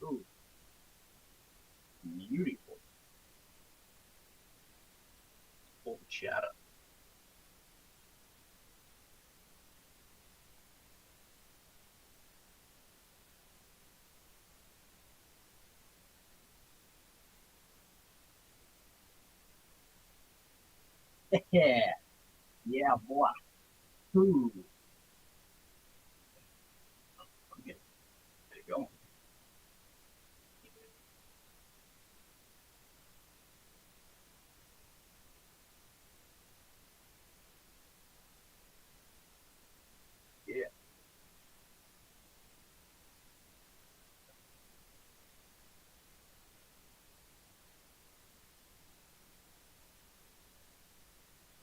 Ooh, beautiful. Pull the chat up. Yeah, yeah, boy. Ooh, okay, there you go. Yeah.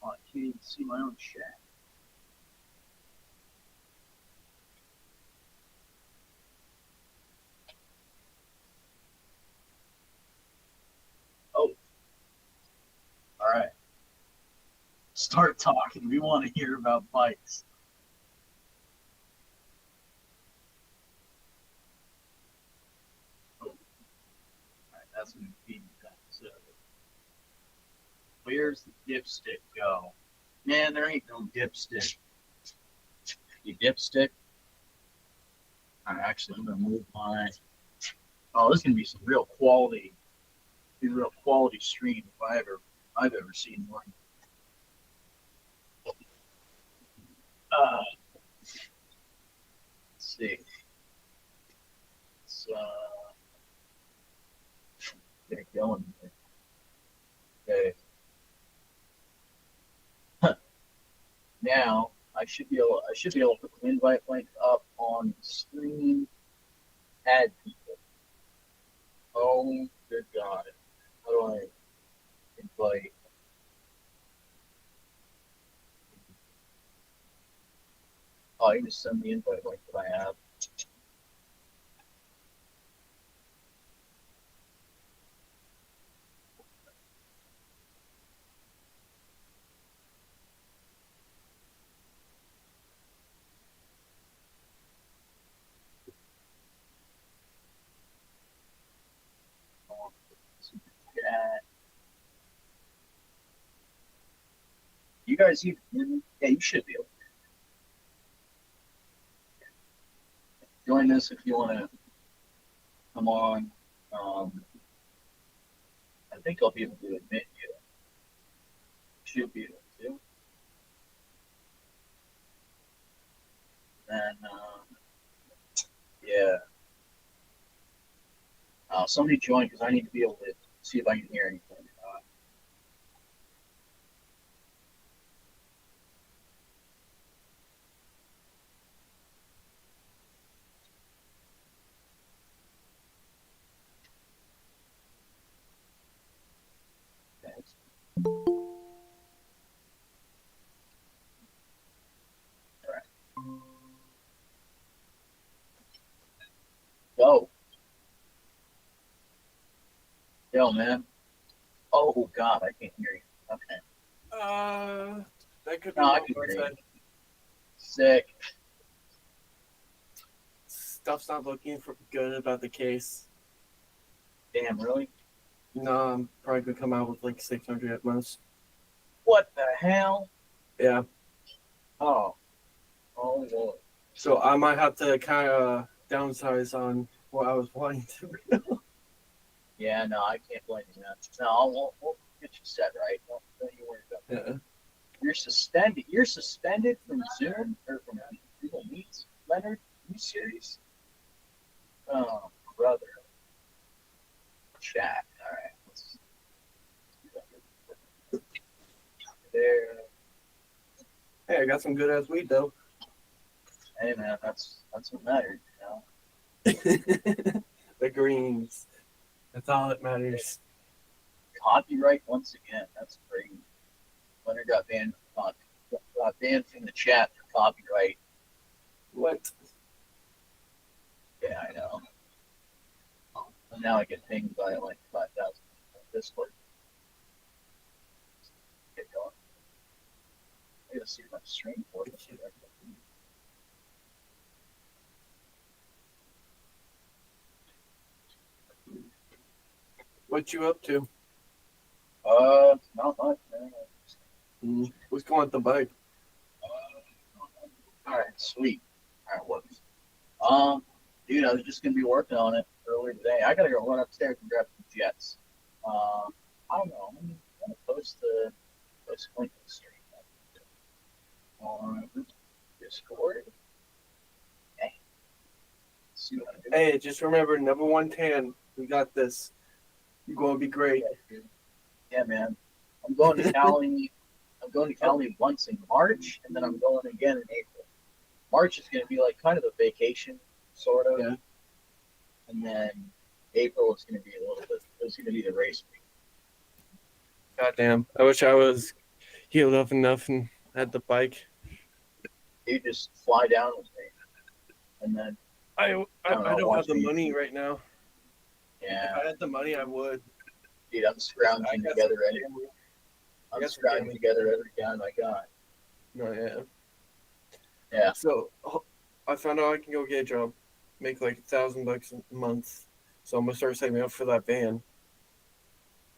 Oh, I can't even see my own chat. Oh, all right. Start talking. We want to hear about bikes. Oh, all right, that's going to be that. So, where's the dipstick go? Man, there ain't no dipstick. You dipstick? All right, actually, I'm going to move my. Oh, this is going to be some real quality, real quality stream if I've ever seen one. Let's see. Let's get it going here. Okay. Now I should be able to put the invite link up on the screen. Add people. Oh good God. How do I invite? Oh, you just send the invite link that I have. Chat. You guys even hear me? Yeah, you should be able to join this if you want to come on. Um, I think I'll be able to admit you. Should be able to. And yeah, somebody join because I need to be able to see if I can hear anything. Thanks. All right, go. Yo, man. Oh God, I can't hear you. Okay. Uh, that could be No, I one can more hear you. time. Sick. Stuff's not looking good about the case. Damn, really? No, I'm probably gonna come out with like 600 at most. What the hell? Yeah. Oh, oh Lord. So I might have to kind of downsize on what I was wanting to. Yeah, no, I can't blame you, man. No, we'll get you set right. Don't you worry about that. Yeah. You're suspended. You're suspended from Zoom or from Google Meets, Leonard. Are you serious? Oh, brother. Chat. All right. Let's do that. There. Hey, I got some good ass weed though. Hey, man, that's what matters, you know. The greens. That's all that matters. Copyright once again. That's crazy. Leonard got banned from the chat for copyright. What? Yeah, I know. And now I get pinged by like 5,000 Discord. Get going. I gotta see my stream for it. What you up to? Not much, man. What's going with the bike? All right, sweet. All right, what? Dude, I was just gonna be working on it earlier today. I gotta go run upstairs and grab some jets. I don't know. I'm gonna post a link to the stream on Discord. Okay. See what I do. Hey, just remember, number 110. We got this. You're going to be great. Yeah, man. I'm going to Cali. I'm going to Cali once in March, and then I'm going again in April. March is going to be like kind of a vacation, sort of. Yeah. And then April is going to be a little bit. It's going to be the race week. Goddamn. I wish I was healed up enough and had the bike. You just fly down with me, and then I don't don't know, have the watch money me. right now. yeah, If I had the money, I would. dude, I'm scrounging I got together. some family. I I'm got some scrounging family. together every gun I got. No, yeah. Yeah. So I found out I can go get a job, make like $1,000 a month. So I'm gonna start saving up for that van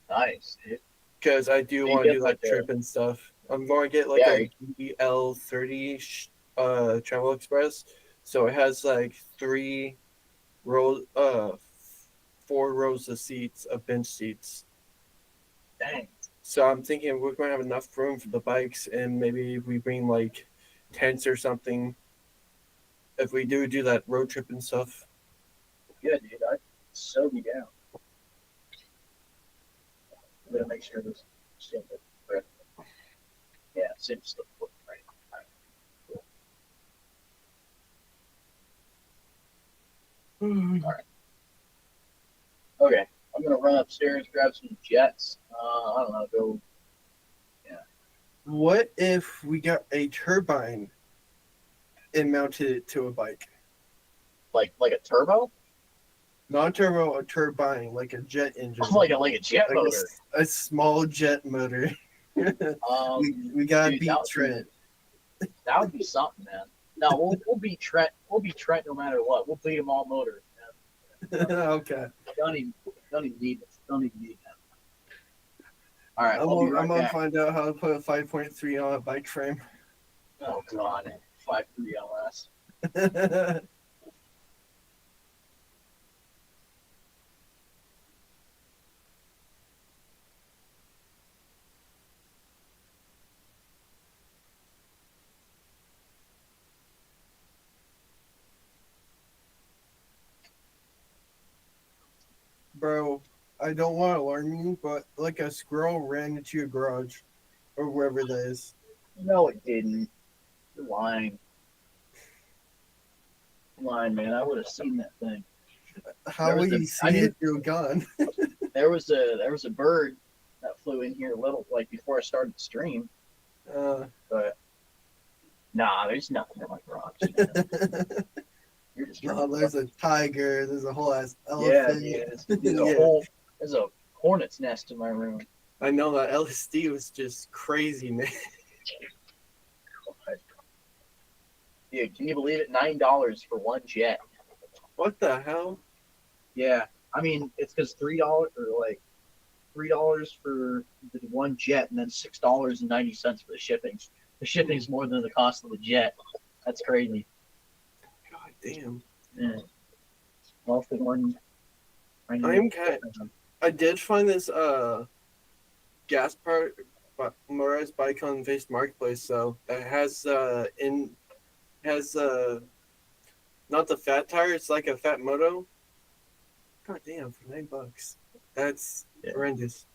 Nice, dude. because I do You want to get do like that a- trip and stuff. I'm going to get like Yeah, a GL30 Travel Express. So it has like 4 rows of seats, of bench seats. dang. So I'm thinking we're going to have enough room for the bikes, and maybe we bring like tents or something if we do that road trip and stuff. Yeah, dude. I so be down. I'm gonna make sure this shit is correct. Yeah, seems to look right. Okay, I'm gonna run upstairs, grab some jets. I don't know, go. What if we got a turbine and mounted it to a bike? Like a turbo, Not a turbo, a turbine, like a jet engine. like a jet Like motor. a small jet motor. we gotta Dude, beat Trent. That would be something, man. No, we'll beat Trent. We'll beat Trent no matter what. We'll beat him all motors, man. Okay. Don't even need this. Don't even need that. All right, I'm I'll be right gonna back. find out how to put a 5.3 on a bike frame. Oh God, 5.3 LS. Bro, I don't want to alarm you, but like a squirrel ran into your garage or wherever that is. No, it didn't. You're lying. You're lying, man. I would have seen that thing. How There was would a- you I see knew- it through a gun? There was a bird that flew in here a little like before I started the stream, but nah, there's nothing in my garage. You're just No, drunk. there's a tiger. There's a whole ass Yeah, elephant. dude, Yeah. there's a hornet's nest in my room. I know that LSD was just crazy, man. Dude, can you believe it? $9 for one jet. What the hell? Yeah, I mean it's because $3 or like $3 for the one jet, and then $6.90 for the shipping. The shipping's more than the cost of the jet. That's crazy. God damn. Yeah. Well, for one, I did find this gas part motorized bike on Face Marketplace, so it has not the fat tire, it's like a fat moto. God damn, for $9. That's Yeah. horrendous.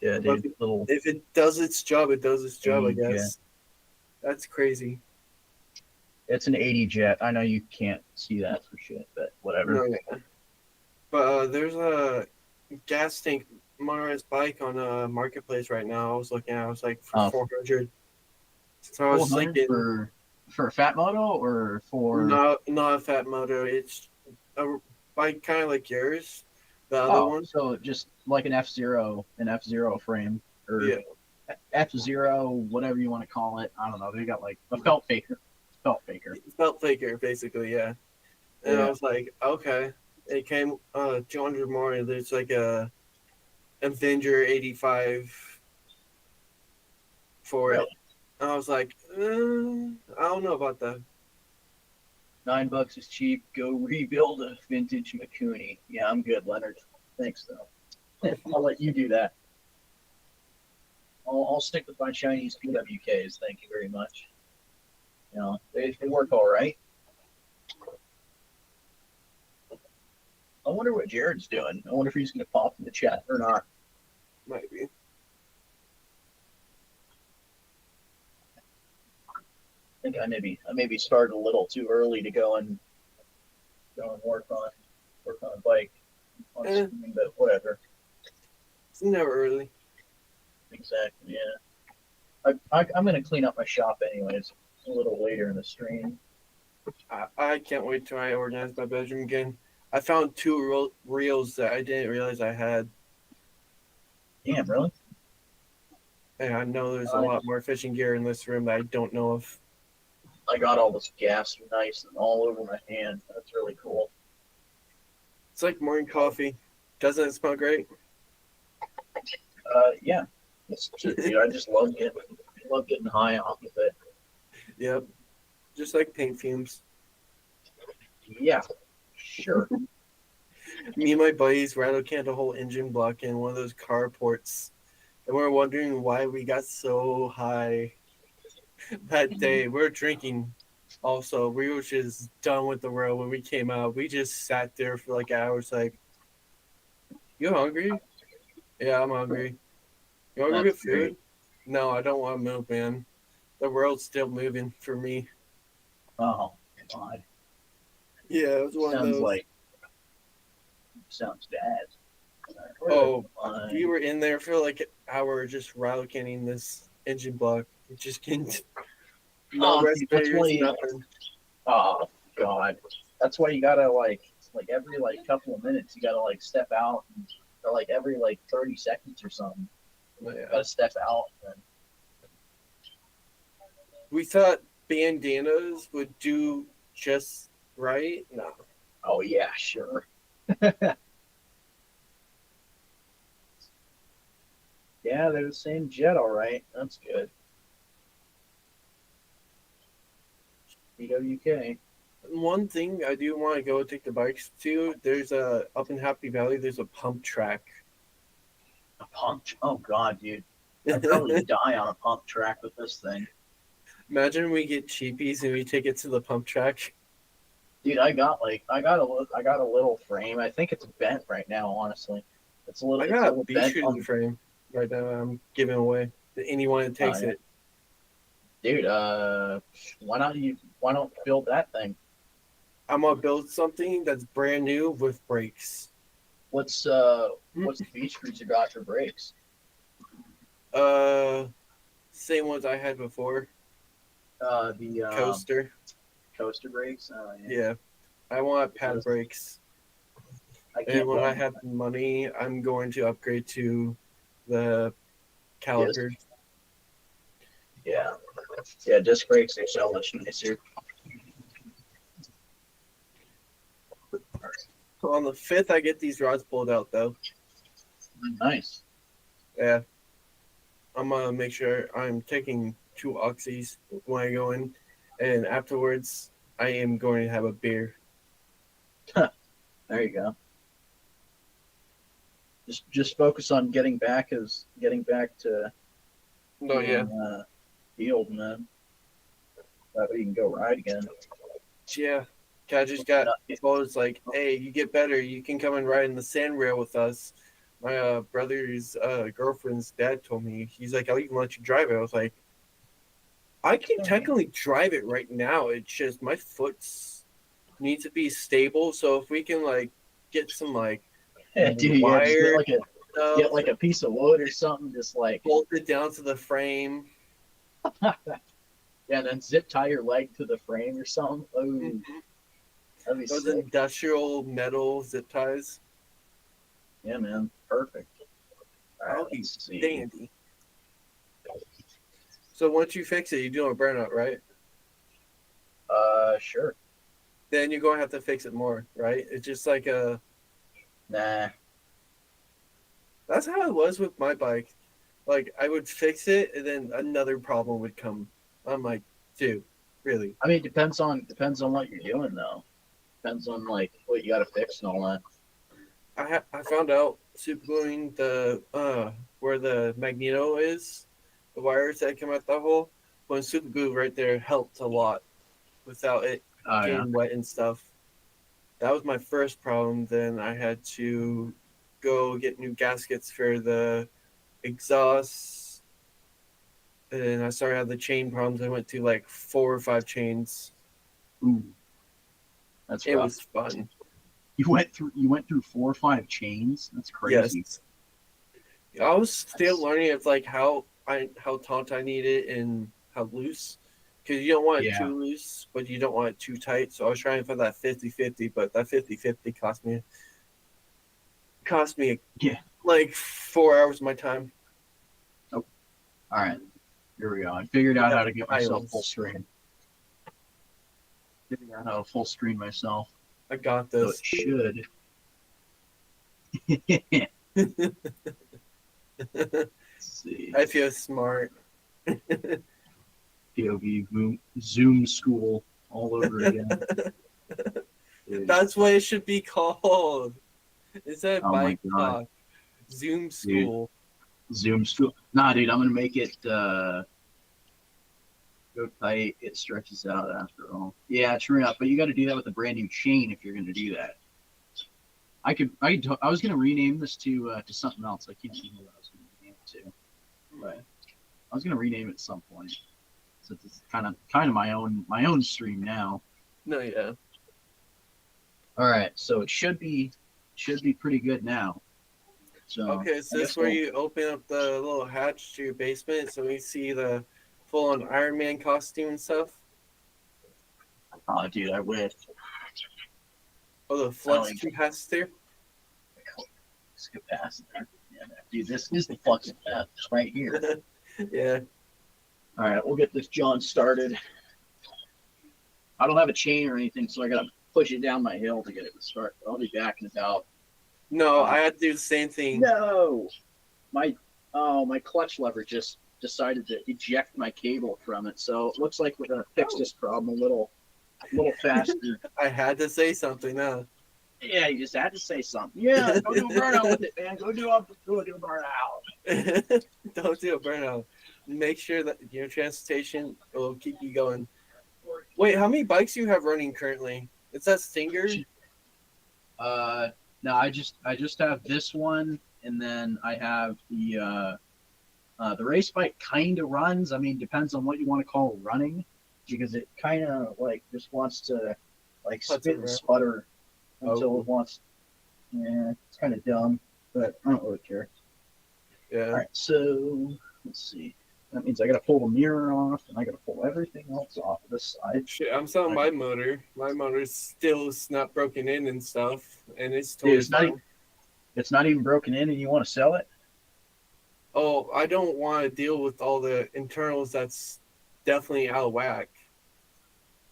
Yeah, But dude. Little. if it does its job, it does its job, I Yeah. guess. That's crazy. It's an 80 jet. I know you can't see that for shit, but whatever. No, yeah. But there's a gas tank motorized bike on a marketplace right now. I was looking at it, was like for Oh. 400. So I was 400 thinking, for a fat moto or for not a fat moto. It's a bike kind of like yours. The other one, so just like an F-Zero frame or yeah. F-Zero, whatever you want to call it. I don't know. They got like a felt faker. Belt faker, basically, yeah. And Yeah. I was like, okay, It came 200 more. There's like a Avenger 85 for Really? it. I was like, I don't know about that. $9 is cheap. Go rebuild a vintage Mikuni. Yeah, I'm good, Leonard. Thanks, though. I'll let you do that. I'll stick with my Chinese PWKs. Thank you very much. You know, they work all right. I wonder what Jared's doing. I wonder if he's going to pop in the chat or not. Might be. I think I maybe started a little too early to go and work on a bike on screen, but whatever. It's never early. Exactly. Yeah. I'm going to clean up my shop anyways. A little later in the stream. I can't wait till I organize my bedroom again. I found two reels that I didn't realize I had. Damn, really? And I know there's a lot more fishing gear in this room that I don't know of. I got all this gas nice and all over my hand. That's really cool. It's like morning coffee. Doesn't it smell great? Yeah. Dude, I just love getting high off of it. Yep. Just like paint fumes. Yeah, sure. Me and my buddies rattle canned a whole engine block in one of those carports. And we're wondering why we got so high that day. We were drinking also. We were just done with the world when we came out. We just sat there for like hours like, you hungry? Yeah, I'm hungry. You want to go get That's great. food? No, I don't want to move, man. The world's still moving for me. Oh, God. Yeah, it was one of those. Sounds bad. Oh, we were in there for like an hour just rattle canning this engine block. It just can't. No respirators, nothing. Oh, God. That's why you gotta like every couple of minutes you gotta step out or every 30 seconds or something. Yeah. You gotta step out. And... We thought bandanas would do just right. No. Oh yeah, sure. Yeah, they're the same jet, all right. That's good. PWK. One thing I do want to go take the bikes to, there's up in Happy Valley, there's a pump track. A pump? Oh God, dude. I'd probably die on a pump track with this thing. Imagine we get cheapies and we take it to the pump track. Dude, I got a little frame. I think it's bent right now, honestly. It's a little. I got a bent shooting frame right now. I'm giving away to anyone that takes it. Dude, why don't build that thing? I'm gonna build something that's brand new with brakes. What's the beach cruiser got for brakes? Same ones I had before. The coaster brakes. Yeah, I want pad brakes. And when I have money, I'm going to upgrade to the calipers. Yeah, disc brakes are so much nicer. So on the 5th, I get these rods pulled out though. Nice. Yeah, I'm gonna make sure I'm taking 2 oxys when I go in, and afterwards I am going to have a beer. There you go. Just focus on getting back to field, man. That way you can go ride again. Yeah, I just got told, it's like, hey, you get better, you can come and ride in the sand rail with us. My brother's girlfriend's dad told me, he's like, I'll even let you drive it. I was like, I can technically drive it right now. It's just my foot's need to be stable. So if we can get some wire, get a piece of wood or something, just bolt it down to the frame. Yeah, then zip tie your leg to the frame or something. Oh, that'd be those sick. Industrial metal zip ties. Yeah, man, perfect. That'll be dandy. So once you fix it, you're doing a burnout, right? Sure. then you're going to have to fix it more, right? It's just like Nah. that's how it was with my bike. Like I would fix it, and then another problem would come. I'm like, dude, really? I mean, it depends on what you're doing though. Depends on like what you got to fix and all that. I found out super gluing the where the magneto is, the wires that come out the hole. When super glue right there helped a lot without it Oh yeah. getting wet and stuff. That was my first problem. Then I had to go get new gaskets for the exhaust. And then I started having the chain problems. I went to like 4 or 5 chains. Ooh, that's It rough. was fun. You went through 4 or 5 chains. That's crazy. Yes. I was still learning of like how taut I need it and how loose. Because you don't want it Yeah. too loose, but you don't want it too tight. So I was trying for that 50-50, but that 50-50 cost me Yeah. like 4 hours of my time. All right. Here we go. I figured out how to get myself Islands. full screen. Figured out how to full screen myself. I got So this. it should. Let's see. I feel smart. POV Zoom school all over again. Dude. That's what it should be called. Instead of Oh my bike God. talk, Zoom school. Zoom school. Nah, dude, I'm gonna make it go tight. It stretches out after all. Yeah, true enough. But you got to do that with a brand new chain if you're gonna do that. I was gonna rename this to something else. I can't remember what I was gonna name it to, but I was gonna rename it at some point. So it's kind of my own stream now. No, yeah. All right, so it should be pretty good now. So Okay, is I this guess where we'll- you open up the little hatch to your basement so we see the full on Iron Man costume and stuff? Oh, dude, I wish. Oh, the flux like- capacitor? Capacitor. Yeah, dude, this is the fucking path right here. Yeah. All right, we'll get this John started. I don't have a chain or anything, so I gotta push it down my hill to get it to start. I'll be back in about. No, I had to do the same thing. No, my clutch lever just decided to eject my cable from it, so it looks like we're gonna fix this problem a little faster. I had to say something now. Yeah, you just had to say something. Yeah, go do a burnout with it, man. Go do a burnout. Don't do a burnout. Make sure that your transportation will keep you going. Wait, how many bikes do you have running currently? It's that Stinger? No, I just have this one, and then I have the race bike. Kind of runs. I mean, depends on what you want to call running, because it kind of like just wants to like Putz spit and around. sputter until Oh. it wants. Yeah, it's kind of dumb, but I don't really care. Yeah. All right, so let's see. That means I got to pull the mirror off, and I got to pull everything else off of this side. Shit, I'm selling my motor. My motor's still not broken in and stuff, and it's Dude, totally it's not fine. even- It's not even broken in, and you want to sell it? Oh, I don't want to deal with all the internals. That's definitely out of whack.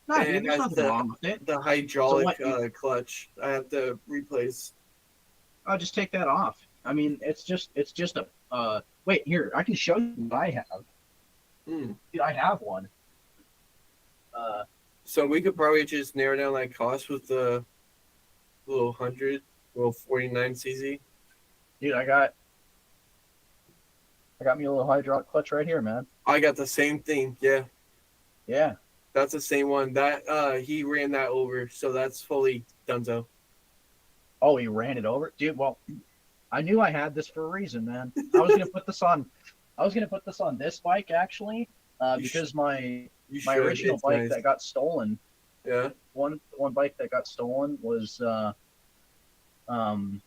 No, And dude, there's that's nothing wrong with it. The hydraulic So what, clutch I have to replace. I'll just take that off. I mean, it's just a. Wait, here, I can show you what I have. Hmm. Dude, I have one. So we could probably just narrow down that cost with the little 49 CZ. Dude, I got me a little hydraulic clutch right here, man. I got the same thing. Yeah, Yeah. that's the same one. That he ran that over, so that's fully donezo. Oh, he ran it over, dude. Well, I knew I had this for a reason, man. I was gonna put this on. I was gonna put this on this bike actually, You because my You my should. original It's bike nice. that got stolen. Yeah. One bike that got stolen was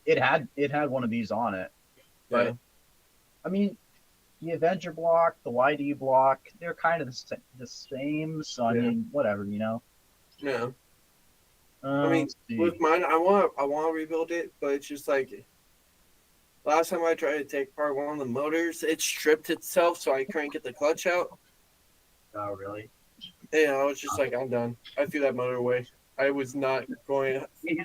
it had one of these on it. But Yeah. I mean, the Avenger block, the YD block, they're kind of the same. So I Yeah. mean, whatever, you know. Yeah. I mean, let's see. with mine, I want to rebuild it, but it's just like last time I tried to take apart one of the motors, it stripped itself, so I couldn't get the clutch out. Oh, really? And I was just like, I'm done. I threw that motor away. I was not going to Yeah.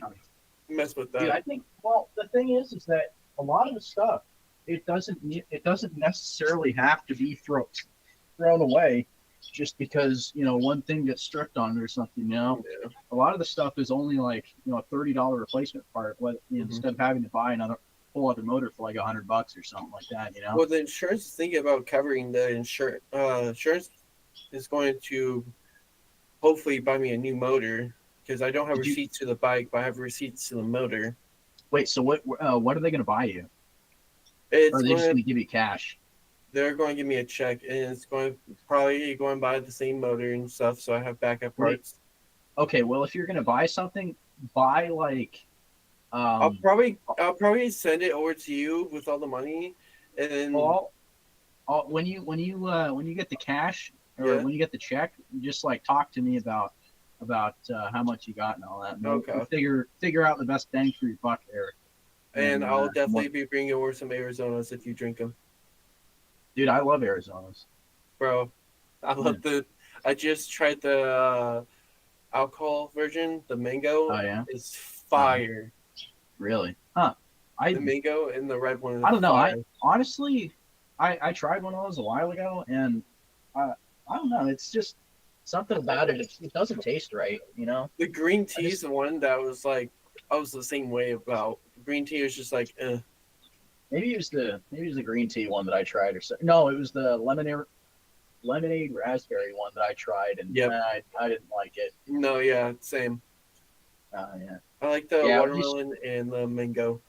mess with Dude, that. I think. Well, the thing is that a lot of the stuff it doesn't necessarily have to be thrown away just because one thing gets stripped on it or something. Yeah. A lot of the stuff is only like a $30 replacement part. Instead of having to buy another whole other motor for like $100 or something like that. Well, the insurance is thinking about covering the insurance. Insurance is going to hopefully buy me a new motor because I don't have Did you receipts to the bike, but I have receipts to the motor. wait? So what are they going to buy you? Or It's are they just going going to to give you cash? they're going to give me a check, and it's going to probably going to buy the same motor and stuff, so I have backup Wait. parts. Okay. Well, if you're going to buy something, buy like I'll um probably send it over to you with all the money, and then all when you get the cash or yeah, when you get the check, just like talk to me about how much you got and all that. And we'll okay. figure out the best bang for your buck there. And And I'll definitely be bringing over some Arizonas if you drink them, dude, I love Arizona's. bro. I Yeah. love the. I just tried the alcohol version. The Oh mango yeah. is Uh, fire. really? Huh? The mango and the red one I is don't know. I fire. honestly I tried one of those a while ago and I I don't know. It's just something about it. It doesn't taste right. The green I tea is just the one that was like I was the same way about. Green tea is just like, maybe it was the green tea one that I tried or so. No, it was the lemonade raspberry one that I tried, and yep. I didn't like it. No, yeah, same. Yeah, I like the yeah. At least watermelon and the mango.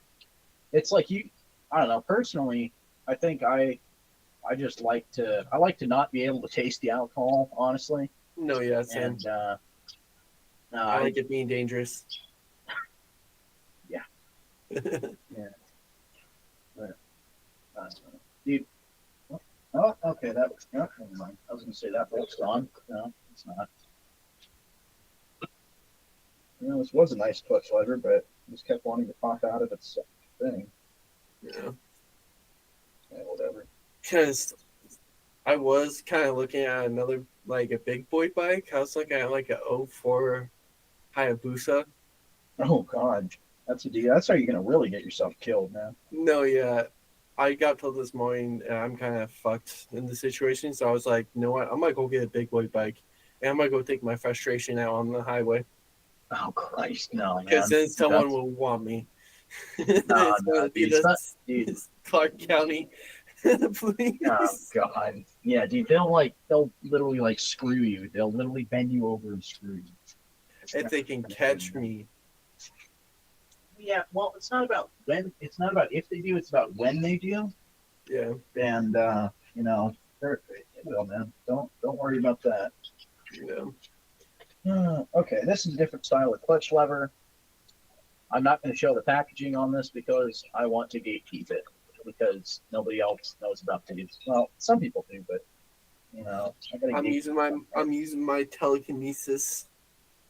it's like you. I don't know. Personally, I think I like to not be able to taste the alcohol, honestly. No, yeah, same. And no, I like it being dangerous. yeah, yeah. But, dude. Oh, okay. That was never mind. I was gonna say that bolt's gone. No, it's not. This was a nice clutch lever, but it just kept wanting to pop out of its thing. Yeah. Yeah, whatever. Because I was kind of looking at another, like a big boy bike. I was looking at like a '04 Hayabusa. Oh God, that's a deal. That's how you're gonna really get yourself killed, man. No, yeah. I got told this morning I'm kind of fucked in the situation. So I was like, you know what? I'm going to go get a big boy bike. And I'm going to go take my frustration out on the highway. Oh Christ, no, Because man. then someone That's will want me. no, It's going no, to be dude. It's not, dude. Clark County Oh police. God, yeah, dude. They'll literally like screw you. They'll literally bend you over and screw you. If they can catch me. Yeah, well, it's not about when. It's not about if they do. It's about when they do. Yeah. And they will, man. Don't worry about that. Yeah. Okay, this is a different style of clutch lever. I'm not going to show the packaging on this because I want to gatekeep it because nobody else knows about these. Well, some people do, but I gotta I'm using my telekinesis.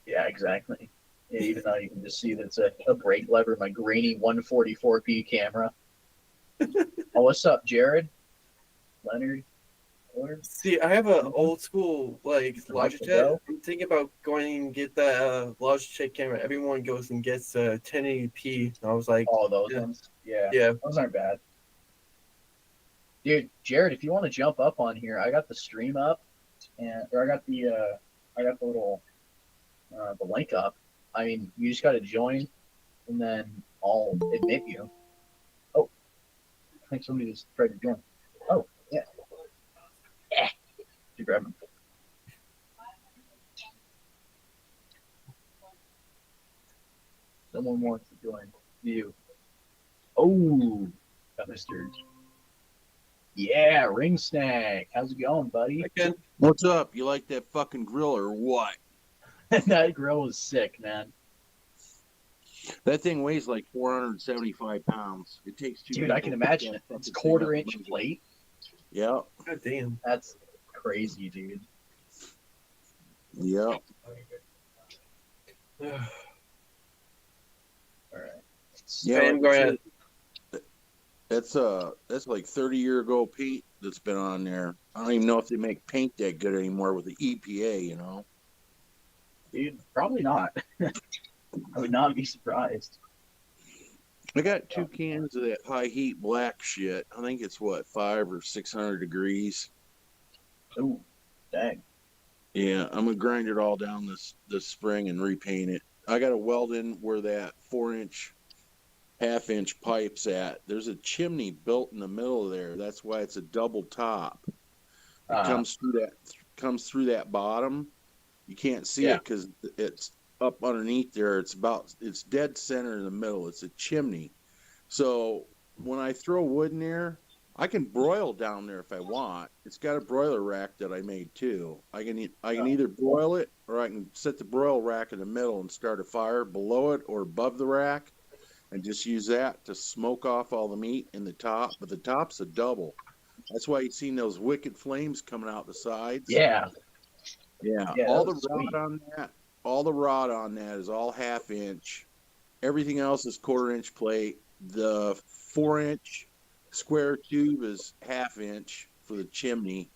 Yeah, exactly. Yeah, even though you can just see that it's a brake lever, my grainy 144p camera. Oh, what's up, Jared? Leonard? See, I have an old school like Michael Logitech. Bell? I'm thinking about going and get that Logitech camera. Everyone goes and gets 1080p. I was like, All those yeah, ones. Yeah, yeah. those aren't bad. Dude, Jared, if you want to jump up on here, I got the stream up, or I got the little the link up. I mean, you just got to join, and then I'll admit you. Oh, I think somebody just tried to join. Oh, yeah. Yeah. You grab him. Someone wants to join you. Oh, got Mr. Yeah, Ring Snack. How's it going, buddy? Again, What's up? You like that fucking grill or what? That grill is sick, man. That thing weighs like 475 pounds. It takes two. Dude, I can imagine it. It's quarter-inch plate. Yeah. God damn. That's crazy, dude. Yeah. All right. Yeah. I'm going That's like 30-year ago paint that's been on there. I don't even know if they make paint that good anymore with the EPA, Dude, probably not. I would not be surprised. I got 2 cans of that high heat black shit. I think it's what, 500 or 600 degrees. Oh, dang. Yeah, I'm gonna grind it all down this spring and repaint it. I got to weld in where that 4-inch, half-inch pipe's at. There's a chimney built in the middle of there. That's why it's a double top. It Uh, comes through that bottom. You can't see Yeah. it because it's up underneath there. It's dead center in the middle. It's a chimney. So when I throw wood in there, I can broil down there if I want. It's got a broiler rack that I made too. I can either broil it or I can set the broil rack in the middle and start a fire below it or above the rack and just use that to smoke off all the meat in the top. But the top's a double. That's why you've seen those wicked flames coming out the sides. yeah. Yeah. Yeah, All that the was rod sweet. on that, all the rod on that is all half-inch. Everything else is 1/4-inch plate. The 4-inch square tube is half-inch for the chimney,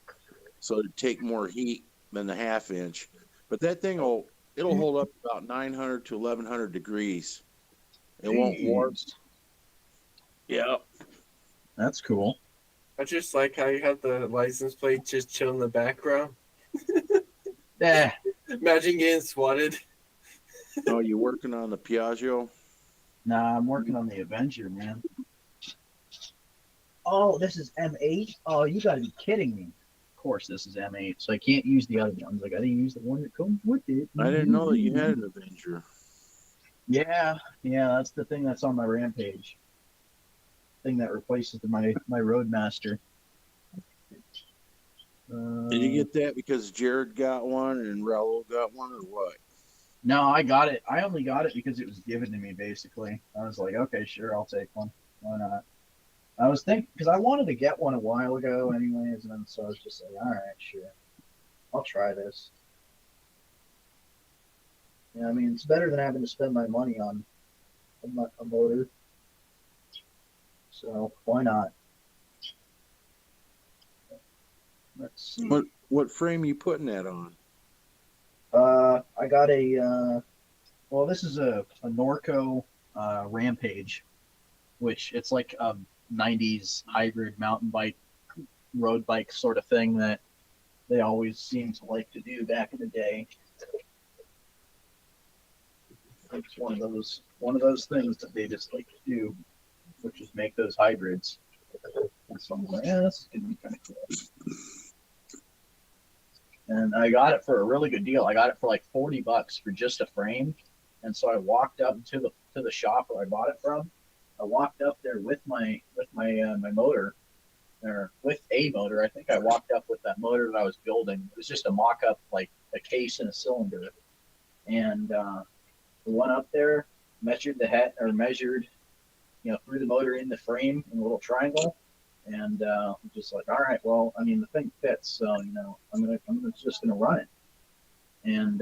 so to take more heat than the half-inch. But that thing it'll hold up about 900 to 1100 degrees. It won't warp. Jeez. Yeah. That's cool. I just like how you have the license plate just chill in the background. Yeah. Imagine getting swatted. Oh, you working on the Piaggio? Nah, I'm working on the Avenger, man. Oh, this is M8? Oh, you gotta be kidding me. Of course, this is M8, so I can't use the other ones. I gotta use the one that comes with it. I didn't know that you had an Avenger. Yeah, that's the thing that's on my Rampage. Thing that replaces my Roadmaster. Did you get that because Jared got one and Raul got one, or what? No, I got it. I only got it because it was given to me, basically. I was like, okay, sure, I'll take one. Why not? I was thinking, because I wanted to get one a while ago anyways, and then so I was just like, all right, sure. I'll try this. Yeah, I mean, it's better than having to spend my money on a motor. So, why not? Let's see. What frame you putting that on? I got well, this is a Norco Rampage, which it's like a 90s hybrid mountain bike, road bike sort of thing that they always seem to like to do back in the day. It's one of those things that they just like to do, which is make those hybrids. And so I'm like, yeah, this is gonna be kind of cool. And I got it for a really good deal. I got it for like $40 for just a frame. And so I walked up to the shop where I bought it from. I walked up there with my motor, or with a motor. I think I walked up with that motor that I was building. It was just a mock-up, like a case and a cylinder. And we went up there, measured the head, or measured, threw the motor in the frame in a little triangle. And just like, all right, well, I mean, the thing fits, so I'm just gonna run it. And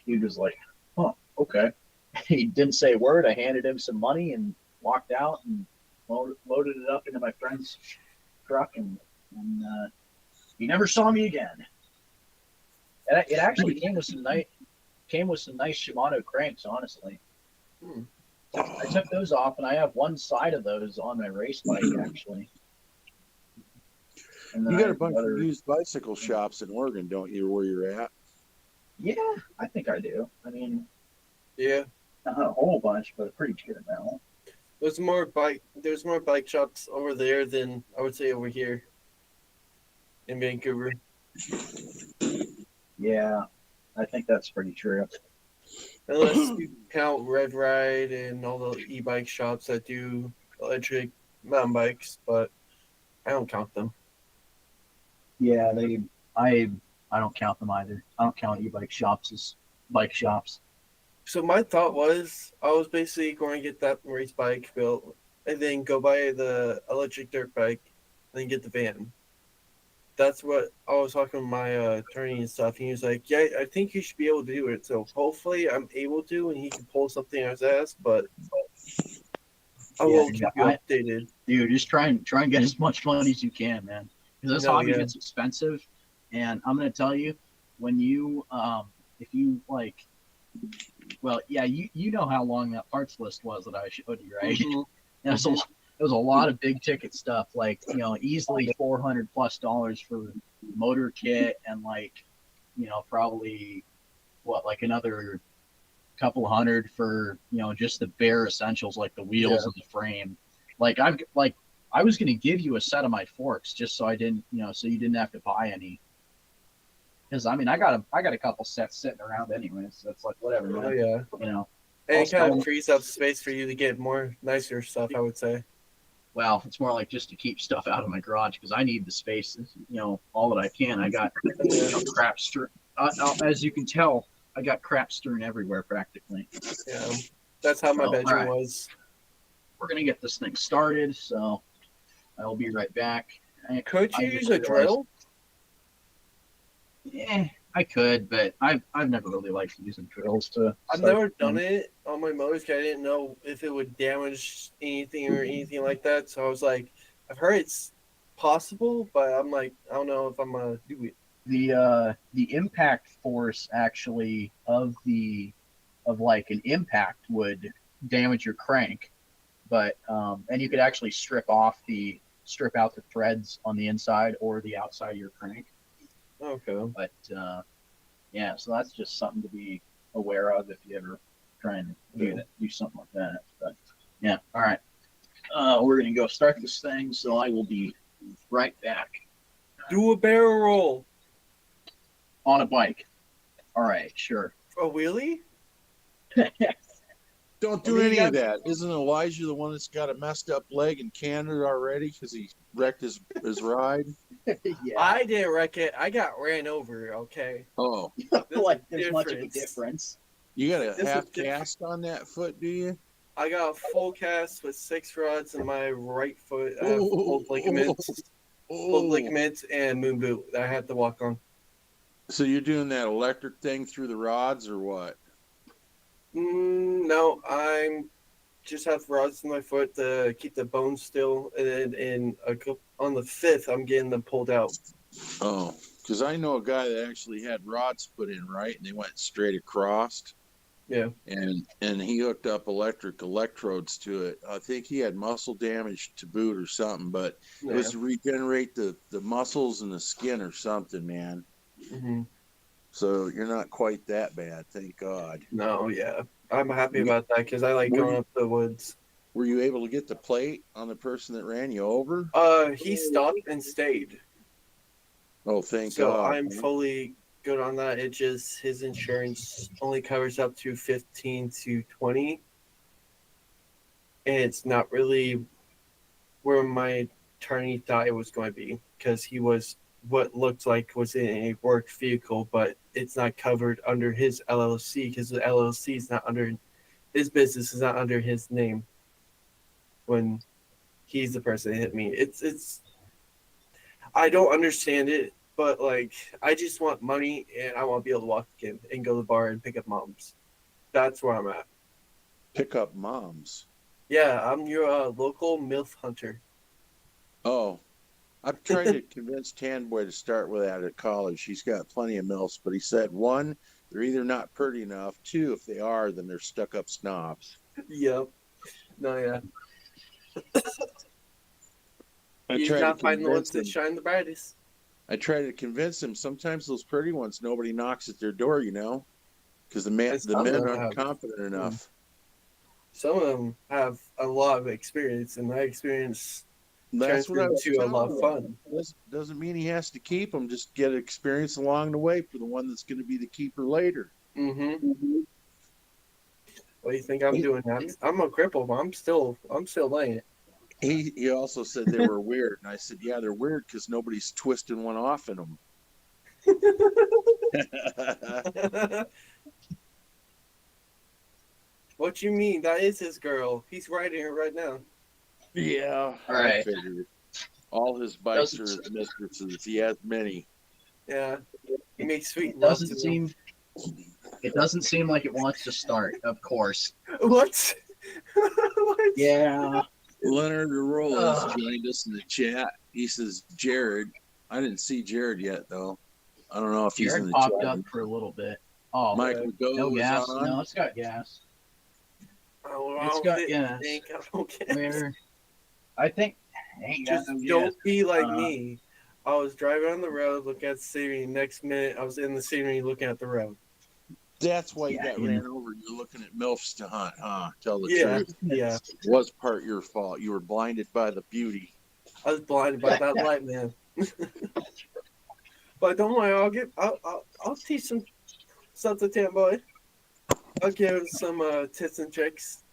he was like, "Oh, okay." He didn't say a word. I handed him some money and walked out and loaded it up into my friend's truck, and he never saw me again. And it actually came with some nice Shimano cranks, honestly. I took those off, and I have one side of those on my race bike, actually. And then You I got a have bunch another- of used bicycle shops in Oregon, don't you, where you're at? Yeah, I think I do. I mean, Yeah. not a whole bunch, but a pretty good amount. There's more bike shops over there than I would say over here in Vancouver. Yeah, I think that's pretty true. Unless you count Red Ride and all the e-bike shops that do electric mountain bikes, but I don't count them. Yeah, I don't count them either. I don't count e-bike shops as bike shops. So my thought was I was basically going to get that race bike built and then go buy the electric dirt bike and then get the van. That's what I was talking to my attorney and stuff. And he was like, yeah, I think you should be able to do it. So hopefully I'm able to, and he can pull something out his ass, but I will keep you updated. Dude, just try and get as much money as you can, man. Because this hobby gets expensive. And I'm going to tell you, when you if you like, well, yeah, you know how long that parts list was that I showed you, right? Mhm. It was a lot of big ticket stuff, like easily $400+ for motor kit and like probably what like another couple hundred for just the bare essentials like the wheels Yeah. and the frame. Like I was gonna give you a set of my forks just so I didn't so you didn't have to buy any. Because I mean I got a couple sets sitting around anyways. So it's like whatever, Oh man. yeah. You know. And I'll it kind sell of 'em. frees up space for you to get more nicer stuff, I would say. Well, it's more like just to keep stuff out of my garage because I need the space, all that I can. I got crap strewn. As you can tell, I got crap strewn everywhere practically. Yeah. That's how my Oh, bedroom alright. was. We're gonna get this thing started, so I'll be right back. Could you I just use a realized- drill? Yeah, I could, but I've never really liked using drills to. I've start never done things. it on my motors 'cause I didn't know if it would damage anything or anything like that. So I was like, I've heard it's possible, but I'm like, I don't know if I'm gonna do it. The impact force actually of like an impact would damage your crank, but and you could actually strip out the threads on the inside or the outside of your crank. Okay. But yeah, so that's just something to be aware of if you ever try and do something like that. But yeah, all right. We're gonna go start this thing, so I will be right back Do a barrel roll. on a bike. All right, sure. A wheelie? Don't I do mean, any you of that. Isn't Elijah the one that's got a messed up leg in Canada already because he wrecked his ride? Yeah, I didn't wreck it. I got ran over, okay? Oh, like There's there's much of a difference. difference. you got This a is half different. cast on that foot, do you? I got a full cast with 6 rods in my right foot. I have pulled ligaments, and moon boot that I had to walk on. So you're doing that electric thing through the rods or what? No, I'm just have rods in my foot to keep the bones still, and then on the 5th, I'm getting them pulled out. Oh, because I know a guy that actually had rods put in, right, and they went straight across. Yeah. And he hooked up electric electrodes to it. I think he had muscle damage to boot or something, but it was to regenerate the muscles and the skin or something, man. Mm-hmm. So you're not quite that bad, thank God. No, yeah. I'm happy about that because I like going up the woods. Were you able to get the plate on the person that ran you over? He stopped and stayed. Oh, thank So God. I'm fully good on that. It just his insurance only covers up to 15 to 20, and it's not really where my attorney thought it was going to be because he was what looked like was in a work vehicle, but it's not covered under his LLC because the LLC is not under his business is not under his name. When he's the person that hit me, it's I don't understand it. But like, I just want money, and I want to be able to walk in and go to the bar and pick up moms. That's where I'm at. Pick up moms. Yeah, I'm your local MILF hunter. Oh, I've tried to convince Tanboy to start with that at college. He's got plenty of milfs, but he said, 1, they're either not pretty enough. 2, if they are, then they're stuck up snobs. Yep. No, yeah. I You tried to not find the ones convince him. that shine the brightest. I try to convince him. Sometimes those pretty ones, nobody knocks at their door, because the men aren't have- confident enough. Some of them have a lot of experience, and my experience That's turns what I was into a lot of telling him. fun. Doesn't mean he has to keep them. Just get experience along the way for the one that's going to be the keeper later. Mm-hmm. What do you think I'm doing? I'm a cripple, but I'm still laying it. He also said they were weird, and I said, yeah, they're weird because nobody's twisting one off in them. What you mean? That is his girl. He's riding her right now. Yeah, All I right. figured. All his bikes are his mistresses. He has many. Yeah. He makes sweet It love doesn't to them. seem. It doesn't seem like it wants to start. Of course. What? What? Yeah. Leonard Arola has Ugh. joined us in the chat. He says, Jared. I didn't see Jared yet, though. I don't know if he's in Jared the popped chat. up for a little bit. Oh, Michael Go no was gas. on. No, it's got gas. I It's don't got think- gas. I don't get Where I think ain't got Just no gas. don't be like Uh, me. I was driving on the road, looking at the scenery. Next minute, I was in the scenery, looking at the road. That's why you Yeah, got you ran over. You're looking at MILFs to hunt, huh? Tell the Yeah, truth. yeah. It was part your fault. You were blinded by the beauty. I was blinded by that light, man. But don't worry, I'll teach some stuff to Tan Boy. I'll give him some tips and tricks.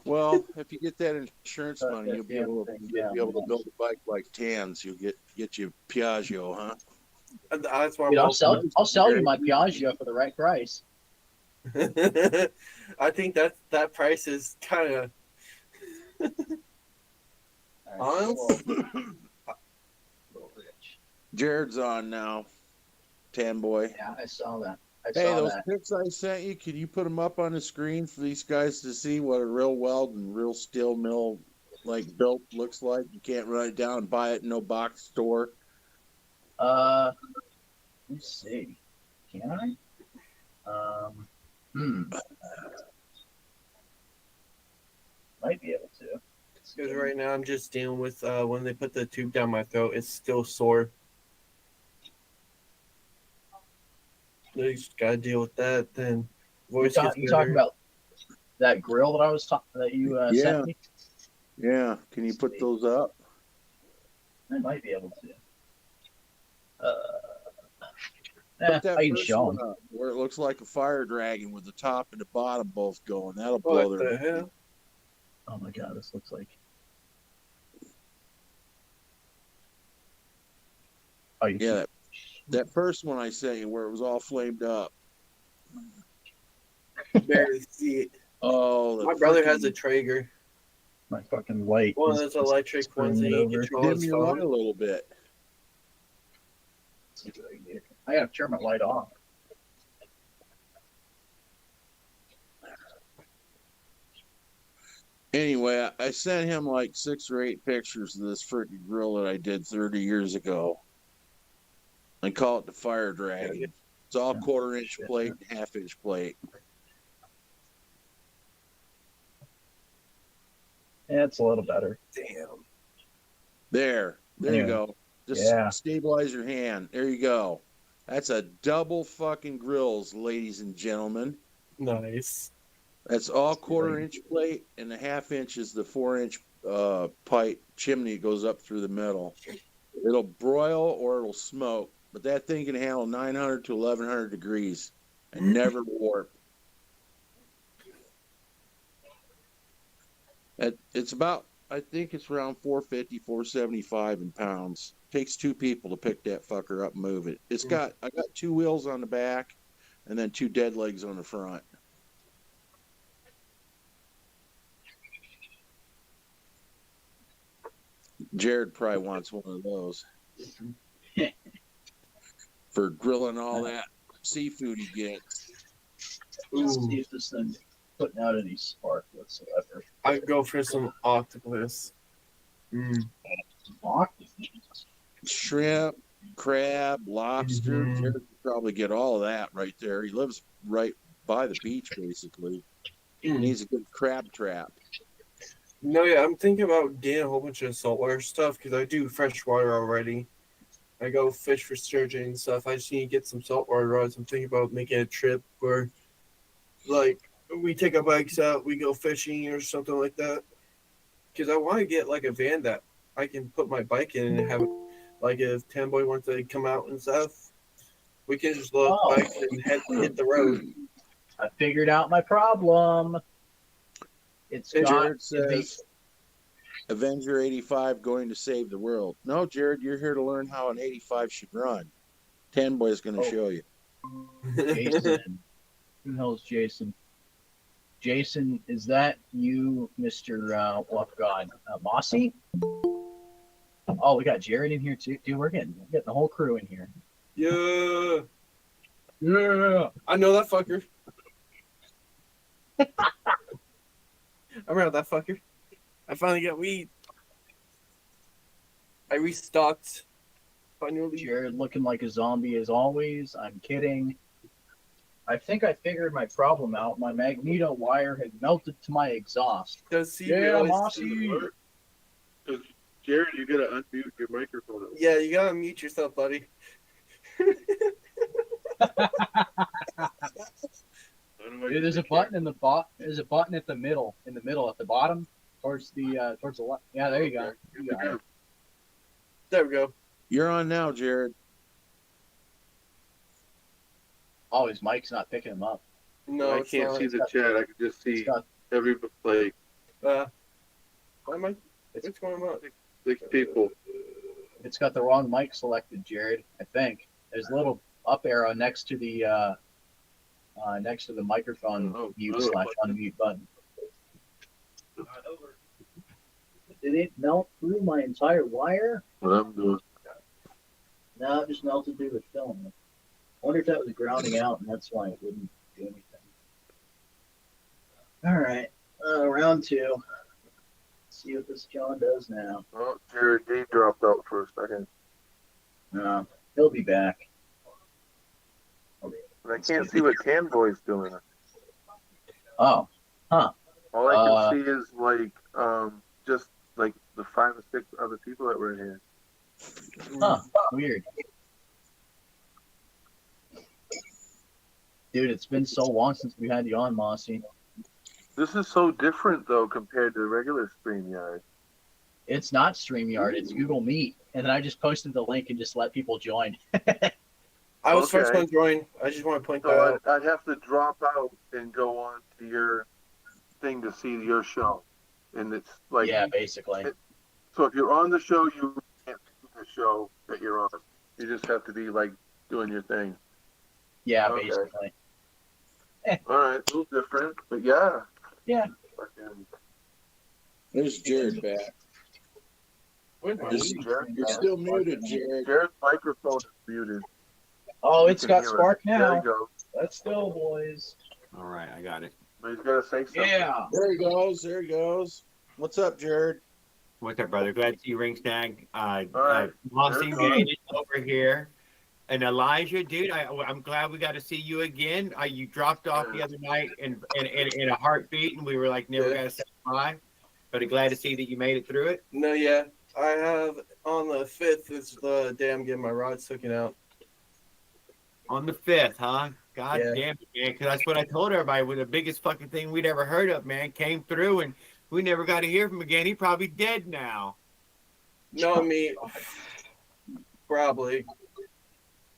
Well, if you get that insurance But money, that you'll be damn able thing you'll be able to down build a bike like Tan's. You'll get you Piaggio, huh? And that's why Dude, I'm I'll sell you my Piaggio for the right price. hoping. I think that price is kind of. Honest? Little rich. Jared's on now, Tan Boy. Yeah, I saw that. I Hey, saw those that. pics I sent you, can you put them up on the screen for these guys to see what a real weld and real steel mill like built looks like? You can't run it down and buy it in no box store. Let's see. Can I? Might be able to. Because right now I'm just dealing with when they put the tube down my throat, it's still sore. You just gotta deal with that. Then voice gets You talking better. about that grill that I was talking that you Yeah. sent me? Yeah, can you put those up? I might be able to. Put that I can first show one them. up where it looks like a fire dragon with the top and the bottom both going. That'll What blow the their. hell? Oh my god, this looks like. Oh, you Yeah, that first one I sent you where it was all flamed up. Barely see it. Oh, My brother has a Traeger, my fucking light. one of is those electric ones that screwing you it over. control dim his your light a phone. little bit. See what I can do. I gotta turn my light off. Anyway, I sent him like 6 or 8 pictures of this freaking grill that I did 30 years ago. I call it the Fire Dragon. It's all 1/4-inch plate and 1/2-inch plate. Yeah, it's a little better. Damn. There you Anyway, go. Just yeah. stabilize your hand. There you go. That's a double fucking grills, ladies and gentlemen. Nice. That's all 1/4-inch plate, and the 1/2-inch is the 4-inch pipe chimney that goes up through the middle. It'll broil or it'll smoke, but that thing can handle 900 to 1100 degrees and never warp. It's about, I think it's around 450, 475 in pounds. Takes 2 people to pick that fucker up and move it. I got 2 wheels on the back and then 2 dead legs on the front. Jared probably wants one of those for grilling all that seafood he gets. Let's Ooh. see if this thing's putting out any spark whatsoever. I'd go for some octopus. Shrimp, crab, lobster. Mhm. Jared could probably get all of that right there. He lives right by the beach, basically. He needs a good crab trap. No, yeah, I'm thinking about getting a whole bunch of saltwater stuff because I do freshwater already. I go fish for sturgeon and stuff. I just need to get some saltwater rods. I'm thinking about making a trip where, like, we take our bikes out, we go fishing or something like that. Because I want to get like a van that I can put my bike in and have, like, if Tan Boy wants to come out and stuff, we can just load Oh. bikes and hit the road. I figured out my problem. It's Hey, got Jared says, Avenger 85 going to save the world. No, Jared, you're here to learn how an 85 should run. Tan Boy's going to show you. Jason. Who the hell is Jason? Jason, is that you, Mr. Oh God, Mossy? Oh, we got Jared in here too. Dude, we're getting the whole crew in here. Yeah. Yeah. I know that fucker. I'm around that fucker. I finally got weed. I restocked. Finally. Jared looking like a zombie as always. I'm kidding. I think I figured my problem out. My magneto wire had melted to my exhaust. Does CB Yeah, always Mossy. do the work? Because Jared, you gotta unmute your microphone. Yeah, you gotta mute yourself, buddy. Dude, there's a button in the There's a button at the middle, at the bottom, towards the left. Yeah, there you go. You got it. There we go. You're on now, Jared. Oh, his mic's not picking him up. No, I it's can't not. see the chat. I can just see It's got every like Why am I? What's going on? 6 people. It's got the wrong mic selected, Jared. I think there's a little up arrow next to the microphone Oh, mute oh. / unmute button. Did it melt through my entire wire? What I'm doing. No, it just melted through the film. I wonder if that was grounding out, and that's why it wouldn't do anything. All right, round 2. Let's see what this John does now. Oh, Jared D dropped out for a second. He'll be back. But I can't see what Tanboy's doing. Oh, All I Uh, can see is like just like the 5 or 6 other people that were in here. huh, weird. Dude, it's been so long since we had you on, Mossy. This is so different though compared to regular StreamYard. It's not StreamYard, it's Google Meet. And then I just posted the link and just let people join. I was first Okay. one to join. I just want to point that So out. I'd have to drop out and go on to your thing to see your show. And it's like, Yeah, basically. so if you're on the show, you can't see the show that you're on. You just have to be like doing your thing. Yeah, Okay. basically. All right, a little different, but yeah. Yeah. Fucking- There's Jared back. Wait, Jared- You're still muted, Jared. Jared's microphone is muted. Oh, You it's can got hear Spark it. There now. you go. Let's go, boys. All right, I got it. But he's got to say something. Yeah. There he goes. There he goes. What's up, Jared? What's up, brother? Glad to see you, Ring Snag. All right. Mossy There's one. made it over here. And Elijah, dude, I'm glad we got to see you again. You dropped off the other night in a heartbeat, and we were like, never Yeah. got to say bye. But I'm glad to see that you made it through it. No, yeah. I have on the 5th. It's the day I'm getting my rods taken out. On the 5th, huh? God Yeah. damn it, man. Because that's what I told everybody. Was the biggest fucking thing we'd ever heard of, man. Came through, and we never got to hear from him again. He probably dead now. No, me. Probably.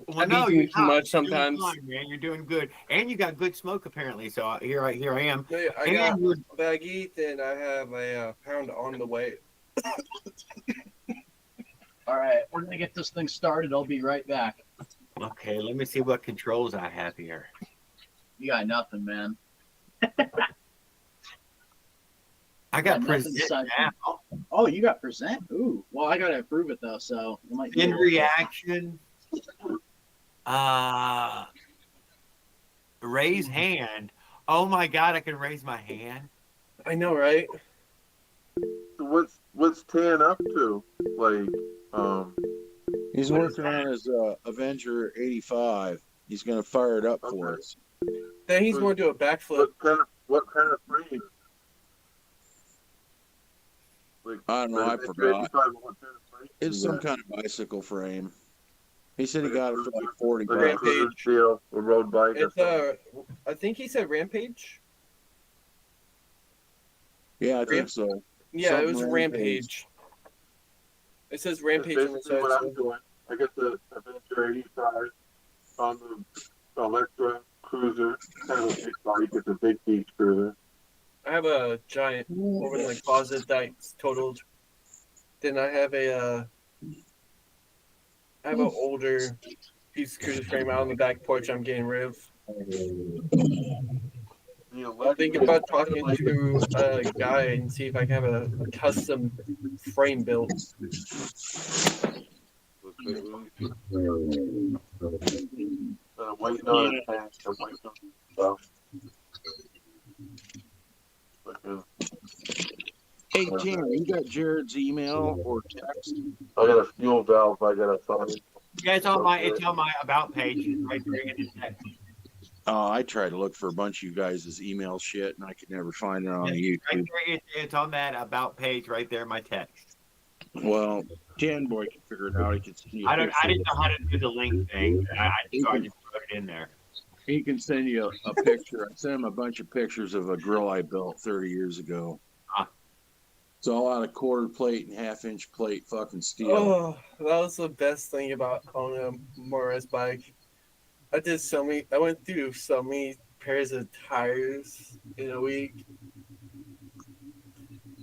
Well, I be no, doing you're too not. much You're doing sometimes. fine, man. You're doing good, and you got good smoke apparently. So here I am. No, yeah, I And got you're- a baggie, and I have a pound on the way. All right, we're going to get this thing started. I'll be right back. Okay, let me see what controls I have here. You got nothing, man. I got nothing present aside now. Oh, you got present? Ooh. Well, I got to approve it, though, so it might be. In reaction, raise hand. Oh my God, I can raise my hand. I know, right? So what's Tan up to? Like, He's working on his Avenger 85. He's going to fire it up for Okay. us. Then he's going to do a backflip. what kind of frame? Like, I don't know. I the forgot. 85, what kind of frame It's is some that? kind of bicycle frame. He said he got it for like 40 Like a bucks. Rampage. cruiser steel, a road bike. Or It's something. I think he said Rampage. Yeah, I think so. Yeah, it was Something Rampage. It says That's Rampage on the basically side. what I'm so- doing. I got the Avenger 85 on the Electra cruiser. Kind of a big bike. It's a big beach cruiser. I have a giant over in the closet that's totaled. Then I have an older piece of cruiser frame out on the back porch I'm getting rid of. I'm thinking about talking to a guy and see if I can have a custom frame built. Waiting on it. I'm waiting on stuff. Hey, Tim, you got Jared's email or text? I got a fuel valve I gotta find. Yeah, it's on my about page. It's right there in the text. I tried to look for a bunch of you guys' email shit, and I could never find it on Right YouTube. there, it's on that about page right there in my text. Well, Tan Boy can figure it out. He can see a I picture. didn't know how to do the link thing. So I just put it in there. He can send you a picture. I sent him a bunch of pictures of a grill I built 30 years ago. Ah. It's all out of quarter plate and half-inch plate fucking steel. Oh, that was the best thing about owning a Morris bike. I went through so many pairs of tires in a week.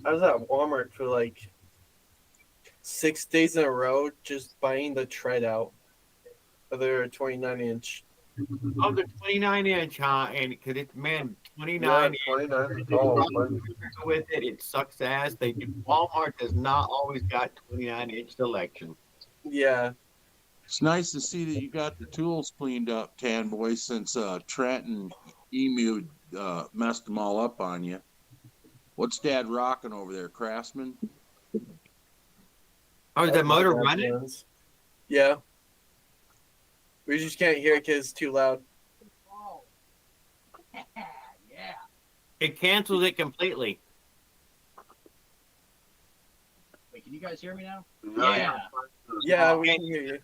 I was at Walmart for like 6 days in a row just buying the tread out of their 29-inch. Oh, the 29-inch, huh? And because it's, man, Yeah, 29 29. Oh, man. with it, it sucks ass. Walmart does not always got 29-inch selection. Yeah. It's nice to see that you got the tools cleaned up, Tan Boy, since Trent and Emu messed them all up on you. What's Dad rocking over there, Craftsman? Oh, is that motor running? Yeah. We just can't hear it because it's too loud. Yeah. It cancels it completely. Wait, can you guys hear me now? Yeah. Yeah, we can hear you.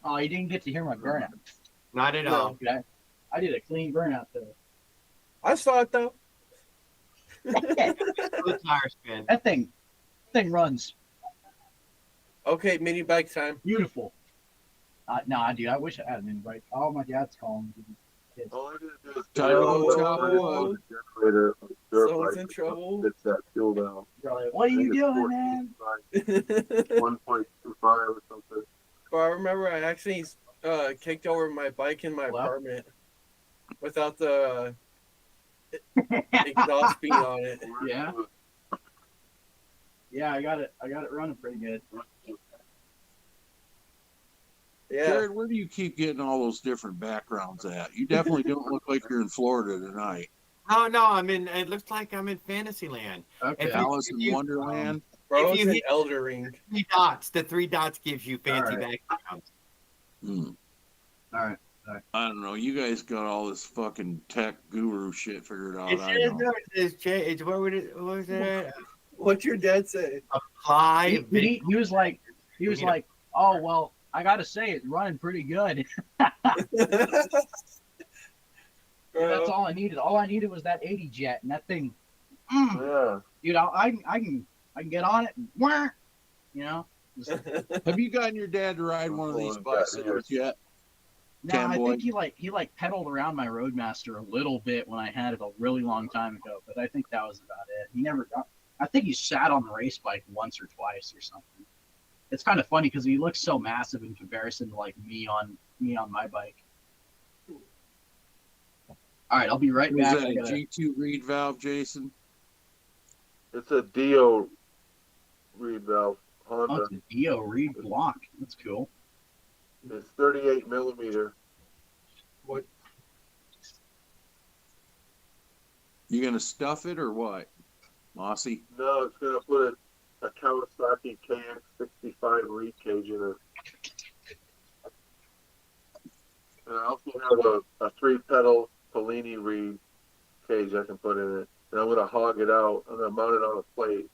Oh, you didn't get to hear my burnout. Not at all. Okay. I did a clean burnout though. I saw it though. Good tire spin. That thing runs Okay, mini bike time. beautiful. Nah, dude, I wish I had an invite. Oh, my dad's calling. All I gotta do is Time to go turn chop on wood. the generator on the dirt Someone's bike. in trouble. It's that fuel valve. You're like, what are you doing, man? 1.25 or something. But I remember I actually kicked over my bike in my What? apartment without the exhaust being on it. Yeah. Yeah, I got it running pretty good. Yeah. Jared, where do you keep getting all those different backgrounds at? You definitely don't look like you're in Florida tonight. Oh no, it looks like I'm in Fantasyland. Okay. If Alice in Wonderland. Bro, If it's you an hit- Elder Ring. The three dots gives you fancy All backgrounds. Hmm. All right. I don't know. You guys got all this fucking tech guru shit figured out. It I says know. no, it says what was it? What's your dad say? Apply. He was like, oh well, I gotta say it's running pretty good. That's all I needed. All I needed was that 80 jet, and that thing, Yeah. dude, I can get on it, and wah, you know. Just, Have you gotten your dad to ride one of these bicycles yet? no, I Camboy. think he pedaled around my Roadmaster a little bit when I had it a really long time ago, but I think that was about it. He never got. I think he sat on the race bike once or twice or something. It's kind of funny because he looks so massive in comparison to like me on my bike. All right, I'll be right Is back. that I a gotta- G2 reed valve, Jason? It's a Dio reed valve Oh, Honda. it's a Dio Reed block. That's cool. It's 38 millimeter. You gonna stuff it or what, Mossy? No, it's gonna put a Kawasaki KX65 reed cage in it. And I also have a 3-pedal Polini reed cage I can put in it. And I'm gonna hog it out. I'm gonna mount it on a plate.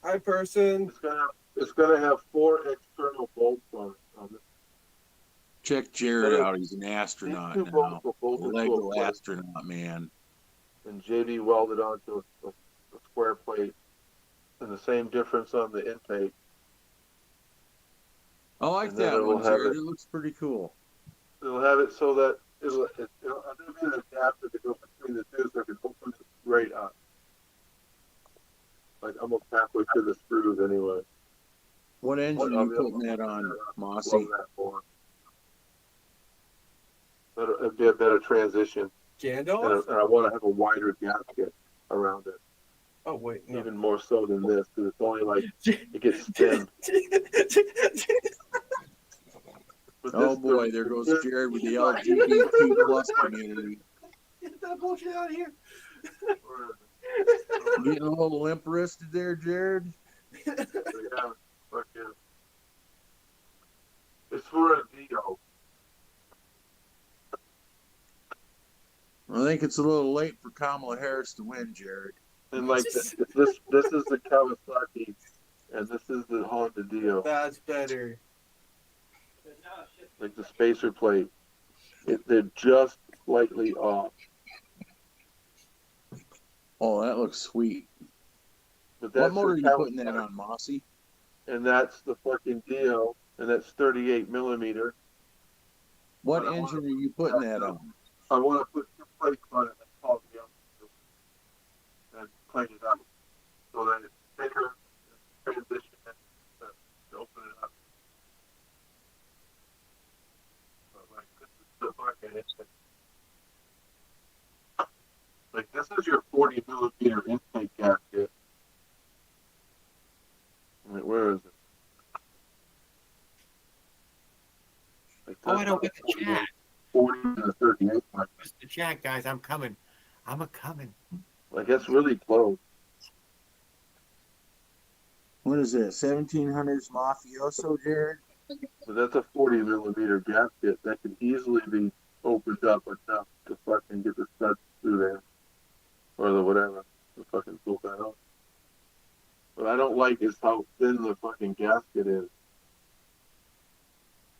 Hi, person. It's gonna have 4 external bolts on it. Check Jared out. He's an astronaut These 2 now. bolts will bolt into a Lego plate, astronaut, man. and JD welded onto a square plate. And the same difference on the intake. I like And then that it will one, have Jared. it- It looks pretty cool. It'll have it so that there'll be an adapter to go between the two, so I can open it right up. Like almost halfway to the screws, anyway. What engine I'll you be able putting to that on, Love Mossy? that for. It'd be a better transition, Gandalf? and I want to have a wider gasket around it, Oh, wait. No. even more so than this, because it's only like it gets thin. But Oh this- boy, there goes this- Jared with the LGBT plus community. Get that bullshit out of here. Getting a little limp wristed there, Jared. Yeah, fucking. It's for a Dio. think it's a little late for Kamala Harris to win, Jared. And like this is the Kawasaki, and this is the Honda Dio. That's better. Like the spacer plate, they're just slightly off. Oh, that looks sweet. But What that's motor are the you putting that Kawasaki, on, Mossy? and that's the fucking Dio, and that's 38 millimeter. What But I engine wanna- are you putting that on? I want to put two plates on it and call me up and clean it up so that it's thicker, transition it to open it up. But like this is the fucking like this is your 40 millimeter intake gasket. Wait, where is it? Like Oh, I that's don't not get the chat. 40 to the 38 mark. What's the chat, guys? I'm coming. I'm a coming. Like it's really close. What is that? 1700s Mafioso, Jared? But that's a 40 millimeter gasket that can easily be opened up enough to fucking get the studs through there. Or the whatever. To fucking pull that out. What I don't like is how thin the fucking gasket is.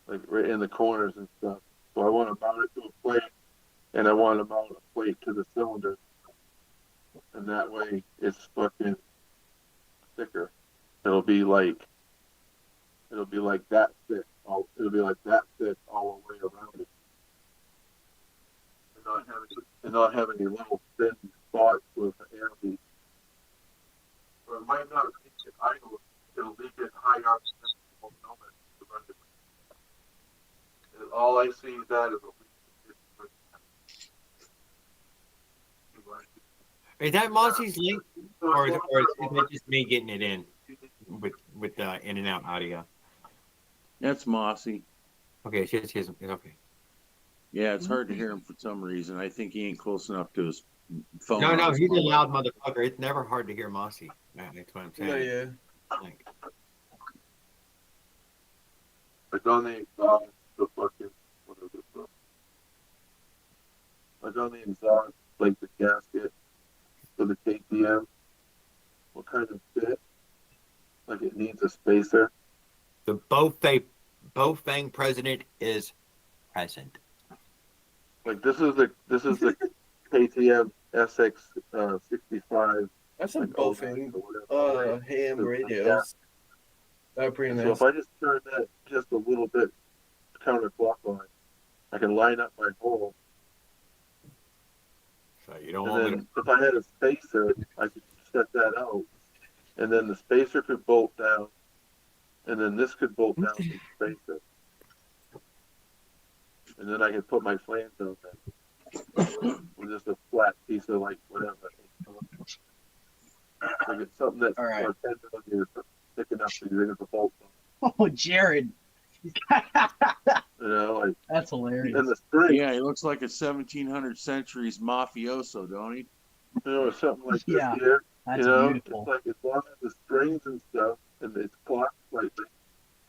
Like right in the corners and stuff. So I want to mount it to a plate, and I want to mount a plate to the cylinder. And that way it's fucking thicker. It'll be like that thick. It'll be like that thick all the way around it. And not have any little thin spots with air leak. Or it might not leak it idle. It'll leak it high up and then won't know it to run it. And all I see is that is a leak. Is that Mossy's link, or is it just me getting it in with the in and out audio? That's Mossy. Okay, it's okay. Yeah, it's hard to hear him for some reason. I think he ain't close enough to his phone. No, he's a loud motherfucker. It's never hard to hear Mossy. That's what I'm saying. No, yeah. Like, Like on the exhaust, the fucking, what is it? Like on the exhaust, like the gasket for the KTM, what kind of fit? Like it needs a spacer. the Bofang president is present. Like this is the KTM SX 65. That's some like, Bofang or whatever. ham Yeah. radios. That are pretty So nice. if I just turn that just a little bit counterclockwise, I can line up my hole. So you don't And want me then if I had a spacer, I could set that out. And then the spacer could bolt down. And then this could bolt down to the spacer. And then I could put my flange on there. With just a flat piece of like whatever. Like it's something that's All right. 10 millimeters thick enough so you can bolt on. Oh, Jared. You know, like That's hilarious. and the string, Yeah, he looks like a 1700 centuries mafioso, don't he? you know, or something like this Yeah. here. That's You know, beautiful. it's like as long as the strings and stuff and it's clocked slightly,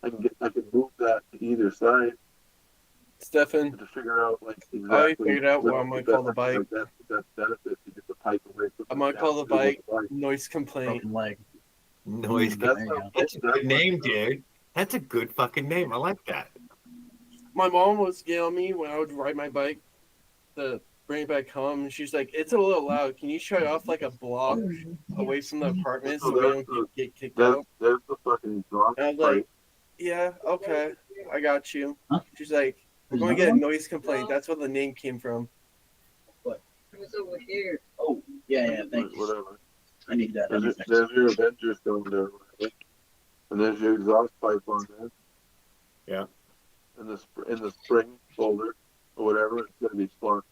I can move that to either side Stefan, to figure out like exactly. I figured out what what I'm gonna the call the best- bike. That's the best benefit to get the pipe away from I might call the downstream bike of noise complaint. Broken leg. noise. That's There you how- go. That's a good name, dude. That's a good fucking name. I like that. My mom was yelling at me when I would ride my bike to bring it back home. And she's like, "It's a little loud. Can you shut it off like a block away from the apartment so we don't get kicked out?" There's the fucking exhaust And I was like, pipe. "Yeah, okay, I got you." Huh? She's like, "We're going to get a noise complaint." That's where the name came from. It was over here. Oh, yeah, thank you. Whatever. I need that. There's your Avenger cylinder, right? And there's your exhaust pipe on there. Yeah. And in the spring folder or whatever, it's gonna be smart.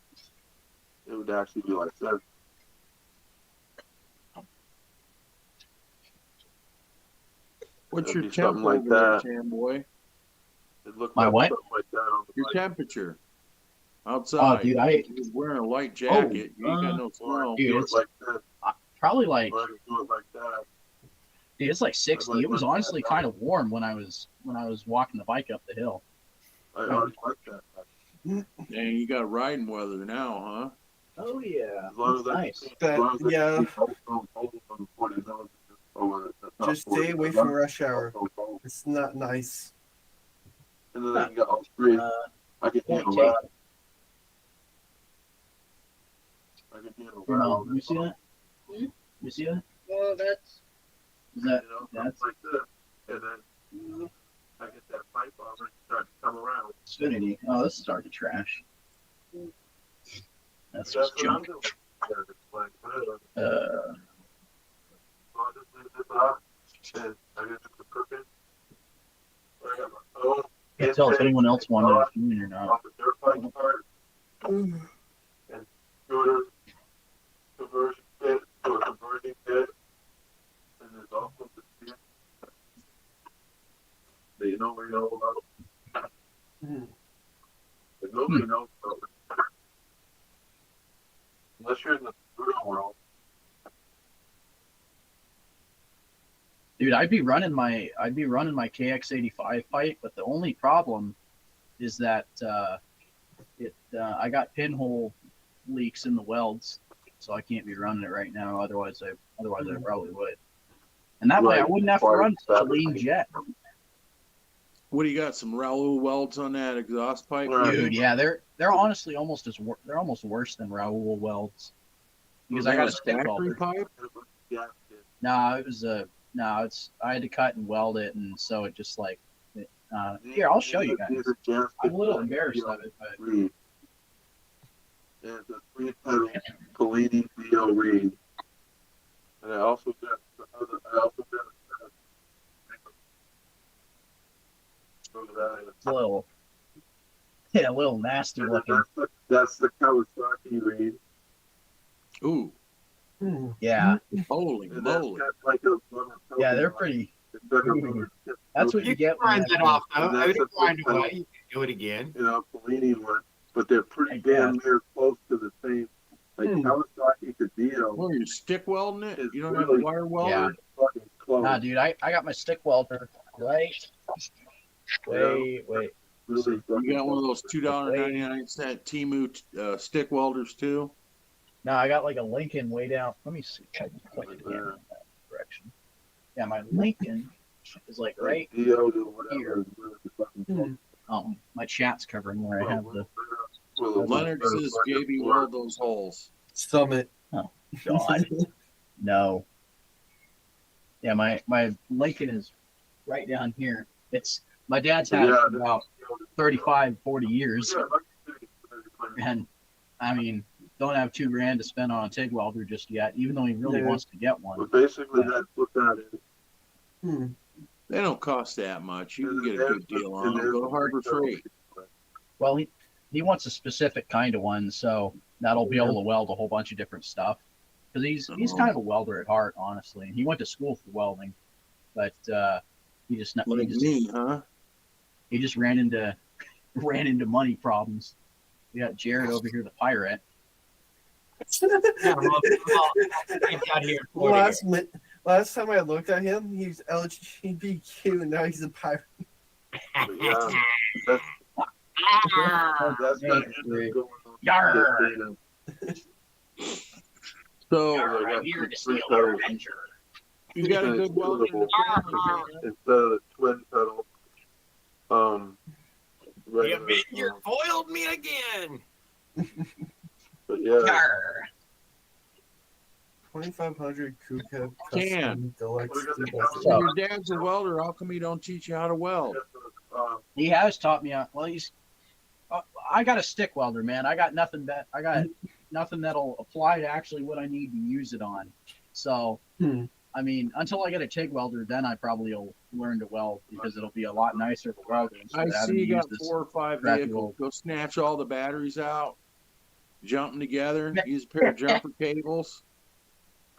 It would actually be like that. What's It'd your be something temp like over there, that. Tam boy? It looked My like what? something like that on the Your bike. temperature outside. Oh, dude, I You're wearing a light jacket. you ain't got no Or snow. Dude, do it it's- like this. probably like, Or I could do it like that. dude, it's like 60. It was honestly kind of warm when I was walking the bike up the hill. I already like that. Dang, you got riding weather now, huh? Oh yeah. As long as I Nice. can, That- as long as I yeah. can keep both of them 40 zones over the top Just 40, stay away as from long rush as hour. also both. It's not nice. And then I can get all three. I can handle that. I can handle that. all You see day that? You see that? Well, that's Is that You know, that's like this, and then I get that pipe on and start to come around. Xfinity? Oh, this is already trash. That's just what I'm junk. doing. Yeah, it's like, whatever. Uh, So I just leave this out, and I get the cooking. I got my own can't tell if anyone else wanted exhaust to join or not. off the dirt bike part, and scooter conversion kit to a converting kit, and there's also the kit that you know about. Hmm. But nobody knows about it. Unless you're in the real world. Dude, I'd be running my KX85 pipe, but the only problem is that I got pinhole leaks in the welds, so I can't be running it right now. Otherwise I probably would. And that way I Right. wouldn't have to run such a lean jet. What do you got? Some Raoul welds on that exhaust pipe? Right. Dude, yeah, they're honestly almost they're almost worse than Raoul welds. Because I got a stick factory welder. pipe. Yeah. No, it was I had to cut and weld it, and so it just like here, I'll show you guys. I'm a little embarrassed of it, but Reed. And it's a 3-pedal Polini VO Reed. And I also got it's a little a little nasty looking. That's the Kawasaki Reed. Ooh, Hmm. Yeah, holy And that's moly! got like a rubber coating yeah, they're on it. pretty. It's got a rubber tip That's what coating, you get when Grind you that off though. And I that's would a grind it big away. You can do it again. you know, Polini one, but they're pretty I damn guess. near close to the same. Like Kawasaki Cadillo Well, you're stick welding it. is You don't have a really wire welder. Yeah. fucking close. Nah, dude, I got my stick welder right. Wait. Really You fucking got one of close. those $2.99 Temu stick welders too. No, I got like a Lincoln way down. Let me see. I can point the camera in that direction. Yeah, my Lincoln is like right. Dio to whatever here. is really fucking close. Oh, my chat's covering where I have the. Leonard says JB weld those holes. Summit. God, no. Yeah, my Lincoln is right down here. It's my dad's had it for about 35, 40 years, and I mean, don't have $2,000 to spend on a TIG welder just yet, even though he really Yeah. wants to get one. But basically, that's what that is. Hmm. They don't cost that much. You can get a good deal on them. Go to Harbor Freight. Well, he wants a specific kind of one, so that'll be able to weld a whole bunch of different stuff. Because he's kind of a welder at heart, honestly. And he went to school for welding, but he just Me, huh? he just ran into money problems. We got Jared over here, the pirate. Yeah, well, I got here. 40 here. Last time I looked at him, he was LGBTQ, and now he's a pirate. Yeah, that's Hey, not Rick. going on. Yarr! So Yarr, I'm here to steal your adventure. you got a good welder in the family. Instead of the twin pedal, regular, You foiled me again. but yeah, Yarr! 2500 Kuka Can. custom deluxe. So- Your dad's a welder. How come he don't teach you how to weld? He has taught me. Well, I got a stick welder, man. I got nothing that'll apply to actually what I need to use it on. So, I mean, until I get a TIG welder, then I probably will learn to weld because it'll be a lot nicer to weld. instead I of having see to you use got this 4 or 5 crappy vehicles. old- Go snatch all the batteries out, jump them together, use a pair of jumper cables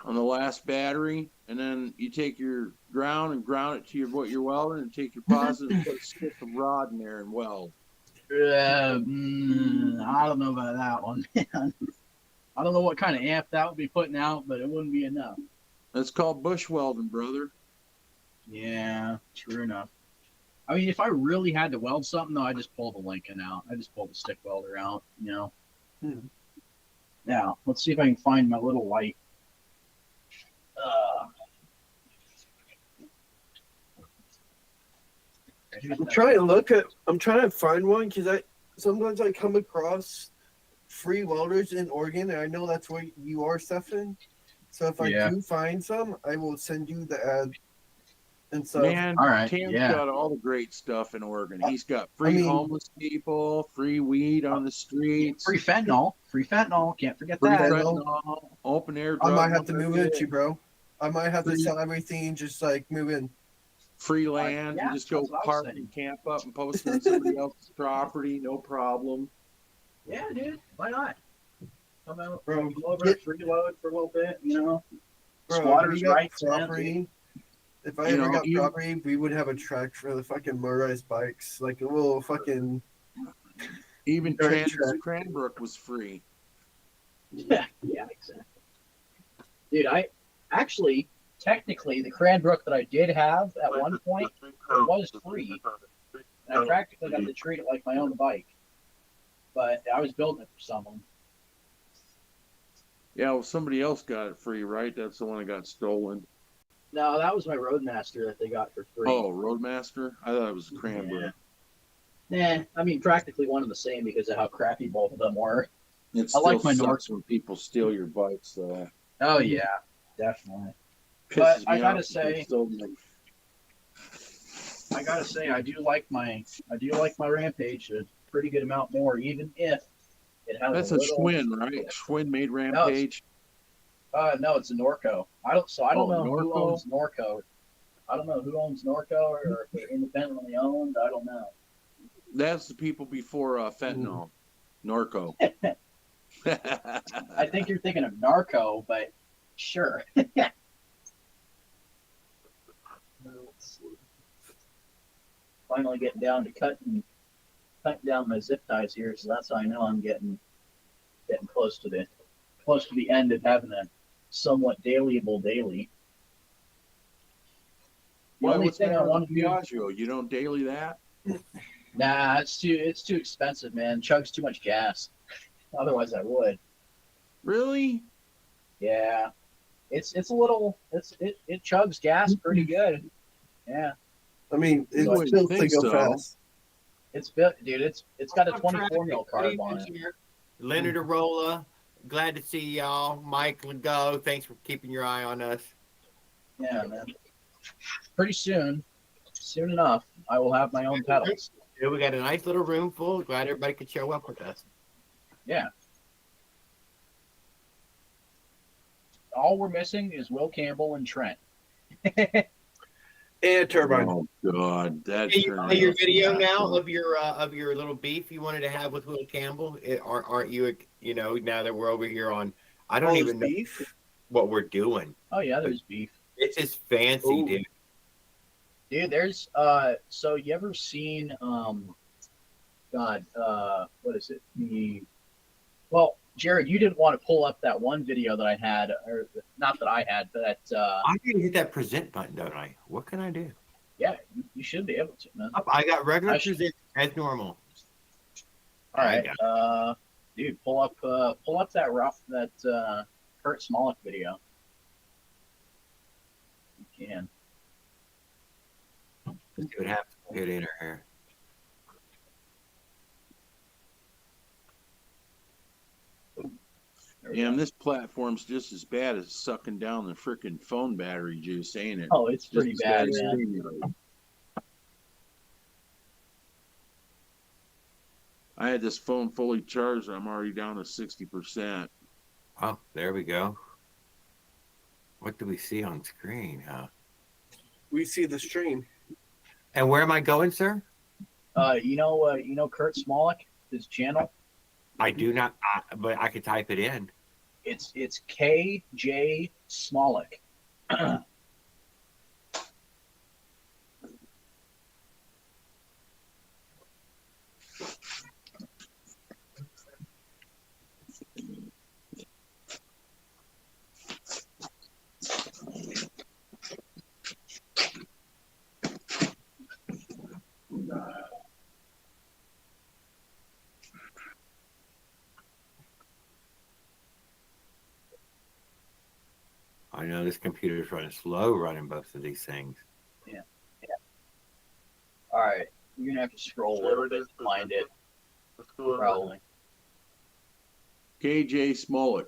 on the last battery, and then you take your ground and ground it to what you're welding, and take your positive and put a stick of rod in there and weld. I don't know about that one, man. I don't know what kind of amp that would be putting out, but it wouldn't be enough. That's called bush welding, brother. Yeah, true enough. I mean, if I really had to weld something, though, I just pull the Lincoln out. I just pull the stick welder out, you know. Now, let's see if I can find my little light. I'm trying to find one because sometimes I come across free welders in Oregon, and I know that's where you are, Stefan. So if I Yeah. do find some, I will send you the ad and stuff. Man, All right, Cam's yeah. got all the great stuff in Oregon. He's got free mean- homeless people, free weed on the streets, Free fentanyl. Free fentanyl. Can't forget free that. fentanyl, open air I drug might have to move in market, with you, bro. I might have to Free- sell everything, just like move in. free land. yeah, you just go that's what I was park saying. and camp up and post on somebody else's property, no problem. Yeah, dude. Why not? Come out, Bro, come over, get- freeload for a little bit, you know. Bro, Squatters' we got rights, man, property. If I You ever know, got you- property, we would have a track for the fucking motorized bikes, like a little fucking. Even Very Cranbrook was free. Yeah, exactly. Dude, I actually, technically, the Cranbrook that I did have at one point was free, and I practically got to treat it like my own bike. But I was building it for someone. Yeah, well, somebody else got it free, right? That's the one that got stolen. No, that was my Roadmaster that they got for free. Oh, Roadmaster? I thought it was Cranbrook. Nah, I mean practically one and the same because of how crappy both of them were. It I still like my sucks when people steal your bikes, though. Oh yeah, definitely. Pisses I me gotta off say- when they stole my- I gotta say, I do like my Rampage a pretty good amount more, even if it has That's a a little. Schwinn, right? Schwinn made Rampage. No, it's a Norco. I don't Oh, know who Norco? owns Norco. I don't know who owns Norco or if they're independently owned. I don't know. That's the people before fentanyl. Norco. I think you're thinking of Narco, but sure. Finally getting down to cutting down my zip ties here, so that's how I know I'm getting close to the end of having a somewhat dailyable daily. The Why, only what's the thing I matter want with to do, Piaggio? You don't daily that? nah, it's too expensive, man. Chugs too much gas. Otherwise, I would. Really? Yeah, it chugs gas pretty good. Yeah, I mean, it's You wouldn't built to think go so. fast. it's built, dude. It's got a 24 mil carb on it. Leonard Arola, glad to see y'all. Mike Legault, thanks for keeping your eye on us. Yeah, man. Pretty soon enough, I will have my own pedals. Yeah, we got a nice little room full. Glad everybody could show up with us. Yeah. All we're missing is Will Campbell and Trent. And turbine. Oh God, that Hey, you turned play your out- video now of your little beef you wanted to have with Will Campbell. Aren't you? You know, now that we're over here on, I don't All even know beef. what we're doing. Oh yeah, there's beef. It's just fancy, Ooh. dude. Dude, there's so you ever seen what is it? Jared, you didn't want to pull up that one video that I had, or not that I had, but I need to hit that present button, don't I? What can I do? yeah, you should be able to, man. Up, I got regular I should- present as normal. All right, I dude, pull up that Kurt Smollett video. You can. Let's see what happens. Get in her hair. There we Damn, go. this platform's just as bad as sucking down the freaking phone battery juice, ain't it? Oh, it's Just pretty as bad, as man. stimulating. I had this phone fully charged. I'm already down to 60%. Oh, there we go. What do we see on screen, huh? We see the stream. And where am I going, sir? You know Kurt Smollett, his channel. I do not, but I could type it in. It's KJ Smollett. I know this computer's running slow running both of these things. All right, you're gonna have to scroll a little bit to find it. Let's go. Probably. KJ Smolik.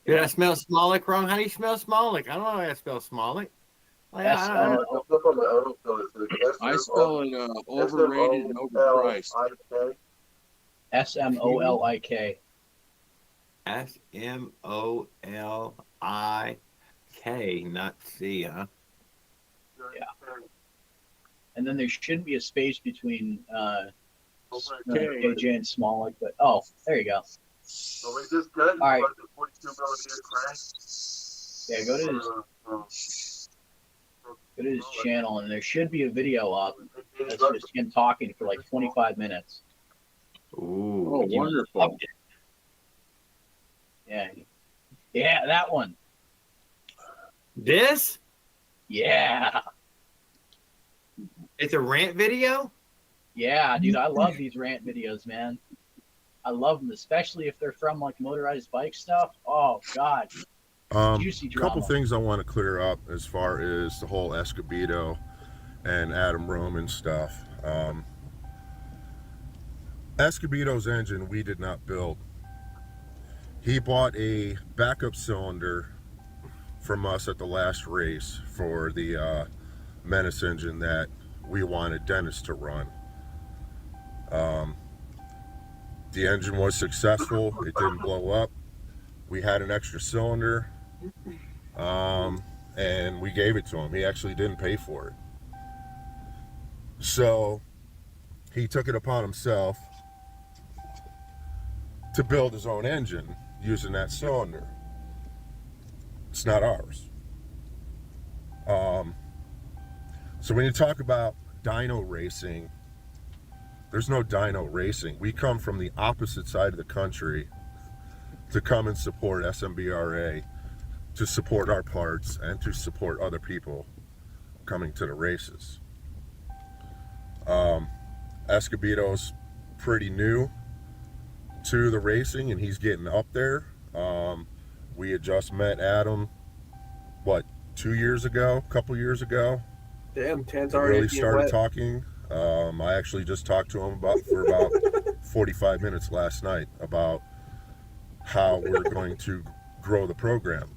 Did I smell Smolik wrong? How do you smell Smolik? I don't know how to spell Smolik. Like, I don't know. It's up on the autofill. It's I spell it overrated and overpriced. SMOLIK. SMOLIK, not C, huh? And then there shouldn't be a space between Okay. KJ and Smolik, but oh, there you go. So we just got All right. the 42 millimeter crank. Yeah, go to his channel, and there should be a video up. That's just him talking for like 25 minutes. Ooh. Oh, wonderful. Yeah, that one. This? Yeah, It's a rant video? yeah, dude, I love these rant videos, man. I love them, especially if they're from like motorized bike stuff. Oh God, juicy drama. Couple things I want to clear up as far as the whole Escobedo and Adam Roman stuff. Escobedo's engine we did not build. He bought a backup cylinder from us at the last race for the Menace engine that we wanted Dennis to run. The engine was successful. It didn't blow up. We had an extra cylinder, and we gave it to him. He actually didn't pay for it. So he took it upon himself to build his own engine using that cylinder. It's not ours. So when you talk about dyno racing, there's no dyno racing. We come from the opposite side of the country to come and support SMBRA, to support our parts, and to support other people coming to the races. Escobedo's pretty new to the racing, and he's getting up there. We had just met Adam, what, 2 years ago, a couple years ago. Damn, Tan's We already really being started wet. talking. I actually just talked to him for about 45 minutes last night about how we're going to grow the program.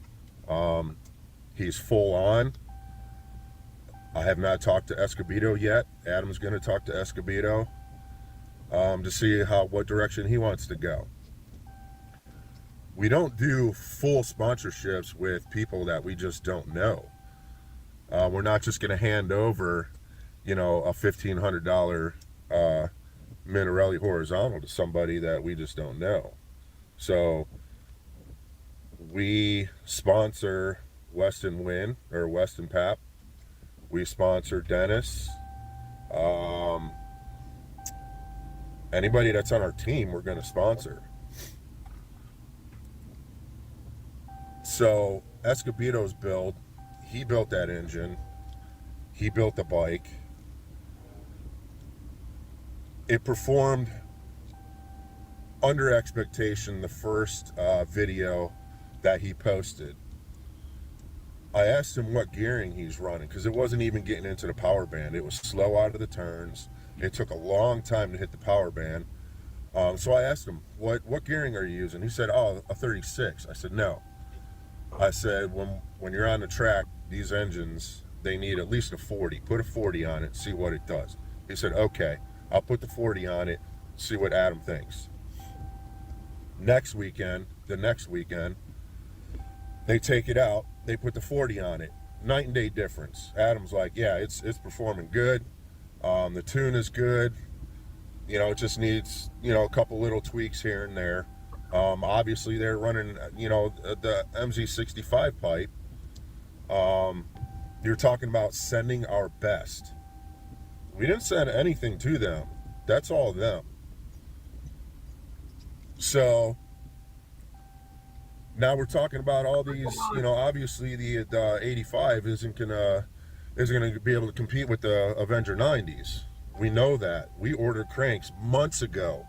He's full on. I have not talked to Escobedo yet. Adam's going to talk to Escobedo to see what direction he wants to go. We don't do full sponsorships with people that we just don't know. We're not just going to hand over, a $1,500 Minarelli horizontal to somebody that we just don't know. So we sponsor Weston Wynn or Weston Pap. We sponsor Dennis. Anybody that's on our team, we're going to sponsor. So Escobedo's build, he built that engine. He built the bike. It performed under expectation the first video that he posted. I asked him what gearing he's running because it wasn't even getting into the power band. It was slow out of the turns. It took a long time to hit the power band. So I asked him, what gearing are you using? He said, a 36. I said, no. I said, when you're on the track, these engines, they need at least a 40. Put a 40 on it, see what it does. He said, okay, I'll put the 40 on it, see what Adam thinks. The next weekend, they take it out, they put the 40 on it. Night and day difference. Adam's like, yeah, it's performing good. The tune is good. It just needs, a couple little tweaks here and there. Obviously they're running, the MZ65 pipe. You're talking about sending our best. We didn't send anything to them. That's all them. So now we're talking about all these, obviously the 85 isn't gonna be able to compete with the Avenger 90s. We know that. We ordered cranks months ago,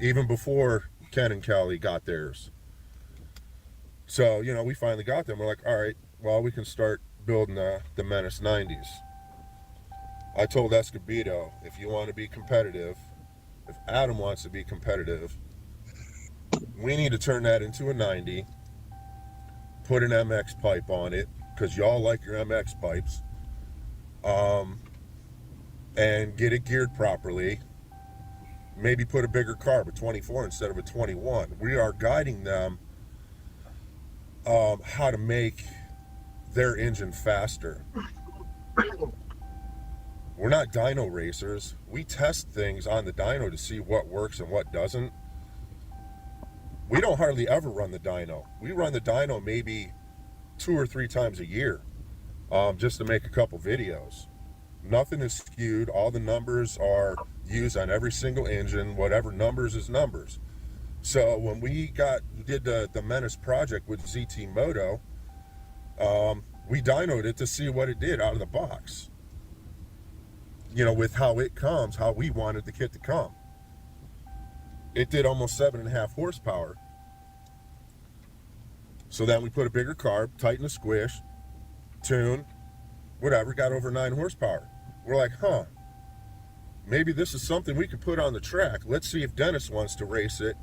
even before Ken and Kelly got theirs. So, you know, we finally got them. We're like, all right, well, we can start building the Menace 90s. I told Escobedo, if you want to be competitive, if Adam wants to be competitive, we need to turn that into a 90, put an MX pipe on it, because y'all like your MX pipes, and get it geared properly. Maybe put a bigger carb, a 24 instead of a 21. We are guiding them how to make their engine faster. We're not dyno racers. We test things on the dyno to see what works and what doesn't. We don't hardly ever run the dyno. We run the dyno maybe 2 or 3 times a year, just to make a couple videos. Nothing is skewed. All the numbers are used on every single engine. Whatever numbers is numbers. So when we did the Menace project with ZT Moto, we dynoed it to see what it did out of the box. You know, with how it comes, how we wanted the kit to come. It did almost 7.5 horsepower. So then we put a bigger carb, tighten the squish, tune, whatever, got over 9 horsepower. We're like, huh, maybe this is something we could put on the track. Let's see if Dennis wants to race it.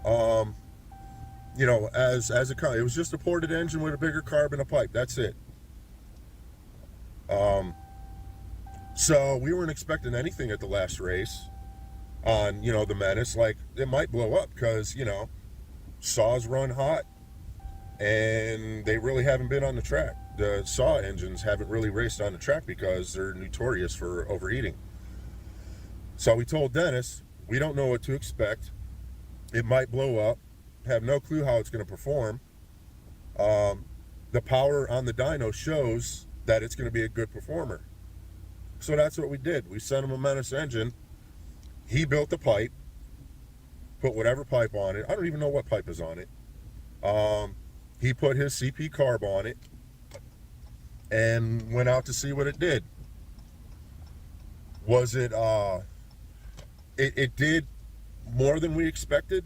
You know, as a car. It was just a ported engine with a bigger carb and a pipe. That's it. So we weren't expecting anything at the last race on, you know, the Menace. Like, it might blow up because, you know, saws run hot and they really haven't been on the track. The saw engines haven't really raced on the track because they're notorious for overheating. So we told Dennis, we don't know what to expect. It might blow up. Have no clue how it's going to perform. The power on the dyno shows that it's going to be a good performer. So that's what we did. We sent him a Menace engine. He built the pipe, put whatever pipe on it. I don't even know what pipe is on it. He put his CP carb on it and went out to see what it did. Was it, it did more than we expected,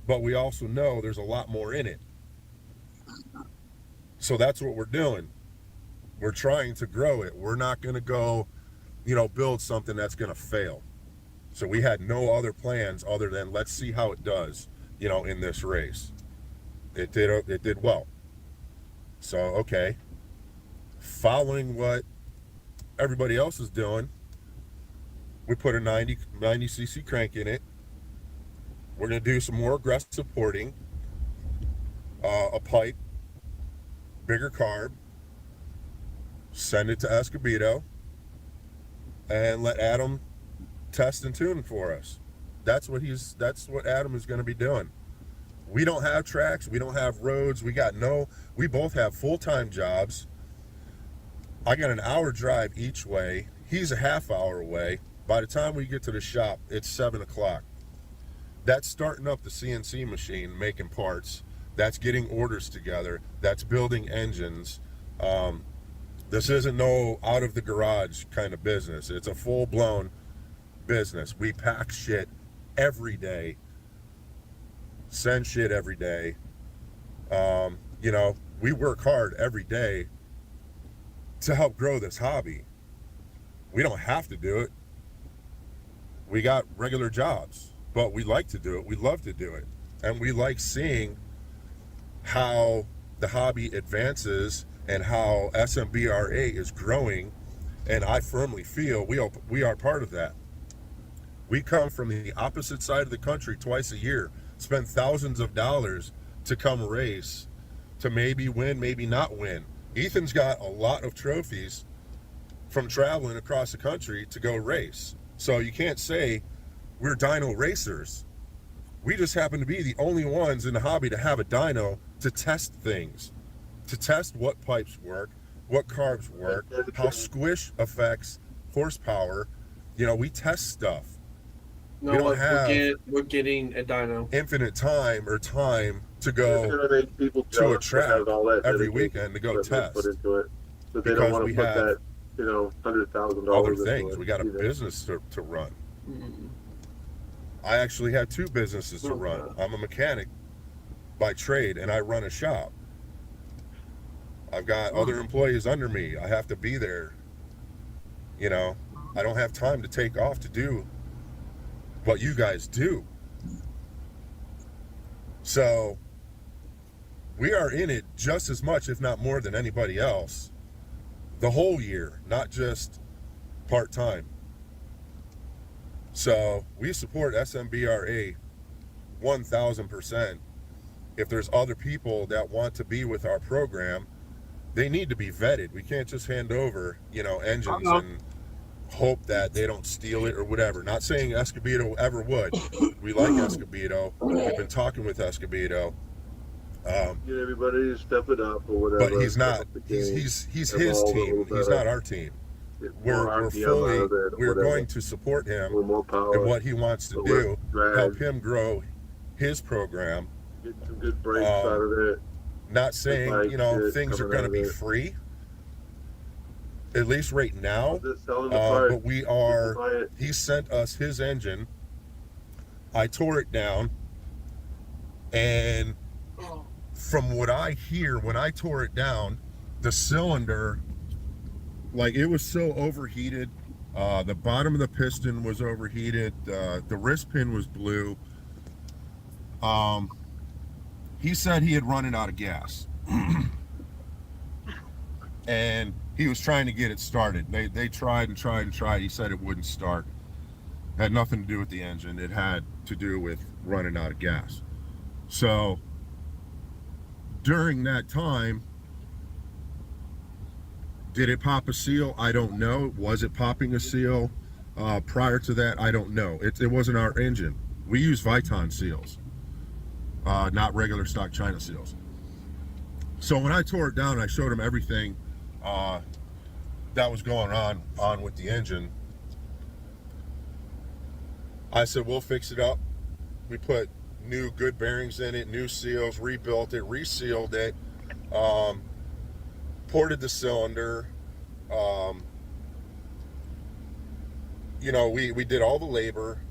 but we also know there's a lot more in it. So that's what we're doing. We're trying to grow it. We're not going to go, you know, build something that's going to fail. So we had no other plans other than let's see how it does, you know, in this race. It did well. So, okay. Following what everybody else is doing, we put a 90cc crank in it. We're going to do some more aggressive porting, a pipe, bigger carb, send it to Escobedo, and let Adam test and tune for us. That's what Adam is going to be doing. We don't have tracks, we don't have roads, we both have full-time jobs. I got an hour drive each way. He's a half hour away. By the time we get to the shop, it's 7 o'clock. That's starting up the CNC machine, making parts. That's getting orders together. That's building engines. This isn't no out of the garage kind of business. It's a full-blown business. We pack shit every day, send shit every day. You know, we work hard every day to help grow this hobby. We don't have to do it. We got regular jobs, but we like to do it. We love to do it. And we like seeing how the hobby advances and how SMBRA is growing. And I firmly feel we are part of that. We come from the opposite side of the country twice a year, spend thousands of dollars to come race, to maybe win, maybe not win. Ethan's got a lot of trophies from traveling across the country to go race. So you can't say we're dyno racers. We just happen to be the only ones in the hobby to have a dyno to test things, to test what pipes work, what carbs work, how squish affects horsepower. You know, we test stuff. No, we don't have we're getting a dyno. infinite time to It's go gonna make people to a jealous track have all that every dedication weekend to go that they test. put into it. But they Because don't want we to put have that, you know, $100,000 other into things. it We got a either. business to run. Mm. I actually had 2 businesses to run. I'm a mechanic by trade, and I run a shop. I've got other employees under me. I have to be there. You know, I don't have time to take off to do what you guys do. So we are in it just as much, if not more, than anybody else the whole year, not just part-time. So we support SMBRA 1000%. If there's other people that want to be with our program, they need to be vetted. We can't just hand over, you know, engines and hope that they don't steal it or whatever. Not saying Escobedo ever would. We like Escobedo. We've been talking with Escobedo. Get everybody to step it up or whatever. But he's not. step up the game, He's his evolve a team. little He's better, not our team. get We're more RPM fully. out of it or We're whatever. going to support A him little more power. and what he wants to a do. little drag, Help him grow his program. get some good breaks out of it. Not saying, Like you know, shit things are coming going out to of be it. free. At least right now. Just selling the parts. But we People are. buy it. He sent us his engine. I tore it down, and from what I hear, when I tore it down, the cylinder, like, it was so overheated. The bottom of the piston was overheated. The wrist pin was blue. He said he had run it out of gas. And he was trying to get it started. They tried and tried and tried. He said it wouldn't start. It had nothing to do with the engine. It had to do with running out of gas. So during that time, did it pop a seal? I don't know. Was it popping a seal? Prior to that, I don't know. It wasn't our engine. We use Viton seals, not regular stock China seals. So when I tore it down, I showed him everything that was going on with the engine. I said, we'll fix it up. We put new good bearings in it, new seals, rebuilt it, resealed it, ported the cylinder. You know, we did all the labor.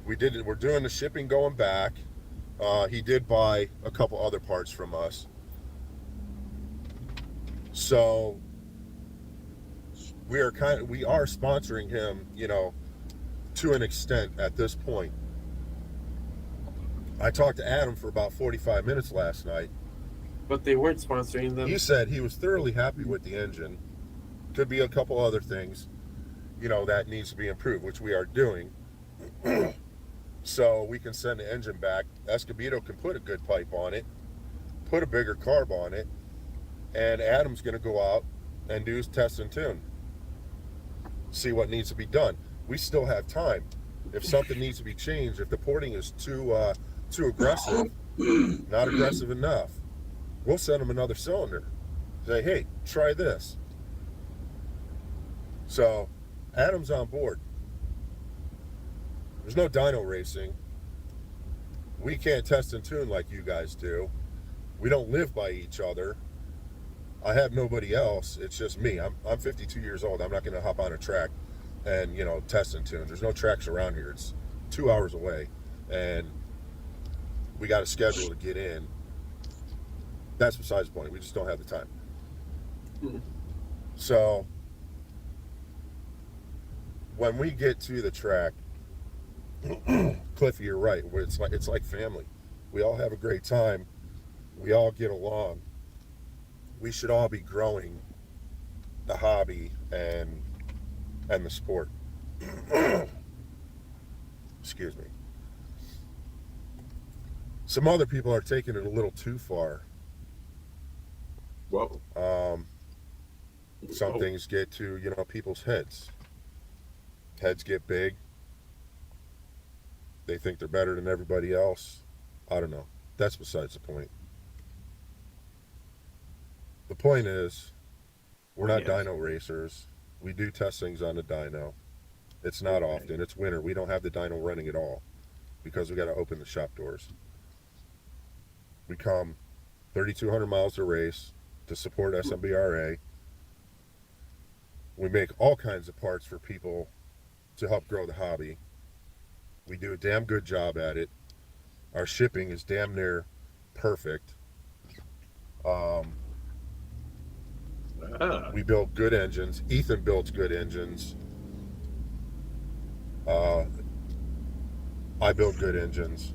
We're doing the shipping going back. He did buy a couple other parts from us. So we are sponsoring him, you know, to an extent at this point. I talked to Adam for about 45 minutes last night. But they weren't sponsoring them. He said he was thoroughly happy with the engine. Could be a couple other things, you know, that needs to be improved, which we are doing. So we can send the engine back. Escobedo can put a good pipe on it, put a bigger carb on it, and Adam's going to go out and do his test and tune. See what needs to be done. We still have time. If something needs to be changed, if the porting is too aggressive, not aggressive enough, we'll send him another cylinder. Say, hey, try this. So Adam's on board. There's no dyno racing. We can't test and tune like you guys do. We don't live by each other. I have nobody else. It's just me. I'm 52 years old. I'm not going to hop on a track and, you know, test and tune. There's no tracks around here. It's 2 hours away, and we got a schedule to get in. That's besides the point. We just don't have the time. So when we get to the track, Cliffy, you're right. It's like family. We all have a great time. We all get along. We should all be growing the hobby and the sport. Excuse me. Some other people are taking it a little too far. Whoa. Some things get to, you know, people's heads. Heads get big. They think they're better than everybody else. I don't know. That's besides the point. The point is, we're not dyno racers. We do test things on the dyno. It's not often. It's winter. We don't have the dyno running at all because we got to open the shop doors. We come 3,200 miles to race to support SMBRA. We make all kinds of parts for people to help grow the hobby. We do a damn good job at it. Our shipping is damn near perfect. Um, Ah. we build good engines. Ethan builds good engines. I build good engines.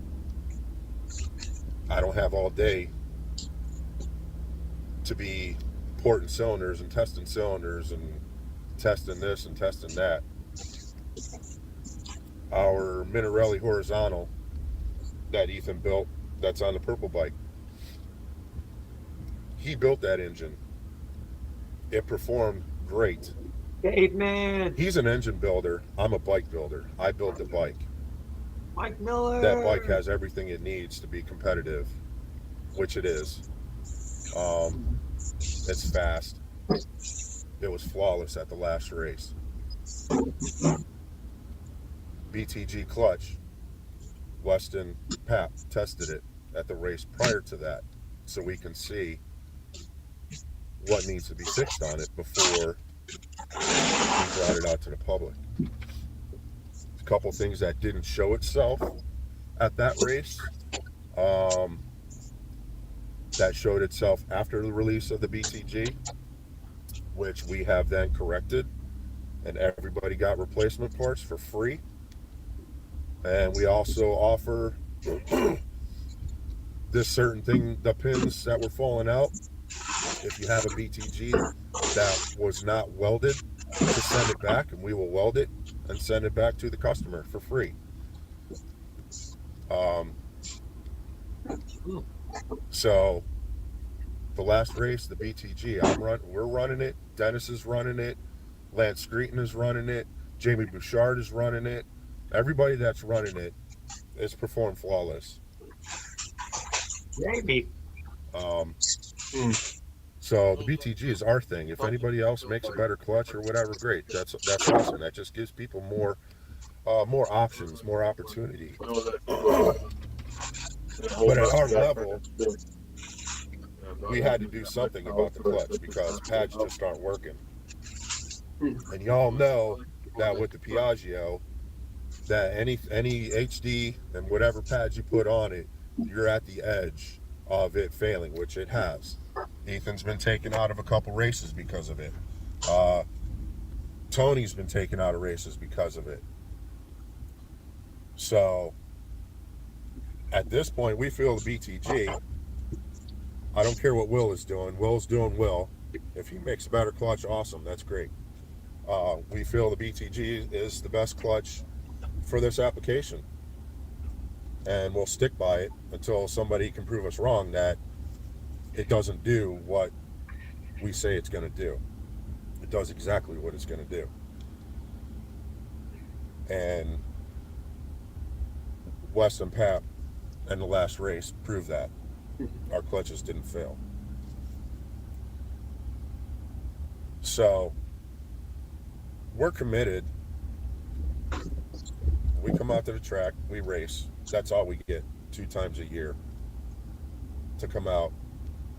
I don't have all day to be porting cylinders and testing cylinders and testing this and testing that. Our Minarelli horizontal that Ethan built, that's on the purple bike, he built that engine. It performed great. Caveman. He's an engine builder. I'm a bike builder. I built the bike. Mike Miller. That bike has everything it needs to be competitive, which it is. It's fast. It was flawless at the last race. BTG clutch. Weston Pap tested it at the race prior to that, so we can see what needs to be fixed on it before we brought it out to the public. A couple things that didn't show itself at that race, that showed itself after the release of the BTG, which we have then corrected, and everybody got replacement parts for free. And we also offer this certain thing, the pins that were falling out. If you have a BTG that was not welded, just send it back and we will weld it and send it back to the customer for free. So the last race, the BTG, we're running it. Dennis is running it. Lance Screeton is running it. Jamie Bouchard is running it. Everybody that's running it is performed flawless. Jamie. So the BTG is our thing. If anybody else makes a better clutch or whatever, great. That's awesome. That just gives people more options, more opportunity. But at our level, we had to do something about the clutch because pads just aren't working. And y'all know that with the Piaggio, that any HD and whatever pads you put on it, you're at the edge of it failing, which it has. Ethan's been taken out of a couple races because of it. Tony's been taken out of races because of it. So at this point, we feel the BTG. I don't care what Will is doing. Will's doing Will. If he makes a better clutch, awesome. That's great. We feel the BTG is the best clutch for this application. And we'll stick by it until somebody can prove us wrong that it doesn't do what we say it's going to do. It does exactly what it's going to do. And Weston Pap and the last race proved that. Our clutches didn't fail. So we're committed. We come out to the track, we race. That's all we get 2 times a year to come out.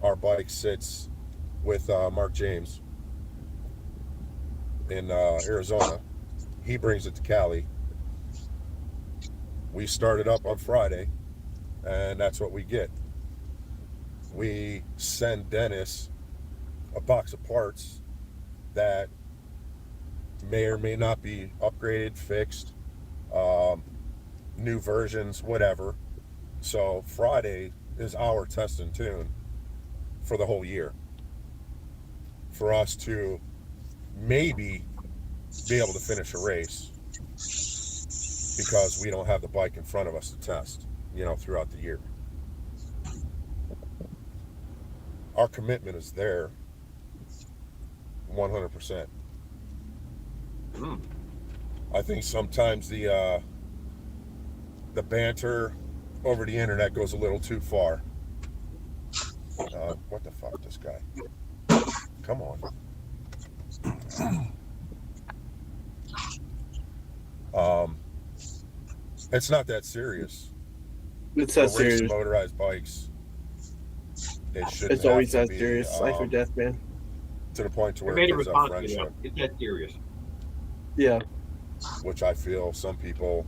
Our bike sits with Mark James in Arizona. He brings it to Cali. We started up on Friday, and that's what we get. We send Dennis a box of parts that may or may not be upgraded, fixed, new versions, whatever. So Friday is our test and tune for the whole year, for us to maybe be able to finish a race because we don't have the bike in front of us to test, throughout the year. Our commitment is there 100%. I think sometimes the banter over the internet goes a little too far. What the fuck, this guy? Come on. It's not that serious. It's that For race serious. motorized bikes, it shouldn't It's always have to that be, serious. Life or death, man. to the point to I where made it a gives up response to friendship, that. It's that serious. Yeah. which I feel some people.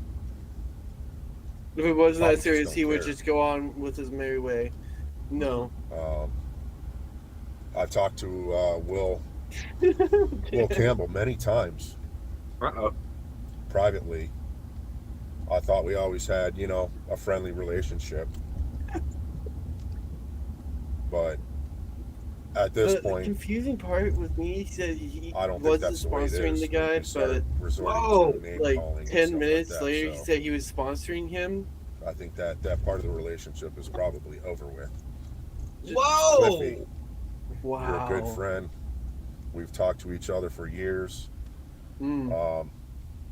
If it wasn't Probably that serious, just he don't would care. just go on with his merry way. No. I've talked to Will Campbell many times Uh-oh. privately. I thought we always had, you know, a friendly relationship. But at this The point, confusing part with me, he said he I don't think wasn't that's the way it sponsoring is. the guy, We started but resorting Whoa! to name like calling and 10 stuff minutes like that, later, he so said he was sponsoring him. I think that part of the relationship is probably over with. Whoa! Cliffy, Wow. you're a good friend. We've talked to each other for years. Mm.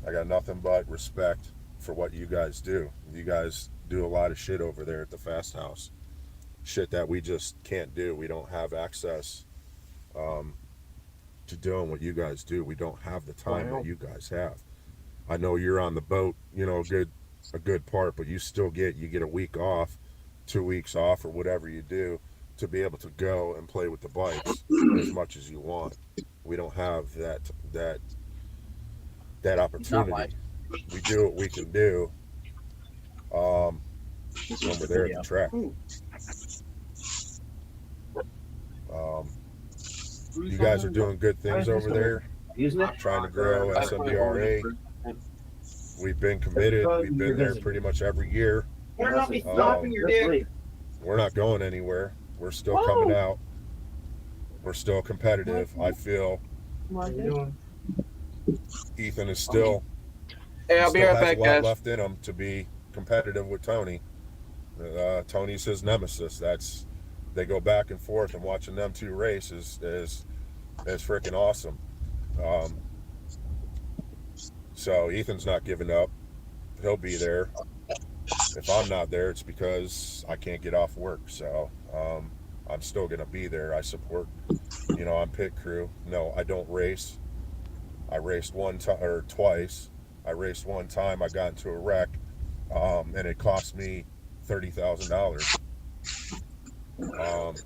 I got nothing but respect for what you guys do. You guys do a lot of shit over there at the Fast House. Shit that we just can't do. We don't have access to doing what you guys do. We don't have the time Wow. that you guys have. I know you're on the boat, you know, a good part, but you get a week off, 2 weeks off, or whatever you do to be able to go and play with the bikes as much as you want. We don't have that It's not opportunity. like We do what we can do when this we're is the there at video. the track. Ooh. You guys are doing good things over there, Using it? trying to grow SMBRA. We've been committed. We've been there pretty much every year. Better not be stopping your dick. We're not going anywhere. We're still coming out. We're still competitive. I feel Ethan is still Hey, I'll be still right has back, a lot guys. left in him to be competitive with Tony. Tony's his nemesis. They go back and forth, and watching them two race is freaking awesome. So Ethan's not giving up. He'll be there. If I'm not there, it's because I can't get off work. So I'm still gonna be there. I support. You know, I'm pit crew. No, I don't race. I raced one time or twice. I raced one time. I got into a wreck, and it cost me $30,000.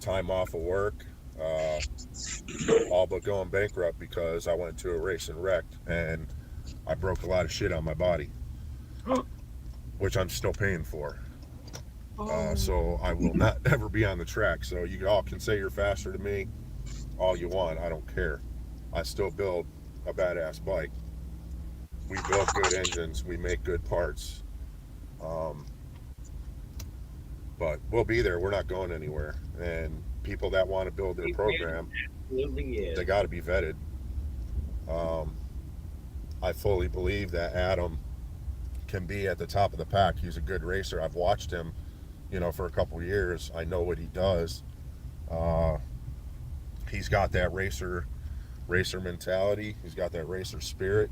Time off of work, all but going bankrupt because I went to a race and wrecked, and I broke a lot of shit on my body, which I'm still paying for. So I will not ever be on the track. So you all can say you're faster than me all you want. I don't care. I still build a badass bike. We build good engines. We make good parts. But we'll be there. We're not going anywhere. And people that want to build their program, Absolutely is. they got to be vetted. I fully believe that Adam can be at the top of the pack. He's a good racer. I've watched him, you know, for a couple years. I know what he does. He's got that racer mentality. He's got that racer spirit.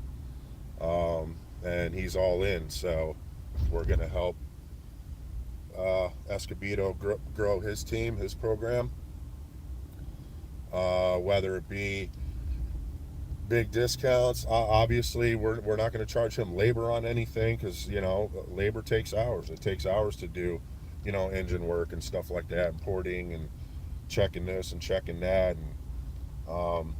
And he's all in. So we're going to help Escobedo grow his team, his program. Whether it be big discounts, obviously we're not going to charge him labor on anything, because, you know, labor takes hours. It takes hours to do, you know, engine work and stuff like that, and porting and checking this and checking that. And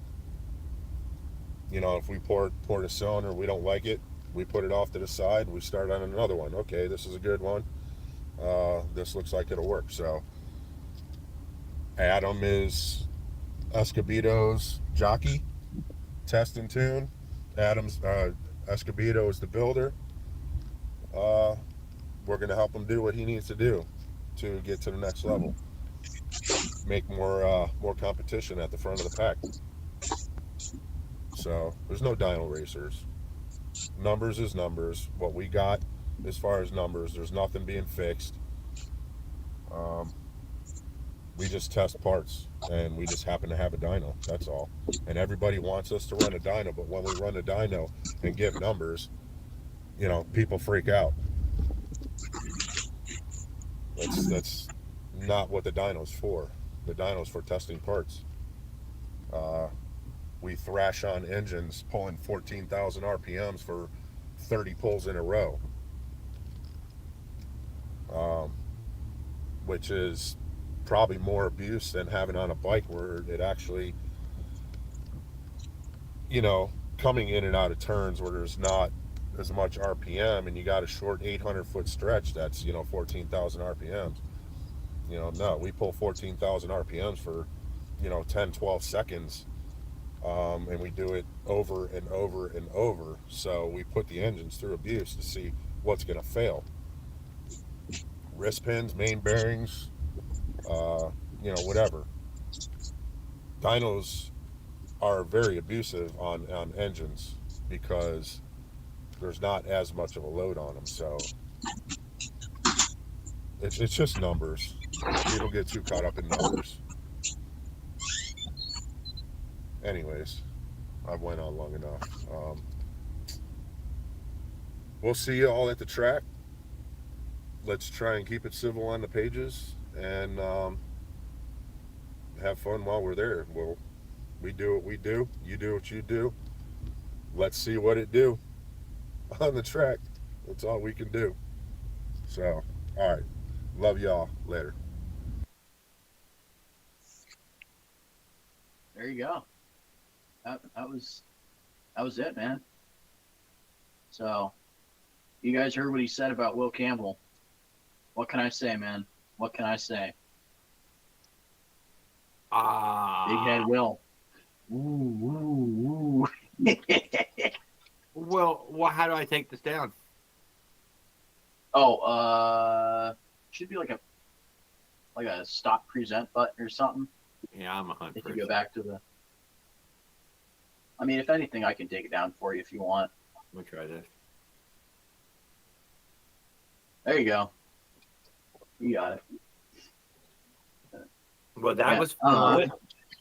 you know, if we port a cylinder, we don't like it, we put it off to the side, we start on another one. Okay, this is a good one. This looks like it'll work. So Adam is Escobedo's jockey, test and tune. Adam's Escobedo is the builder. We're going to help him do what he needs to do to get to the next level, make more competition at the front of the pack. So there's no dyno racers. Numbers is numbers. What we got as far as numbers, there's nothing being fixed. We just test parts, and we just happen to have a dyno. That's all. And everybody wants us to run a dyno, but when we run a dyno and give numbers, you know, people freak out. That's not what the dyno's for. The dyno's for testing parts. We thrash on engines pulling 14,000 RPMs for 30 pulls in a row, which is probably more abuse than having on a bike where it actually, you know, coming in and out of turns where there's not as much RPM, and you got a short 800-foot stretch that's, you know, 14,000 RPMs. No, we pull 14,000 RPMs for 10, 12 seconds, and we do it over and over and over. So we put the engines through abuse to see what's going to fail. Wrist pins, main bearings, whatever. Dynos are very abusive on engines because there's not as much of a load on them. So it's just numbers. People get too caught up in numbers. Anyways, I've went on long enough. We'll see you all at the track. Let's try and keep it civil on the pages and have fun while we're there. We do what we do. You do what you do. Let's see what it do on the track. That's all we can do. So, all right. Love y'all. Later. There you go. That was it, man. So, you guys heard what he said about Will Campbell. What can I say, man? What can I say? Big head Will. Ooh. Well, how do I take this down? Should be like a stop present button or something. Yeah, I'm a hunt If you person. go back to the. I mean, if anything, I can take it down for you if you want. Let me try this. There you go. You got it. Well, that Yeah, was fun.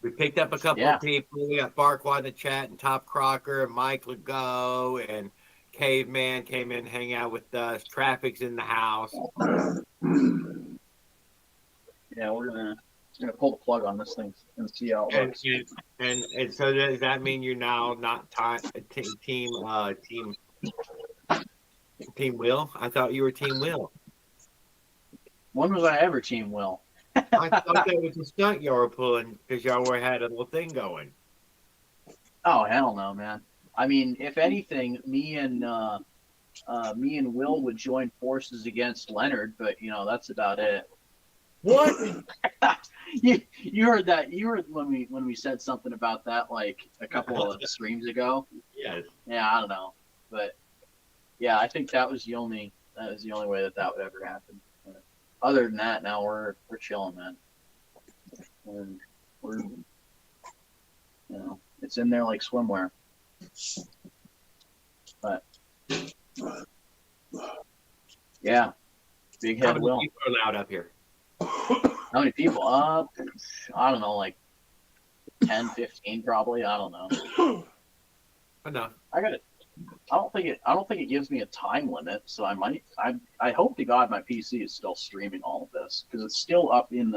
We picked up a couple yeah. of people. We got Farquaad in the chat and Top Crocker and Mike Legault and Caveman came in, hang out with us. Traffic's in the house. Yeah, we're gonna pull the plug on this thing and see how it And, looks. and so does that mean you're now not team Will? I thought you were Team Will. When was I ever Team Will? I thought that was a stunt y'all were pulling because y'all had a little thing going. Oh hell no, man. I mean, if anything, me and Will would join forces against Leonard, but that's about it. What? you heard that? You heard when we said something about that like a couple of streams ago? Yes. Yeah, I don't know, but yeah, I think that was the only way that would ever happen. But other than that, now we're chilling, man. We're it's in there like swimwear. But yeah, big How head many Will. people are allowed up here? How many people? I don't know, like 10, 15 probably. I don't know. Enough. I don't think it gives me a time limit, so I hope to God my PC is still streaming all of this because it's still up on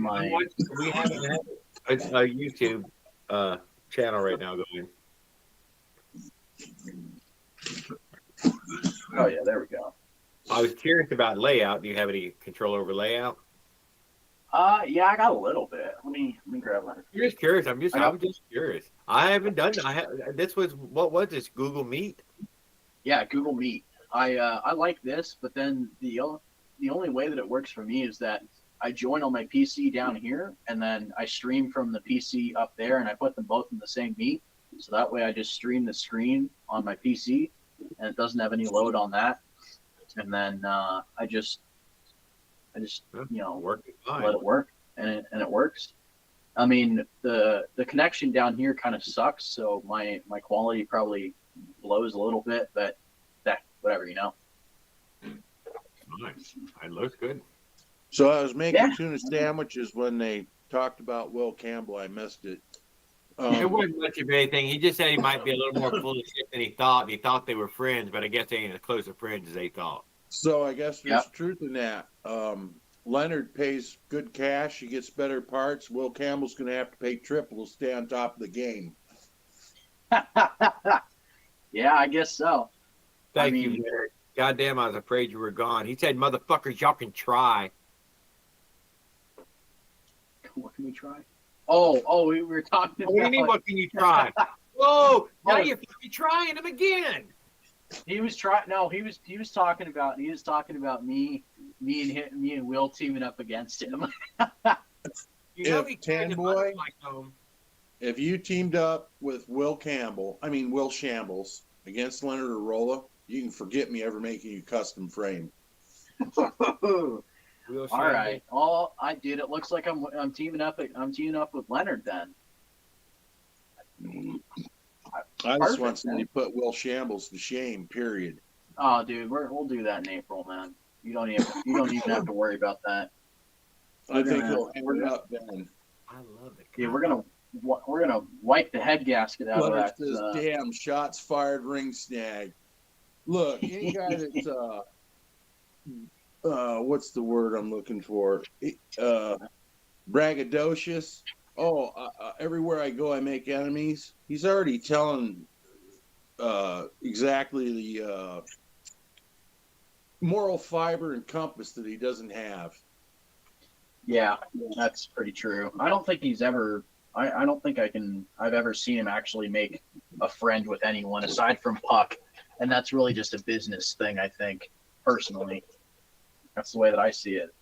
my. We have a YouTube channel right now going. Oh yeah, there we go. I was curious about layout. Do you have any control over layout? Yeah, I got a little bit. Let me grab one. I'm just curious. I'm just curious. I haven't done. What was this? Google Meet? Yeah, Google Meet. I like this, but then the only way that it works for me is that I join on my PC down here, and then I stream from the PC up there, and I put them both in the same Meet. So that way, I just stream the screen on my PC, and it doesn't have any load on that. And then I just Working fine. let it work, and it works. I mean, the connection down here kind of sucks, so my quality probably blows a little bit, but that whatever. Nice. It looks good. So I was making Yeah. tuna sandwiches when they talked about Will Campbell. I missed it. It wasn't much of anything. He just said he might be a little more full of shit than he thought. He thought they were friends, but I guess they ain't as close of friends as they thought. So I guess there's Yep. truth in that. Leonard pays good cash. He gets better parts. Will Campbell's going to have to pay triple to stay on top of the game. Yeah, I guess so. Thank mean- you, Larry. Goddamn, I was afraid you were gone. He said, motherfuckers, y'all can try. What can we try? Oh, we were talking What do you about. mean, what can you try? Whoa, now you're fucking trying them again. He was trying. No, he was talking about me and Will teaming up against him. You know If he carried the Tanboy- butterfly home. If you teamed up with Will Shambles against Leonard Arola, you can forget me ever making you custom frame. All Will right. All I did. It looks like I'm teaming up. I'm teaming up with Leonard then. I just Perfect, want somebody to put Will Shambles to shame. Period. Oh, dude, we'll do that in April, man. You don't even have to worry about that. I think gonna- he'll end up then. I love it. Yeah, we're gonna wipe the head gasket out of Leonard that. says, "Damn, shots fired, ring snag." Look, any guy that's what's the word I'm looking for? Braggadocious. Oh, everywhere I go, I make enemies. He's already telling exactly the moral fiber and compass that he doesn't have. Yeah, that's pretty true. I don't think he's ever. I don't think I've ever seen him actually make a friend with anyone aside from Puck, and that's really just a business thing. I think personally, that's the way that I see it.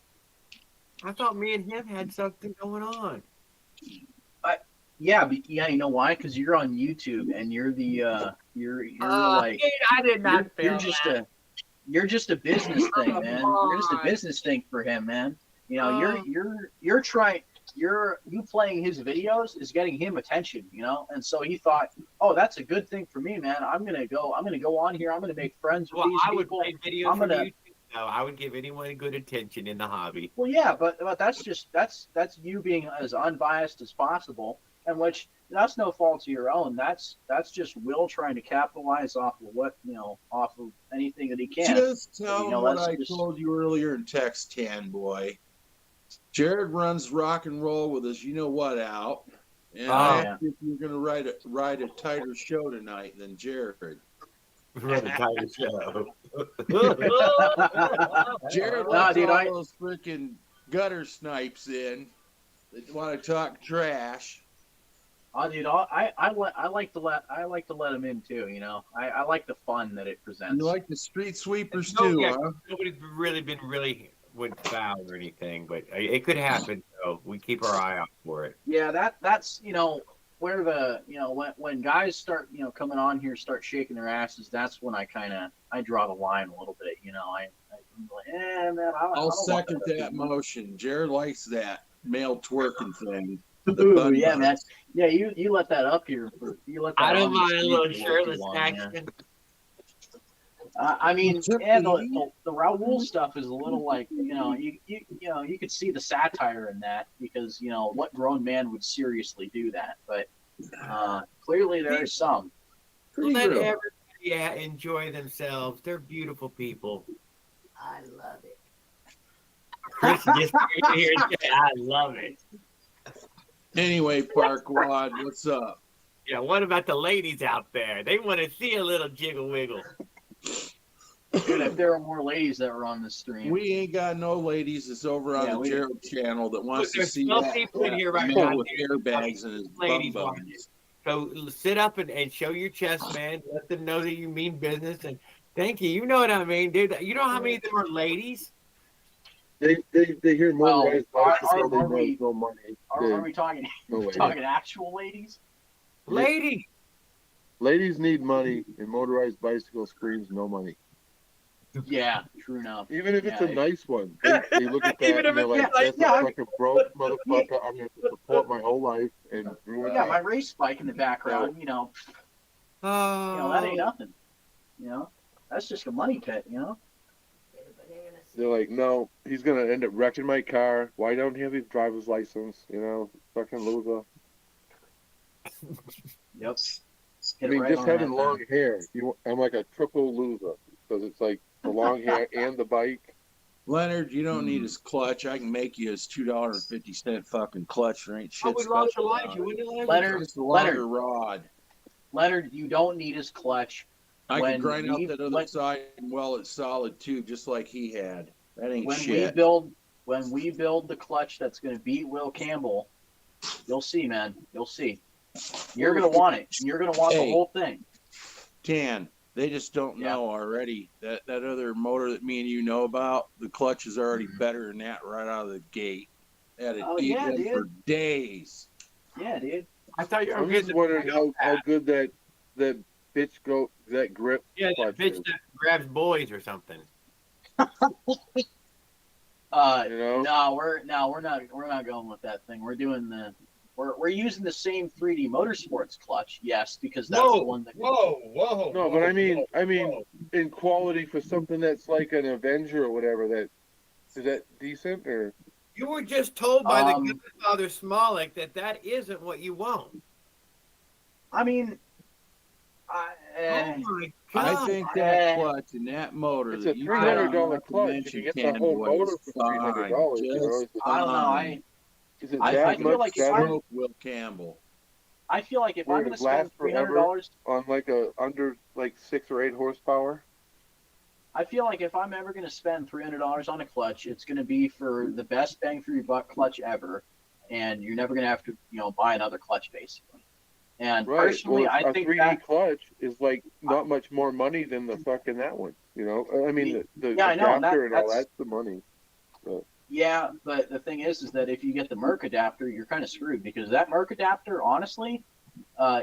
I thought me and him had something going on. Yeah, but yeah, you know why? Because you're on YouTube and you're the you're like I did not feel you're just that. you're just a business thing, man. You're just a business thing for him, man. You know, you're trying. You playing his videos is getting him attention, you know, and so he thought, oh, that's a good thing for me, man. I'm gonna go on here. I'm gonna make friends with Well, these I would people. play videos I'm for gonna- YouTube. No, I would give anyone good attention in the hobby. Well, yeah, but that's you being as unbiased as possible, and which that's no fault of your own. That's just Will trying to capitalize off of off of anything that he can. Just tell You know, him what that's I just- told you earlier in text, Tan Boy. Jared runs rock and roll with his, you know what, out. And I yeah. asked if you're going to ride a tighter show tonight than Jared. Run a tighter show. Jared Nah, lets dude, all those freaking gutter snipes in that want to talk trash. Oh, dude, I like to let him in too. You know, I like the fun that it presents. You like the street sweepers No, too, yeah, huh? Nobody's really been with foul or anything, but it could happen. So we keep our eye out for it. Yeah, that's where the when guys start coming on here start shaking their asses. That's when I draw the line a little bit. You know, I'm like, man, I I'll don't want second that motion. Jared likes that male twerking thing. Ooh, yeah, man. Yeah, you let that up here. You let that I don't on the mind a street little for too shirtless long, man. action. I mean, Except yeah, for the Raul stuff is a little like you could see the satire in that because what grown man would seriously do that, but clearly there is some. Pretty Let real. everybody enjoy themselves. They're beautiful people. I love it. Chris just here and said, I love it. Anyway, Parkwad, what's up? Yeah, what about the ladies out there? They want to see a little jiggle wiggle. Dude, if there were more ladies that were on the stream. We ain't got no ladies that's over on Yeah, the we- Gerald channel that wants to There's see no that people in here right man now. with airbags and his bum Ladies watching. buns. So sit up and show your chest, man. Let them know that you mean business. And thank you. You know what I mean, dude. You know how many of them are ladies? They hear Well, motorized are bicycle, they we- know there's no money. Are we talking No way. talking actual ladies? Ladies. Ladies need money, and motorized bicycle screams no money. Yeah, true enough. Even if it's Yeah. a nice one, they look at that Even and they're if like, it's- "That's yeah, a fucking broke motherfucker. I'm going to support my whole life and ruin Yeah, it." my race bike in the background. Oh, That ain't nothing. That's just a money pit. Everybody gonna see They're like, "No, he's going to end up wrecking my car. Why don't he have his driver's license? Fucking loser." Yep. I mean, just having long hair, I'm like a triple loser because it's like the long hair and the bike. Leonard, you don't need his clutch. I can make you his $2.50 fucking clutch. There ain't Oh, shit we lost special about Elijah. it. When did Elijah? Leonard, It's a longer rod. Leonard, you don't need his clutch. I when can grind out we- that other when- side and weld it solid too, just like he had. That ain't When shit. we build the clutch that's going to beat Will Campbell, you'll see, man. You'll see. You're going to want it. You're going to want the Hey. whole thing. Tan, They just don't Yeah. know already. That other motor that me and you know about, the clutch is already better than that right out of the gate. Had it Oh, eating yeah, them dude. for days. Yeah, dude. I thought you were I'm getting just the wondering how good that grip yeah, that clutch bitch is. that grabs boys or something. You know? No, we're not going with that thing. We're doing we're using the same 3D Motorsports clutch, yes, because that's the one that whoa. No, but I mean in quality for something that's like an Avenger or whatever. That is that decent or? You were just told by the Um, Godfather Smolik that isn't what you want. I mean, Oh my I god! think that clutch and that motor It's that a you $300 got clutch. You mentioned, can get the whole Candlewood, motor is for $300. fine. You know, Just I don't know. fine. is it I that feel much like if better? I'm- Will Campbell. I feel like if Where I'm it going to spend lasts forever? $300, On like a under like 6 or 8 horsepower? I feel like if I'm ever going to spend $300 on a clutch, it's going to be for the best bang for your buck clutch ever, and you're never going to have to, buy another clutch basically. And Right. personally, Well, I a think 3D that clutch is like not much more money than the fucking that one. You know, I mean the Yeah, I know, and adapter and all that's- that's the money. yeah, but the thing is that if you get the Merc adapter, you're kind of screwed because that Merc adapter, honestly,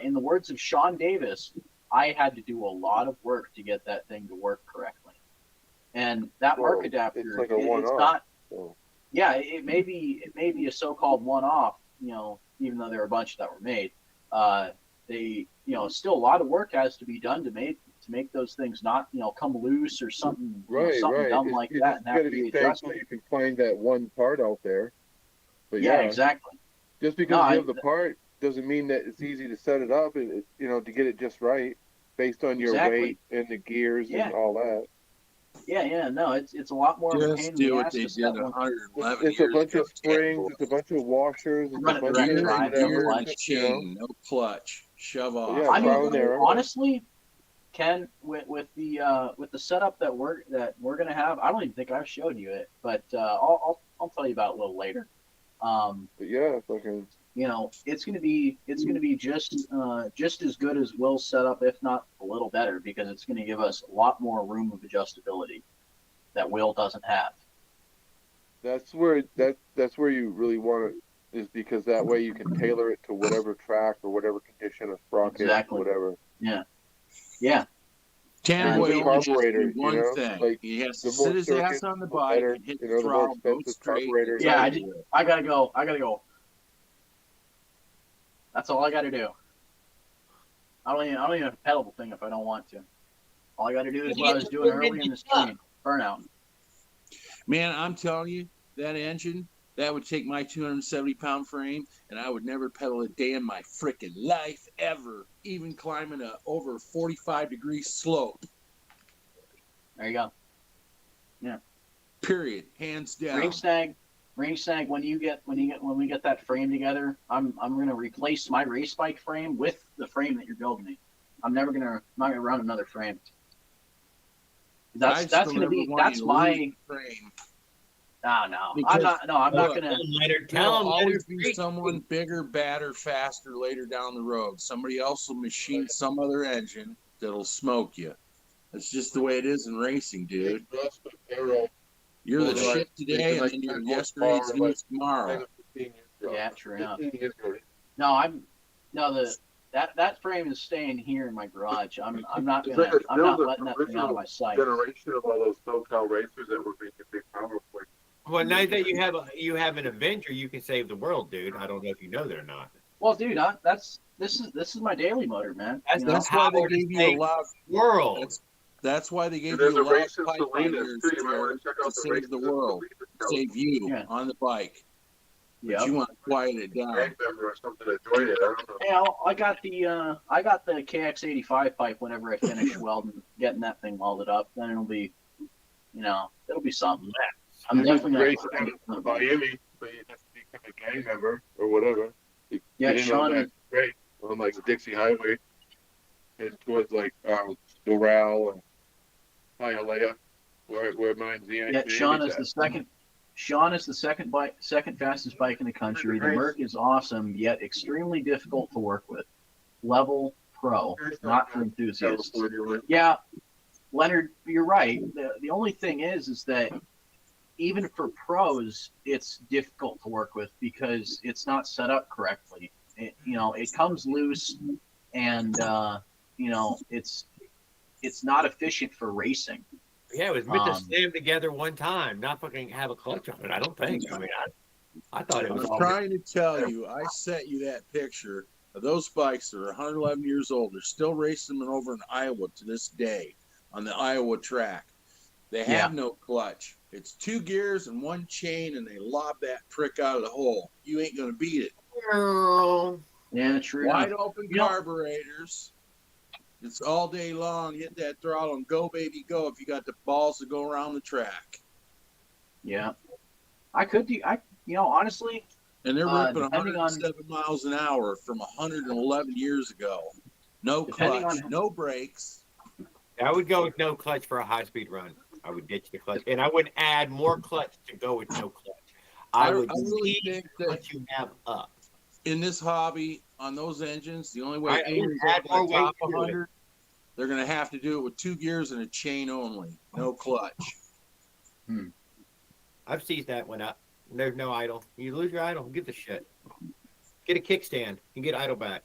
in the words of Sean Davis, I had to do a lot of work to get that thing to work correctly. And that Well, Merc adapter, it's like a it's one-off, not. so. Yeah, it may be a so-called one-off. Even though there are a bunch that were made, still a lot of work has to be done to make those things not come loose or something something dumb like You that just and have gotta to be be adjusted. thankful you can find that one part out there. But Yeah, yeah, exactly. just because No, you have the part doesn't mean that it's easy to set it up and to get it just right based on your Exactly. weight and the gears Yeah. and all that. Yeah. No, it's a lot more of a pain Just in the do what ass they to did set one. 111 It's a years bunch ago. of springs, it's a bunch of washers, it's Run a it bunch direct of drive, no Gear clutch. and chain, no clutch. Shove off. yeah, I trial and mean, error. honestly, Ken, with the setup that we're gonna have, I don't even think I've showed you it, but I'll tell you about it a little later. But yeah, fucking It's gonna be just as good as Will's setup, if not a little better, because it's gonna give us a lot more room of adjustability that Will doesn't have. that's where you really want it, is because that way you can tailor it to whatever track or whatever condition of sprocket, Exactly. whatever. Yeah. Candlewood Even only has to carburetor, do one thing. like He has to the sit more his ass circuits, on the the bike better, and hit the the more throttle, go expensive straight. carburetors. Yeah, and I do just- it. I gotta go. That's all I gotta do. I don't even have to pedal the thing if I don't want to. All I gotta do is what I was doing earlier in the stream. Burnout. Man, I'm telling you, that engine, that would take my 270-pound frame, and I would never pedal a day in my freaking life ever, even climbing a over 45-degree slope. There you go. Period. Hands down. Ring snag. When we get that frame together, I'm gonna replace my race bike frame with the frame that you're building me. I'm not gonna run another frame. That's gonna be my frame. no. Because- I'm not gonna. Later, There'll tell him always be someone bigger, badder, faster later down the road. Somebody else will machine some other engine that'll smoke you. That's just the way it is in racing, dude. You're the Well, shit today, and then you're yesterday's news tomorrow. Yeah, true enough. That frame is staying here in my garage. I'm not It's gonna. like I'm not still the letting that thing out of my sight. generation of all those SoCal racers that were making big power plates. Well, now that you have an Avenger, you can save the world, dude. I don't know if you know that or not. Well, dude, this is my daily motor, man. That's why they Power to gave you a save lot. World. That's why they gave And there's you a a lot of race in pipe Salinas years, too. You might Jared, want to check to out the save race the in world, Salinas. save you Yeah. on the bike. But Yeah. you want to quiet it down. Gang member or something that joined it. I don't know. Hey, I got the KX85 pipe whenever I finish welding, getting that thing welded up. Then it'll be something. I'm You just definitely race gonna. down to Miami, so you just become a gang member or whatever. You Yeah, get in Sean on that race on like the Dixie Highway and towards like Doral and Hialeah, where mine's the Yeah, Sean is the second. Sean is the second fastest bike in the country. The Merc is awesome, yet extremely difficult to work with. Level, pro, not for enthusiasts. Yeah, Leonard, you're right. The only thing is that even for pros, it's difficult to work with because it's not set up correctly. It comes loose, and it's not efficient for racing. Yeah, it was meant to slam together one time, not fucking have a clutch on it. I don't think. I mean, I thought it I was. was trying to tell you, I sent you that picture of those bikes that are 111 years old. They're still racing them over in Iowa to this day on the Iowa track. They have no clutch. It's 2 gears and 1 chain, and they lob that prick out of the hole. You ain't going to beat it. Yeah, true. Wide open carburetors. It's all day long. Hit that throttle and go, baby, go if you got the balls to go around the track. Yeah. I could do, honestly. And they're ripping depending 107 miles an hour from 111 years ago. No Depending clutch, on- no brakes. I would go with no clutch for a high-speed run. I would ditch the clutch, and I would add more clutch to go with no clutch. I would really leave think that what you have up. in this hobby, on those engines, the only way I would anyone's add going more to top weight to it. 100, they're going to have to do it with 2 gears and a chain only, no clutch. I've seized that one up. There's no idle. You lose your idle, give the shit. Get a kickstand and get idle back.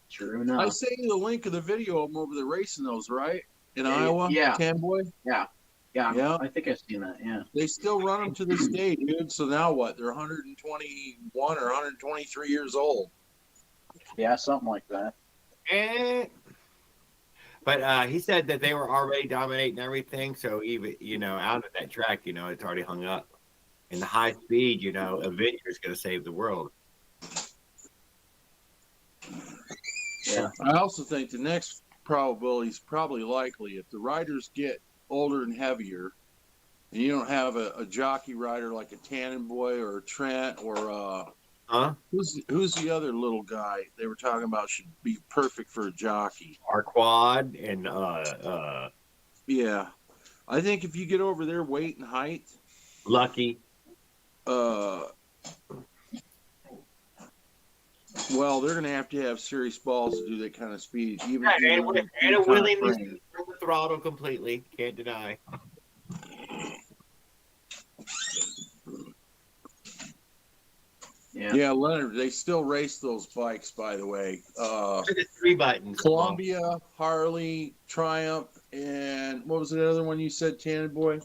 True I enough. sent you the link of the video of them over there racing those, right? In Yeah, Iowa, yeah. Tanboy? Yeah, Yeah. I think I've seen that. Yeah. They still run them to this day, dude. So now what? They're 121 or 123 years old. Yeah, something like that. But he said that they were already dominating everything. So even, out of that track, it's already hung up. And the high speed, Avenger's going to save the world. Yeah. I also think the next probability is probably likely if the riders get older and heavier, and you don't have a jockey rider like a Tannenboy or a Trent or who's the other little guy they were talking about should be perfect for a jockey? Our quad and Yeah, I think if you get over their weight and height, Lucky. Well, they're going to have serious balls to do that kind of speed. Even Yeah, and a kind of willingness frame. to turn the throttle completely. Can't deny. Yeah, Leonard, they still race those bikes, by the way. Look at the 3 buttons. Columbia, Harley, Triumph, and what was the other one you said, Tannenboy?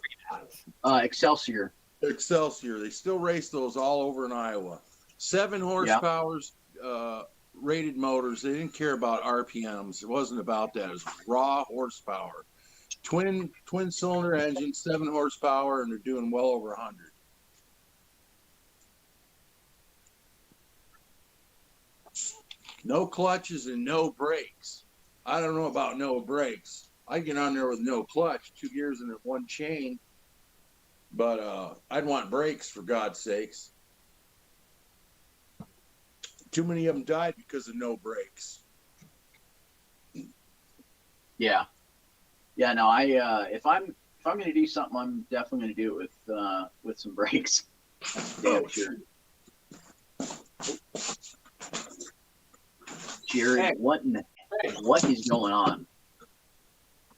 Excelsior. Excelsior. They still race those all over in Iowa. 7 horsepowers, rated motors. They didn't care about RPMs. It wasn't about that. It was raw horsepower. Twin cylinder engine, 7 horsepower, and they're doing well over 100. No clutches and no brakes. I don't know about no brakes. I'd get on there with no clutch, 2 gears and 1 chain. But I'd want brakes, for God's sakes. Too many of them died because of no brakes. Yeah. Yeah. No, if I'm going to do something, I'm definitely going to do it with some brakes. Damn sure. Jerry, what is going on?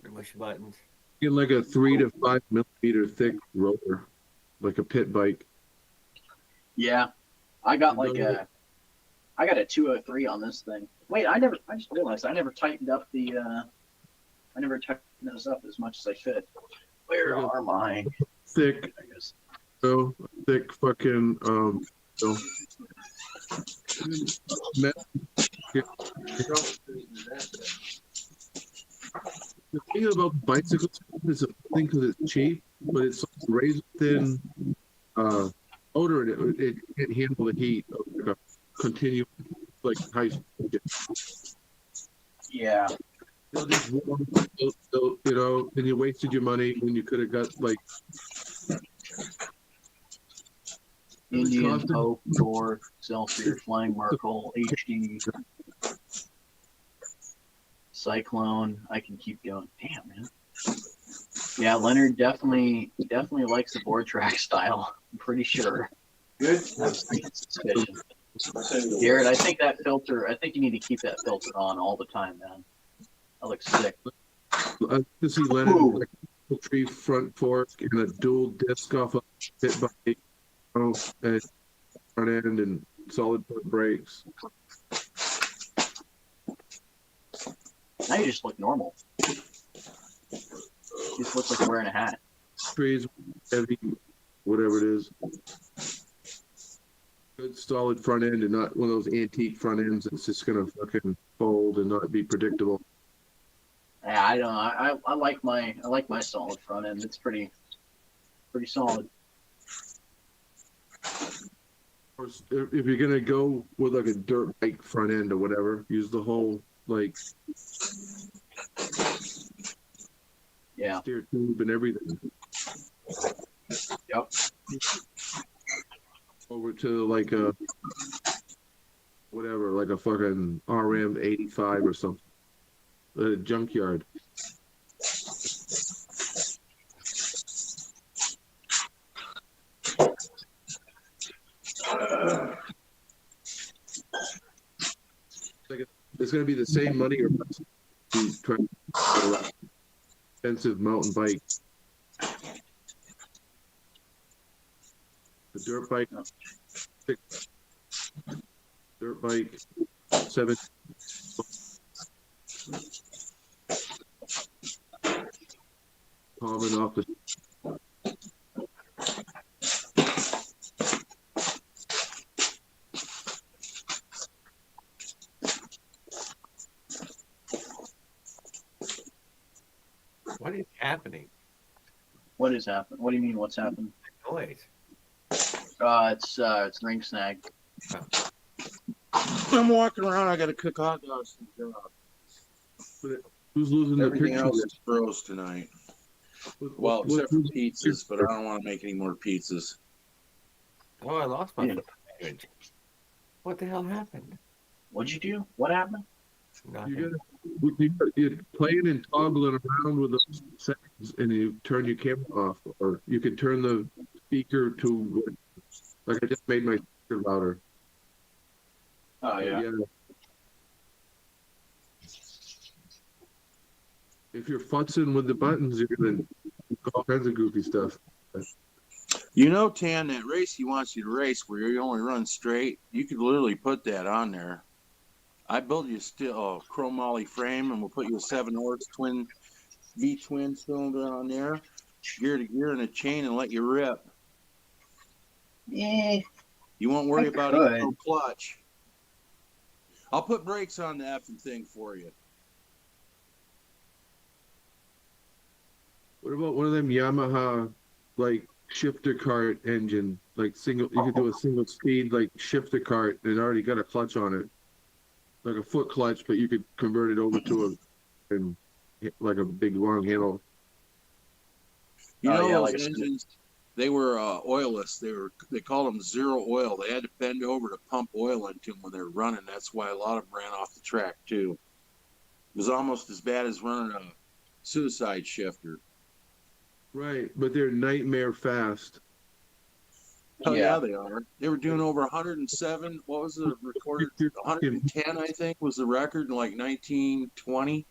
Push buttons. Get like a 3 to 5 millimeter thick roller, like a pit bike. Yeah, I got a 203 on this thing. Wait, I just realized I never tightened up those up as much as I should. Where are my Thick, so thick fucking so. The thing about bicycles is a thing because it's cheap, but it's razor thin motor, and it can't handle the heat of like a continuous, like high speed. Yeah. They'll just warm, and you wasted your money when you could have got like Indian, Hope, Thor, Excelsior, Flying Merkle, HD, Cyclone. I can keep going. Damn, man. Yeah, Leonard definitely likes the board track style. I'm pretty sure. Good. I was thinking suspicion. Garrett, I think that filter. I think you need to keep that filter on all the time, man. That looks sick. I just see Lennon Ooh. like a tree front fork and a dual disc off of hit by and front end and solid front brakes. Now you just look normal. You just look like you're wearing a hat. Trees, heavy, whatever it is. Good solid front end and not one of those antique front ends that's just gonna fucking fold and not be predictable. Yeah, I don't know. I like my solid front end. It's pretty solid. Or if you're gonna go with like a dirt bike front end or whatever, use the whole like Yeah. steer tube and everything. Yep. Over to like a whatever, like a fucking RM 85 or something. A junkyard. It's gonna be the same money or less. You try to get an expensive mountain bike. The dirt bike, dirt bike, 7. Common off the. What is happening? What is happening? What do you mean? What's happened? Noise. It's ring snag. I'm walking around. I got to cook hot dogs. Who's losing the Everything picture? else is froze tonight. Well, except for pizzas, but I don't want to make any more pizzas. Oh, I lost my. Yeah. What the hell happened? What'd you do? What happened? Nothing. You're playing and toggling around with those settings, and you turn your camera off, or you can turn the speaker to, like I just made my speaker louder. Oh yeah. If you're futzing with the buttons, you're gonna do all kinds of goofy stuff. You know, Tan, that race he wants you to race where you only run straight, you could literally put that on there. I built you a chromoly frame, and we'll put you a 7-horse twin V-twin cylinder on there, gear to gear, and a chain, and let you rip. Yeah. You won't worry I about could. it. No clutch. I'll put brakes on the effing thing for you. What about one of them Yamaha, like shifter cart engine, like single? You could do a single speed like shifter cart, and it already got a clutch on it, like a foot clutch, but you could convert it over to a and like a big long handle. You Oh, know yeah, those like a engines? They were oilless. They called them zero oil. They had to bend over to pump oil into them when they were running. That's why a lot of them ran off the track too. It was almost as bad as running a suicide shifter. Right, but they're nightmare fast. Oh Yeah. yeah, they are. They were doing over 107. What was the recorded? 110, I think, was the record in like 1920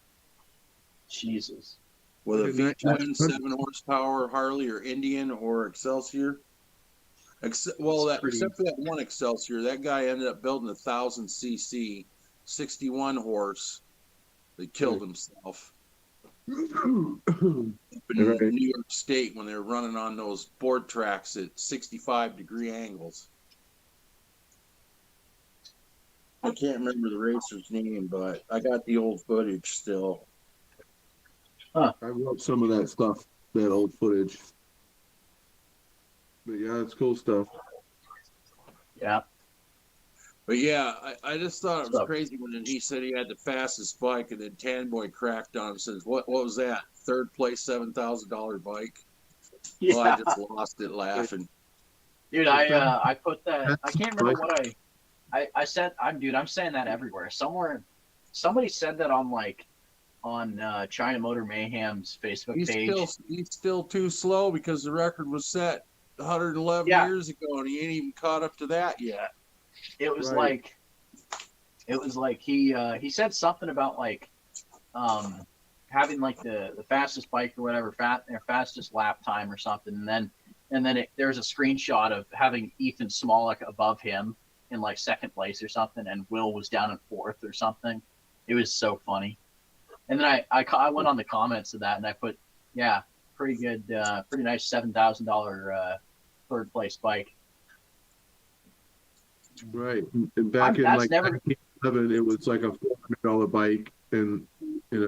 Jesus. with a Look at V-twin 7 horsepower Harley or Indian or Excelsior. Except for that one Excelsior, that guy ended up building 1,000 cc, 61 horse. That killed himself in Right. New York State when they were running on those board tracks at 65-degree angles. I can't remember the racer's name, but I got the old footage still. I love some of that stuff, that old footage. But yeah, it's cool stuff. Yeah. But yeah, I just thought it was Stuff. crazy when he said he had the fastest bike, and then Tanboy cracked on him and says, "What was that? Third place, $7,000 bike?" Yeah. Well, I just lost it laughing. Dude, I put that. I can't remember what I said. I'm saying that everywhere. Somebody said that on China Motor Mayhem's Facebook page. He's still too slow because the record was set 111 Yeah. years ago, and he ain't even caught up to that yet. it was Right. like he said something about like having like the fastest bike or whatever, fastest lap time or something, and then there's a screenshot of having Ethan Smolik above him in like second place or something, and Will was down in fourth or something. It was so funny. And then I went on the comments of that and I put, yeah, pretty good, pretty nice $7,000 third place bike. Right. And back in That's like never- 1911, it was like a $400 bike, and you know.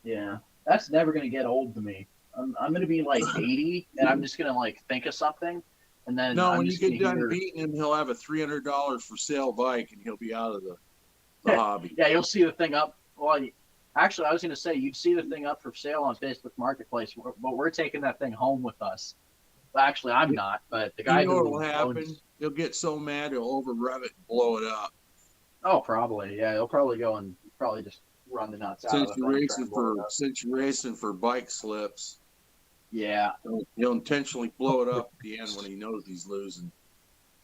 Yeah, that's never gonna get old to me. I'm gonna be like 80, and I'm just gonna like think of something, and then No, I'm when you just get gonna done hear, beating him, he'll have a $300 for sale bike, and he'll be out of the hobby. yeah, you'll see the thing up. Well, actually, I was gonna say you'd see the thing up for sale on Facebook Marketplace, but we're taking that thing home with us. Well, actually, I'm not, but the guy You know who what'll happen? owns- He'll get so mad he'll over rev it and blow it up. Oh, probably. Yeah, he'll probably go and probably just run the nuts out of Since it. you're and try racing and blow it for up. bike slips, Yeah. he'll intentionally blow it up at the end when he knows he's losing.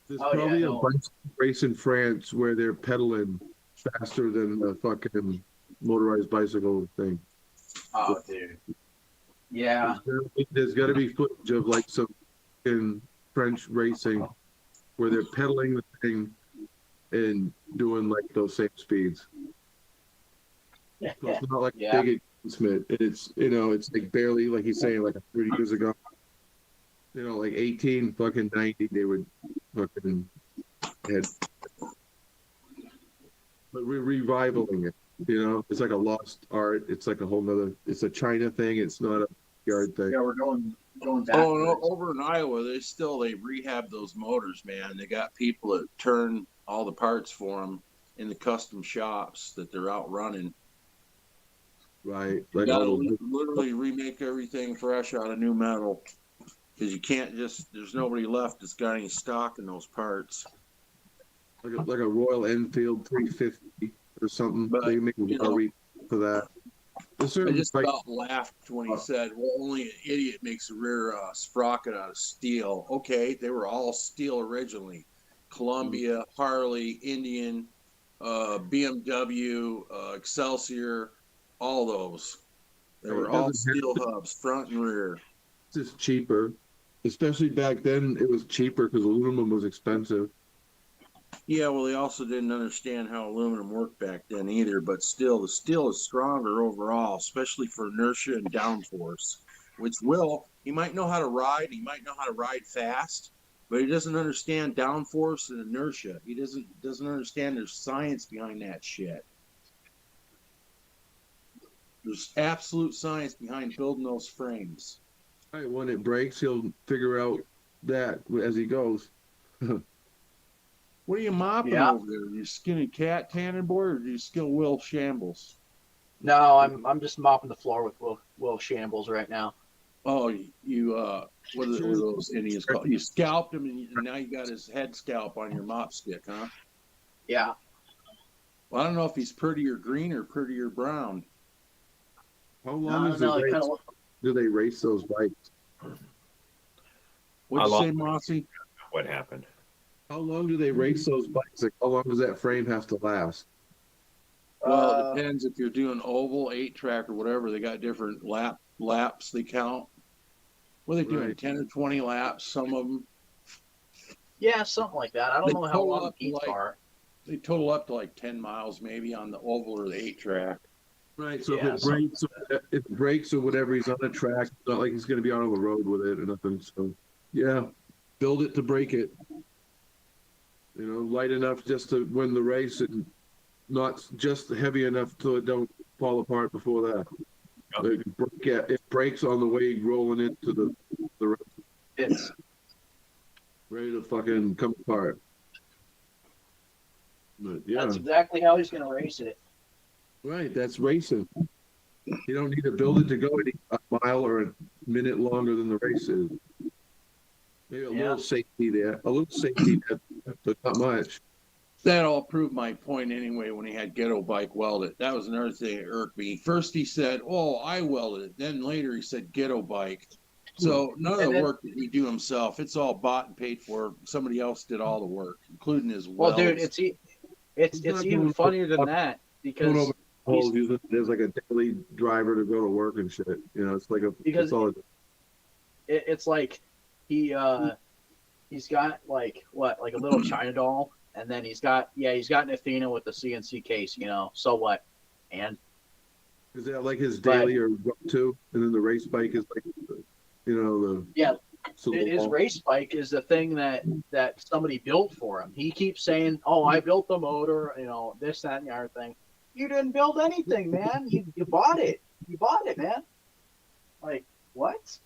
There's Oh, yeah, probably a no. bicycle race in France where they're pedaling faster than the fucking motorized bicycle thing. Oh, dude. Yeah. There's got to be footage of like some in French racing where they're pedaling the thing and doing like those same speeds. So it's not like Yeah. a big advancement. It's, you know, it's like barely, like he's saying, like 30 years ago. You know, like 18 fucking 90, they would fucking head. But we're revivaling it. You know, it's like a lost art. It's like a whole nother. It's a China thing. It's not a yard thing. Yeah, we're going back. Oh, no, over in Iowa, they rehab those motors, man. They got people that turn all the parts for them in the custom shops that they're out running. Right. You Like gotta all those, literally remake everything fresh out of new metal because you can't there's nobody left that's got any stock in those parts. like a Royal Enfield 350 or something. But, They make a you know, worry for that. There's I certain just bike- about laughed when he said, "Well, only an idiot makes a rear sprocket out of steel." Okay, they were all steel originally. Columbia, Harley, Indian, BMW, Excelsior, all those. They were all steel hubs, front and rear. it's just cheaper. Especially back then, it was cheaper because aluminum was expensive. Yeah, well, they also didn't understand how aluminum worked back then either. But still, the steel is stronger overall, especially for inertia and downforce. Which he might know how to ride. He might know how to ride fast, but he doesn't understand downforce and inertia. He doesn't understand there's science behind that shit. There's absolute science behind building those frames. Right, when it breaks, he'll figure out that as he goes. What are you mopping Yeah. over there? You skinny cat Tannenboy, or do you skill Will Shambles? No, I'm just mopping the floor with Will Shambles right now. Oh, what are those Indians called? You scalped him, and now you got his head scalp on your mop stick, huh? Yeah. Well, I don't know if he's prettier green or prettier brown. How long No, is no, the it race? kind of Do they race those bikes? What'd you I say, Mossy? What happened? How long do they race those bikes? Like, how long does that frame have to last? Well, it depends if you're doing oval, 8-track, or whatever. They got different laps they count. What are they doing? Right. 10 or 20 laps? Some of them. yeah, something like that. I don't They know how total long up the heats like- are. They total up to like 10 miles maybe on the oval or the 8-track. Right. So Yeah, if it breaks or whatever, he's on the track. It's not like he's going to be out on the road with it or nothing. So, yeah, build it to break it. You know, light enough just to win the race, and not just heavy enough so it don't fall apart before that. It breaks on the way rolling into the road, It's ready to fucking come apart. But yeah, That's exactly how he's going to race it. right. That's racing. You don't need to build it to go a mile or a minute longer than the race is. Maybe a Yeah. little safety there, but not much. That all proved my point anyway when he had Ghetto Bike welded. That was another thing that irked me. First he said, "Oh, I welded it." Then later he said Ghetto Bike. So none of And the then- work that he do himself, it's all bought and paid for. Somebody else did all the work, including his Well, welds. dude, it's not even doing- funnier than that Going because over holes, using it as like a daily driver to go to work and shit. You know, it's like a Because- it's all a, it's like he's got like a little China doll, and then he's got an Athena with the CNC case. You know, so what? And is that like his But- daily or go to, and then the race bike is like, you know, the Yeah, silver his ball. race bike is the thing that somebody built for him. He keeps saying, "Oh, I built the motor," you know, this, that, and the other thing. You didn't build anything, man. You bought it. You bought it, man. Like what?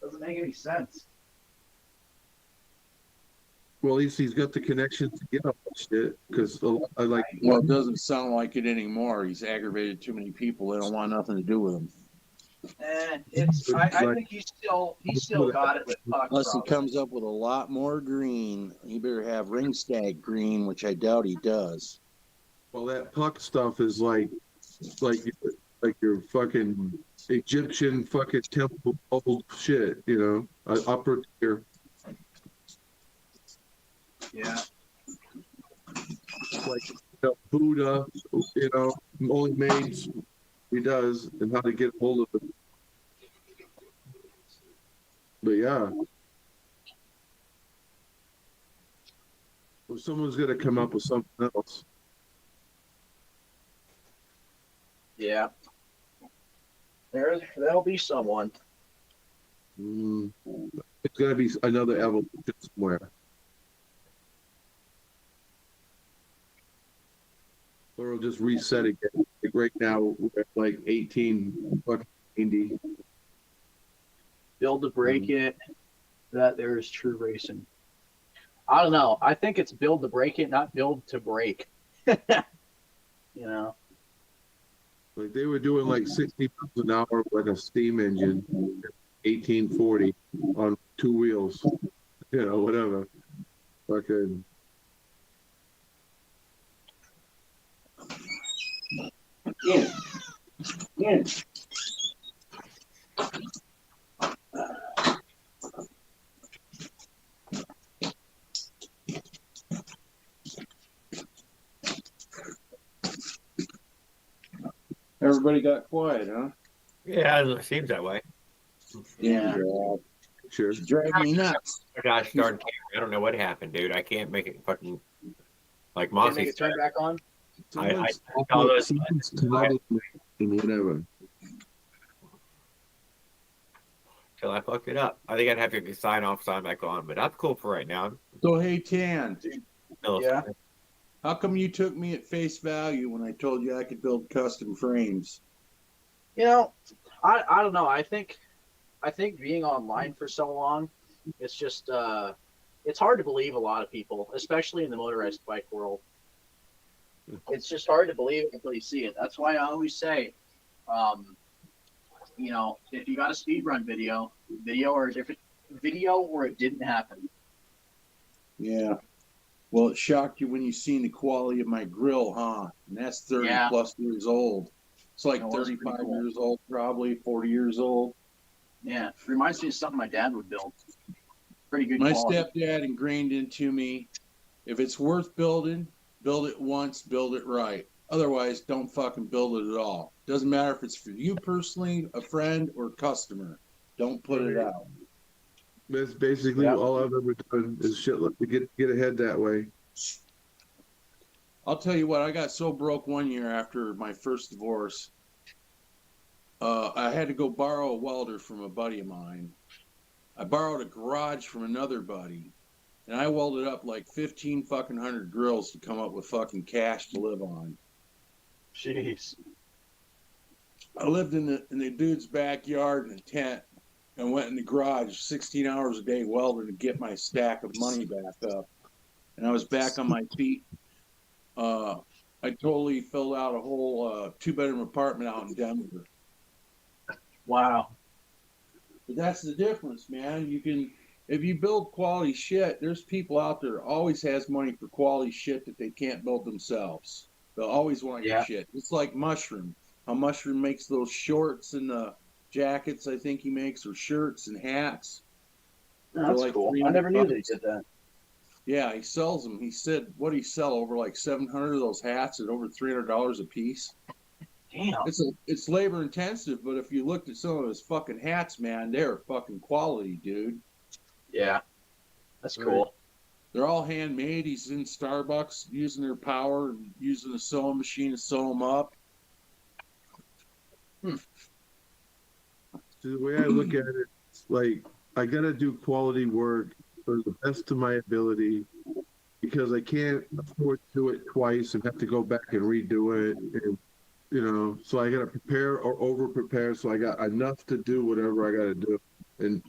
Doesn't make any sense. Well, at least he's got the connections to get up that shit. Because I like, Well, it doesn't sound like it anymore. He's aggravated too many people. They don't want nothing to do with him. I think he's still got it with Puck. Unless he probably. comes up with a lot more green, he better have ring stag green, which I doubt he does. well, that puck stuff is like your fucking Egyptian fucking temple old shit. You know, upper tier. Yeah. Like Buddha, you know, only made he does, and how to get hold of it. But yeah, well, someone's gonna come up with something else. Yeah. There'll be someone. It's gonna be another evolution somewhere. Or it'll just reset again. Like right now, we're at like 18 fucking 90. Build to break it. That there is true racing. I don't know. I think it's build to break it, not build to break. You know. Like they were doing like 60 miles an hour with like a steam engine, 1840 on two wheels. You know, whatever. Fucking. Everybody got quiet, huh? Yeah, it seems that way. Yeah. Sure. Drive me nuts. I got started. I don't know what happened, dude. I can't make it fucking like Can you make Mossy it turn back on? Someone's I- someone's telling me and whatever. till I fucked it up. I think I'd have to sign off, sign back on, but I'm cool for right now. So hey Tan, No, Yeah. how come you took me at face value when I told you I could build custom frames? You know, I don't know. I think being online for so long, it's just it's hard to believe a lot of people, especially in the motorized bike world. It's just hard to believe it until you see it. That's why I always say, you know, if you got a speed run video or a different video or it didn't happen. Yeah. Well, it shocked you when you seen the quality of my grill, huh? And that's 30 Yeah. plus years old. It's like That was pretty 35 cool. years old, probably 40 years old. Yeah, reminds me of something my dad would build. Pretty good My quality. stepdad ingrained into me, if it's worth building, build it once, build it right. Otherwise, don't fucking build it at all. Doesn't matter if it's for you personally, a friend, or customer. Don't put it out. That's basically Yeah. all I've ever done is shit like to get ahead that way. I'll tell you what, I got so broke one year after my first divorce. I had to go borrow a welder from a buddy of mine. I borrowed a garage from another buddy, and I welded up like 15 fucking hundred grills to come up with fucking cash to live on. Jeez. I lived in the dude's backyard in a tent and went in the garage 16 hours a day welding to get my stack of money back up. And I was back on my feet. I totally filled out a whole 2-bedroom apartment out in Denver. Wow. But that's the difference, man. You can, if you build quality shit, there's people out there that always has money for quality shit that they can't build themselves. They'll always want your Yeah. shit. It's like Mushroom. How Mushroom makes those shorts and the jackets, I think he makes, or shirts and hats. That's like cool. I never knew $300. they did that. Yeah, he sells them. He said, what do he sell? Over like 700 of those hats at over $300 a piece. Damn. It's labor intensive, but if you looked at some of his fucking hats, man, they're fucking quality, dude. Yeah. That's Right. cool. They're all handmade. He's in Starbucks using their power and using a sewing machine to sew them up. The way I look at it, it's like I gotta do quality work for the best of my ability because I can't afford to do it twice and have to go back and redo it. And so I gotta prepare or over prepare so I got enough to do whatever I gotta do and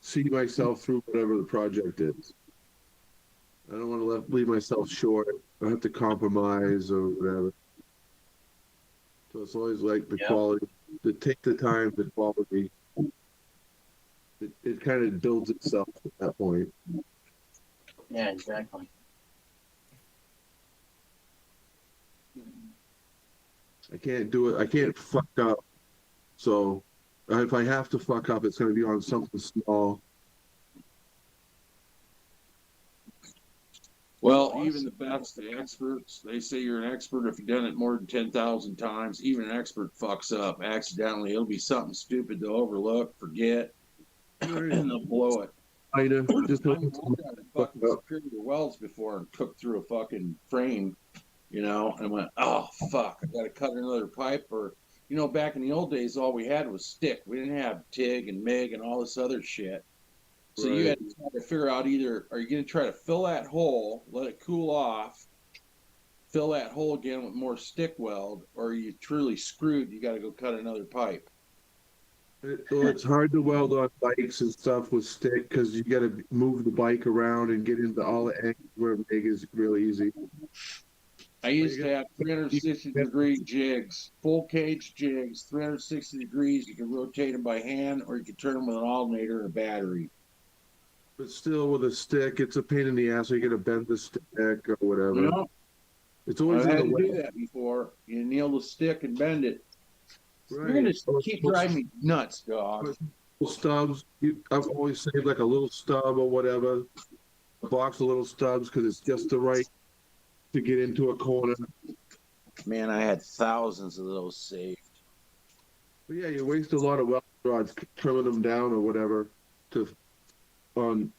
see myself through whatever the project is. I don't want to leave myself short. I have to compromise or whatever. So it's always like the Yeah. quality, to take the time, the quality. It kind of builds itself at that point. Yeah, exactly. I can't do it. I can't fuck up. So if I have to fuck up, it's going to be on something small. Well, even the best, the experts, they say you're an expert if you've done it more than 10,000 times. Even an expert fucks up accidentally. It'll be something stupid to overlook, forget, and they'll blow it. Kind of just I got fucking Superior welds before and cooked through a fucking frame, and went, oh, fuck, I got to cut another pipe. Or, back in the old days, all we had was stick. We didn't have TIG and MIG and all this other shit. So you had to try to figure out either, are you going to try to fill that hole, let it cool off, fill that hole again with more stick weld, or are you truly screwed? You got to go cut another pipe. It's hard to weld on bikes and stuff with stick because you got to move the bike around and get into all the angles where MIG is really easy. I used to have 360-degree jigs, full cage jigs, 360 degrees. You could rotate them by hand, or you could turn them with an alternator and a battery. But still, with a stick, it's a pain in the ass. So you got to bend the stick or whatever. It's always I've in had the to way. do that before. You nail the stick and bend it. Right. You're going to keep driving me nuts, dog. Stubs. I've always saved like a little stub or whatever, a box of little stubs because it's just the right to get into a corner. Man, I had thousands of those saved. But yeah, you waste a lot of weld rods trimming them down or whatever on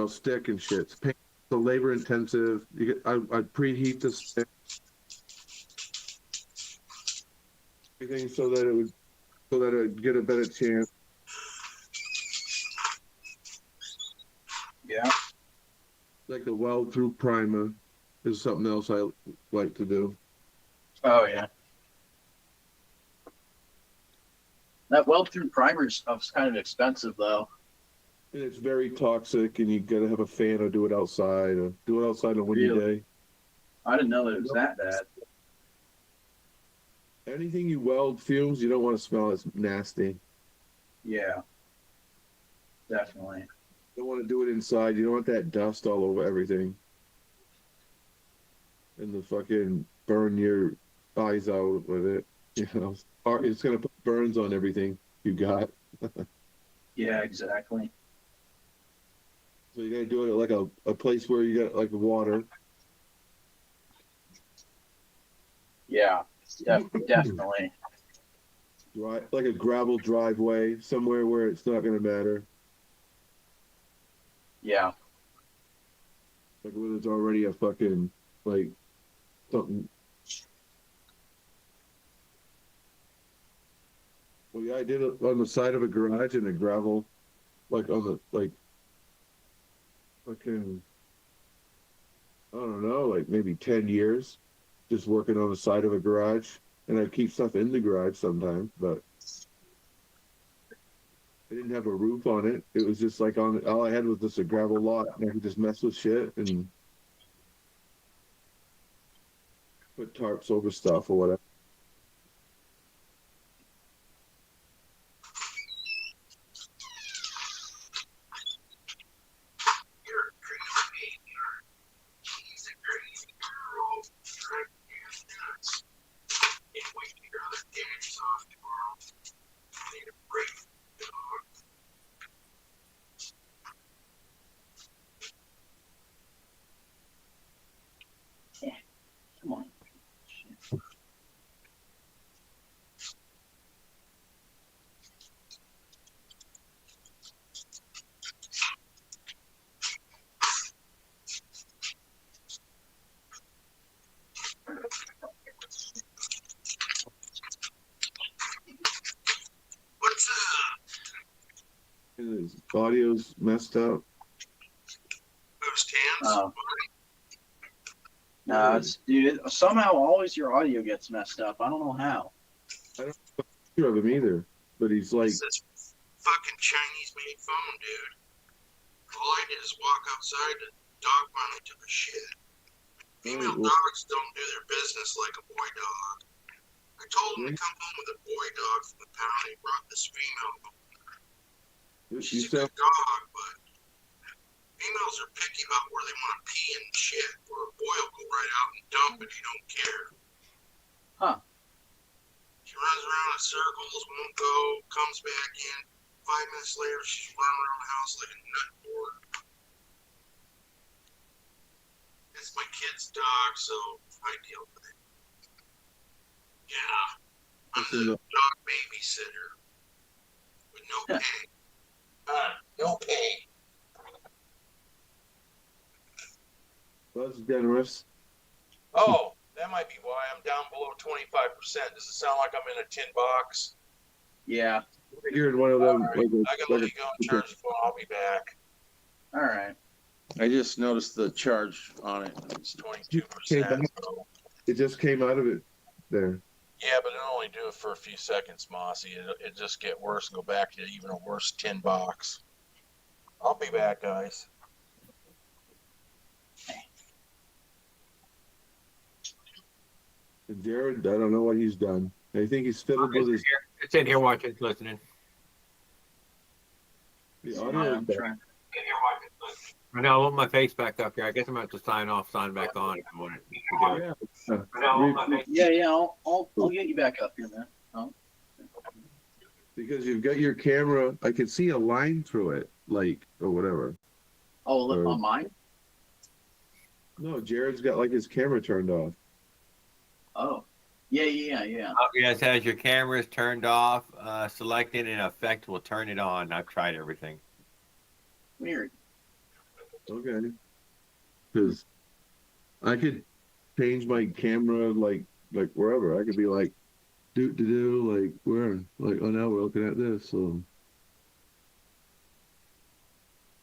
stick and shit. It's pain, so labor intensive. I'd preheat the stick, everything so that it'd get a better chance. Yeah. Like the weld through primer is something else I like to do. Oh yeah. That weld through primer stuff's kind of expensive though. And it's very toxic, and you gotta have a fan or do it outside on a windy Really? day. I didn't know that it was that bad. Anything you weld fumes, you don't want to smell. It's nasty. Yeah. Definitely. You don't want to do it inside. You don't want that dust all over everything. And the fucking burn your eyes out with it. Or it's gonna put burns on everything you got. Yeah, exactly. So you gotta do it at like a place where you got like water. Yeah. Definitely. Right, like a gravel driveway, somewhere where it's not gonna matter. Yeah. Like when there's already a fucking like something. Well, yeah, I did it on the side of a garage in a gravel, like on the fucking, I don't know, like maybe 10 years, just working on the side of a garage, and I keep stuff in the garage sometimes, but I didn't have a roof on it. It was just like all I had was just a gravel lot, and I could just mess with shit and put tarps over stuff or whatever. Can't wait to hear the dance off tomorrow. I need a break. His audio's messed up. Who's Tans? Oh. No, it's dude. Somehow, always your audio gets messed up. I don't know how. Sure of him either, but he's like, It's this fucking Chinese made phone, dude. All I did is walk outside, the dog finally took a shit. Female well, dogs don't do their business like a boy dog. I told him to come home with a boy dog from the pound. He brought this female. you She's a sound, good dog, but females are picky about where they want to pee and shit. Where a boy will go right out and dump it. He don't care. Huh. She runs around in circles, won't go, comes back in. 5 minutes later, she's running around the house like a nut board. It's my kid's dog, so I deal with it. Yeah. I'm the dog babysitter. With no pay. No pay. well, that's generous. Oh, that might be why I'm down below 25%. Does it sound like I'm in a tin box? Yeah. You're in one of them. All right. Like I gotta let you go and charge the phone. I'll be back. All right. I just noticed the charge on it. It's 22%. So. it just came out of it there. Yeah, but it'll only do it for a few seconds, Mossy. It just get worse and go back to even a worse tin box. I'll be back, guys. And Jared, I don't know what he's done. I think he's fiddled with his It's in here watching, listening. the Yeah, audio. I'm trying. I know I want my face back up here. I guess I'm going to have to sign off, sign back on if I want to do it. Yeah, Yeah, I'll get you back up here, man. because you've got your camera. I can see a line through it, like or whatever. Oh, look on mine. No, Jared's got like his camera turned off. Oh, yeah. Oh, yes, as your camera is turned off, selecting an effect will turn it on. I've tried everything. Weird. Okay. Because I could change my camera like wherever. I could be like do like where like oh now we're looking at this so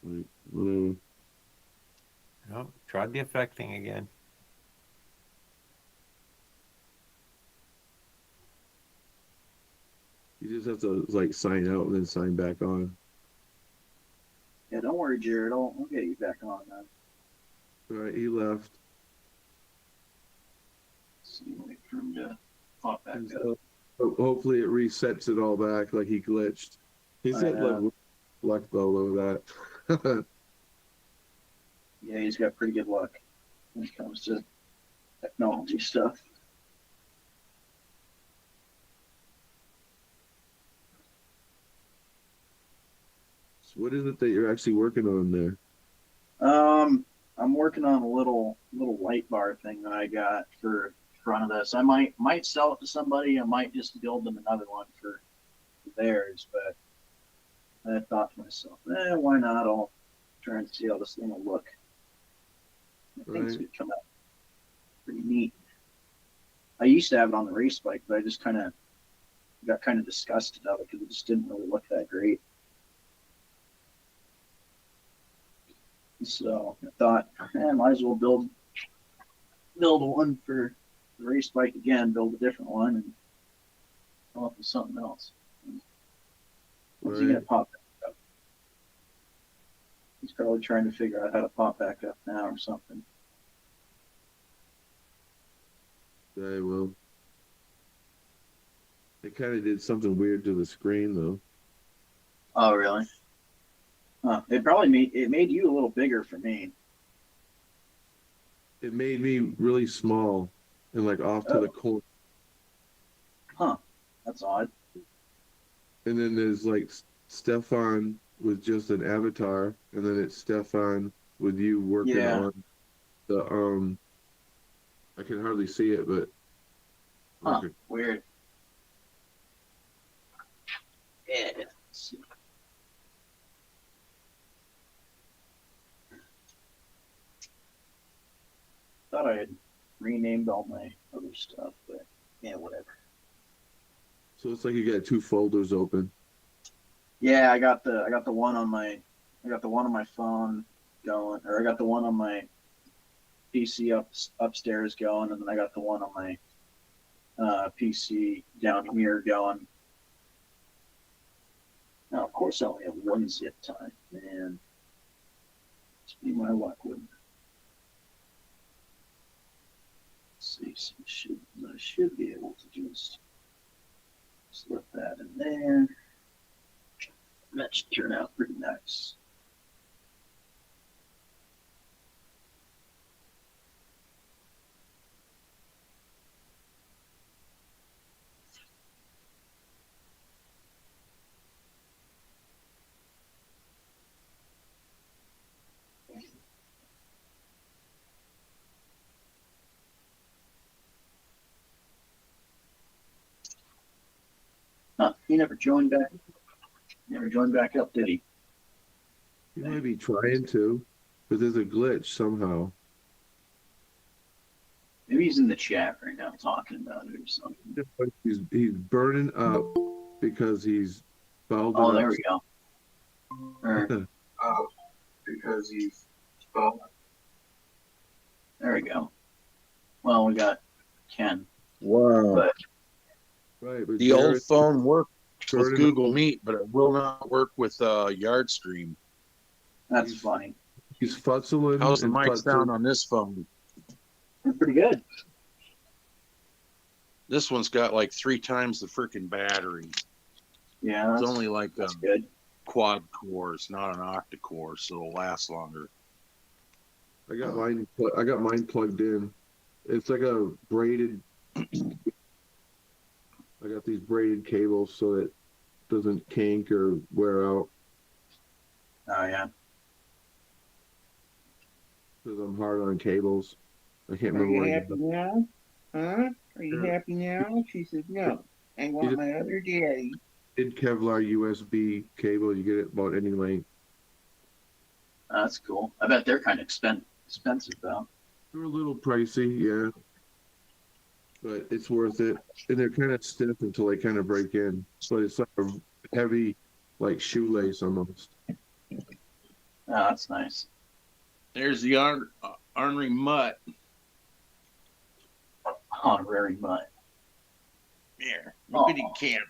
like whatever. No, tried the effect thing again. You just have to like sign out and then sign back on. Yeah, don't worry, Jared. I'll get you back on, man. All right, he left. Let's see, wait for him to pop back And up. so, hopefully it resets it all back like he glitched. He I said know. like luck though over that. Yeah, he's got pretty good luck when it comes to technology stuff. So what is it that you're actually working on there? I'm working on a little light bar thing that I got for front of this. I might sell it to somebody. I might just build them another one for theirs. But I thought to myself, why not? I'll try and see how this thing will look. I think it's Right. gonna come out pretty neat. I used to have it on the race bike, but I just got kind of disgusted of it because it just didn't really look that great. So I thought, might as well build one for the race bike again, build a different one, and come up with something else. When's he gonna Right. pop back up? He's probably trying to figure out how to pop back up now or something. I will. It kind of did something weird to the screen though. Oh, really? Huh. It made you a little bigger for me. It made me really small and like off to the corner. That's odd. And then there's like Stefan with just an avatar, and then it's Stefan with you working Yeah. on the I can hardly see it, but Huh. okay. Weird. Yeah. Let's see. Thought I had renamed all my other stuff, but yeah, whatever. So it's like you got two folders open. Yeah, I got the one on my phone going, or I got the one on my PC upstairs going, and then I got the one on my PC down here going. Now, of course, I only have one zip tie, man. Must be my luck, wouldn't it? Let's see, so I should be able to just slip that in there. That should turn out pretty nice. Huh, he never joined back. Never joined back up, did he? He might be trying to, but there's a glitch somehow. Maybe he's in the chat right now talking about it or something. He's burning up because he's fouled Oh, it there up. we go. Or, Because he's fouled. there we go. Well, we got Ken. Wow. But Right, but The old Jared phone works with burning Google Meet, but it will not work with Yardstream. that's funny. He's futzling. How's the and mic futzling. sound on this phone? They're pretty good. This one's got like 3 times the freaking battery. Yeah, It's that's, only like that's good. quad core. It's not an octa core, so it'll last longer. I got mine. I got mine plugged in. It's like a braided. I got these braided cables so it doesn't kink or wear out. Oh yeah. Because I'm hard on cables. I can't Are remember you what I happy got. now? Huh? Are you Yeah. happy now? She said, no. I want my other daddy. Braided Kevlar USB cable. You get it about any length. That's cool. I bet they're kind of expensive though. They're a little pricey, yeah. But it's worth it. And they're kind of stiff until they kind of break in. But it's like a heavy, like shoelace almost. Oh, that's nice. There's the ornery mutt. Honorary mutt. Here, look at the Aw. camera.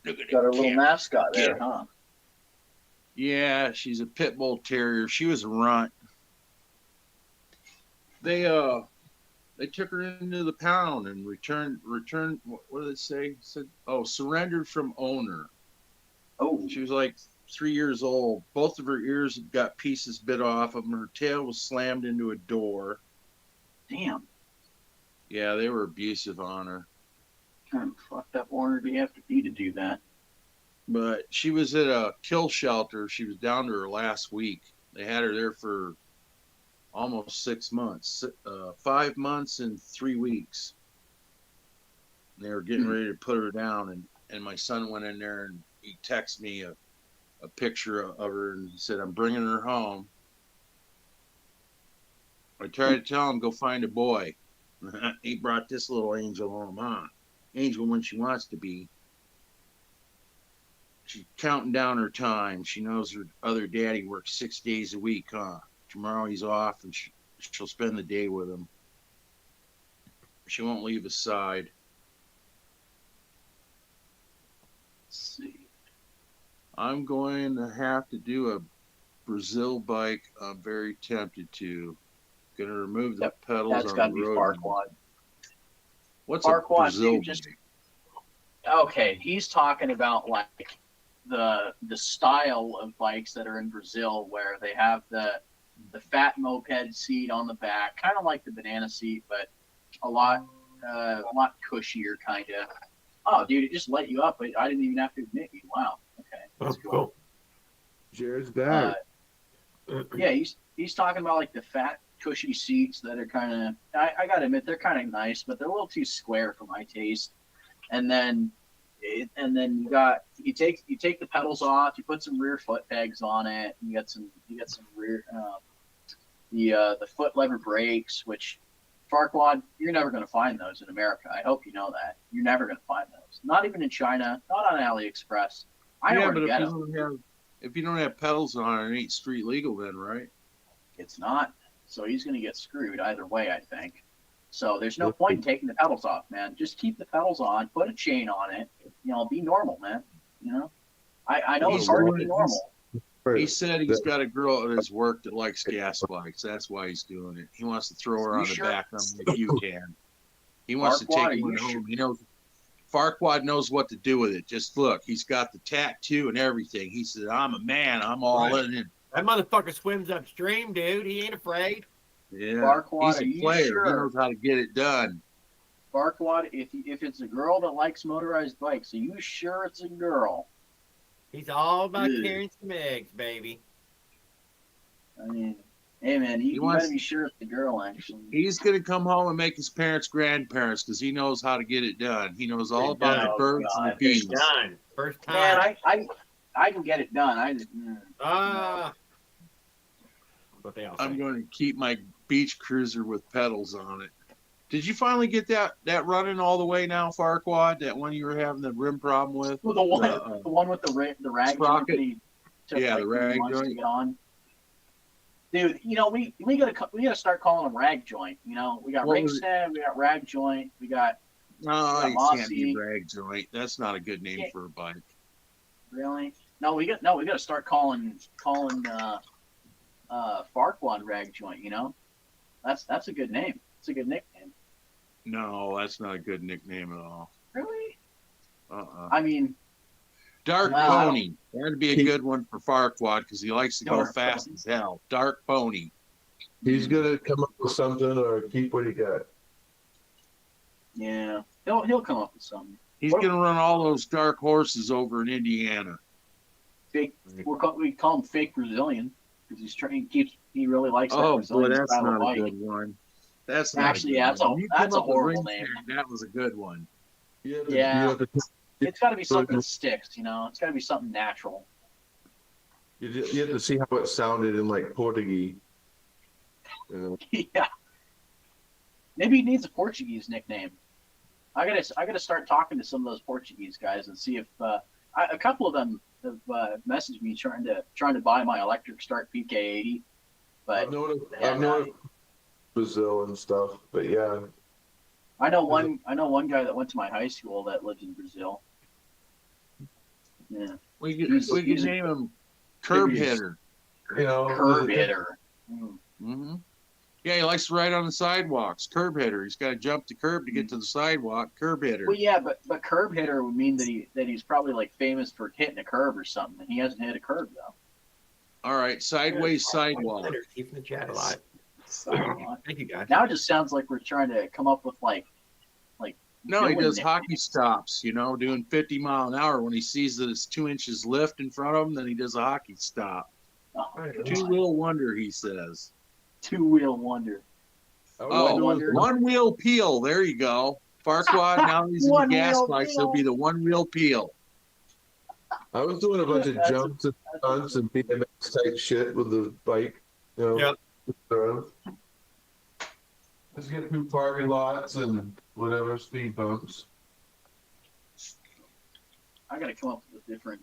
Look at Got her the little camera. mascot there, Get huh? Yeah, she's a pit bull terrier. She was a runt. They took her into the pound and returned. What did it say? Said, surrendered from owner. Oh, She was like 3 years old. Both of her ears had got pieces bit off of them. Her tail was slammed into a door. damn. Yeah, they were abusive on her. What kind of fucked up order do you have to be to do that? But she was at a kill shelter. She was down to her last week. They had her there for almost 6 months, 5 months and 3 weeks. And they were getting ready to put her down, and my son went in there and he texted me a picture of her and he said, "I'm bringing her home." I tried to tell him, go find a boy. He brought this little angel home, huh? Angel when she wants to be. She's counting down her time. She knows her other daddy works 6 days a week, huh? Tomorrow he's off and she'll spend the day with him. She won't leave his side. Let's see. I'm going to have to do a Brazil bike. I'm very tempted to. Gonna remove the Yep, pedals That's on got to the be road. Farquad. What's Farquaad, a Brazil dude, just- bike? Okay, he's talking about like the style of bikes that are in Brazil where they have the fat moped seat on the back, kind of like the banana seat, but a lot cushier, kind of. Oh, dude, it just let you up. I didn't even have to admit you. Wow. Okay. Oh, cool. Jared's back. Yeah, he's talking about like the fat, cushy seats that are kind of. I gotta admit they're kind of nice, but they're a little too square for my taste. And then you take the pedals off. You put some rear foot pegs on it. You get some rear the foot lever brakes, which Farquad, you're never going to find those in America. I hope you know that. You're never going to find those. Not even in China. Not on AliExpress. I know Yeah, where but to get 'em. if you don't have pedals on it, it ain't street legal then, right? It's not. So he's going to get screwed either way, I think. So there's no point in taking the pedals off, man. Just keep the pedals on, put a chain on it. You know, be normal, man. You know, I know it's hard to be normal. He said he's got a girl at his work that likes gas bikes. That's why he's doing it. He wants to throw her You on the sure? back of him like you can. He wants to Farquaad, take are one you home. sure? He knows Farquaad knows what to do with it. Just look, he's got the tattoo and everything. He said, "I'm a man. I'm all Right. in it." That motherfucker swims upstream, dude. He ain't afraid. Yeah, Farquaad, he's are a you player. He sure? knows how to get it done. Farquaad, if it's a girl that likes motorized bikes, are you sure it's a girl? He's all about Yeah. carrying some eggs, baby. I mean, hey man, you wants- gotta be sure it's a girl. Actually, He's gonna come home and make his parents grandparents because he knows how to get it done. He knows all about the Oh, birds and the God. bees. Done. First time. man, I can get it done. I just, What they all say. I'm going to keep my beach cruiser with pedals on it. Did you finally get that running all the way now, Farquaad? That one you were having the rim problem with? well, the one, The, the one with the rag sprocket? joint that he took Yeah, like the 3 rag months to joint. get on. Dude, you know we gotta start calling them rag joint. You know we got What ring was it? stem, we got rag joint, we got No, Yeah, you can't be Mossy. rag joint. That's not a good name for a bike. really we gotta start calling Farquaad rag joint. You know, that's a good name. It's a good nickname. No, that's not a good nickname at all. Really? I mean, Dark Wow. Pony. That'd be a good one for Farquaad because he likes to go Dark fast Pony. as hell. Dark Pony. He's gonna come up with something or keep what he got. yeah, he'll come up with something. He's What- going to run all those dark horses over in Indiana. Fake, we call him fake Brazilian because he really likes that Oh, boy, Brazilian that's style of not a bike. good one. That's not Actually, a good yeah, that's one. a- You that's come a up with horrible Ring name. Snare, That was a good one. Yeah. Yeah. You have to, It's got to be something that sticks. You know, it's got to be something natural. you have to see how it sounded in like Portuguese. You know? Yeah. Maybe he needs a Portuguese nickname. I gotta start talking to some of those Portuguese guys and see if a couple of them have messaged me trying to buy my electric start PK80. But I've known Brazil and stuff, but yeah. I know one guy that went to my high school that lives in Brazil. Yeah, We He's- could he's a- name him Curb Maybe he's- Hitter. You know, curb hitter. Mm. hmm Yeah, he likes to ride on the sidewalks. Curb Hitter. He's got to jump the curb to get to the sidewalk. Curb Hitter. Well, yeah, but curb hitter would mean that he's probably like famous for hitting a curb or something. And he hasn't hit a curb though. All right, sideways sidewalk. Keeping the chat alive. So, Thank you, guys. now it just sounds like we're trying to come up with like No, he villain does nicknames. hockey stops, doing 50 mile an hour. When he sees that it's 2 inches lift in front of him, then he does a hockey stop. Oh, Two-wheel wonder, he says. two-wheel wonder. Oh, wonder. one-wheel peel. There you go. Farquaad, now he's in the gas One-wheel bikes. peel. He'll be the one-wheel peel. I was doing a bunch of That's- jumps and stunts and BMX type shit with the bike. Yep. Just get through parking lots and whatever speed bumps. I gotta come up with a different.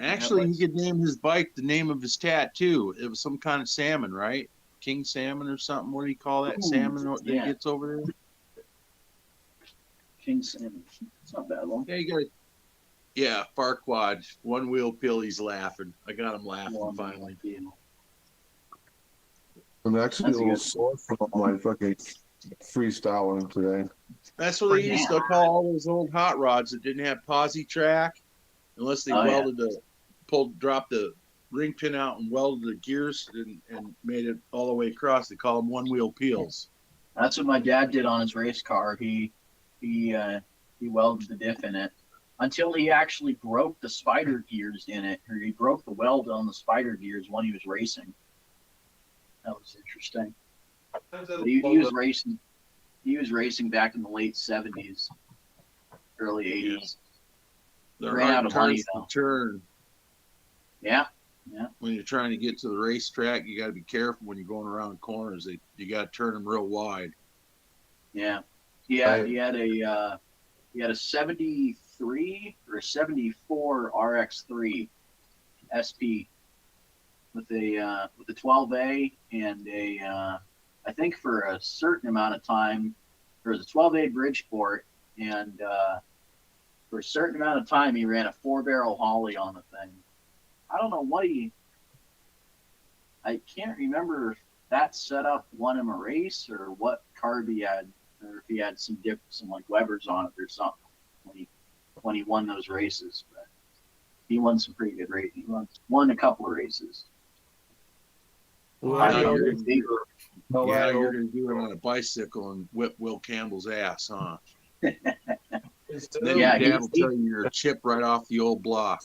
Actually, he headlights. could name his bike the name of his tattoo. It was some kind of salmon, right? King salmon or something. What do you call that Ooh, salmon that yeah. gets over there? King Salmon. It's not a bad one. Yeah, you got. Yeah, Farquaad, one wheel peel. He's laughing. I got him laughing finally. I'm actually That's a little good. sore from all my fucking freestyling today. That's what they used to call all those old hot rods that didn't have posi track, unless they Oh, yeah. dropped the ring pin out and welded the gears and made it all the way across. They call them one wheel peels. That's what my dad did on his race car. He welded the diff in it until he actually broke the spider gears in it, or he broke the weld on the spider gears when he was racing. That was interesting. He was racing. He was racing back in the late '70s, early '80s. They're Ran out hard of money, turns to though. turn. Yeah, When you're trying to get to the racetrack, you got to be careful when you're going around corners. You got to turn them real wide. yeah. He had a '74 73 or 74 RX3 SP with a 12A and a I think for a certain amount of time there was a 12A Bridgeport, and for a certain amount of time he ran a 4-barrel Holly on the thing. I don't know what I can't remember if that setup won him a race or what carb he had, or if he had some like Webers on it or something when he won those races. But he won some pretty good races. He won a couple of races. Well, Yeah, I you're know- gonna do- No, yeah, I you're know. gonna do it on a bicycle and whip Will Campbell's ass, huh? Instead Then of- Yeah, your dad will he- tell you you're a chip right off the old block.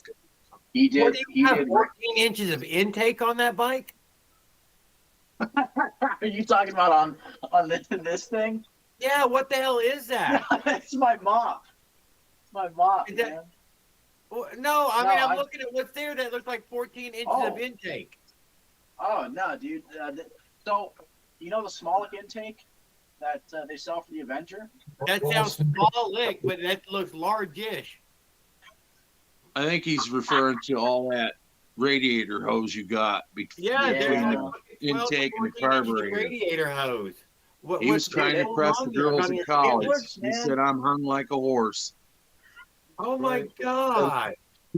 He What did. do He you have? did. 14 inches of intake on that bike? Are you talking about on this thing? Yeah. What the hell is that? It's my mop. It's my mop, Is that- man. Well, no, I No, mean I'm I- looking at what's there that looks like 14 inches Oh. of intake. Oh no, dude. So you know the Smolik intake that they sell for the Avenger? That sounds small lick, but that looks large-ish. I think he's referring to all that radiator hose you got. Yeah, Yeah. there's Between like the intake and the 14 inches of carburetor. radiator hose. He was trying to what's impress wrong the there? girls I mean, in it college. works, He man. said, "I'm hung like a horse." Oh my Right. god.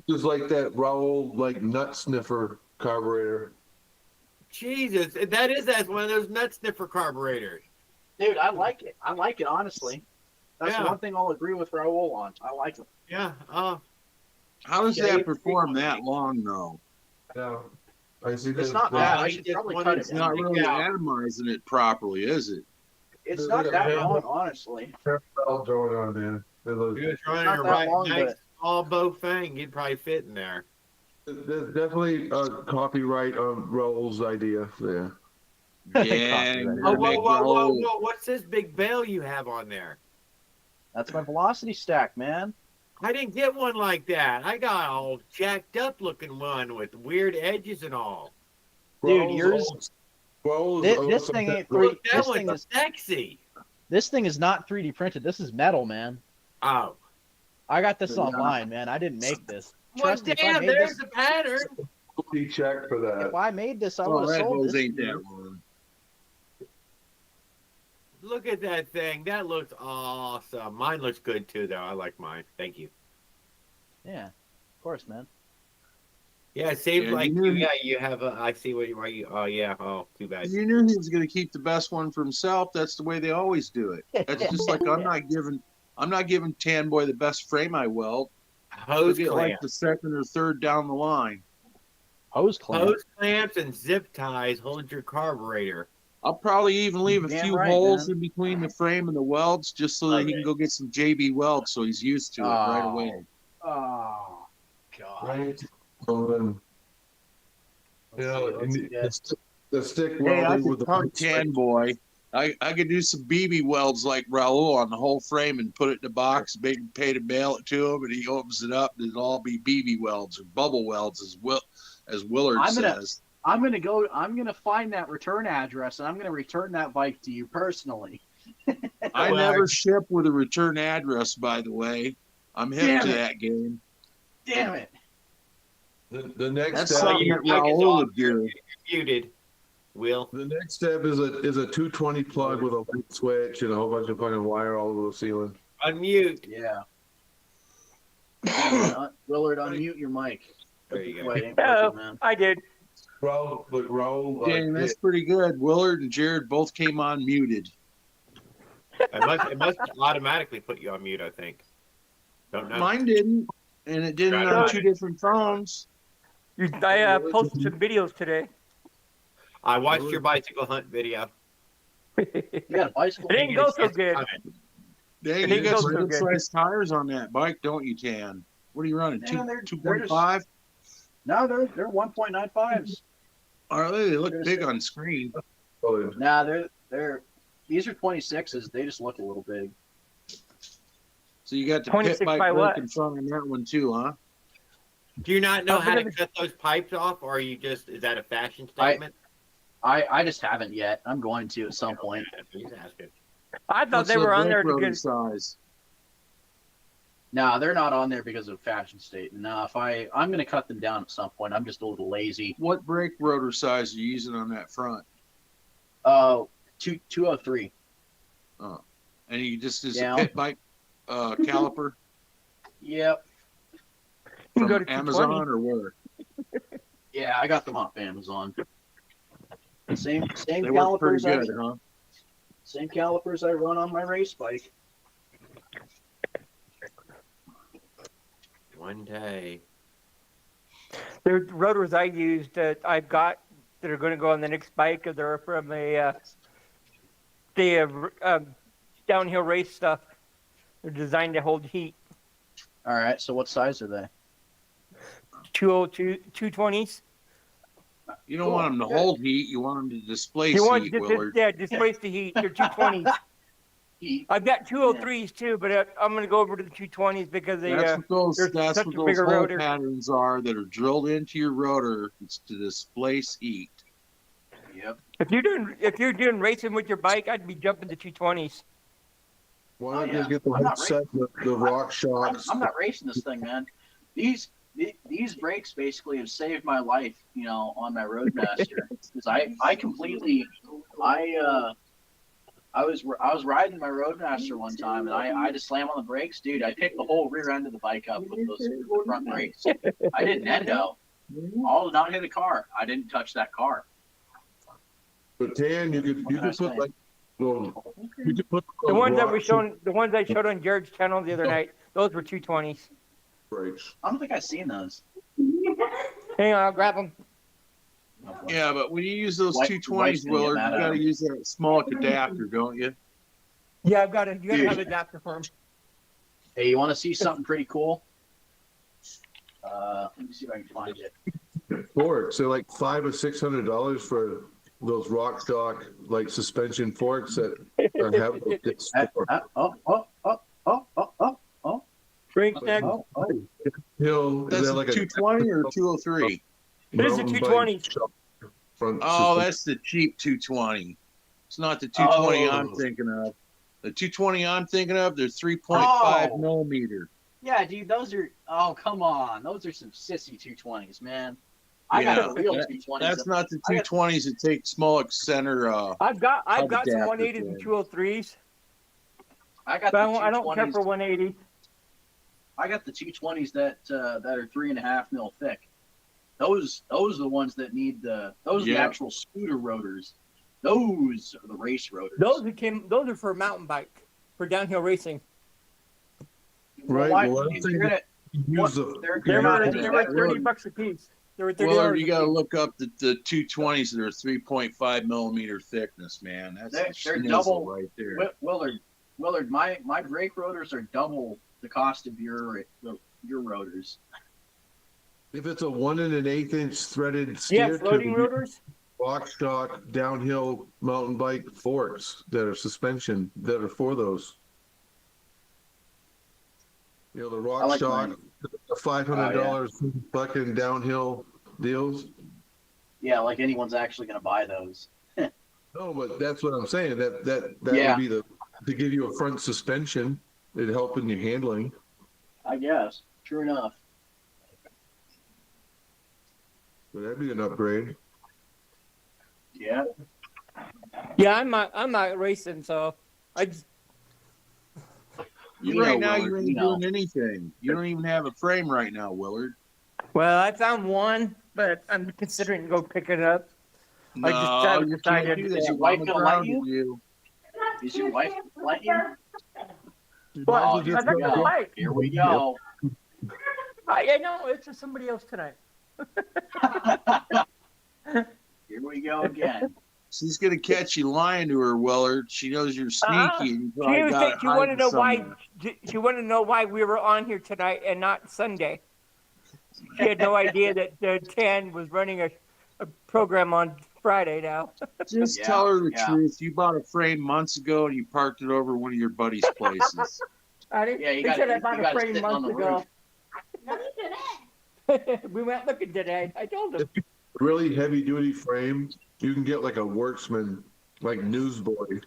Just like that Raoul like nut sniffer carburetor. Jesus, that's one of those nut sniffer carburetors. Dude, I like it. I like it honestly. That's Yeah. one thing I'll agree with Raul on. I like it. Yeah. How does Yeah, that perform that long though? Yeah. I see It's that. not Yeah, bad. I I should just probably wanted cut to it It's down. not really Yeah. atomizing it properly, is it? It's There's not like a that handle. long, honestly. Valve going on, man. If you was running not a that right long, nice but- small bow thing, you'd probably fit in there. There's definitely a copyright on Raoul's idea there. Yeah. you're Oh, a big whoa! Raoul. What's this big bale you have on there? That's my velocity stack, man. I didn't get one like that. I got all jacked up looking one with weird edges and all. Dude, Raoul's yours- old- Raoul's This awesome. thing ain't Look, three. that This one's thing is sexy. this thing is not 3D printed. This is metal, man. Oh. I got this Yeah. online, man. I didn't make this. Well, Trust me, if I damn, made there's this- the pattern. He checked for that. If I made this, I Well, would have that sold hose this. ain't that long. Look at that thing. That looks awesome. Mine looks good too, though. I like mine. Thank you. Yeah, of course, man. Yeah, it seems Yeah, like you- you have a. I see why you. Oh yeah. Oh, too bad. You knew he was going to keep the best one for himself. That's the way they always do it. That's just like I'm not giving Tan Boy the best frame I weld. He'll Hose get like clamps, the second or third down the line. Hose clamp. hose clamps, and zip ties hold your carburetor. I'll probably even leave a Damn few right, holes man. in between the frame and the welds just so that he can go get some JB welds so he's used to it right Oh. away. Oh, God. Right. So then, Let's see, let's get- the stick Hey, I welding with could the punk Tan Boy. I could do some BB welds like Raul on the whole frame and put it in a box, big pay to mail it to him, and he opens it up and it'll all be BB welds or bubble welds as Willard I'm gonna- says. I'm gonna find that return address and I'm gonna return that bike to you personally. I Well, never ship with a return address, by the way. I'm hip Damn to it. that game. Damn it. The next That's step. something that Raul would do. Muted. Will. The next step is a 220 plug with a light switch and a whole bunch of fucking wire all over the ceiling. Unmute. Yeah. Willard, unmute your mic. There you go. Wait, ain't Oh, working, man. I did. Raoul, Dang, that's pretty good. Willard and Jared both came on muted. It must automatically put you on mute. I think. Don't know. Mine didn't, and it didn't Right on on. two different phones. I posted some videos today. I watched your bicycle hunt video. You got a bicycle? It didn't go so good. Dang, It you didn't got go some so good good. sized tires on that bike, don't you, Tan? What are you running? Yeah, they're 2.5? No, they're 1.95s. Are they? They look they're big just- on screen. Nah, they're these are 26s. They just look a little big. So you got the 26 pit bike by what? working front on that one too, huh? Do you not know How how to big cut those pipes off, or are you just is that a fashion I- statement? I just haven't yet. I'm going to at some point. He's asking. I thought What's they the were on there brake to rotor get. size. No, they're not on there because of fashion state. No, I'm going to cut them down at some point. I'm just a little lazy. What brake rotor size are you using on that front? 203. Oh, and you just as Yeah. a pit bike caliper Yep. You can from go to Amazon 220. or where? Yeah, I got them off Amazon. Same They work calipers. pretty good, huh? Same calipers I run on my race bike. One day. The rotors I used that I've got that are going to go on the next bike, they're from the downhill race stuff. They're designed to hold heat. All right. So what size are they? 202, 220s. You don't Cool, want them to good. hold heat. You want them to displace You want heat, to Willard. displace the heat. They're 220s. Heat. I've got 203s too, but I'm going to go over to the 220s because they That's what those, they're that's such what a those bigger hole rotor. patterns are that are drilled into your rotor. It's to displace heat. Yep. If you're doing racing with your bike, I'd be jumping to 220s. Why Oh, not yeah. just get the I'm not headset, the rock shocks? I'm not racing this thing, man. These brakes basically have saved my life, on my Roadmaster. Because I completely, I was riding my Roadmaster one time and I had to slam on the brakes, dude. I picked the whole rear end of the bike up with the front brakes. I didn't endo. All did not hit a car. I didn't touch that car. But Tan, you could put like, well, you could put The ones that rock were shown, the ones I showed on Jared's channel the other night, those were 220s. brakes. I don't think I've seen those. Hang on, I'll grab them. Yeah, but when you use those Wife- 220s, wife's gonna get Willard, mad you at got to him. use that small adapter, don't you? Yeah, you gotta Dude. have an adapter for them. Hey, you want to see something pretty cool? Let me see if I can find it. Forks, they're like $500 or $600 for those rock stock like suspension forks that are have this Frank Snag. hill. That's Is that a like 220 or 203? It is a mountain 220. bike front Oh, suspension? that's the cheap 220. It's not the 220 I'm Oh. thinking of. The 220 I'm thinking of, they're 3.5 Oh. millimeter. Yeah, dude, those are. Oh, come on, those are some sissy 220s, man. I got Yeah, the real that- 220s. That's not the I got- 220s that take small center. I've got some adapter 180s for and it. 203s, I got but the I don't care 220s. for 180. I got the 220s that are 3.5 mil thick. Those are the ones that need those are the Yeah. actual scooter rotors. Those are the race rotors. Those are for mountain bike, for downhill racing. Right, Why- well, I'm you're gonna- Use the they're They gonna were do they that. were $30 a piece. They were $30. Willard, you a got to piece. look up the 220s that are 3.5 millimeter thickness, man. That's They're the schnizzle double- right there. Willard, my brake rotors are double the cost of your rotors. if it's a 1 1/8 inch threaded Yeah, steer floating tube, rotors. rock stock downhill mountain bike forks that are suspension that are for those. The rock I like stock, mine. the $500 fucking downhill deals. Yeah, like anyone's actually gonna buy those. No, but that's what I'm saying. That Yeah. would be to give you a front suspension. It'd help in your handling. I guess. True enough. So that'd be an upgrade. Yeah. Yeah, I'm not racing, so I just You right now, Willard, you ain't doing anything. You don't even have a frame right now, Willard. well, I found one, but I'm considering to go pick it up. I just No, haven't you decided. can't do that. Is your I'm wife gonna let grounded you. Is your wife let you? Well, Oh, I here got we the go. bike. Here we go. I know it's just somebody else tonight. Here we go again. She's gonna catch you lying to her, Willard. She knows you're sneaky. And you probably got it She wanted to hiding know why. somewhere. She wanted to know why we were on here tonight and not Sunday. She had no idea that Tan was running a program on Friday now. Just Yeah, tell her the yeah. truth. You bought a frame months ago and you parked it over one of your buddies' places. I didn't. Yeah, you they got said I you bought got a it frame sitting on months the ago. roof. We went looking today. I told him. Really heavy duty frame. You can get like a Worksman, like Newsboy.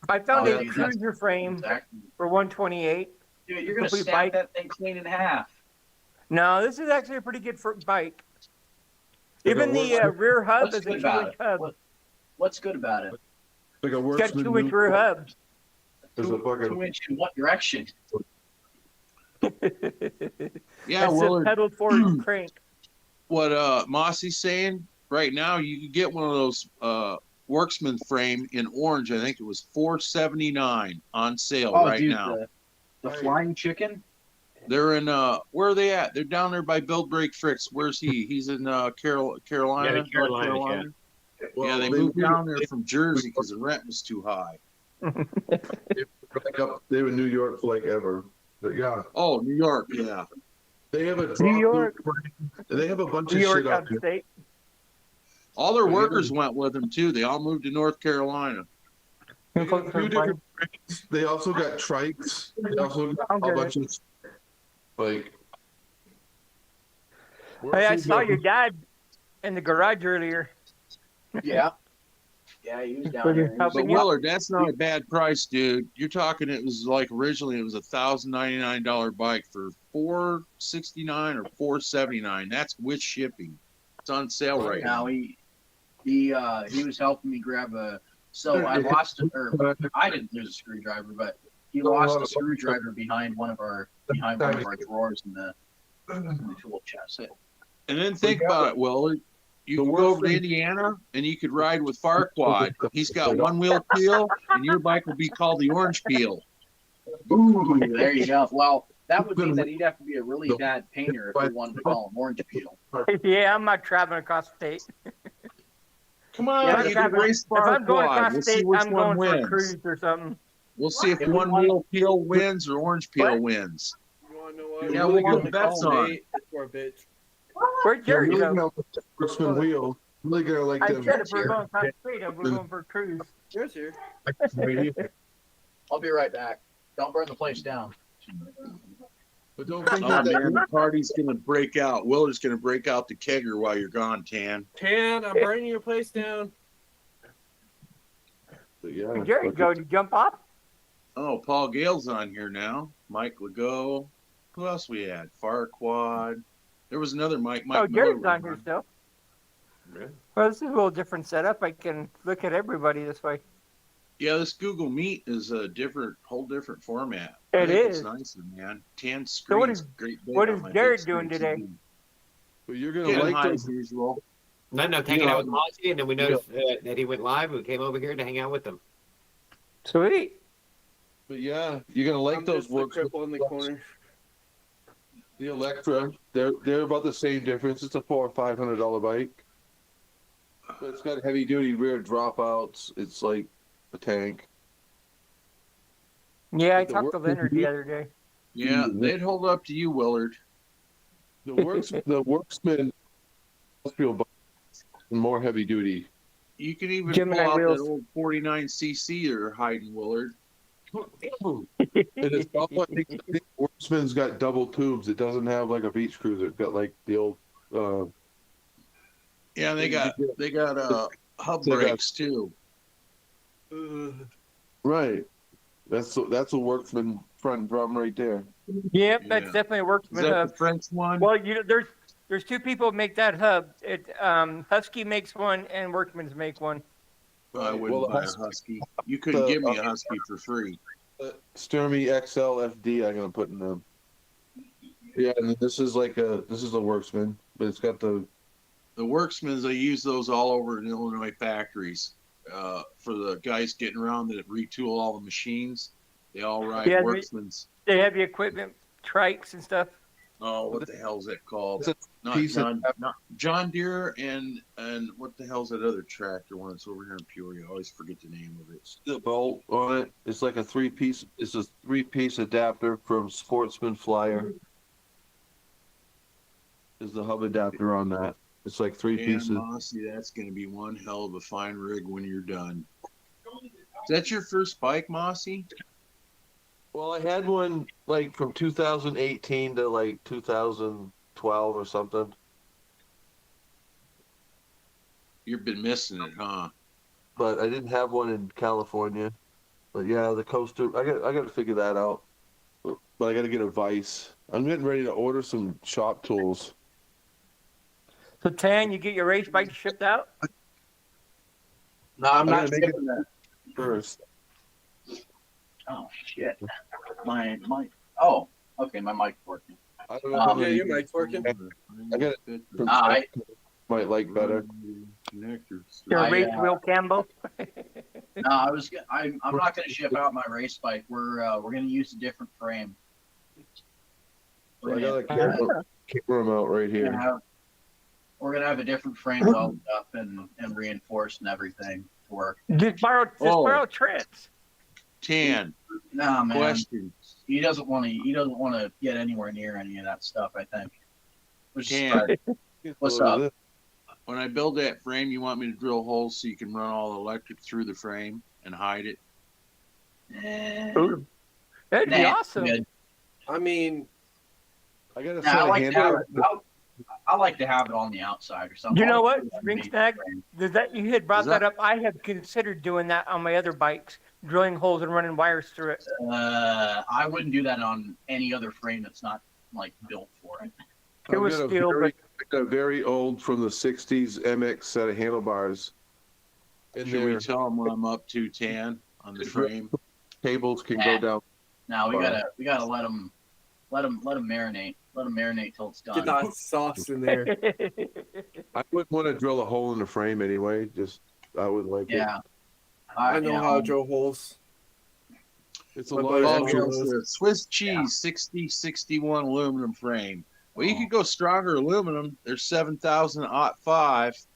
I found Oh, a dude, that's- cruiser frame Exactly. for 128. Dude, you're gonna Complete snap bike. that thing clean in half. No, this is actually a pretty good for bike. Like a Even the Worksman- rear hub What's is a good about 2-inch it? hub. What's good about it? Like a It's got Worksman 2-inch new- rear hubs. There's a fucking 2-inch in what direction? Yeah, That's a Willard, pedal forward crank. what Mossy's saying right now, you can get one of those Worksman frame in orange. I think it was $479 on sale right now. The flying chicken. They're in where are they at? They're down there by Build Break Fritz. Where's he? He's in Carolina. Yeah, North Carolina, Yeah, they moved down there from Jersey because the rent was too high. They were in New York for like ever. But yeah, Oh, New York, yeah. they have a New York. They have a bunch New of York shit up here. upstate. All their workers went with them too. They all moved to North Carolina. They got a few different brands. They also got trikes. They also got a bunch of like. Hey, I saw your dad in the garage earlier. Yeah. Yeah, he was down there. But Willard, that's not a bad price, dude. You're talking it was like originally it was $1,099 bike for $469 or $479. That's with shipping. It's on sale right Now now. he was helping me grab a. So I lost it, or I didn't lose a screwdriver, but he lost a screwdriver behind one of our drawers in the tool chest. And then think about it, Willard. You could go over to Indiana and you could ride with Farquad. He's got one wheel peel, and your bike will be called the Orange Peel. Ooh, there you go. Well, that would mean that he'd have to be a really bad painter if we wanted to call him Orange Peel. Yeah, I'm not traveling across state. Come on, Yeah, you if can race I'm going Farquad. across We'll see state, which I'm one going for a wins. cruise or something. We'll see if If we one want- wheel peel wins or Orange Peel What? wins. You wanna know what? Yeah, We're we'll really put gonna bets call on. Nate a poor bitch. Where'd Yeah, Jerry really go? gonna like the Worksman wheel. Really gonna like I them. said if we're going across state, we're going for a cruise. Yours here. Right here. I'll be right back. Don't burn the place down. But don't think Oh that man, the party's gonna break out. Willard's gonna break out the kegger while you're gone, Tan. Tan, I'm burning your place down. yeah, Where'd Jerry go? Did he jump off? Oh, Paul Gale's on here now. Mike Legault. Who else we had? Farquad. There was another Mike. Oh, Miller Jerry's was on here still. Well, this is a little different setup. I can look at everybody this way. Yeah, this Google Meet is a whole different format. It I think is. It's nicer, man. 10 screens. So what is- great big what on is my Jared big doing screen today? TV. But you're gonna Getting like high those. as usual. No, hanging out with Mossy, and then we noticed that he went live, and we came over here to hang out with him. Sweet. But yeah, you're gonna like I'm those just the works. cripple in the corner. The Electra, they're about the same difference. It's a $400 or $500 bike, but it's got heavy duty rear dropouts. It's like a tank. Yeah, I The talked to work- Leonard the other day. Yeah, they'd hold up to you, Willard. The Worksman industrial bike is more heavy duty. You can even Gemini pull out wheels. that old 49cc you're hiding, Willard. And it's also, I think Worksman's got double tubes. It doesn't have like a beach cruiser. It's got like the old. Yeah, they got hub They got- brakes too. Right. That's a Worksman front drum right there. Yep, that's Yeah. definitely a Is Worksman that hub. the French one? Well, there's two people make that hub. Husky makes one and Workman's make one. I wouldn't Well, buy a Husky- Husky. You couldn't the- give me a Husky for free. Sturmy XL FD. I'm gonna put in them. Yeah, and this is a Worksman, but it's got the. The Worksmans, they use those all over in Illinois factories. For the guys getting around that retool all the machines, they all ride Yeah, Worksmans. They have the equipment, trikes and stuff. Oh, what the hell's that called? It's a Not piece of- John Deere and what the hell's that other tractor one that's over here in Peoria? I always forget the name of it. The bolt on it. It's like a three-piece. It's a three-piece adapter from Sportsman Flyer. Is the hub adapter on that? It's like three And pieces. Mossy, that's going to be one hell of a fine rig when you're done. Is that your first bike, Mossy? Well, I had one like from 2018 to like 2012 or something. You've been missing it, huh? But I didn't have one in California. But yeah, the coaster. I got to figure that out. but I got to get a vise. I'm getting ready to order some shop tools. So Tan, you get your race bike shipped out? No, I'm I not gotta make it- skipping that. First, Oh shit. My mic. Oh, okay, my mic's working. I don't know. How Yeah, many your mic's working. I got it from I might like better. Connectors. Your I, race Will Campbell? no, I'm not gonna ship out my race bike. We're gonna use a different frame. So I We're got a gonna, camera mount right we're gonna here. have we're gonna have a different frame welded up and reinforced and everything to work. Just borrow Trent's. Tan. Nah, man. Question. He doesn't want to get anywhere near any of that stuff. I think. Which is Tan. What's up? When I build that frame, you want me to drill holes so you can run all the electric through the frame and hide it? Eh, That'd be nah, awesome. good. I mean, I got a Nah, set I of like to have handles. it. I like to have it on the outside or something. You know what, I'll put it Ring underneath Snag? the frame. Does that you had brought Is that that- up? I have considered doing that on my other bikes, drilling holes and running wires through it. I wouldn't do that on any other frame that's not like built for it. It I've was got a steel, very, a very old from the '60s MX set of handlebars. In Should there, we tell them what I'm up to, Tan, on the frame? cables can go down. Now we Fine. gotta let them marinate. Let them marinate till it's get done. that sauce in there. I wouldn't want to drill a hole in the frame anyway. Just I would like it. Yeah. I know yeah, how to drill holes. It's a My lot buddy of Oh, has extra- one. here's the Swiss cheese 6061 aluminum frame. Well, you could go stronger aluminum. There's 7000-05.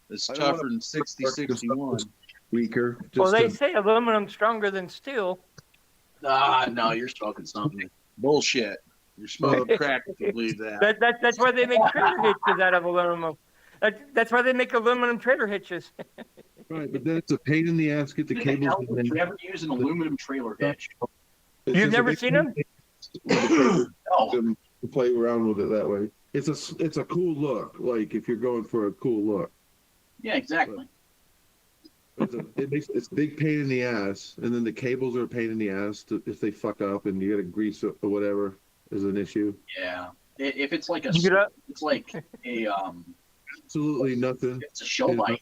It's I don't wanna tougher than 6061. weaker. Just Well, they to- say aluminum's stronger than steel. No, you're smoking something. Bullshit. You're smoking crack if you believe that. That's why they make trailer hitches out of aluminum. That's why they make aluminum trailer hitches. right, but then it's a pain in the ass get the Who the cables. hell in would there. you ever use an aluminum trailer hitch? It's You've just a never big seen them? Oh, to play around with it that way. It's a cool look. Like if you're going for a cool look, yeah, exactly. it's a big pain in the ass, and then the cables are a pain in the ass if they fuck up and you got to grease it or whatever is an issue. Yeah. If it's like a, You get up? it's like a Absolutely nothing. it's a show bike.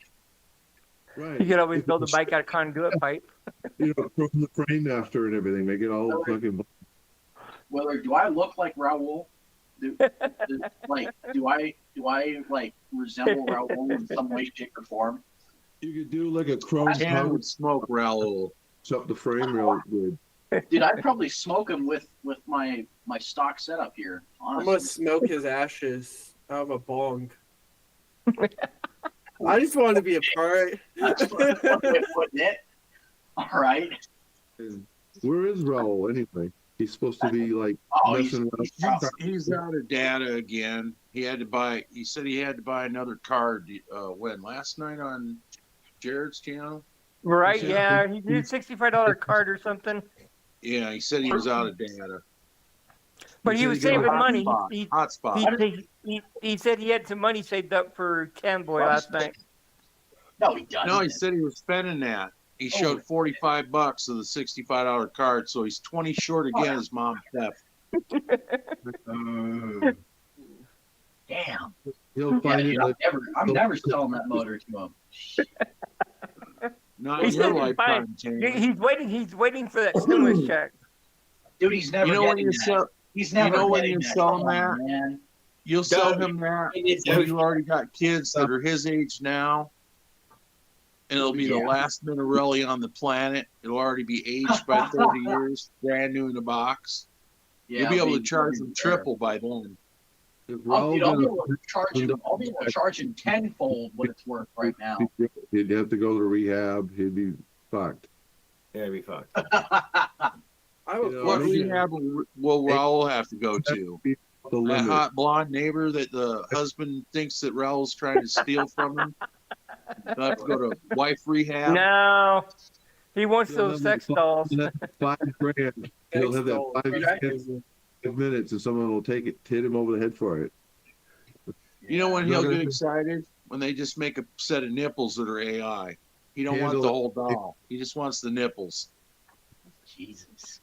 Right. You could always build a bike out of conduit pipe. You know, from the frame after and everything, make it all fucking. Whether do I look like Raul? Do I like resemble Raul in some way, shape, or form? You could do like a chrome Tan powder, would smoke Raoul. up the frame real good. Dude, I'd probably smoke him with my stock setup here. I'm Honestly. gonna smoke his ashes out of a bong. I just wanted to be a part. That's one way of putting it. All right. And where is Raul anyway? He's supposed to be like Oh, he's, messing he's around. He's out of data again. He said he had to buy another card when? Last night on Jared's channel? Right? Yeah. Yeah. He did $65 card or something. Yeah, he said he was out of data. But he said was he got a saving money. He, Hotspot. he said he had some money saved up for Camboy last night. No, he doesn't. No, he said he was spending that. He showed $45 of the $65 card, so he's 20 short again as mom theft. Damn. He'll Yeah, find dude, it. I'm never selling that motor to him. Not He in your said he's buying- lifetime, Tanner. He's waiting for that stimulus check. Dude, he's never You know when getting you that. sell, He's never know when getting you that. sell Come that? on, man. you'll sell Doug, him that it's- when you already got kids that are his age now, and it'll be the Yeah. last Minarelli on the planet. It'll already be aged by 30 years, brand new in a box. Yeah, You'll be able to baby, charge baby, them there. triple by then. If I'll Raul be able got to charge him. I'll be able to charge him tenfold what it's worth right now. he'd have to go to rehab. He'd be fucked. Yeah, be fucked. I have a You know, What question. rehab will Raul have to go to? The That limit. hot blonde neighbor that the husband thinks that Raul's trying to steal from him? He'll have to go to wife rehab. No. He wants He'll those have sex dolls. $5,000. He'll have that Thanks, 5 minutes, and someone will take it, hit him over the head for it. You know when No, he'll no, get no. excited? When they just make a set of nipples that are AI. He don't want Handle the it. whole doll. He just wants the nipples. Jesus.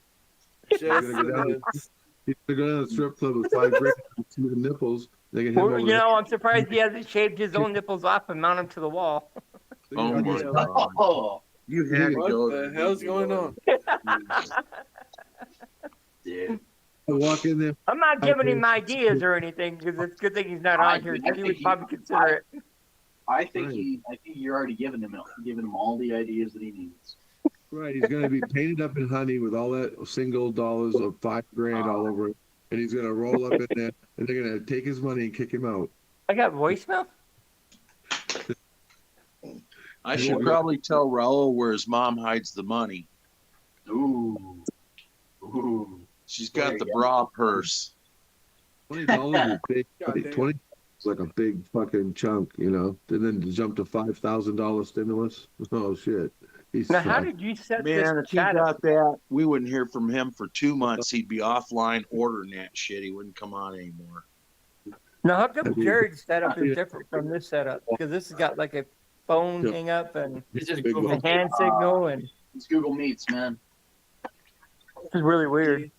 Just You're gonna go down the- He's gonna go down to the strip club with $5 grand and see the nipples. They can hit him Well, over you the know, I'm surprised he hasn't shaved his own nipples off and mount them to the wall. Oh my Yeah. god. Oh, You had to What go. the hell's going on? dude. I walk in there. I'm not giving him ideas or anything because it's a good thing he's not on here. 'Cause he would probably consider it. I think you're already giving him all the ideas that he needs. Right, he's gonna be painted up in honey with all that single dollars of $5 grand all over it, and he's gonna roll up in there, and they're gonna take his money and kick him out. I got voicemail. I should probably tell Raul where his mom hides the money. Ooh. Ooh. She's got the bra purse. $20 is big. Goddamn. 20 is like a big fucking chunk, you know. And then to jump to $5,000 stimulus. Oh shit. He's Now, how fucked. did you set Man, this if he chat up? got that, we wouldn't hear from him for 2 months. He'd be offline ordering that shit. He wouldn't come on anymore. Now, how come I mean- Jared's setup is different from this setup? Because this has got like a phone Yeah. hang up and This is Big Google. a hand signal, and It's Google Meets, man. this is really weird.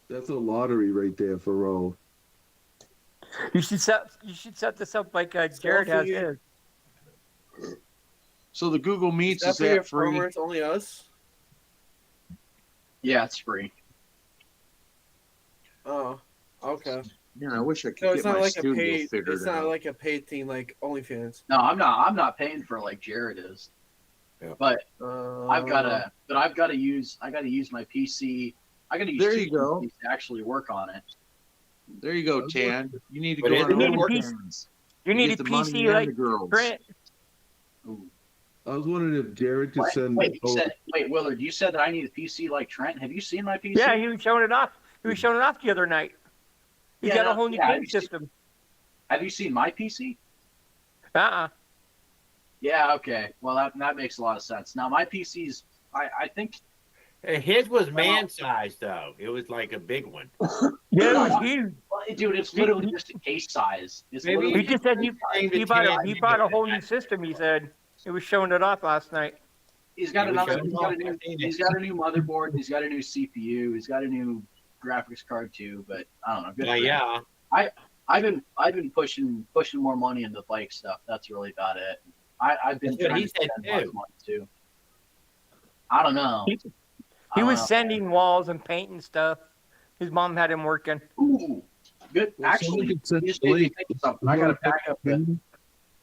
That's a lottery right there for Roll. You should set this up like Jared has his. So the Google Meets, Is is that for your that free? farmers, only us? Yeah, it's free. Oh, okay. Man, I wish I could So it's get not my like a studio paid. figured It's not out. like a paid thing like OnlyFans. No, I'm not paying for it like Jared is. Yeah. But I I gotta use my PC. I gotta use There two you go. PCs to actually work on it. There you go, Tan. You need to But go it- on You need a OnlyFans. You need Get a the money PC and like the girls. Trent. Ooh. I was wondering if Jared could What? send. Wait, Willard, you said that I need a PC like Trent. Have you seen my PC? Yeah, he was showing it off. He was showing it off the other night. He got a whole new game Have system. you seen my PC? Uh-uh. Yeah, okay. Well, that makes a lot of sense. Now, my PC's, I think, His was man sized though. It was like a big one. Yeah, it was huge. well, dude, it's literally just a case size. It's Maybe literally He just said Saying he the bought Tan- he bought a whole new system. He said he was showing it off last night. he's got He was another. showing off. I've seen it. He's got a new motherboard. He's got a new CPU. He's got a new graphics card too. But I don't know. Good for him. Yeah. I've been pushing more money into bike stuff. That's really about it. I've been That's what trying he to said, spend too. money too. I don't know. He I don't was know. sanding walls and painting stuff. His mom had him working. Ooh, good. Well, someone Actually, could send you just the made me link. think of something. I gotta back up the.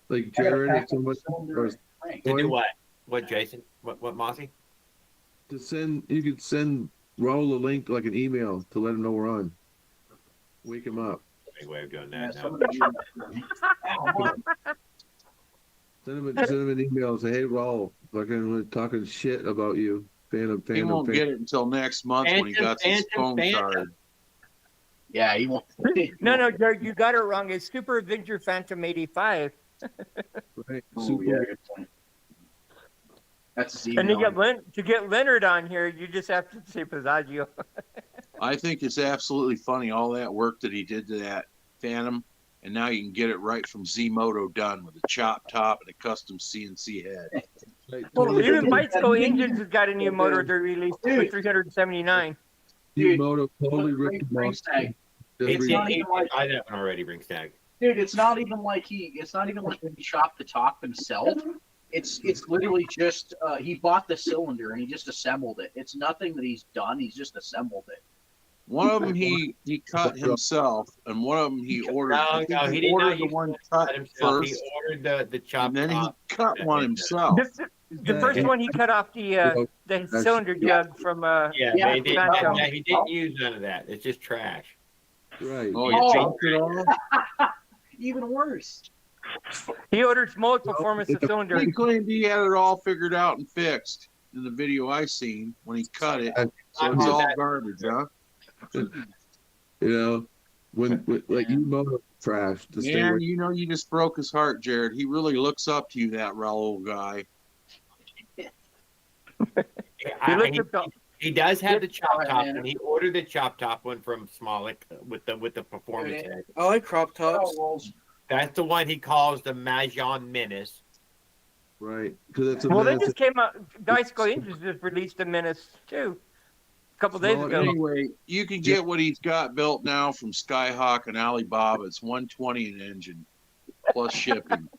Like I gotta Jared back or someone up the cylinder or and crank. To do Boy. what? What, Jason? What, Mossy? to send. You could send Raul a link like an email to let him know we're on. Wake him up. Big way of doing Yeah, that now. somebody do that. Send him an email. Say, hey Raul, fucking we're talking shit about you. Phantom. He won't get it until next month when he got his phone card. Yeah, he won't. No, Jared, you got it wrong. It's Super Avenger Phantom 85. Right. Ooh, Super. yeah, good point. That's his And email. to get Leonard on here, you just have to say Pizzagio. I think it's absolutely funny all that work that he did to that Phantom, and now you can get it right from Z-Moto done with a chop top and a custom CNC head. Right. Well, Totally. even Bicycle Engines has got a new motor they released for Dude. 379. Dude, Moto totally Bring- ripped him bring off. Stag. It's not he even like- I that one already, Bring Stag. Dude, it's not even like he chopped the top himself. It's literally just he bought the cylinder and he just assembled it. It's nothing that he's done. He's just assembled it. One of them he cut himself, and one of them he ordered. I think No, he did ordered not the use one the cut cut himself. He first, ordered the chop and then he top. cut one himself. The first one he cut off the cylinder jug from Yeah, Yeah, but he didn't, Phantom. he didn't use none of that. It's just trash. Right. Oh, you Oh. chopped it all? Even worse. He ordered Smoke Performance the cylinder. He claimed he had it all figured out and fixed in the video I seen when he cut it. So it's all garbage, huh? You know, when like you motor trash to stay Man, away. you know you just broke his heart, Jared. He really looks up to you, that Raul guy. He does have the chop Alright, top, man. and he ordered the chop top one from Smolik with the performance Okay. head. I like crop tops. Oh, well, That's the one he calls the Majon Menace. Right. Because it's a Well, they massive. just came out. Bicycle Engines just released a Menace too. a couple days Smaller- ago. Anyway, you can get what he's got built now from Skyhawk and Alibaba. It's 120 an engine plus shipping.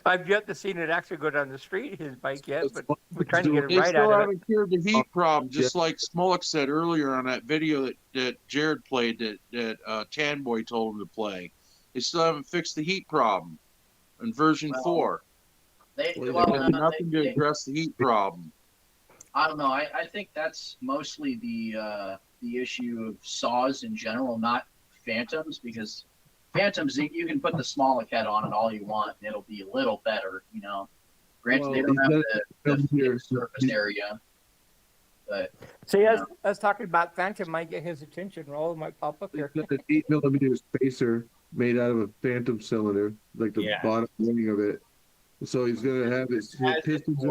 I've yet to see it actually go down the street, his bike yet, but we're trying to get it They right still out of it. haven't cured the heat problem, just like Smolik said earlier on that video that Jared played that Tanboy told him to play. They still haven't fixed the heat problem in version Well, 4. They, They've well, done no, nothing to they- address the heat problem. I don't know. I think that's mostly the issue of saws in general, not Phantoms, because Phantoms you can put the Smolik head on it all you want, and it'll be a little better. You know, granted they don't have the fixed surface area, but See, us talking about Phantom might get his attention. Raul might pop up here. He's got an 8mm spacer made out of a Phantom cylinder, like the Yeah. bottom wing of it. So he's gonna have his pistons.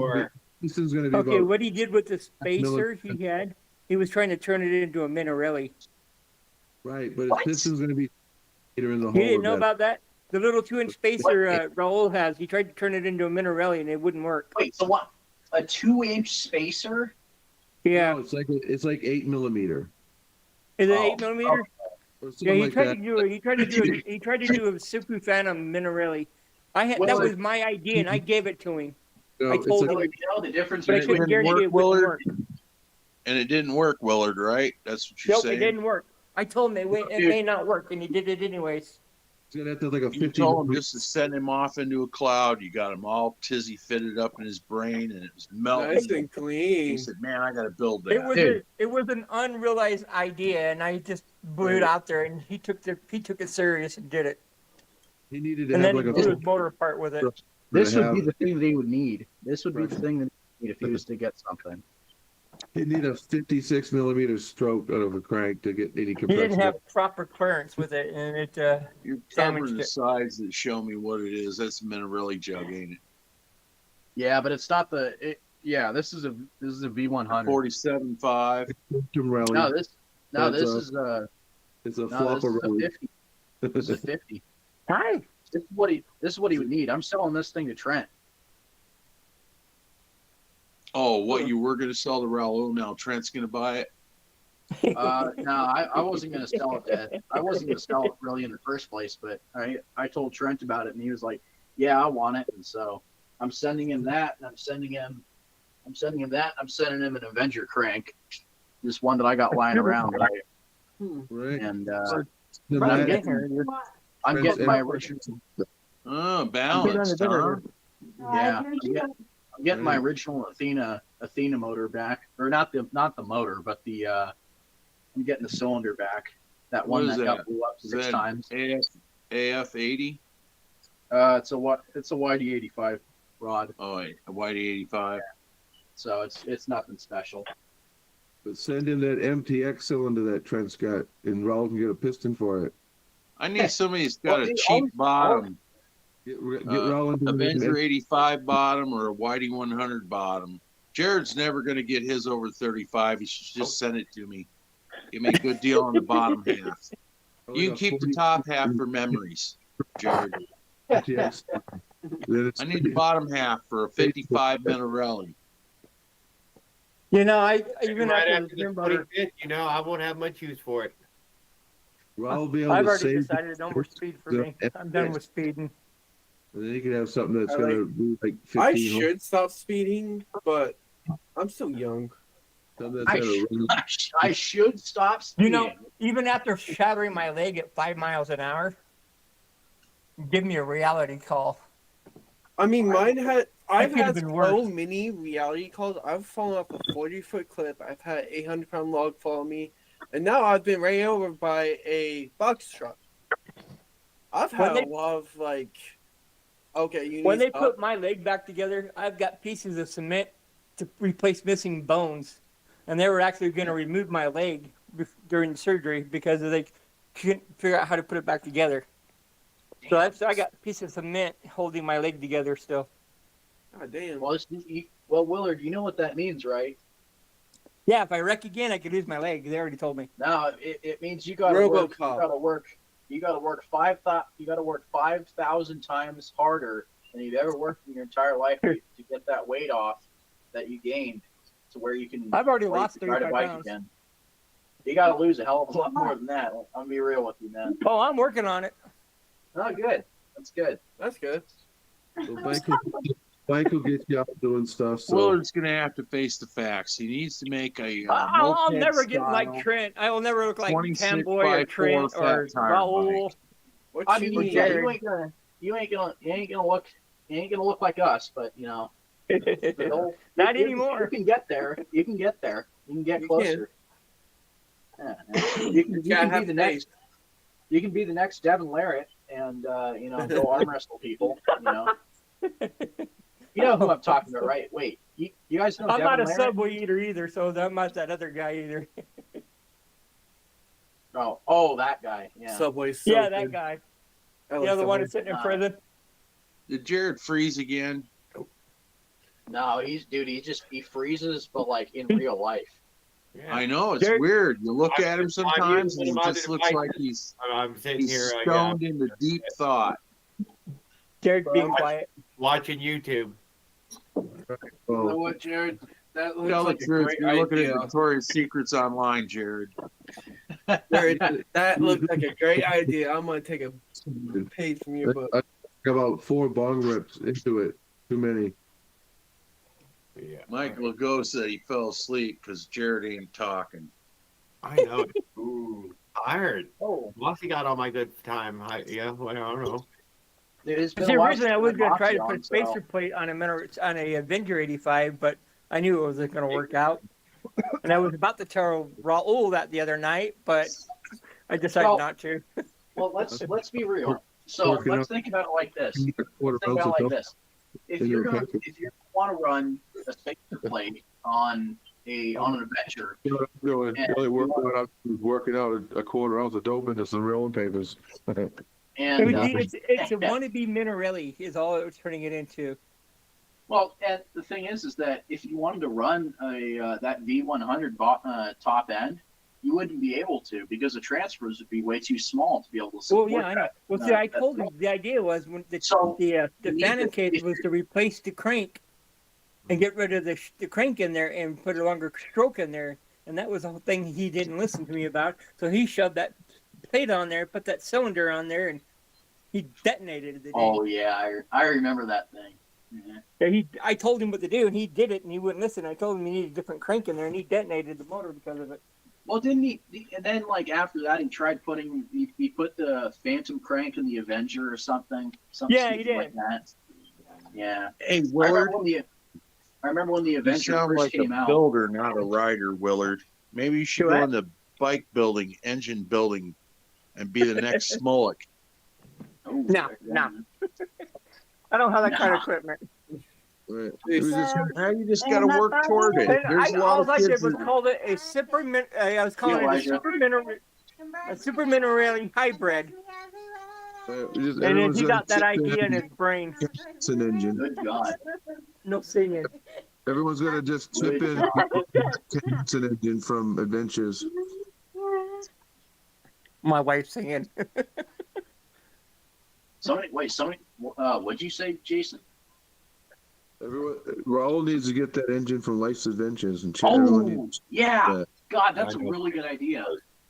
Piston's gonna be Okay, about what he did with the spacer he was trying to turn it into a Minarelli. right, but his What? piston's gonna be later in the You hole. didn't know about that? The little 2-inch spacer What? Raul has, he tried to turn it into a Minarelli and it wouldn't work. wait, so what? A 2-inch spacer? Yeah. No, it's like 8mm Is it Oh, 8mm? or Yeah, something he like tried that. to do it. He tried to do a Supu Phantom Minarelli. That Well, was my idea, and I gave it to him. No, I it's told like- So, you know the difference But I between couldn't didn't guarantee it work, wouldn't Willard? work. And it didn't work, Willard, right? That's what you're Nope, it saying? didn't work. I told him it may not work, and he did it anyways. It's gonna have to have like a You 50. told him just to send him off into a cloud. You got him all tizzy fitted up in his brain, and it was melting. Nice and He clean. said, "Man, I got to build It that." was an unrealized idea, and I just blew it out there, and he took it serious and did it. He needed to And have then he like blew a. his motor apart with it. this would have- be the thing that he would need. This would be Right. the thing that he would need if he was to get something. He need a 56mm stroke out of a crank to get any He compression. didn't have proper clearance with it, and it You're damaged covering the it. sides that show me what it is. That's a Minarelli jug, ain't it? Yeah, but it's not the. Yeah, this is a V100. 47.5. Jim Rally. No, this That's is a it's a no, this flopper is a rally. 50. This is a 50. Hi. This is what he would need. I'm selling this thing to Trent. Oh, what you were going to sell to Raul, now Trent's going to buy it? No, I wasn't gonna sell it to. I wasn't gonna sell it really in the first place, but I told Trent about it, and he was like, "Yeah, I want it." And so I'm sending him that, and I'm sending him that. I'm sending him an Avenger crank, this one that I got lying around, right? Right. And The I'm Matt- getting, I'm getting my original. Oh, balanced, huh? Yeah, I'm getting my original Athena motor back, or not the motor, but the I'm getting the cylinder back. That one What is that got that? blew up Is 6 that times. AF 80? It's a YD85 rod, Oh, a YD85. so it's nothing special. But send in that MTX cylinder that Trent's got, and Raul can get a piston for it. I need somebody who's got Well, a they cheap always- bottom. Get Raul into Avenger 85 bottom or a Whitey 100 bottom. Jared's never going to get his over 35. He should just send it to me. Give me a good deal on the bottom half. You can keep the top half for memories, Jared. MTX. Then it's I need the bottom half for a 55 Minarelli. You know, I even Right after after the the motor, 25th, I won't have much use for it. Raul will be able I've to already save, decided no more speed for me. I'm done with speeding. and then you can have something that's I gonna do like 15. I should stop speeding, but I'm still young. Something that's gonna run. I should stop You speeding. know, even after shattering my leg at 5 miles an hour, give me a reality call. I mean, I've could have had been so worse. many reality calls. I've fallen off a 40-foot cliff. I've had an 800-pound log follow me, and now I've been ran over by a box truck. I've had a lot of okay, you When need they to put my leg back together, I've got pieces of cement to replace missing bones, and they were actually going to remove my leg during the surgery because they couldn't figure out how to put it back together. So I got a piece of cement holding my leg together still. God damn. Well, Willard, you know what that means, right? Yeah, if I wreck again, I could lose my leg. They already told me. No, it means you gotta work. You RoboCop. gotta work 5,000 times harder than you've ever worked in your entire life to get that weight off that you gained. to where you can. I've already where you lost can ride a 35 bike pounds. again. You got to lose a hell of a lot more than that. I'm gonna be real with you, man. Oh, I'm working on it. Oh, good. That's good. That's good. So bike will get you out doing stuff. So Willard's gonna have to face the facts. He needs to make a I'll moped never get like style Trent. I will never look like 26 Tamboy or by 4 Trent or fat tire Raul. bike. What I you mean, need? yeah, Jared. you ain't gonna look like us, but you know. Not you- anymore. You can get there. You can get there. You can get You closer. Yeah, you can gotta be have the next. You can be the next Devin Larratt, and you know, go arm wrestle people. You know who I'm talking about, right? Wait, you guys know I'm Devin not a Larratt? Subway eater either, so I'm not that other guy either. Oh, that guy. Yeah. Subway's so Yeah, that good. guy. I Yeah, like the one Subway. that's sitting in prison. Did Jared freeze again? No, he freezes, but like in real life. I know it's Jared- weird. You look at him I'm sometimes, and using he my just looks like devices. I'm sitting he's here stoned into deep thought. Jared being quiet. watching YouTube. You know well, what, Jared? That looks Tell the like a truth. great You're looking idea. at Victoria's Secrets online, Jared. Jared, that looks like a great idea. I'm gonna take a page from your book. I took about 4 bong rips into it. Too many. Yeah, Mike Legault said he fell asleep because Jared ain't talking. I know. Ooh. Tired. Oh, Mossy got all my good time. Well, I don't know. there's been See, a lot originally I of was going to try to Moxie put on, a spacer so- plate on a Avenger 85, but I knew it wasn't going to work out. And I was about to tell Raul that the other night, but I decided Well- not to. Well, let's be real. So Working let's out. think about it like this. A quarter Think ounce about it of like this. If in you're your gonna package. if you want to run a spacer plate on an adventure, You know what I'm doing? Yeah. The only work I'm working out a quarter ounce of dope into some rolling papers. It and would be, it's a wannabe Minarelli is all it was turning it into. well, and the thing is that if you wanted to run a that V100 top end, you wouldn't be able to because the transfers would be way too small to be able to Well, support yeah, I know. that. Well, see, I that told him the idea was when the So, you need Phantom to- case was to replace the crank and get rid of the crank in there and put a longer stroke in there. And that was the whole thing he didn't listen to me about. So he shoved that plate on there, put that cylinder on there, and he detonated the thing. Oh yeah, I remember that thing. Yeah. Yeah, I told him what to do, and he did it, and he wouldn't listen. I told him he needed a different crank in there, and he detonated the motor because of it. Well, didn't he? And then, like after that, he tried putting. He put the Phantom crank in the Avenger or something. Yeah, he stupid like did. that. Yeah, Hey, I Willard, remember when the you Avenger sound first like came a out. builder, not a rider, Willard. Maybe you should Do go what? into bike building, engine building, and be the next Smolik. Ooh, No, no. I don't have that kind of Nah. equipment. Right. Now you just got to work toward it. And There's a lot all of I did kids was that- call it a I was calling it a Elijah. super Minarelli hybrid. And then he got that idea in his brain. It's an engine. Good God. No singing. Everyone's gonna just chip in. It's an engine from Adventures. My wife's singing. Somebody, what'd you say, Jason? Everyone, Raul needs to get that engine from Life's Adventures and chip everyone Oh, needs. yeah. Yeah. God, that's a really good idea.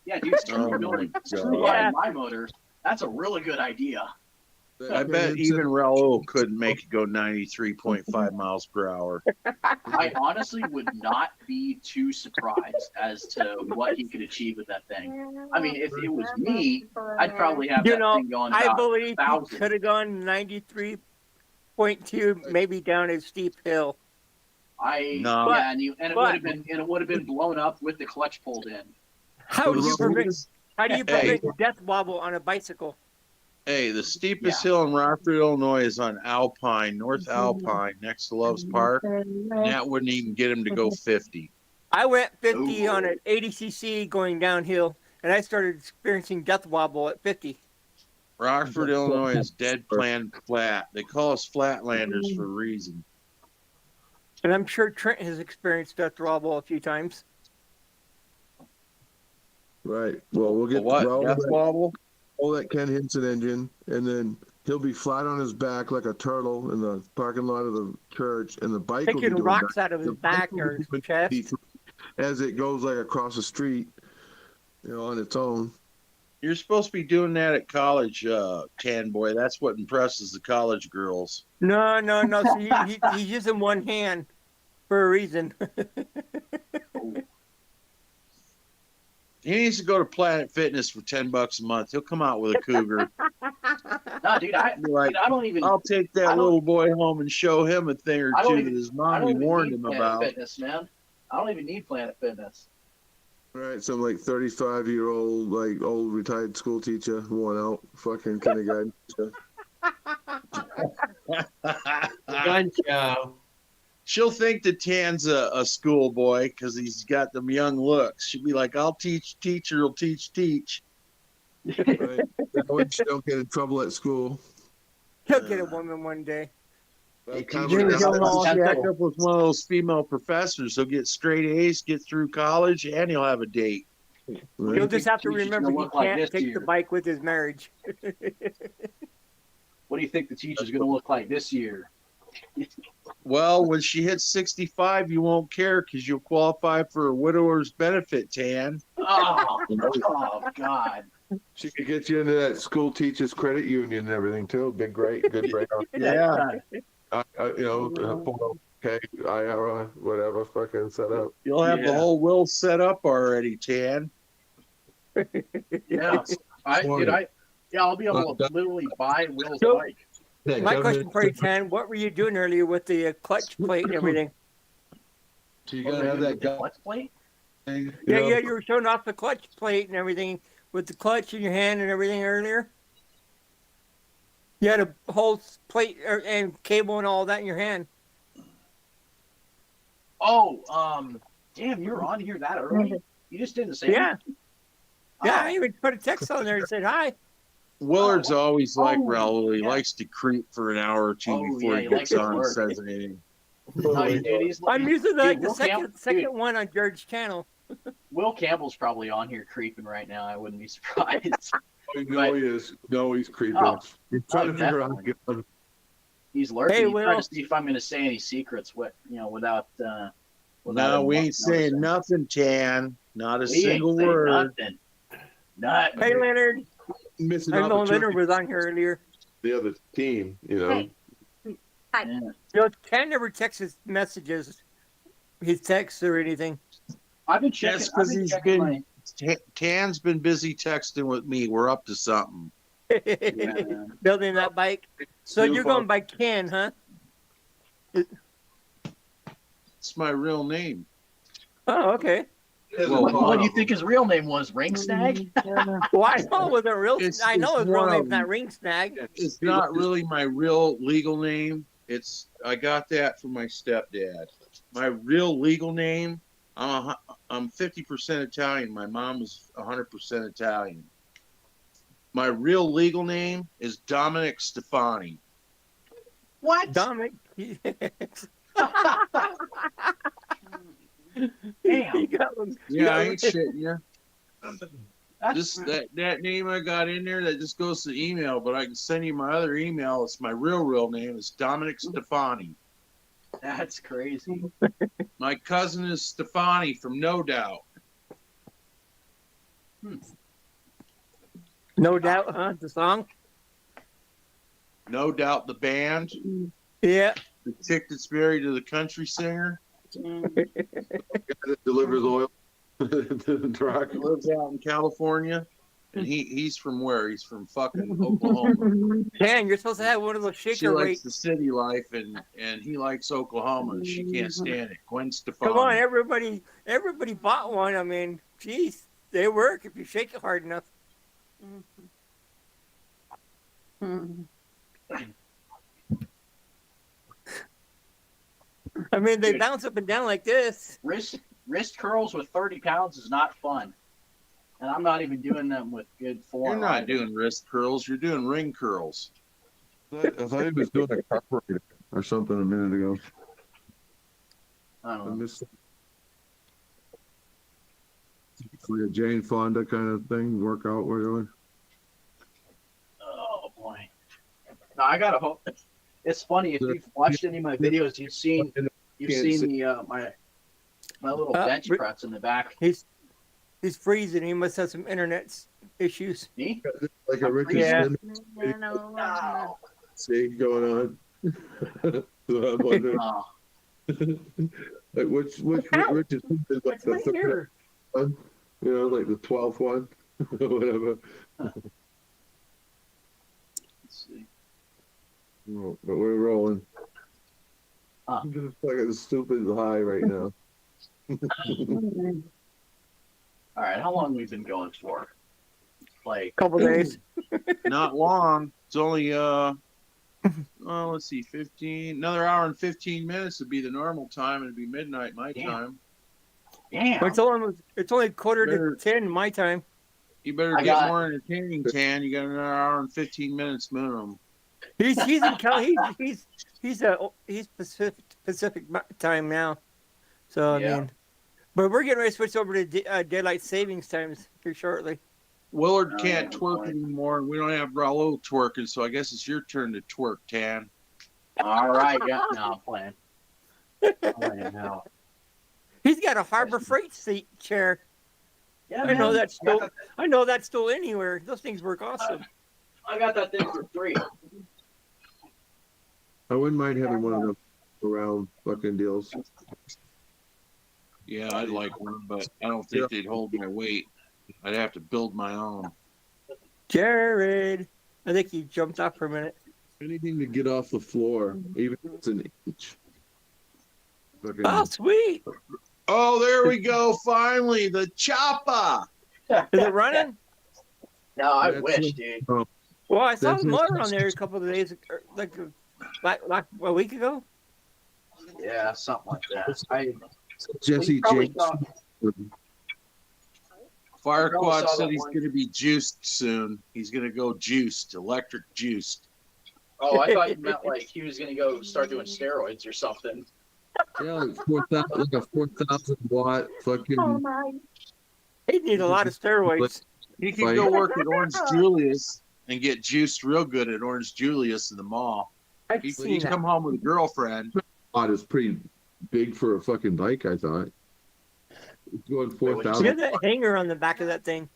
Yeah, dude, screw Oh, building, my screw God. buying my motors. That's a really good idea. I bet even Raul couldn't make it go 93.5 miles per hour. I honestly would not be too surprised as to what he could achieve with that thing. I mean, if it was me, I'd probably have You that know, thing going I about believe he 1,000. could have gone 93.2, maybe down a steep hill. No. Yeah, and it but- would have been blown up with the clutch pulled in. How do you prevent Hey. death wobble on a bicycle? Hey, the steepest hill in Rockford, Illinois is on Alpine, North Alpine, next to Love's Park. And that wouldn't even get him to go 50. I went 50 Ooh. on an 80cc going downhill, and I started experiencing death wobble at 50. Rockford, Illinois is dead plan flat. They call us flatlanders for a reason. And I'm sure Trent has experienced death wobble a few times. Right. Well, we'll get What? Raul Death that, wobble? all that Ken Hinson engine, and then He'll be flat on his back like a turtle in the parking lot of the church, and the bike will be Picking doing rocks that. out of his The bike back will or be his doing chest. as it goes like across the street, on its own. You're supposed to be doing that at college, Tan Boy. That's what impresses the college girls. No. So he's using one hand for a reason. He needs to go to Planet Fitness for $10 a month. He'll come out with a cougar. No, dude, Be like, I don't even. I'll take I that don't- little boy home and show him a thing or I don't two even- that his I mom don't even warned need him Planet about. Fitness, man. I don't even need Planet Fitness. Right, some like 35-year-old, like old retired school teacher, worn out, fucking kindergarten teacher. Gun show. She'll think that Tan's a schoolboy because he's got them young looks. She'll be like, I'll teach, teacher will teach. Right, that way she don't get in trouble at school. He'll get a woman one day. That He'll kind of- check up with one of those female professors. He'll get straight A's, get through college, and he'll have a date. He'll just have to Teacher's remember gonna he look like can't this take year. the bike with his marriage. What do you think the teacher's going to look like this year? Well, when she hits 65, you won't care because you'll qualify for a widower's benefit, Tan. Oh God. She could get you into that school teachers credit union and everything too. Big, great, good break. Yeah. Okay, IRA, whatever, fucking set up. You'll have the Yeah. whole will set up already, Tan. Yeah. I'll be able to literally buy Will's So- bike. My question for you, Tan, what were you doing earlier with the clutch plate and everything? So you gotta have that guy. Flex plate? thing, Yeah, know? you were showing off the clutch plate and everything with the clutch in your hand and everything earlier. You had a whole plate and cable and all that in your hand. Oh, damn, you were on here that early? You just didn't say Yeah. anything? Yeah, Oh. I even put a text on there and said hi. Willard's always like Oh, Raul. He yeah. likes to creep for an hour or two Oh, before yeah, he he gets likes to on and work. says anything. No, dude, I'm usually like the Will Camp- second one on George's channel. Will Campbell's probably on here creeping right now. I wouldn't be surprised. No, he is. No, he's creeping. Oh. He's trying to figure out how to get on. He's lurking. Hey, He's trying Will. to see if I'm going to say any secrets. Without. No, we ain't saying nothing, Tan. Not a single word. Nothing. Nothing. Hey, Leonard. Missing I know Leonard opportunity. was on here earlier. The other team, you know. Yeah. You know, Ken never texts his messages, his texts or anything. I've been checking. That's because I've been he's checking been my- Tan's been busy texting with me. We're up to something. Yeah. Building that bike. So you're going by Ken, huh? It's my real name. Oh, okay. Well, What do you think his real name was? Ring Snag? Well, I know it was a real. It's- I know it's his real one name's of not them. Ring Snag. It's not really my real legal name. I got that from my stepdad. My real legal name, I'm 50% Italian. My mom is 100% Italian. My real legal name is Dominic Stefani. What? Dominic. Damn. You got him. Yeah, I ain't shitting you. That's, Just that name I got in there, that just goes to email, but I can send you my other email. It's my real name. It's Dominic Stefani. that's crazy. My cousin is Stefani from No Doubt. No doubt, huh? The song. No Doubt the band. Yeah. The chick that's married to the country singer. Guy that delivers oil to the truck. He lives out in California. And he's from where? He's from fucking Oklahoma. Dan, you're supposed to have one of those She shaker likes rates. the city life and he likes Oklahoma and she can't stand it. Gwen Stefani. Come on, everybody bought one. I mean, geez, they work if you shake it hard enough. I mean, they Dude. bounce up and down like this. Wrist curls with 30 pounds is not fun. And I'm not even doing them with good form. You're not doing wrist curls, you're doing ring curls. I thought he was doing a carburetor or something a minute ago. I I don't know. missed it. Like a Jane Fonda kind of thing, workout we're doing. Oh boy. No, I gotta hope. It's funny if you've watched any of my videos, you've seen the my little bench press in the back. He's freezing. He must have some internet issues. Me? Like a Richard Yeah. Simmons No. thing going on. So I'm wondering, Oh, like which Richard Simmons is like the third one, you know, like the 12th one, or whatever. let's see. Oh, but we're rolling. Ah. I'm just fucking stupid high right now. All right, how long we've been going for? Like, Couple days. Not long. It's only let's see, 15. Another hour and 15 minutes would be the normal time, and it'd be midnight my Damn. time. damn. It's only quarter Better- to 10 my time. You better I get got- more entertaining, Tan. You got another hour and 15 minutes minimum. He's in he's Pacific time now. So Yeah. I mean, but we're getting ready to switch over to daylight savings times here shortly. Willard Oh, can't yeah, twerk boy. anymore, and we don't have Raul twerking, so I guess it's your turn to twerk, Tan. All right, yeah, no, I'm playing. I'm playing now. He's got a Harbor Freight seat chair. Yeah, I know man. that's still. I know that's still anywhere. Those things work awesome. I got that thing for free. I wouldn't mind having one of them around fucking deals. Yeah, I'd like one, but I don't think they'd hold my weight. I'd have to build my own. Jared, I think he jumped off for a minute. Anything to get off the floor, even if it's an inch. Fucking, Oh, sweet! Oh, there we go. Finally, the chopper. Is it running? No, I That's wish, it. dude. Well, I saw That's the it. motor on there a couple of days, like a week ago. Yeah, something like that. Jesse we probably James. saw- Fire Probably Quad saw said that he's one. going to be juiced soon. He's going to go juiced, electric juiced. Oh, I thought you meant like he was gonna go start doing steroids or something. Yeah, like 4,000, like a 4,000 watt fucking. He needs a lot of steroids. He can Fight. go work at Orange Julius and get juiced real good at Orange Julius in the mall. I've He seen that. come home with a girlfriend. Watt is pretty big for a fucking bike, I thought. It's going You 4,000. have that hanger on the back of that thing.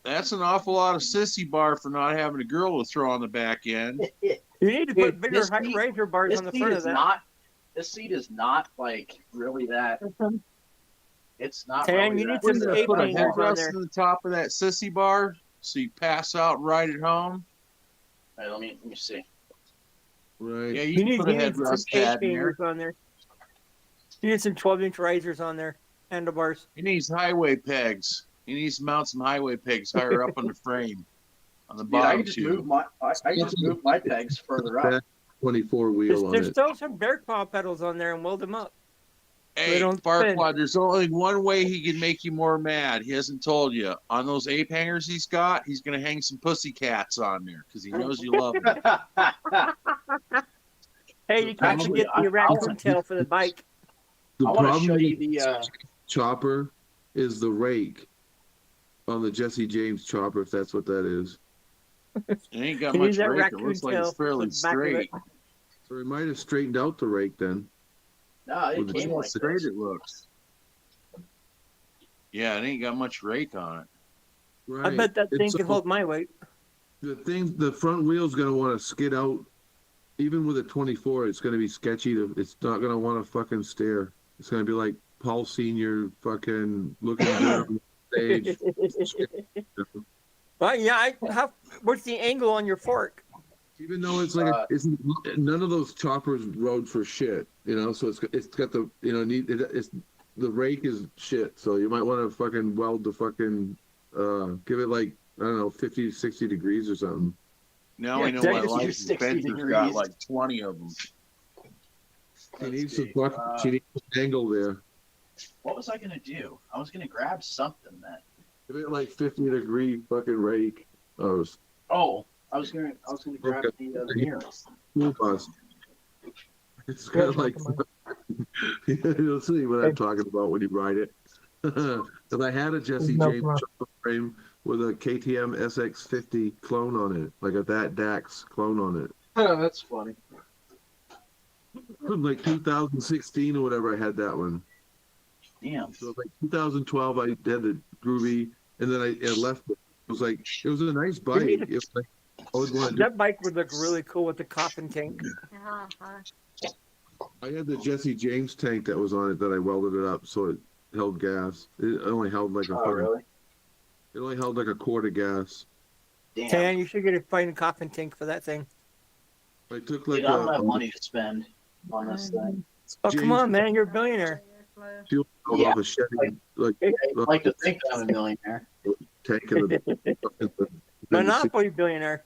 That's an awful lot of sissy bar for not having a girl to throw on the back end. You need to put Dude, bigger this seat- razor bars This on the seat front of is that. not. This seat is not like really that. It's not. Tan, really you need that some big. tape Put a hangers on headrest there. on the top of that sissy bar so you pass out right at home. Wait, let me see. Right. Yeah, You you can need, put a you need some headrest tape pad in there. hangers on there. You need some 12-inch risers on there. Handlebars. He needs highway pegs. He needs to mount some highway pegs higher up on the frame, on the Dude, I bottom can just tube. move my. I can just move my pegs further up. 24 wheel on There's it. still some bear claw pedals on there and weld them up. Hey, don't fit. Farquaad, there's only one way he can make you more mad. He hasn't told you. On those ape hangers he's got, he's going to hang some pussy cats on there because he knows you love them. Hey, you can't Actually, forget the raccoon tail for the bike. The I want to problem show with you the. chopper is the rake on the Jesse James chopper, if that's what that is. It ain't got Can you use much that rake. It raccoon looks like tail it's fairly for the back of it? straight. So he might have straightened out the rake then. No, it With the came Look how like straight this. it looks. Yeah, it ain't got much rake on it. Right. I bet that thing It's can so- hold my weight. the front wheel's gonna want to skid out. Even with a 24, it's gonna be sketchy. It's not gonna want to fucking stare. It's gonna be like Paul Senior fucking looking good on the stage. Well, yeah, what's the angle on your fork? Even though it's like it's none of those choppers rode for shit, you know. So it's got the it's the rake is shit. So you might want to fucking weld the fucking give it like I don't know 50, 60 degrees or something. Now Yeah, I know my exactly. life 60 Spencer's got degrees. like 20 of them. She needs see. some she needs an angle there. What was I gonna do? I was gonna grab something that. Give it like 50-degree fucking rake. Oh, I was gonna grab Okay. the mirror. School bus. It's kind of like you'll see what I'm talking about when you ride it. Because I had a Jesse No James problem. chopper frame with a KTM SX50 clone on it, like a that Dax clone on it. That's funny. From like 2016 or whatever, I had that one. Damn. So like 2012, I had the Groovy, and then I left it. It was a nice bike. It was like, I always wanted to That bike would look really cool with the coffin tank. I had the Jesse James tank that was on it that I welded it up so it held gas. It only held like Oh, really? It only held like a quart of gas. Damn. Tan, you should get a fine coffin tank for that thing. I took like Dude, I don't have money to spend on this thing. Oh, come James- on, man. You're a billionaire. fuel Yeah. off a Chevy like I'd like to think I'm a millionaire. tank in the Monopoly billionaire.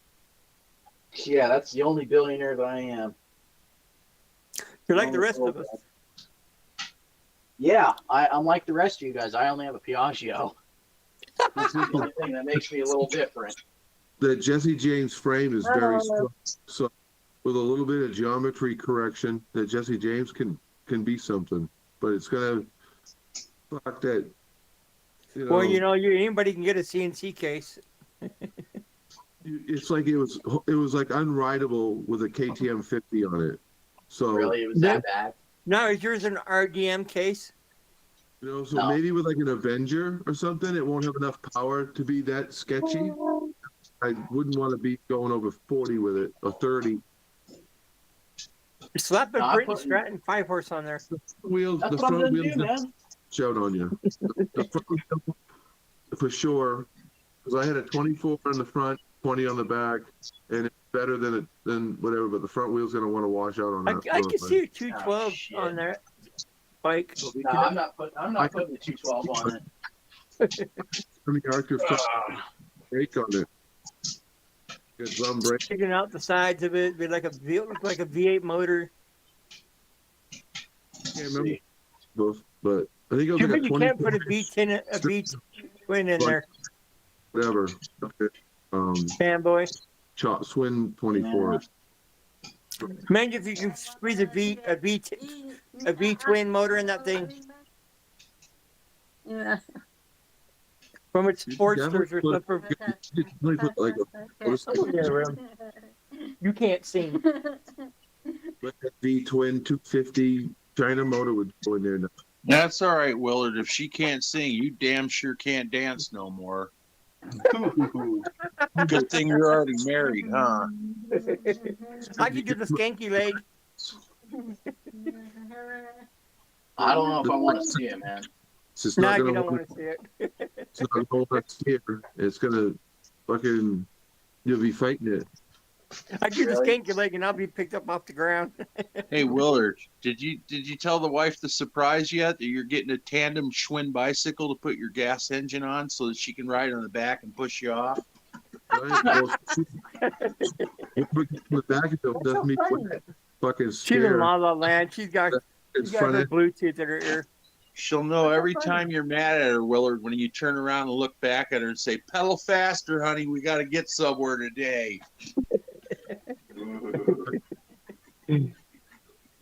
Yeah, that's the only billionaire that I am. You're like the rest of us. Yeah, I'm like the rest of you guys. I only have a Piaggio. That's the only thing that makes me a little different. The Jesse James frame is very strong. So with a little bit of geometry correction, that Jesse James can be something. But it's gonna fuck that. Well, anybody can get a CNC case. It's like it was like unrideable with a KTM 50 on it. So Really, it was that bad. Now, is yours an RDM case? so No. maybe with like an Avenger or something, it won't have enough power to be that sketchy. I wouldn't want to be going over 40 with it or 30. Slap a No, I'm Britain putting- Stratton 5-horse on there. Wheels, That's the what I'm front gonna wheels do, man. showed on you. The front wheel, for sure, because I had a 24 on the front, 20 on the back, and it's better than whatever. But the front wheel's gonna want to wash out on I that. can see a 212 Oh, shit. on there. Bike. No, I'm not putting the 212 on it. The Archer front brake on it. Good drum brake. Taking out the sides of it, be like a V8 motor. Can't remember both, but I think it was Too like bad a you 20 can't put a V twin in there, whatever. fanboy. Swin 24. Imagine if you can squeeze a V twin motor in that thing Yeah. from its You Sportsters or definitely something. You could really put like You can't sing. a V twin 250 China motor would go in there now. That's all right, Willard. If she can't sing, you damn sure can't dance no more. Good thing you're already married, huh? I could do the skanky leg. I don't know if I want to see it, man. It's just No, not you gonna don't hold, want to see it. it's not gonna hold us here. It's gonna fucking you'll be fighting it. I do the Really? skanky leg and I'll be picked up off the ground. Hey, Willard, did you tell the wife the surprise yet that you're getting a tandem Schwinn bicycle to put your gas engine on so that she can ride on the back and push you off? Right? Well, the back of it doesn't mean fucking She's in scare. La La Land. She's got It's her front end. Bluetooth in her ear. She'll know every time you're mad at her, Willard, when you turn around and look back at her and say, "Pedal faster, honey. We got to get somewhere today."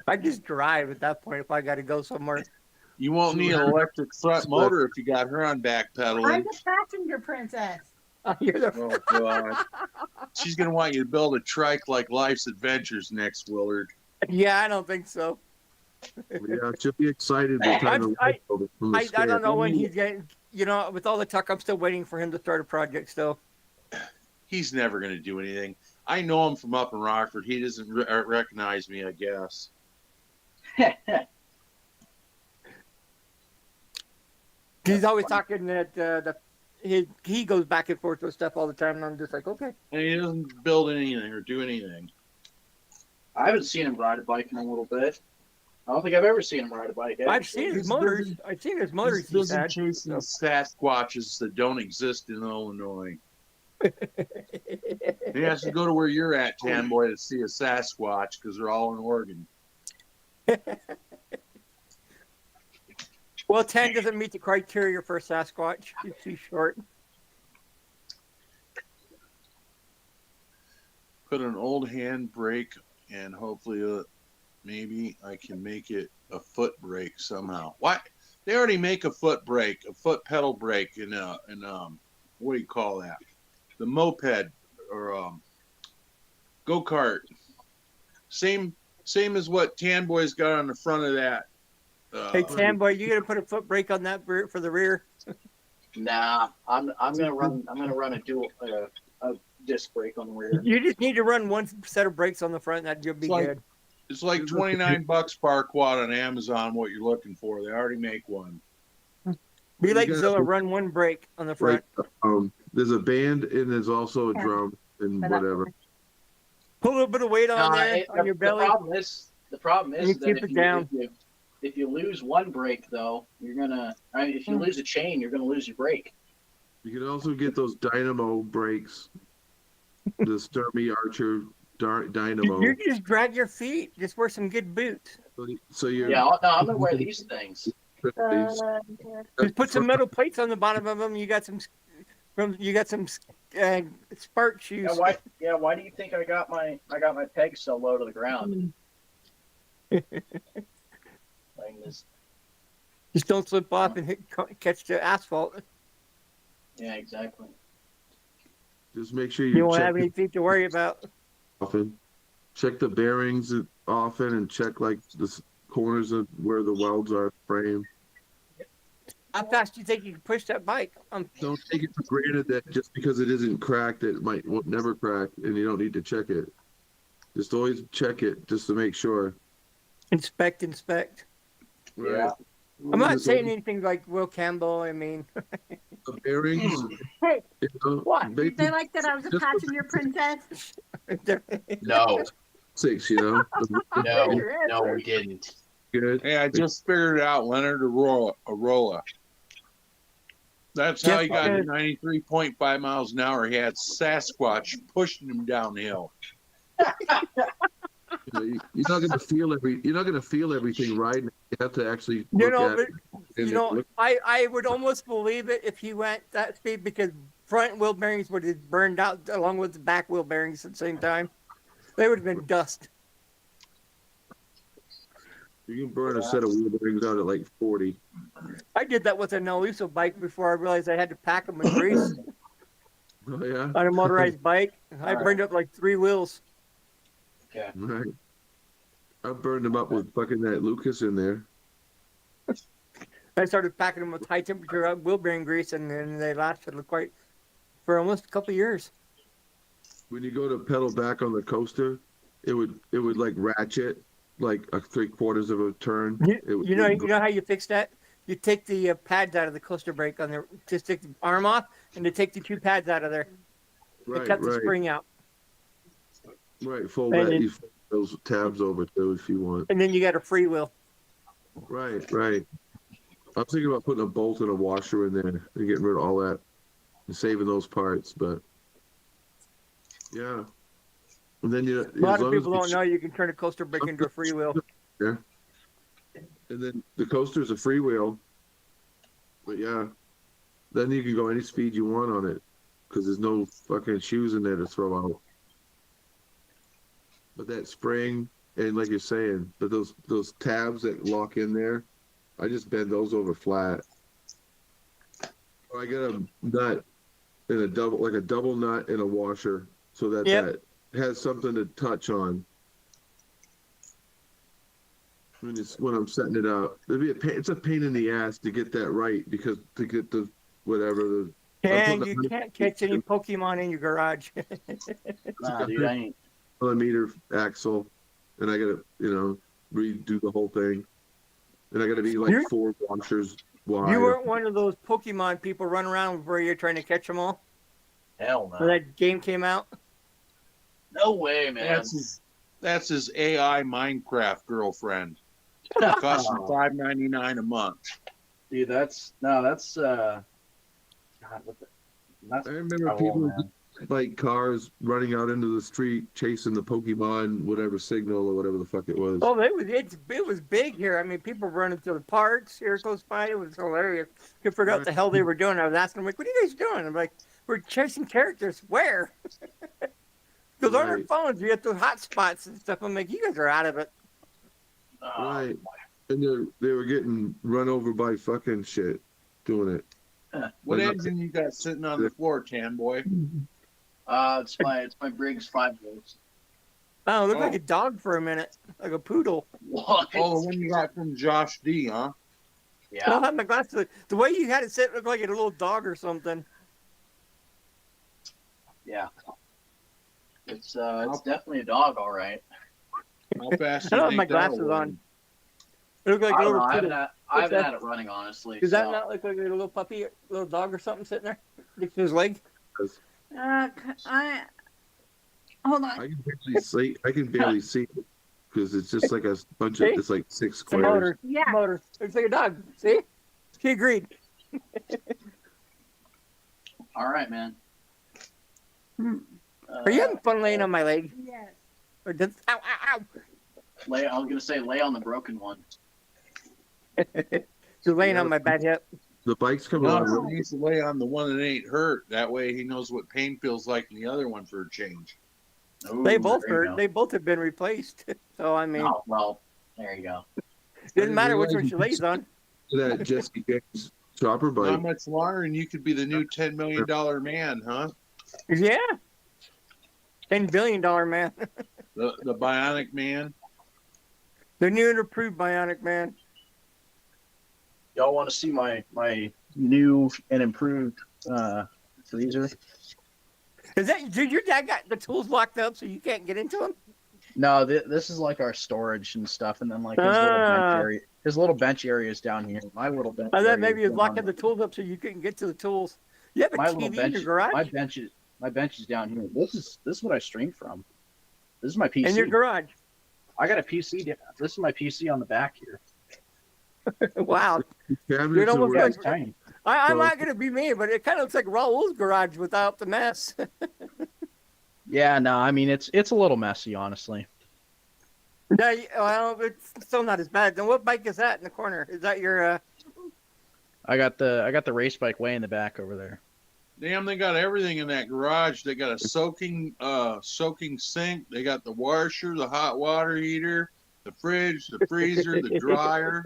I just drive at that point if I got to go somewhere. You won't need an electric front motor if you got her on back I'm pedaling. the passenger princess. You're the Oh God, she's gonna want you to build a trike like Life's Adventures next, Willard. Yeah, I don't think so. Yeah, she'll be excited by the time the I- light goes from the I scare. don't know when he's getting, with all the talk, I'm still waiting for him to start a project still. He's never gonna do anything. I know him from up in Rockford. He doesn't recognize me, I guess. He's always talking that he goes back and forth with stuff all the time, and I'm just like, okay. And he doesn't build anything or do anything. I haven't seen him ride a bike in a little bit. I don't think I've ever seen him ride a bike. I've seen his motors. I've seen his motors. He's He's had. chasing Sasquatches that don't exist in Illinois. He has to go to where you're at, Tan Boy, to see a Sasquatch because they're all in Oregon. Well, 10 doesn't meet the criteria for a Sasquatch. He's too short. Put an old hand brake and hopefully maybe I can make it a foot brake somehow. Why? They already make a foot brake, a foot pedal brake in what do you call that? The moped or go-kart. Same as what Tan Boy's got on the front of that. Hey, Tamboy, you got to put a foot brake on that for the rear. Nah, I'm gonna run a dual a disc brake on the rear. You just need to run one set of brakes on the front, and you'll be It's like- good. It's like $29 per quad on Amazon. What you're looking for? They already make one. Be like You gotta- Zilla, run one brake on the front. There's a band and there's also a drum and whatever. Put a little bit of weight on there on your belly. The problem is You that keep it down. if you lose one brake though, you're gonna. If you lose a chain, you're gonna lose your brake. You can also get those dynamo brakes. The Sturmey Archer Dynamo. You just drag your feet. Just wear some good boots. So you're Yeah, no, I'm gonna wear these things. Just put some metal plates on the bottom of them. You got some spark shoes. Why do you think I got my pegs so low to the ground? Like this. Just don't slip off and catch the asphalt. Yeah, exactly. Just make sure You you won't check have any feet to worry about. often. Check the bearings often and check like the corners of where the welds are framed. How fast do you think you can push that bike? Don't take it for granted that just because it isn't cracked, it won't never crack, and you don't need to check it. Just always check it just to make sure. Inspect. Yeah. I'm not saying anything like Will Campbell. I mean, The bearings. Hey, You know, what? did they like that I was a Just- passenger princess? No, 6, you know. no, we didn't. Good. Hey, I just figured it out. Leonard Arola. That's how he got to 93.5 miles an hour. He had Sasquatch pushing him downhill. You're not gonna feel everything right. You have to actually You look know, at but it. And you know, look- I would almost believe it if he went that speed because front wheel bearings would have burned out along with the back wheel bearings at the same time. They would have been dust. you can burn a set of wheel bearings out at like 40. I did that with a Naluso bike before I realized I had to pack them with grease Oh yeah. on a motorized bike. I burned up like 3 wheels. Okay. Right. I burned them up with fucking that Lucas in there. I started packing them with high temperature wheel bearing grease, and then they lasted for almost a couple of years. When you go to pedal back on the coaster, it would like ratchet like a 3/4 of a turn. You know how you fix that? You take the pads out of the coaster brake on there, just take the arm off, and to take the 2 pads out of there. They cut the spring out, Right, fold And that. then- You fold those tabs over too if you want. and then you got a freewheel. Right. I was thinking about putting a bolt and a washer in there and getting rid of all that and saving those parts, but yeah. And then A lot of people don't know you can turn a coaster brake into a freewheel. Yeah. And then the coaster's a freewheel, but yeah, then you can go any speed you want on it because there's no fucking shoes in there to throw out. But that spring and like you're saying, but those tabs that lock in there, I just bend those over flat. Or I get a nut and a double nut and a washer so that Yep. that has something to touch on. When I'm setting it up, it's a pain in the ass to get that right because to get the whatever the. And you can't catch any Pokemon in your garage. Nah, dude, I ain't. Millimeter axle, and I gotta redo the whole thing, and I gotta be like 4 washers wide. You weren't one of those Pokemon people run around where you're trying to catch them all. Hell When no. that game came out. No way, man. That's his AI Minecraft girlfriend. Costs him $5.99 a month. Dude, that's God, what the, that's I remember trouble, people man. like cars running out into the street chasing the Pokemon, whatever signal or whatever the fuck it was. Oh, it was big here. I mean, people were running through the parks here close by. It was hilarious. Could figure out what the hell they were doing. I was asking them, like, what are you guys doing? I'm like, we're chasing characters. Where? Because on our Right. phones, we have those hot spots and stuff. I'm like, you guys are out of it. Right, and they were getting run over by fucking shit doing it. What Like- engine you got sitting on the floor, Tan Boy? It's my Briggs 5 volts. Oh, it looked Oh. like a dog for a minute, like a poodle. What? Oh, the one you got from Josh D, huh? I Yeah. don't have my glasses. The way you had it sit looked like a little dog or something. Yeah. It's definitely a dog, all right. How fast I do you don't have think my that'll glasses run? on. It looked like I a don't know. little I haven't poodle. had, I haven't that? had it running, honestly. Does that so- not look like a little puppy, little dog or something sitting there next to his leg? Hold on. I can barely see. I can barely see because it's just like a bunch of. See? It's like 6 It's a squares. motor. Yeah. Motor. Looks like a dog. See? She agreed. All right, man. Hmm. Are you having fun laying on my leg? Yes. Or does, ow, ow, I was gonna say lay on the broken one. ow. You're laying on my bad hip. The bike's coming No, on. he needs to lay on the one that ain't hurt. That way he knows what pain feels like in the other one for a change. Ooh, They both there you hurt. go. They both have been replaced. So, I mean, Oh, well, there you go. doesn't matter which realize one she lays on. That Jesse James chopper Not bike. much longer, and you could be the new $10 million man, huh? Yeah. $10 billion man. The bionic man. The new and improved bionic man. Y'all want to see my new and improved freezer? Is that, dude, your dad got the tools locked up so you can't get into them? No, this is like our storage and stuff, and then like Ah. his little bench area is down here. My little bench. I area thought maybe is he was down- locking the tools up so you couldn't get to the tools. You have a my TV little in bench. your garage? My bench is down here. This is what I stream from. This is my PC. In your garage. I got a PC. This is my PC on the back here. Wow. Cabinets You're are almost Yeah, worth- it's tiny. I'm Well- not going to be mean, but it kind of looks like Raul's garage without the mess. Yeah, no, I mean it's a little messy, honestly. No, well, it's still not as bad. Then what bike is that in the corner? Is that your, I got the race bike way in the back over there. Damn, they got everything in that garage. They got a soaking sink. They got the washer, the hot water heater, the fridge, the freezer, the dryer.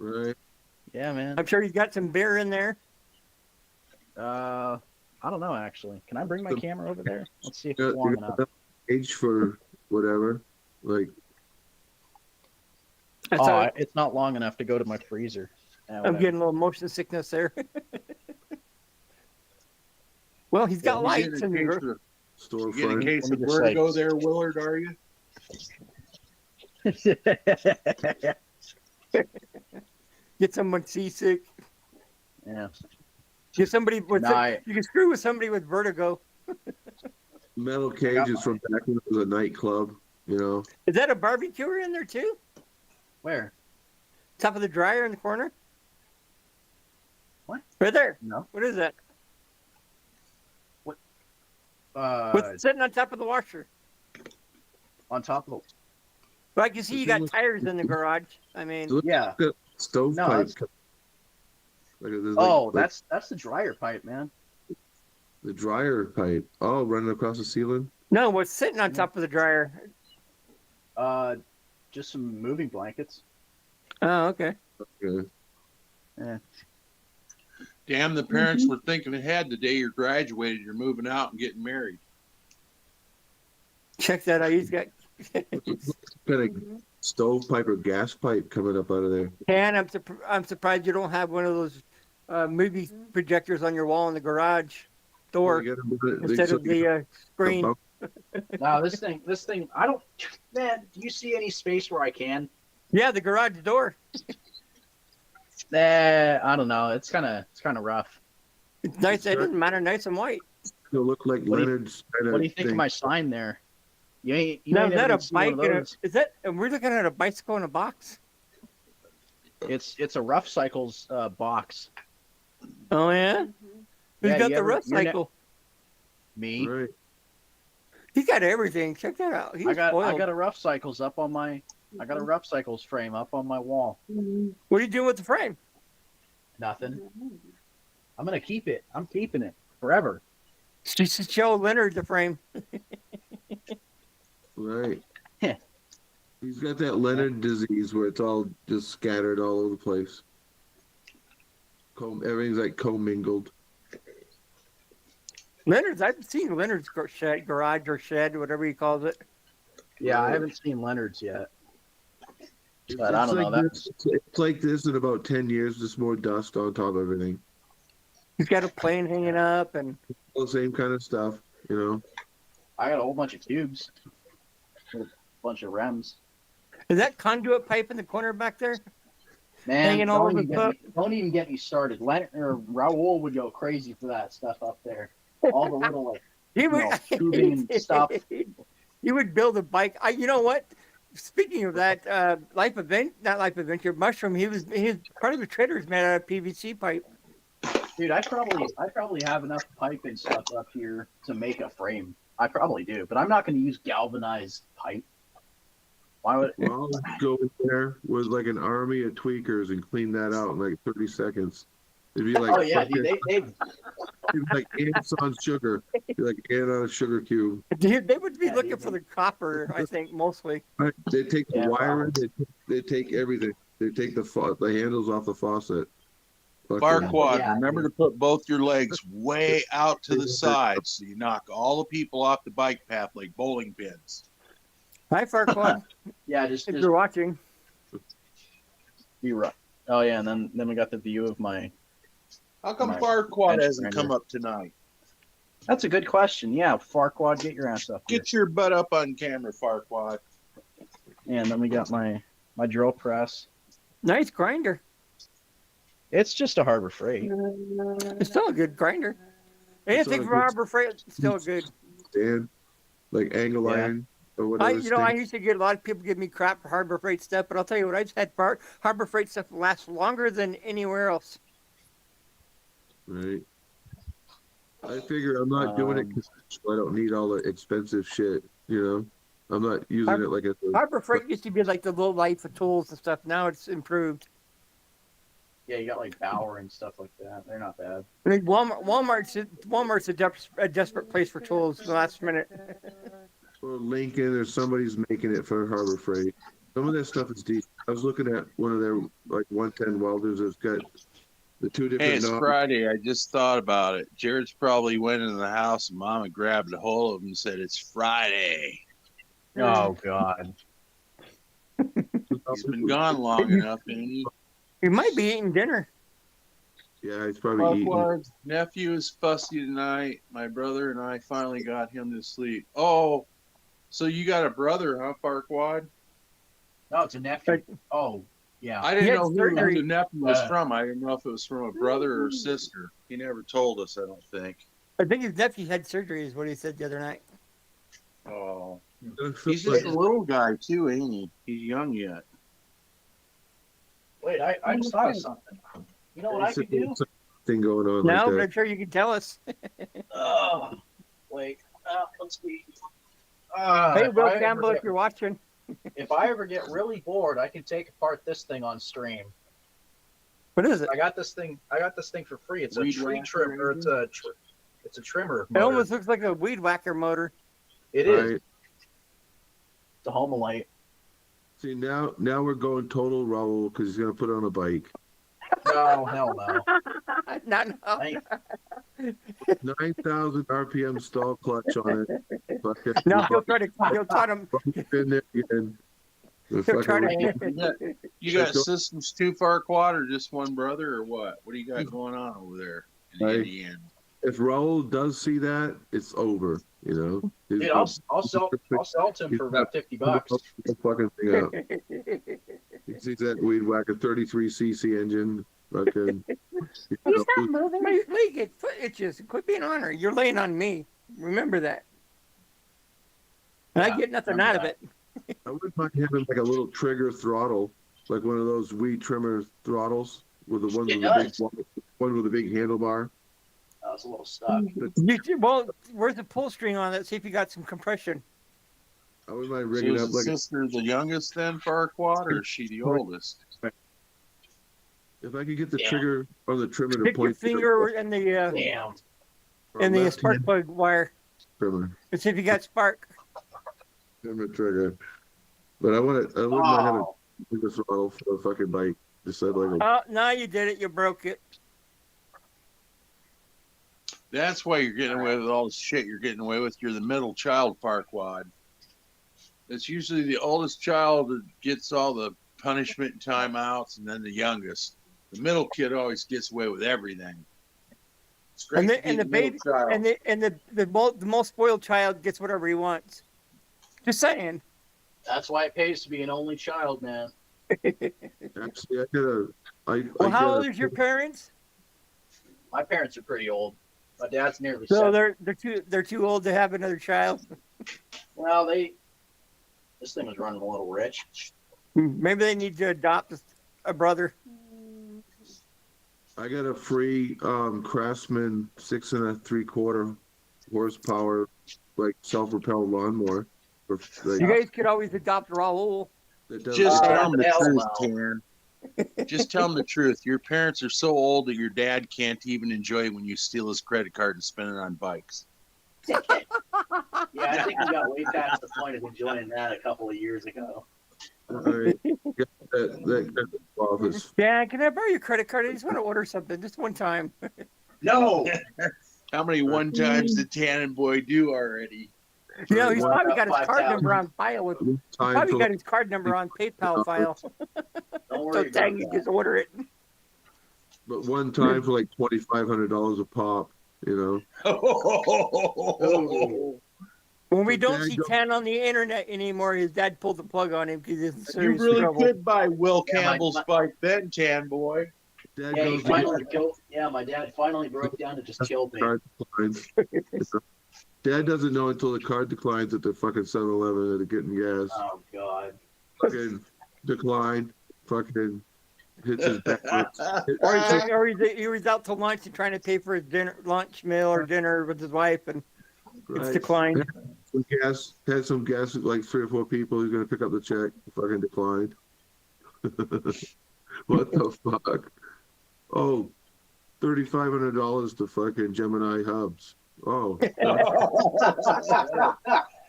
Right. Yeah, man. I'm sure he's got some beer in there. I don't know actually. Can I bring my So- camera over there? Let's see if You it's got, long you enough. got age for whatever. Like That's Oh, all- it's not long enough to go to my freezer. Yeah, I'm whatever. getting a little motion sickness there. Well, he's got You lights in getting a there. case of- storefront. you getting a case Let of me just vertigo say- there, Willard, are you? Get someone seasick. Yeah. Get somebody with. No, I- You can screw with somebody with vertigo. Metal cages from back when it was a nightclub. You know. Is that a barbecuer in there too? Where? Top of the dryer in the corner. What? Right there. No. What is that? Uh, What's sitting on top of the washer? on top of But I can see you got tires in the garage. I mean, the. Yeah. Stovepipe. that's- Like, there's Oh, like that's the dryer pipe, man. the dryer pipe. Oh, running across the ceiling. no, what's sitting on top of the dryer? Just some moving blankets. Oh, okay. Okay. Damn, the parents were thinking ahead the day you're graduated, you're moving out and getting married. Check that out. He's got. Kind of stovepipe or gas pipe coming up out of there. And I'm surprised you don't have one of those movie projectors on your wall in the garage door You gotta move it- instead so of you the screen. bump- No, this thing. I don't. Man, do you see any space where I can? Yeah, the garage door. I don't know. It's kind of rough. It's nice. It doesn't matter. Nice and white. It'll look like What do you- Leonard's kind of What do you think of thing. my sign there? You ain't. You No, ain't is that ever a seen one bike? of And those. is that? And we're looking at a bicycle in a box. It's a Rough Cycles box. Oh yeah. Who's Yeah, got you the ever- rough you're ne- cycle? Me. Right. He's got everything. Check that out. He's I got spoiled. a Rough Cycles up on my. I got a Rough Cycles frame up on my wall. What are you doing with the frame? Nothing. I'm gonna keep it. I'm keeping it forever. Just to show Leonard the frame. Right. He's got that Leonard disease where it's all just scattered all over the place. Everything's like commingled. Leonard's. I've seen Leonard's garage or shed, whatever he calls it. Yeah, I haven't seen Leonard's yet. It's, But I don't know, that it's like this in about 10 years, just more dust on top of everything. He's got a plane hanging up, and All the same kind of stuff, you know. I got a whole bunch of cubes. A bunch of REMs. is that conduit pipe in the corner back there? Man, Hanging all over the don't even get me started. Leonard or Raul would go crazy for that stuff up there. All the little like He would, tubing and stuff. He would build a bike. You know what? Speaking of that, not Life Adventure, Mushroom. His part of the trailer is made out of PVC pipe. Dude, I probably have enough pipe and stuff up here to make a frame. I probably do, but I'm not going to use galvanized pipe. Why would? Well, I'll go in there with like an army of tweakers and clean that out in like 30 seconds. It'd be like, Oh yeah, dude, it'd be like ants on sugar. It'd be like ant on a sugar cube. Dude, they would be looking for the copper, I think, mostly. Right? They take the Yeah, wiring. They take everything. They take the handles off the faucet. Fucking- Farquad, Yeah, remember to put both your legs way out to the side so you knock all the people off the bike path like bowling pins. Hi, Farquaad. yeah, just If you're watching. be right. Oh yeah, and then we got the view of my. How come My Farquad bench hasn't come grinder. up tonight? That's a good question. Yeah, Farquad, get your ass up here. Get your butt up on camera, Farquad. And then we got my drill press. Nice grinder. It's just a Harbor Freight. It's still a good grinder. Anything all from good. Harbor Freight, it's still good. stand, like angle Yeah. iron or whatever. I used to get a lot of people give me crap for Harbor Freight stuff, but I'll tell you what, I've had Harbor Freight stuff lasts longer than anywhere else. Right. I figure I'm not doing it because I don't need all the expensive shit. You know, I'm not using it like a. Harbor Freight used to be like the low life of tools and stuff. Now it's improved. Yeah, you got like Bauer and stuff like that. They're not bad. I mean, Walmart's a desperate place for tools. The last minute. Or Lincoln or somebody's making it for Harbor Freight. Some of that stuff is deep. I was looking at one of their like 110 welders that's got the two different. Hey, it's knobs. Friday. I just thought about it. Jared's probably went into the house and Mama grabbed a hold of him and said, "It's Friday." Oh God. He's been gone long enough, ain't he? You might be eating dinner. Yeah, he's probably eating. Farquad's nephew is fussy tonight. My brother and I finally got him to sleep. Oh, so you got a brother, huh, Farquad? No, it's a nephew. Oh, yeah. I He didn't had know who surgery. the nephew was Uh, from. I didn't know if it was from a brother or sister. He never told us, I don't think. I think his nephew had surgery, is what he said the other night. Oh, He's he's just a little guy too, ain't he? He's young yet. Wait, I just thought of something. You know what I could do? Thing going on No, like but that. I'm sure you can tell us. Oh, wait. Let's see. Hey, if Will I ever Campbell, get- if you're watching. if I ever get really bored, I can take apart this thing on stream. What is it? I got this thing for free. It's a Weed tree whacker, trimmer. It's a trimmer. It motor. almost looks like a weed whacker motor. It is. Right. It's a Homelite. See now we're going total Raul because he's gonna put it on a bike. No, hell no. Not no. I ain't- 9,000 RPM stall clutch on it. Fucking No, he'll try to. in there again. The He'll try fucking- to. You got systems too, Farquad, or just one brother, or what? What do you got going on over there in Right. Indiana? If Raul does see that, it's over. You know. He's Dude, I'll sell it to him for about $50. the fucking thing up. He sees that weed whacker 33cc engine. Fucking. He's not moving. Lee, get foot itches. Quit being on her. You're laying on me. Remember that. And I Yeah, get nothing remember out of that. it. I wouldn't mind having like a little trigger throttle, like one of those weed trimmer throttles with the one It with the big does. one with a big handlebar. I was a little stuck. Well, where's the pull string on that? See if you got some compression. I wouldn't mind So rigging is up the like sister the youngest then, Farquad, or is she the oldest? if I could get the Yeah. trigger on the trimmer to Stick your point to finger in the Damn. spark left-hand plug wire trimmer, and see if you got spark. trimmer trigger. But I wouldn't mind having Oh, a trigger throttle for a fucking bike. Just said like a, Oh, no, you did it. You broke it. That's why you're getting away with all the shit you're getting away with. You're the middle child, Farquad. It's usually the oldest child that gets all the punishment and timeouts, and then the youngest. The middle kid always gets away with everything. It's great to be And the middle baby child. and the most spoiled child gets whatever he wants. Just saying. That's why it pays to be an only child, man. Actually, I gotta. Well, how old is your parents? My parents are pretty old. My dad's nearly So 70. they're too old to have another child. Well, this thing was running a little rich. Maybe they need to adopt a brother. I got a free Craftsman 6 3/4 horsepower, like self-propelled lawnmower. For, like, You guys could always adopt Raul. that does Just the- tell them the hell truth, no. Tan. Just tell them the truth. Your parents are so old that your dad can't even enjoy it when you steal his credit card and spend it on bikes. Yeah, I think we got way past the point of enjoying that a couple of years ago. All right. Got that kind of office. Dad, can I borrow your credit card? I just want to order something, just one time. No, How many one times did Tan Boy do already? You know, he's One- probably got his card 5,000. number on file. With, Time probably for, got his card number on PayPal file. don't So worry about dang, you that. just order it. but one time for like $2,500 a pop. You know. When we But don't Dad, see don't- Tan on the internet anymore, his dad pulled the plug on him because he's in You serious really trouble. could buy Will Yeah, Campbell's bike then, Tan Boy. Dad Yeah, he goes to finally killed. Yeah, my dad finally broke down and just killed me. card declines. Dad doesn't know until the card declines at the fucking 7-Eleven that they're getting gas. Oh God. Fucking decline. Fucking hits his backwards. He was out to lunch and trying to pay for his lunch meal or dinner with his wife, and it's Right. declined. Some gas, had some gas, like 3 or 4 people. He's gonna pick up the check. Fucking declined. What the fuck? Oh, $3,500 to fucking Gemini Hubs. Oh,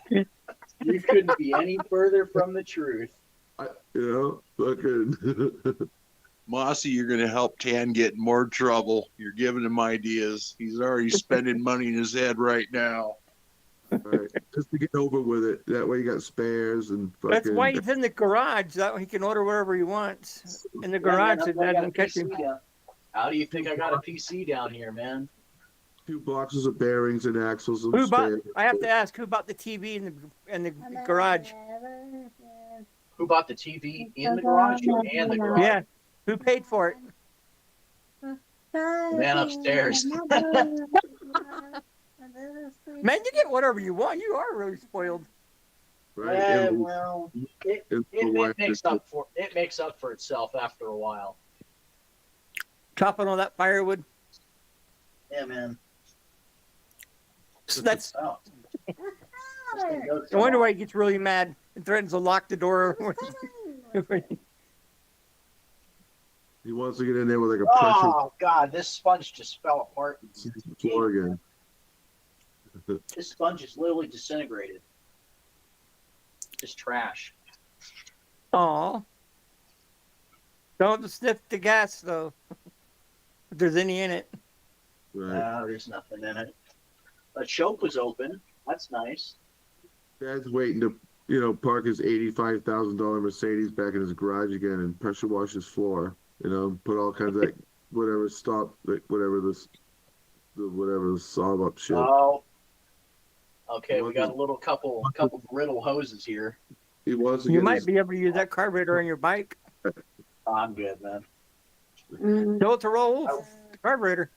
You couldn't be any further from the truth. you know, fucking. Mossy, you're going to help Tan get in more trouble. You're giving him ideas. He's already spending money in his head right now. Right. Just to get over with it. That way you got spares and fucking. That's why he's in the garage. That way he can order whatever he wants in the Yeah, garage. man, It that's why I got a doesn't catch him. PC down. How do you think I got a PC down here, man? 2 boxes of bearings and axles and Who bought? spares. I have to ask who bought the TV in the garage. Who bought the TV in the garage and the garage? Yeah, who paid for it? Man upstairs. Man, you get whatever you want. You are really spoiled. Right. Yeah, And- well, it, and the it wife makes is- up for itself after a while. Chopping all that firewood. Yeah, man. So that's. Oh. I wonder why he gets really mad and threatens to lock the door. He wants to get in there with like a pressure Oh God, this sponge just fell apart. floor again. This sponge is literally disintegrated. Just trash. Aw. Don't sniff the gas though. If there's any in it. Right. There's nothing in it. The choke was open. That's nice. Dad's waiting to, you know, park his $85,000 Mercedes back in his garage again and pressure wash his floor. You know, put all kinds of whatever stop, like whatever this, whatever the solve up shit. Oh. Okay, we got a couple brittle hoses here. He wants to You get might his, be able to use that carburetor on your bike. Oh, I'm good, man. Go to roll carburetor.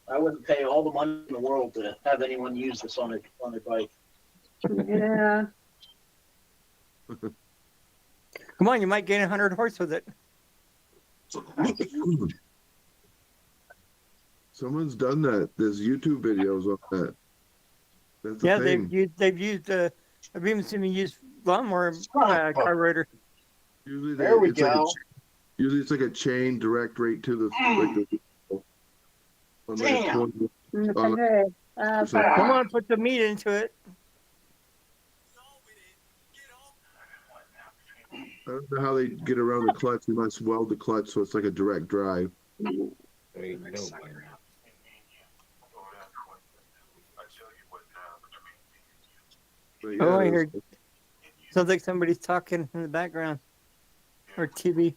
I wouldn't pay all the money in the world to have anyone use this on their bike. Yeah. Come on, you might gain 100 horse with it. Someone's done that. There's YouTube videos of that. That's the Yeah, thing. they've used I've even seen them use lawnmower carburetor. Usually There we it's like go. usually it's like a chain direct right to the on like a Damn. 20 Okay. Come on, put the meat into it. I don't know how they get around the clutch. You must weld the clutch so it's like a direct drive. But yeah, Oh, I it was- heard. Sounds like somebody's talking in the background. Or TV.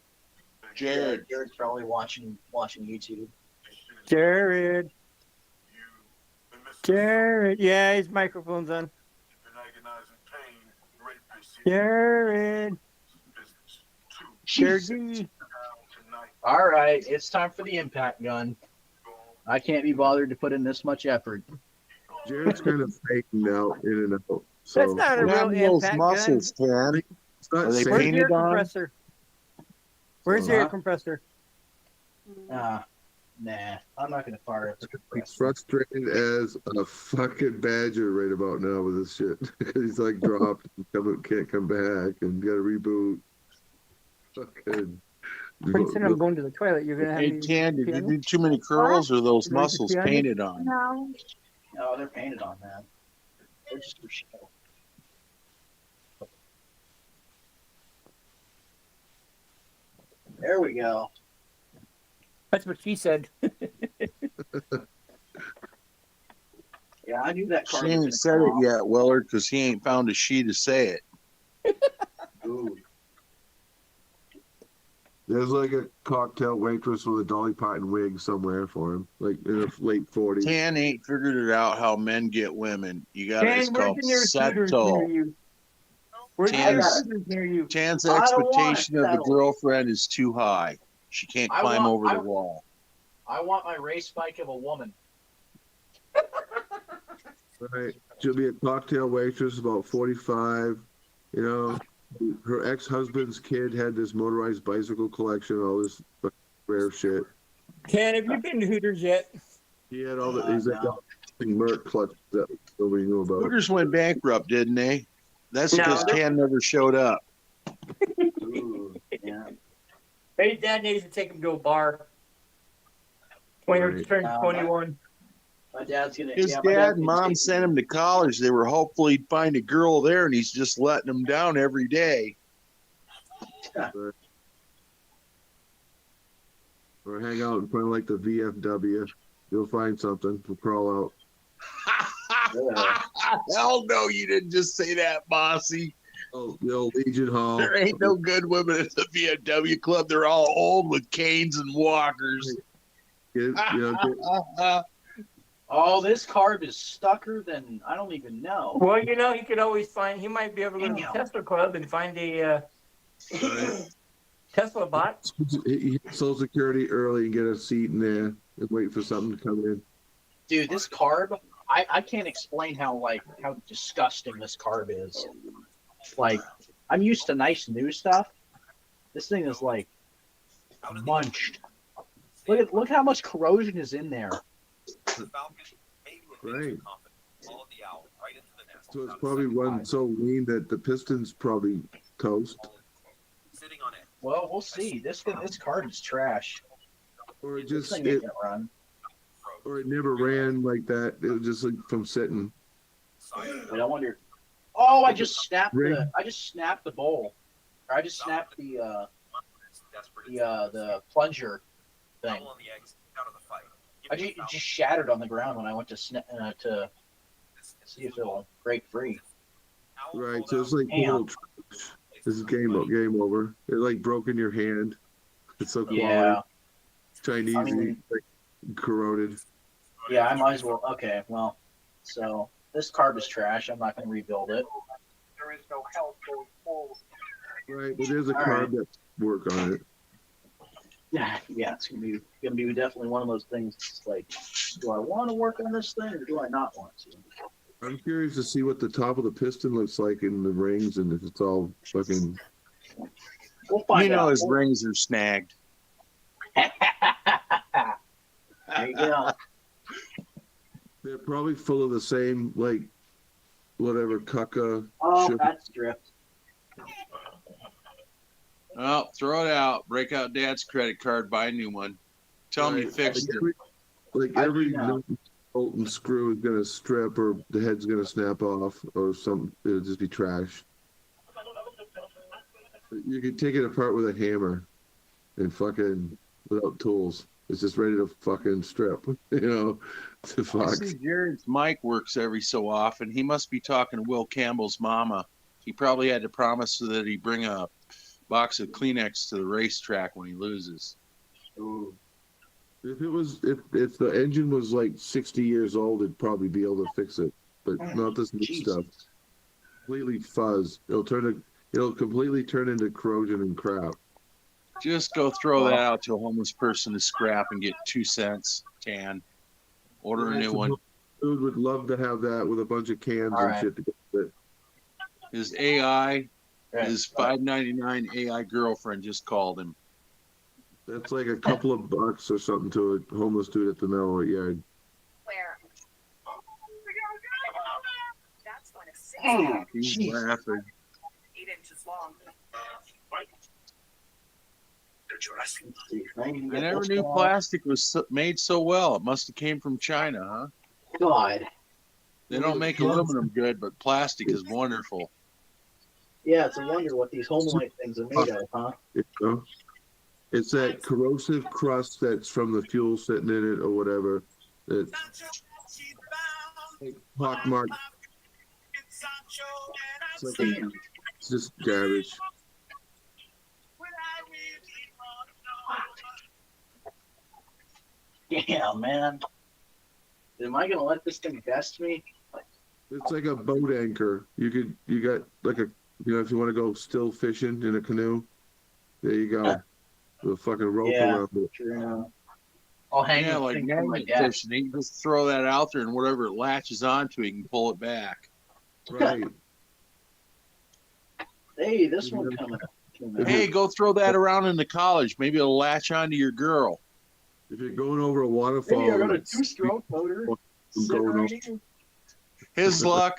Jared. Jared's probably watching YouTube. Jared. Jared. Yeah, his microphone's on. Jared. Jesus. Jared. All right, it's time for the impact gun. I can't be bothered to put in this much effort. Jared's kind of faking out in and out. So That's not a What real happened to those impact muscles, gun. Ted? it's not Are they saying- Where's painted your on? compressor? Where's the Huh? air compressor? Nah, I'm not gonna fire up the He's compressor. frustrated as a fucking badger right about now with this shit. He's like dropped, can't come back, and got to reboot. Fucking. Pretty soon I'm going to the toilet. You're gonna have Hey, me. Tan, did you pee on do too many curls or those Would you like to muscles pee on me? painted on? No. No, they're painted on, man. They're just for show. There we go. That's what she said. Yeah, I knew that She card. was ain't gonna said come it off. yet, Willard, because he ain't found a she to say it. Ooh. There's like a cocktail waitress with a Dolly Parton wig somewhere for him, like in the late 40s. Tan ain't figured it out how men get women. You got Dan, it's where's called the nearest Hooters near settle. you? Where's the Tan's- nearest Hooters near you? Tan's I don't want expectation of the settle. girlfriend is too high. She can't I climb want- over I- the wall. I want my race bike of a woman. Right. She'll be a cocktail waitress, about 45. You know, her ex-husband's kid had this motorized bicycle collection, all this rare shit. Ken, have you been to Hooters yet? He had all the he's like No. the Merc clutch that nobody knew about. Hooters went bankrupt, didn't they? That's No, because they're- Tan never showed up. Ooh, yeah. Maybe Dad needs to take him to a bar. When he Right. turns Uh, 21. My dad's gonna. His yeah, my dad dad's and gonna mom take- sent him to college. They were hopeful he'd find a girl there, and he's just letting them down every day. Or hang out in front of like the VFW. You'll find something. We'll crawl out. Hell no, you didn't just say that, Bossy. Oh, the old Legion Hall. There ain't no good women at the VFW club. They're all old with canes and walkers. Get, you know, get, Oh, this carb is stucker than I don't even know. Well, you know, he could always find, he might be able to go to the Damn. Tesla Club and find a Tesla bot. he Social Security early and get a seat in there and wait for something to come in. Dude, this carb, I can't explain how disgusting this carb is. Like, I'm used to nice new stuff. This thing is like munched. Look how much corrosion is in there. Right. So it's probably run so lean that the piston's probably toast. Well, we'll see. This carb is trash. Or it This just thing ain't gonna run. or it never ran like that. It was just like from sitting. Wait, I wonder. Oh, I just snapped Ring. the bowl. Or I just snapped the plunger thing. It just shattered on the ground when I went to to see if it'll break free. Right. So it's like Damn. total trash. This is game over. It like broke in your hand. It's so quality. Yeah, Chinese I mean- like corroded. yeah. I might as well. Okay, well, so this carb is trash. I'm not going to rebuild it. There is no help going forward. Right. But there's a All carb that work on it. Yeah, it's gonna be definitely one of those things. It's like, do I want to work on this thing or do I not want to? I'm curious to see what the top of the piston looks like in the rings and if it's all fucking. We'll find You know out. his rings are snagged. There you go. They're probably full of the same like whatever cucka. Oh, sugar. that's drift. Oh, throw it out. Break out Dad's credit card. Buy a new one. Tell him you Right. fixed it. Like I every do know. bolt and screw is gonna strip or the head's gonna snap off or something. It'll just be trash. You can take it apart with a hammer and fucking without tools. is just ready to fucking strip. You know, to I fuck. see Jared's mic works every so often. He must be talking to Will Campbell's mama. He probably had to promise that he bring a box of Kleenex to the racetrack when he loses. Ooh. If the engine was like 60 years old, it'd probably be able to fix it, but not this new Jesus. stuff. Completely fuzz. It'll completely turn into corrosion and crap. Just go throw that out to a homeless person to scrap and get 2 cents tan. Order a new one. Dude would love to have that with a bunch of cans All and right. shit to go with it. His AI, Right. his $5.99 AI girlfriend just called him. That's like a couple of bucks or something to a homeless dude at the Mellow Yard. Where? That's one of six. Oh, He's jeez. laughing. 8 inches long. I never knew plastic was made so well. It must have came from China, huh? God. They don't make aluminum good, but plastic is wonderful. Yeah, it's a wonder what these home-like things are made of, huh? You know? It's that corrosive crust that's from the fuel sitting in it or whatever. It's pockmarked. It's just garbage. Yeah, man. Am I gonna let this thing best me? It's like a boat anchor. You got like a, if you want to go still fishing in a canoe, there you go. With a fucking rope Yeah. around it. True enough. I'll hang Yeah, this like thing from my magnet desk. fishing. You can just throw that out there, and whatever it latches onto, you can pull it back. Right. Hey, this one coming up. Hey, go throw that around into college. Maybe it'll latch onto your girl. If you're going over a waterfall, Maybe I got a it's- 2-stroke motor. I'm Sitting going right over- here. His luck,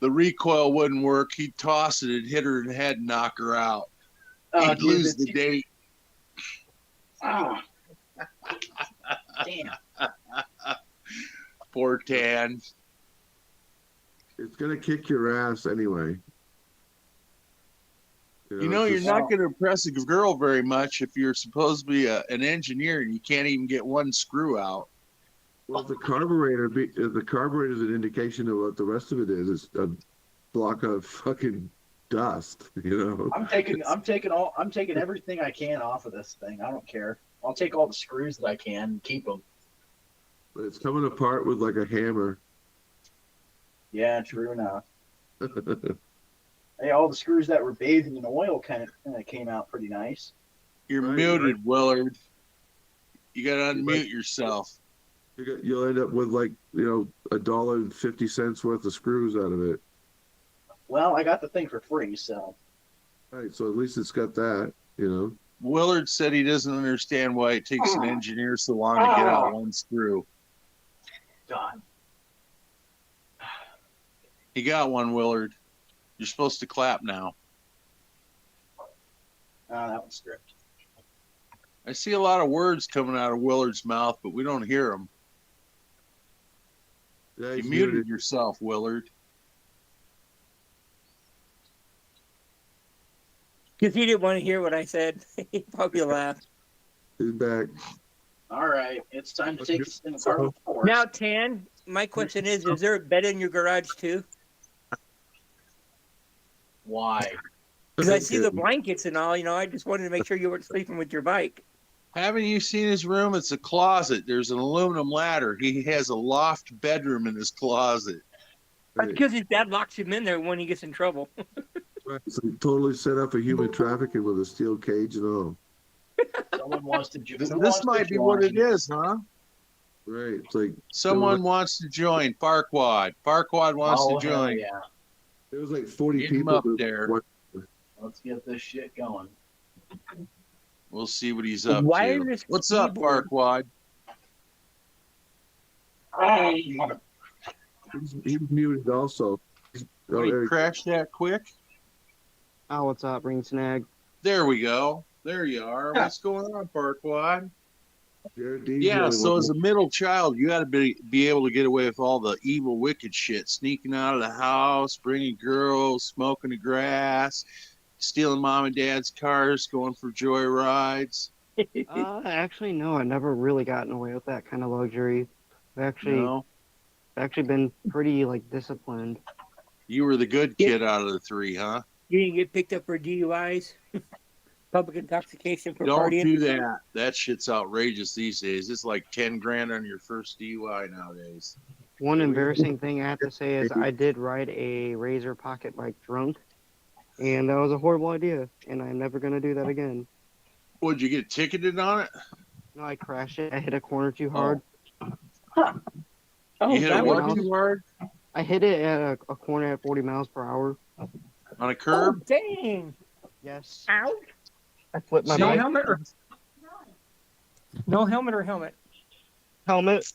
the recoil wouldn't work. He'd toss it, it'd hit her in the head and knock her out. Oh, He'd dude, lose it's- the date. Ah. Damn. Poor Tan. It's gonna kick your ass anyway. You know, it's you're just- not going to impress a girl very much if you're supposed to be an engineer and you can't even get one screw out. Well, if the carburetor is an indication of what the rest of it is. It's a block of fucking dust. You know. I'm taking everything I can off of this thing. I don't care. I'll take all the screws that I can and keep them. But it's coming apart with like a hammer. Yeah, true enough. Hey, all the screws that were bathed in oil kind of came out pretty nice. You're Right, muted, Willard. You got to unmute yourself. You'll end up with like $1.50 worth of screws out of it. Well, I got the thing for free, so. Right, so at least it's got that. Willard said he doesn't understand why it takes an engineer so long to get out one screw. God. He got one, Willard. You're supposed to clap now. That one's stripped. I see a lot of words coming out of Willard's mouth, but we don't hear them. Yeah, You he's muted yourself, Willard. Because he didn't want to hear what I said. He probably laughed. He's back. All right, it's time to take this thing apart with force. Now, Tan, my question is there a bed in your garage too? Why? Because I see the blankets and all, I just wanted to make sure you weren't sleeping with your bike. Haven't you seen his room? It's a closet. There's an aluminum ladder. He has a loft bedroom in his closet. That's because his dad locks him in there when he gets in trouble. Right, so totally set up for human trafficking with a steel cage and all. Someone wants to. This might be what it is, huh? Right. It's like Someone wants to join Farquad. Farquad wants Oh, to hell join. yeah. there was like 40 Get him people up that there. Let's get this shit going. We'll see what he's up Why to. is this What's up, keyboard- Farquad? He's muted also. Did he crash that quick? Oh, what's up, Ring Snag? There we go. There you are. What's going on, Farquad? Jared D's the Yeah, only so one as a middle child, you got to be able to get away with all the evil, wicked shit. Sneaking out of the house, bringing girls, smoking the grass, stealing mom and dad's cars, going for joyrides. Actually, no, I never really gotten away with that kind of luxury. No, I've actually been pretty like disciplined. you were the good kid out of the three, huh? You didn't get picked up for DUIs, public intoxication for Don't partying. do that. That shit's outrageous these days. It's like 10 grand on your first DUI nowadays. One embarrassing thing I have to say is I did ride a Razor pocket bike drunk, and that was a horrible idea, and I'm never gonna do that again. Would you get ticketed on it? No, I crashed it. I hit a corner too hard. Oh, You hit that a one. what too hard? I hit it at a corner at 40 miles per hour. On a Oh, curb? dang. Yes. Ow. I flipped my No bike. helmet or no helmet or helmet? Helmet.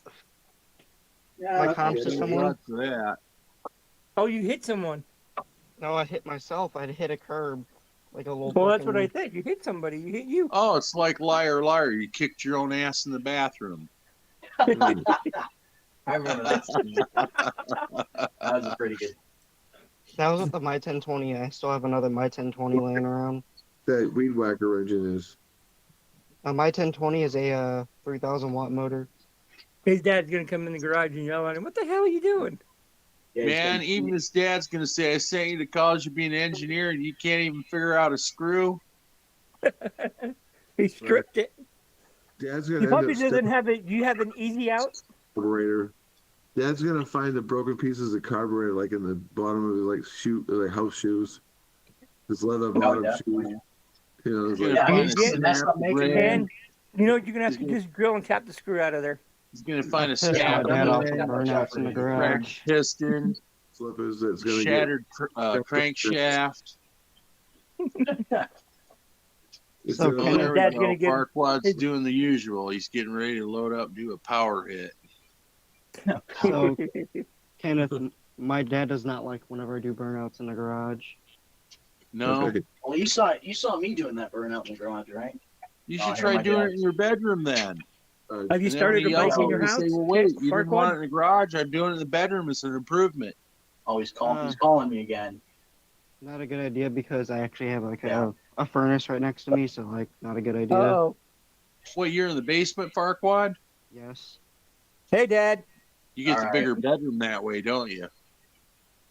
Yeah, My comps to Good someone. luck for that. Oh, you hit someone. No, I hit myself. I hit a curb. Like a little. Well, that's what I fucking- said. You hit somebody. You hit you. Oh, it's like liar, liar. You kicked your own ass in the bathroom. I remember that. Scene. That was a pretty good. That was with the My 1020. I still have another My 1020 laying around. That weed whacker engine is. My 1020 is a 3,000 watt motor. His dad's gonna come in the garage and yell at him. What the hell are you doing? Yeah, he's Man, gonna- even his dad's going to say, I sent you to college to be an engineer and you can't even figure out a screw. He stripped it. Dad's He gonna probably end up doesn't have it. Do you have an easy out? carburetor. Dad's gonna find the broken pieces of carburetor like in the bottom of his like house shoes. His leather bottom shoes. definitely. You know, it's He's like, Yeah, gonna he's find a gonna mess up snap making ring. And you know what you're gonna have to just drill and tap the screw out of there. He's going to find a Pissed my scab dad off ring, with burnouts in the cracked garage. piston, slippers that's gonna shattered crankshaft. It's So gonna- Ken- There we Dad's go. gonna get- Farquaad's doing the usual. He's getting ready to load up, do a power hit. So, Kenneth, my dad does not like whenever I do burnouts in the garage. No, Okay. Well, you saw me doing that burnout in the garage, right? you Oh, should I try hear my doing dad. it in your bedroom then. Have you And then started a when he bike yells in at your you, house? Say, well, wait, you didn't Farquaad? want it in the garage. I'm doing it in the bedroom. It's an improvement. Oh, he's calling me again. Not a good idea because I actually have like Yeah. a furnace right next to me, so like not a good idea. Oh, What, you're in the basement, Farquaad? Yes. hey, Dad. You get All the right. bigger bedroom that way, don't you?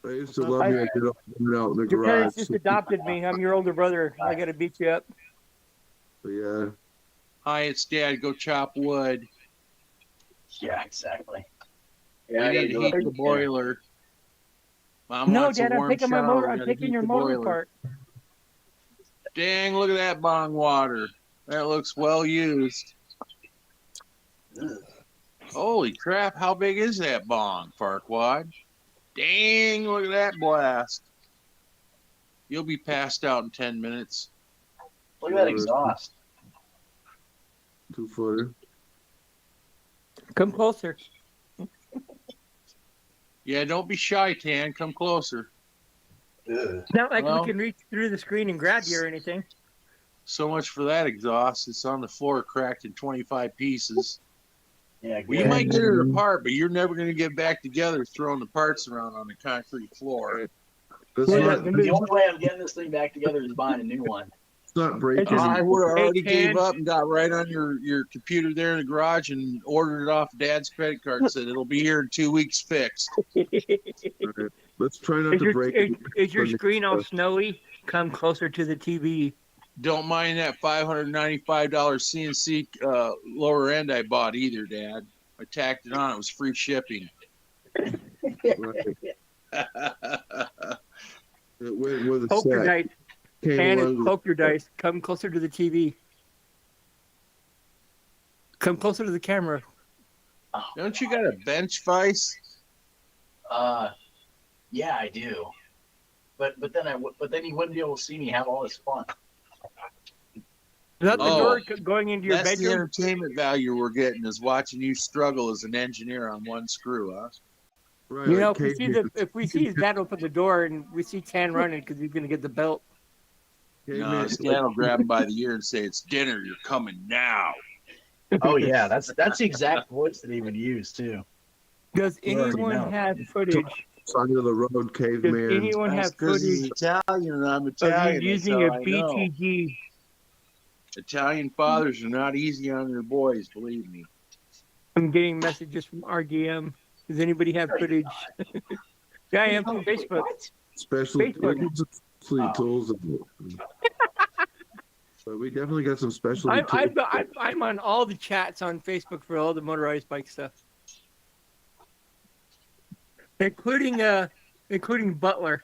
I used to love me. I did it out in the Your parents garage. just adopted me. I'm your older brother. I gotta beat you up. But yeah, Hi, it's Dad. Go chop wood. Yeah, exactly. We I gotta need to go heat up the and- boiler. Mom No, wants a Dad. I'm warm taking my shower. motor. We I'm gotta taking heat your the motor boiler. apart. Dang, look at that bong water. That looks well used. Holy crap, how big is that bong, Farquaad? Dang, look at that blast. You'll be passed out in 10 minutes. Look at that exhaust. 2-footer. Come closer. Yeah, don't be shy, Tan. Come closer. Ugh. It's not like Well- we can reach through the screen and grab you or anything. So much for that exhaust. It's on the floor, cracked in 25 pieces. Yeah, Well, you good. might get it apart, but you're never going to get back together throwing the parts around on the concrete floor. That's Well, not, yeah, The only way I'm getting this thing back together is buying a new one. it's not breaking. I would have Hey, already Tan. gave up and got right on your computer there in the garage and ordered it off Dad's credit card and said it'll be here in 2 weeks fixed. Alright. Let's try not Is to your, break is, it. is your screen all snowy? Come closer to the TV. Don't mind that $595 CNC lower end I bought either, Dad. I tacked it on. It was free shipping. Right. It went with a Poker set. dice. Came And along it's with- poker dice. Come closer to the TV. Come closer to the camera. Don't you got a bench vice? Yeah, I do. But then he wouldn't be able to see me have all this fun. Is that the Oh. door going into your That's the bedroom? entertainment value we're getting is watching you struggle as an engineer on one screw, huh? Right, You know, like if we see his dad open the door and we see Tan running because he's gonna get the belt. caveman- No, his dad will grab him by the ear and say, "It's dinner. You're coming now." Oh yeah, that's the exact voice that he would use too. Does You already anyone know. have footage? Side of the road, Does caveman. anyone have That's 'cause he's footage Italian and I'm of Italian. you that's using how a I know. BTG Italian fathers are not easy on their boys, believe me. I'm getting messages from RDM. Does anybody have footage? Yeah, I am from Facebook. Special Facebook. specialty tools. But we definitely got some specialty tools. I'm on all the chats on Facebook for all the motorized bike stuff, including Butler.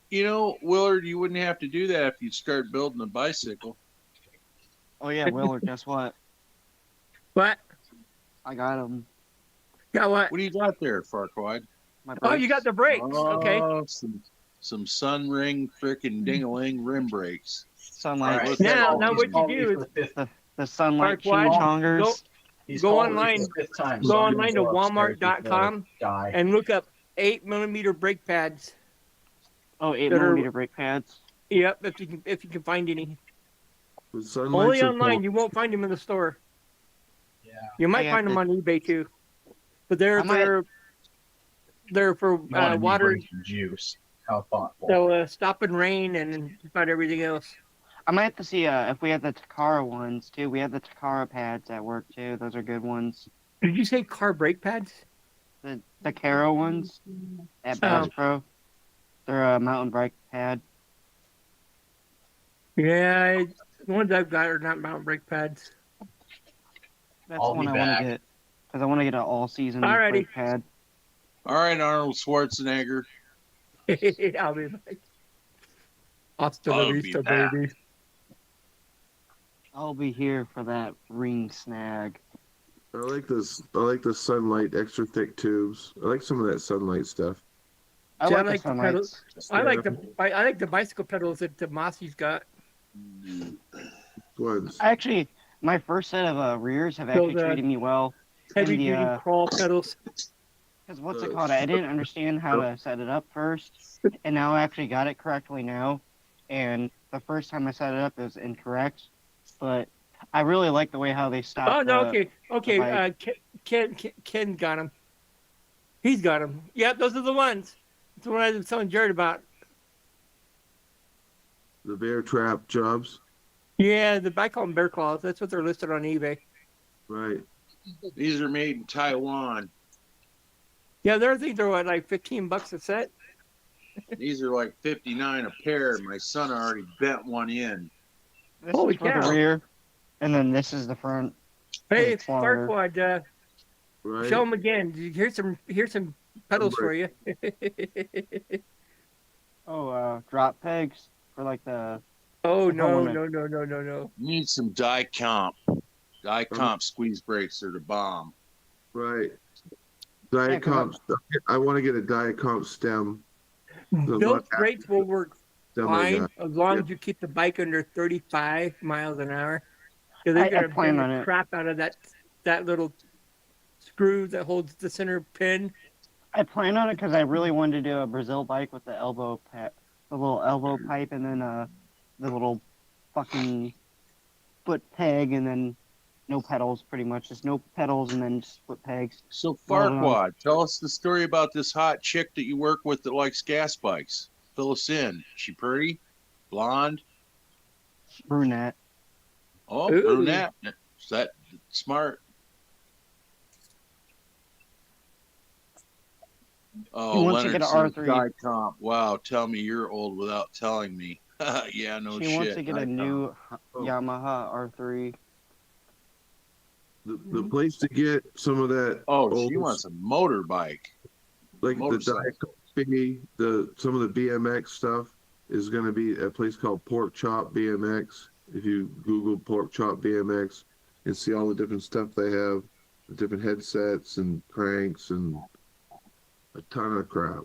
You know, Willard, you wouldn't have to do that if you'd start building a bicycle. Oh yeah, Willard, guess what? What? I got him. Got what? What do you got there, Farquaad? My Oh, you got the brakes. Okay. Oh, some sun ring frickin' ding-a-ling rim brakes. Sunlight. Alright, Now He's what you called me do for is the fifth- The sunlight Farquaad, chongers. he's go called me for online- the fifth time, go so I'm online gonna to go upstairs Walmart.com before I die. and look up 8mm brake pads. Oh, 8 that are- millimeter brake pads. Yep, if you can find any. The sunlights Only are online. cool. You won't find them in the store. Yeah. You might I have find them to- on eBay too. But they're I might- they're for You wanted me to water. bring some juice. How thoughtful. So stop and rain and about everything else. I might have to see if we have the Takara ones too. We have the Takara pads at work too. Those are good ones. Did you say car brake pads? The Caro ones at Bass Pro. They're a mountain bike pad. Yeah, the ones I've got are not mountain brake pads. That's I'll the one be I want back. to get because I want to get an all-season Alrighty. brake pad. All right, Arnold Schwarzenegger. I'll be back. Hasta la I'll be vista, back. baby. I'll be here for that ring snag. I like this. I like the sunlight extra thick tubes. I like some of that sunlight stuff. I See, I like the like the sunlights. pedals. I like the bicycle pedals that the Mossy's got. Ones. Actually, my first set of rears have So actually the treated me well. Heavy And the, duty crawl pedals. Because what's it called? I didn't understand how to set it up first, and now I actually got it correctly now. And the first time I set it up, it was incorrect. But I really like the way how they stopped. Oh no, okay. bike. Ken got them. He's got them. Yep, those are the ones. That's the one I was telling Jared about. The bear trap jobs. Yeah, I call them bear claws. That's what they're listed on eBay. Right. These are made in Taiwan. Yeah, I think they're what, like $15 a set. These are like 59 a pair. My son already bent one in. This Holy is for cow. the rear, and then this is the front. Hey, It's longer. Farquaad, Right. show them again. Here's some pedals for you. Oh, drop pegs for like the. Oh I no, wanna- no. Need some die comp. Die comp squeeze brakes are the bomb. Right. Yeah, Diet 'cause comp. I want to get a Diet comp stem. The Those one- brakes will work stem I fine got. as long as you keep the bike under 35 miles an hour. Because they're I gonna plan bang on the it. crap out of that little screw that holds the center pin. I plan on it because I really wanted to do a Brazil bike with the the little elbow pipe, and then the little fucking foot peg, and then no pedals, pretty much just no pedals, and then just foot pegs. So Well, Farquaad, tell us the story about this hot chick that you work with that likes gas bikes. Fill us in. She pretty? Blonde? Brunette. Oh, Ooh. brunette. Is that smart? Oh, He wants to get Leonard an says R3. die comp. Wow, tell me you're old without telling me. Yeah, no She shit. wants to get die a comp. new Oh. Yamaha R3. The place to get some of that. Oh, she old- wants a motorbike. like the motorcycle. Diet Coffee, some of the BMX stuff is going to be a place called Pork Chop BMX. If you Google Pork Chop BMX and see all the different stuff they have, the different headsets and cranks and a ton of crap.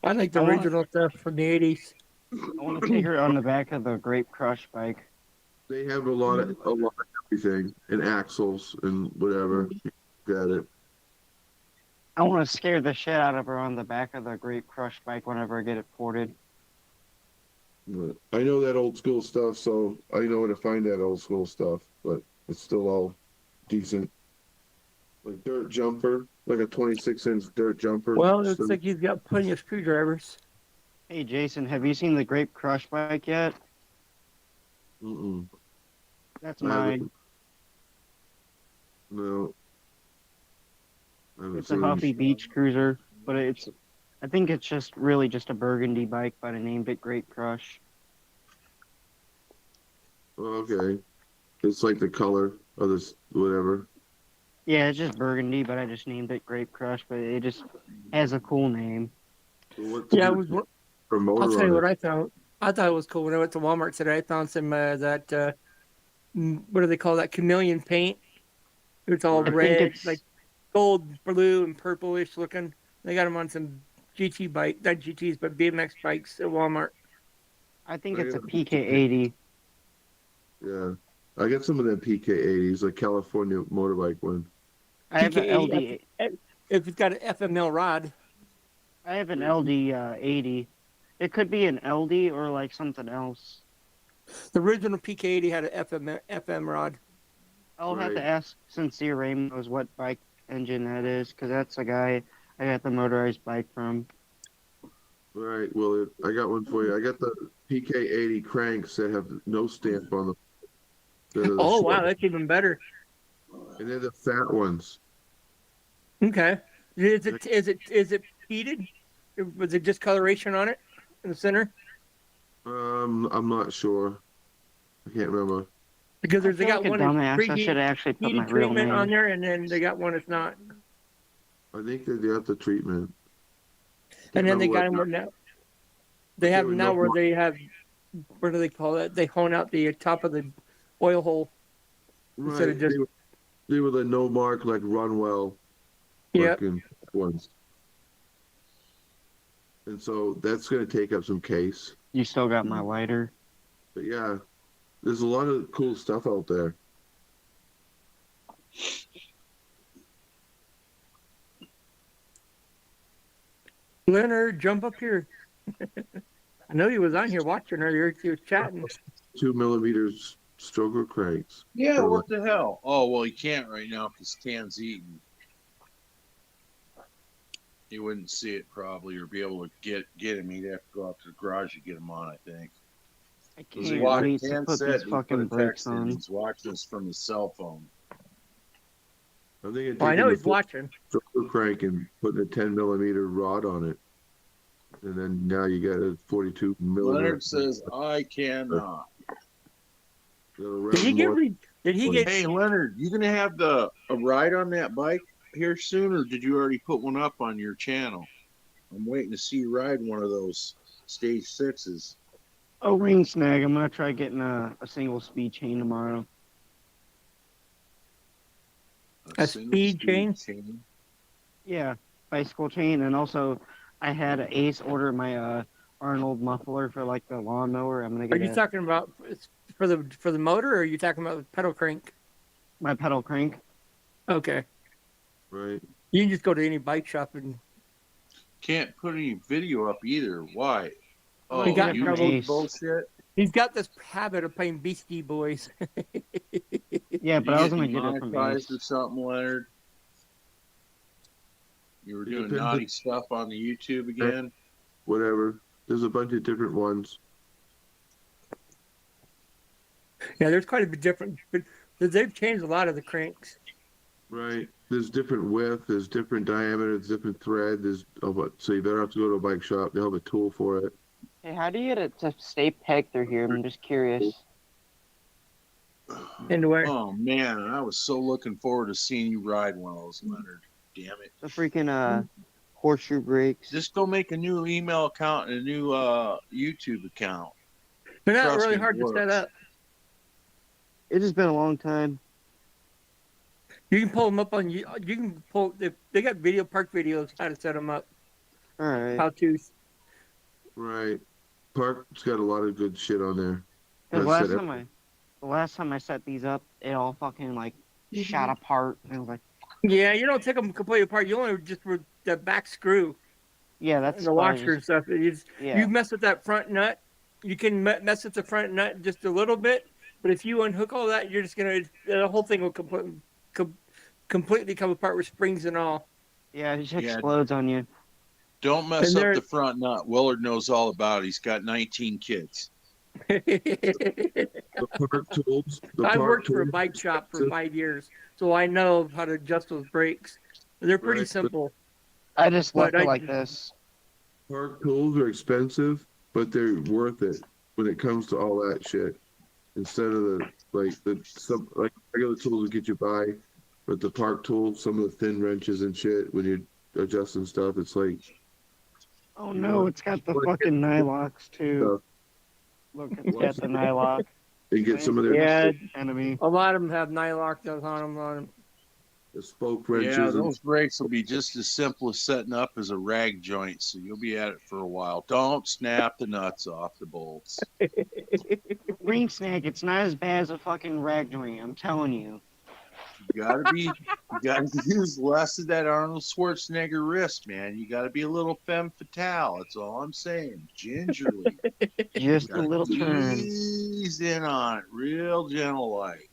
I like the I wanna- original stuff from the 80s. I want to take her on the back of the Grape Crush bike. They have a lot of everything and axles and whatever. Got it. I want to scare the shit out of her on the back of the Grape Crush bike whenever I get it ported. But I know that old school stuff, so I know where to find that old school stuff. But it's still all decent. Like dirt jumper, like a 26-inch dirt jumper. Well, it So- looks like he's got plenty of screwdrivers. Hey Jason, have you seen the Grape Crush bike yet? Mm-mm. That's I haven't- mine. No. I haven't It's a seen Huffy Beach Cruiser, but I think it's just really just a burgundy bike, but I named it Grape Crush. Oh, okay. It's like the color of this, whatever. Yeah, it's just burgundy, but I just named it Grape Crush, but it just has a cool name. What's Yeah, the I'll promoter tell you on what it? I found. I thought it was cool when I went to Walmart today. I found some what do they call that? Chameleon paint. It's all I think red, it's like gold, blue, and purplish looking. They got them on some GT bike, not GTs, but BMX bikes at Walmart. I think it's a PK80. Yeah. I got some of them PK80s, like California motorbike one. I have an PK80, LD. if it's got an FML rod. I have an LD 80. It could be an LD or like something else. The original PK80 had an FM rod. I'll have Right. to ask Sincere Ramos what bike engine that is, because that's a guy I got the motorized bike from. Right. Well, I got one for you. I got the PK80 cranks that have no stamp on them. They're the Oh, short- wow, that's even better. And they're the fat ones. Okay. Is it heated? Was it discoloration on it in the center? I'm not sure. I can't remember. Because I they feel got like a one dumbass. that's I should have actually put my heated real treatment name. on there, and then they got one that's not. I think they got the treatment. And then they got Remember them now. They have them now where they have, what do they call that? They hone out the top of the oil hole. what- instead of Right. just- They were the no mark, like Runwell Yep. fucking ones. And so that's going to take up some case. You still got my lighter. But yeah, there's a lot of cool stuff out there. Leonard, jump up here. I know he was on here watching earlier. He was chatting. 2 millimeters stroker cranks. Yeah, For what the hell? Oh, well, he can't right now because Tan's eating. He wouldn't see it probably or be able to get him. He'd have to go out to the garage to get him on, I think. I He can't watched- wait to Tan put said these he fucking put a brakes text in. on. He's watching this from his cell phone. I'm thinking Well, I taking know the he's watching. stroker crank and putting a 10 millimeter rod on it. And then now you got a 42 millimeter. Leonard says, I cannot. Did he get? Did he get? Hey, Leonard, you going to have a ride on that bike here soon, or did you already put one up on your channel? I'm waiting to see you ride one of those stage 6s. Oh, ring snag. I'm gonna try getting a single speed chain tomorrow. A single speed chain? Yeah, bicycle chain, and also I had an Ace order my Arnold muffler for like the lawnmower. I'm gonna Are get you talking about for the motor, or are you talking about the pedal crank? my pedal crank. Okay. Right. You can just go to any bike shop and. Can't put any video up either. Why? Oh, He got you trouble. need bullshit? He's got this habit of playing Beastie Boys. Yeah, but I was You gonna get get it from demonetized Ace. or something, Leonard. You were It doing depends naughty if- stuff on the YouTube again. Whatever. There's a bunch of different ones. Yeah, there's quite a bit different, but they've changed a lot of the cranks. Right. There's different width, there's different diameter, there's different thread. So you better have to go to a bike shop. They'll have a tool for it. Hey, how do you get it to stay pegged through here? I'm just curious. Into where? Oh man, I was so looking forward to seeing you ride one of those, Leonard. Damn it! The freaking horseshoe brakes. Just go make a new email account and a new YouTube account. They're not Trust really me, hard it to set works. up. It has been a long time. You can pull them up on you. You can pull. They got video park videos how to set them up. All right. How to. Right. Park's got a lot of good shit on there. The That's last it. time I set these up, it all fucking like shot apart. And I was like, Yeah, you don't take them completely apart. You only just with the back screw yeah, that's and the what I washer and was- stuff. Yeah. You mess with that front nut. You can mess with the front nut just a little bit, but if you unhook all that, you're just gonna the whole thing will completely come apart with springs and all. Yeah, it just Yeah. explodes on you. Don't mess And up there- the front nut. Willard knows all about it. He's got 19 kids. The park tools. The I park worked for a tools bike shop for expensive, 5 years, so I know how to adjust those brakes. They're pretty right? But simple. I just But left it I like this. park tools are expensive, but they're worth it when it comes to all that shit. Instead of some like regular tools will get you by, but the park tools, some of the thin wrenches and shit, when you're adjusting stuff, it's like Oh no, it's got the fucking Nylocks too. Look, it's got the Nylock. and get some of their Yeah, enemy. a lot of them have Nylock on them. the spoke wrenches. Yeah, and those brakes will be just as simple as setting up as a rag joint, so you'll be at it for a while. Don't snap the nuts off the bolts. Ring snag, it's not as bad as a fucking rag joint, I'm telling you. You gotta use less of that Arnold Schwarzenegger wrist, man. You gotta be a little femme fatale. That's all I'm saying. Gingerly. Just a Gotta little turn. ease in on it, real gentle like.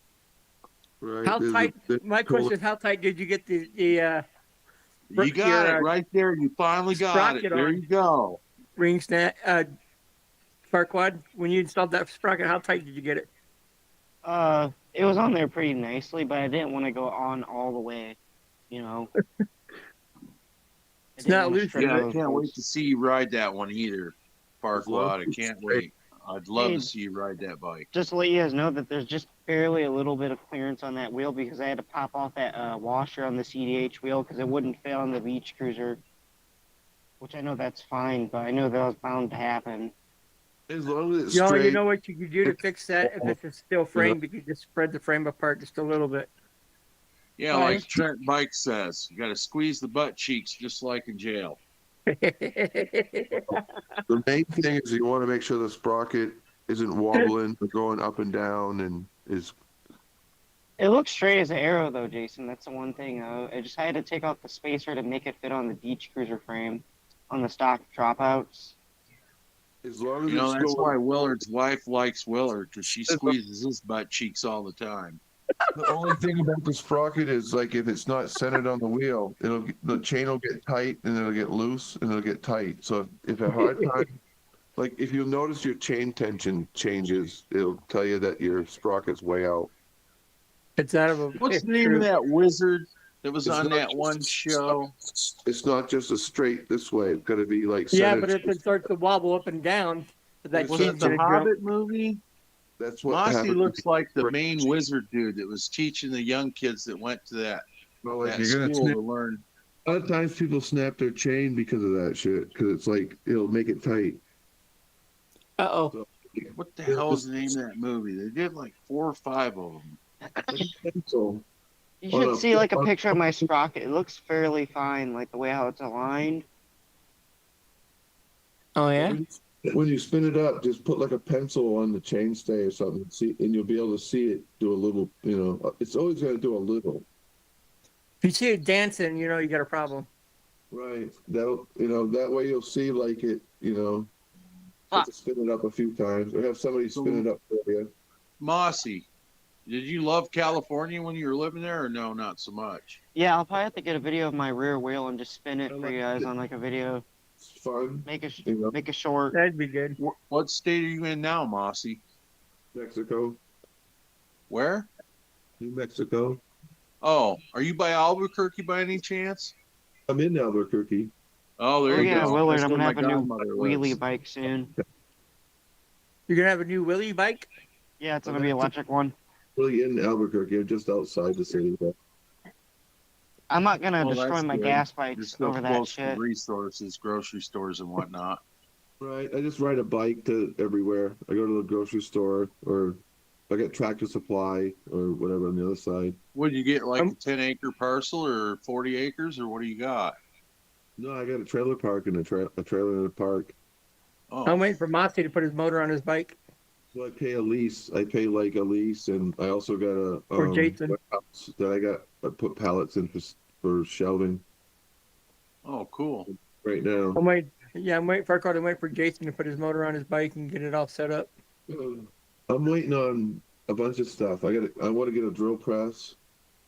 right, How there's a- tight? there's My a tool- question is, how tight did you get the You got your, it right there. You finally got it. sprocket There on? you go. ring snap spark quad? When you installed that sprocket, how tight did you get it? It was on there pretty nicely, but I didn't want to go on all the way, you know. It's not loose. Yeah, I can't wait to see you ride that one either, Farquad. I can't wait. I'd love Hey, to see you ride that bike. just to let you guys know that there's just barely a little bit of clearance on that wheel because I had to pop off that washer on the CDH wheel because it wouldn't fit on the beach cruiser. Which I know that's fine, but I know that was bound to happen. As long as it's You straight. know what you could do to fix that if it's a steel frame? You could just spread the frame apart just a little bit. Yeah, like Trent Bike says, you got to squeeze the butt cheeks just like in jail. The main thing is you want to make sure the sprocket isn't wobbling or going up and down and is It looks straight as an arrow, though, Jason. That's the one thing. I just had to take off the spacer to make it fit on the beach cruiser frame on the stock dropouts. as long as You know, it's that's going. why Willard's wife likes Willard, because she squeezes his butt cheeks all the time. The only thing about the sprocket is like if it's not centered on the wheel, the chain will get tight and it'll get loose and it'll get tight. So if a hard time, like if you'll notice your chain tension changes, it'll tell you that your sprocket's way out. It's out of a. What's the name of that wizard that was It's on not that just- one show? It's not just a straight this way. It's got to be like Yeah, centered. but if it starts to wobble up and down, that Was chain's it the gonna jump. Hobbit movie? That's what Mossy happens. looks like the main wizard dude that was teaching the young kids that went to that, Well, like that you're gonna school snap, to learn. a lot of times people snap their chain because of that shit. Because it's like it'll make it tight. Uh-oh. What the hell is the name of that movie? They did like 4 or 5 of them. So You On should a- see like a on- picture of my sprocket. It looks fairly fine, like the way how it's aligned. Oh, yeah? when you spin it up, just put like a pencil on the chainstay or something. See, and you'll be able to see it do a little. You know, it's always going to do a little. If you see it dancing, you know you got a problem. Right. That'll. That way you'll see like it. You have to spin it up a few times, or have somebody spin it up for you. Mossy, did you love California when you were living there, or no, not so much? Yeah, I'll probably have to get a video of my rear wheel and just spin it for you guys on like a video. It's fun. Make a short. That'd be good. What state are you in now, Mossy? Mexico. Where? New Mexico. Oh, are you by Albuquerque by any chance? I'm in Albuquerque. Oh, there Oh you yeah, go. Willard, That's I'm where gonna my have a new godmother wheelie lives. bike soon. You're gonna have a new Willy bike? Yeah, it's gonna be an electric one. Really in Albuquerque. I'm just outside the city. But I'm not gonna Well, destroy that's my good. gas You're bikes still over that close shit. to resources, grocery stores, and whatnot. right, I just ride a bike to everywhere. I go to the grocery store, or I get Tractor Supply or whatever on the other side. What do you get, like a 10-acre parcel or 40 acres, or what do you got? No, I got a trailer park and a trailer in a park. Oh, I'm waiting for Mossy to put his motor on his bike. So I pay a lease. I pay like a lease, and I also got a For Jason. warehouse that I put pallets in for shelving oh, cool. right now. I'm waiting for I'm waiting for Jason to put his motor on his bike and get it all set up. I'm waiting on a bunch of stuff. I want to get a drill press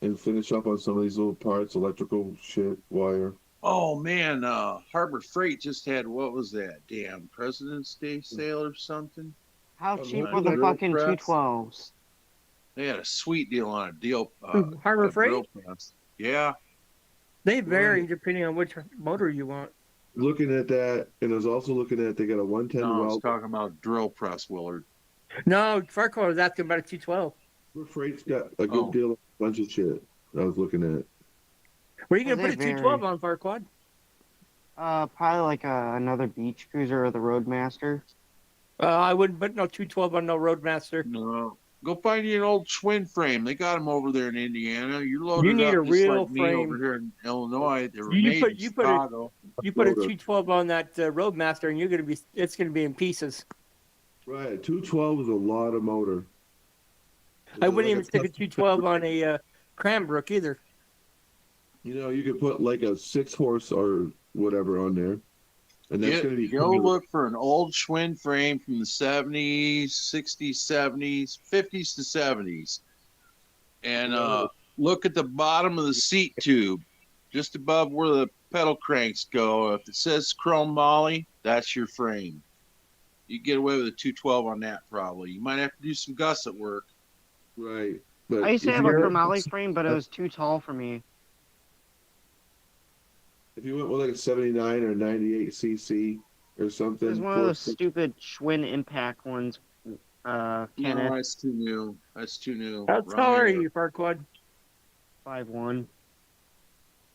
and finish up on some of these little parts, electrical shit, wire. Oh man, Harbor Freight just had, what was that? Damn, President's Day sale or something? How Oh, cheap my were the drill fucking press. 212s? They had a sweet deal on a deal. Harbor a Freight? drill press. Yeah. They vary Right. depending on which motor you want. Looking at that, and I was also looking at they got a 110 No, I was weld. talking about drill press, Willard. No, Farquhar was asking about a 212. Harbor Freight's got a good Oh. deal on a bunch of shit. I was looking at. Where are you gonna They put a 212 vary. on, Farquad? Probably like another beach cruiser or the Roadmaster. I wouldn't put no 212 on no Roadmaster. No. Go find you an old Schwinn frame. They got them over there in Indiana. You load You it need up a just real like me over frame. here in Illinois. They were You made put- in you put a- Chicago. You put a Motor. 212 on that Roadmaster, and it's gonna be in pieces. Right, 212 is a lot of motor. I wouldn't even Like stick a 212 on a Cranbrook either. You know, you could put like a 6-horse or whatever on there, and that's going to be. Go look for an old Schwinn frame from the 70s, 60s, 70s, 50s to 70s. And look at the bottom of the seat tube, just above where the pedal cranks go. If it says chrome moly, that's your frame. You get away with a 212 on that probably. You might have to do some gusset work. Right, but I used to if have a you're- chromoly frame, but it was too tall for me. If you went with like a 79 or 98 cc or something, It was one of those stupid Schwinn Impact ones. No, Kenneth, that's too new. That's too new. How Wrong tall are era. you, Farquad? 5'1".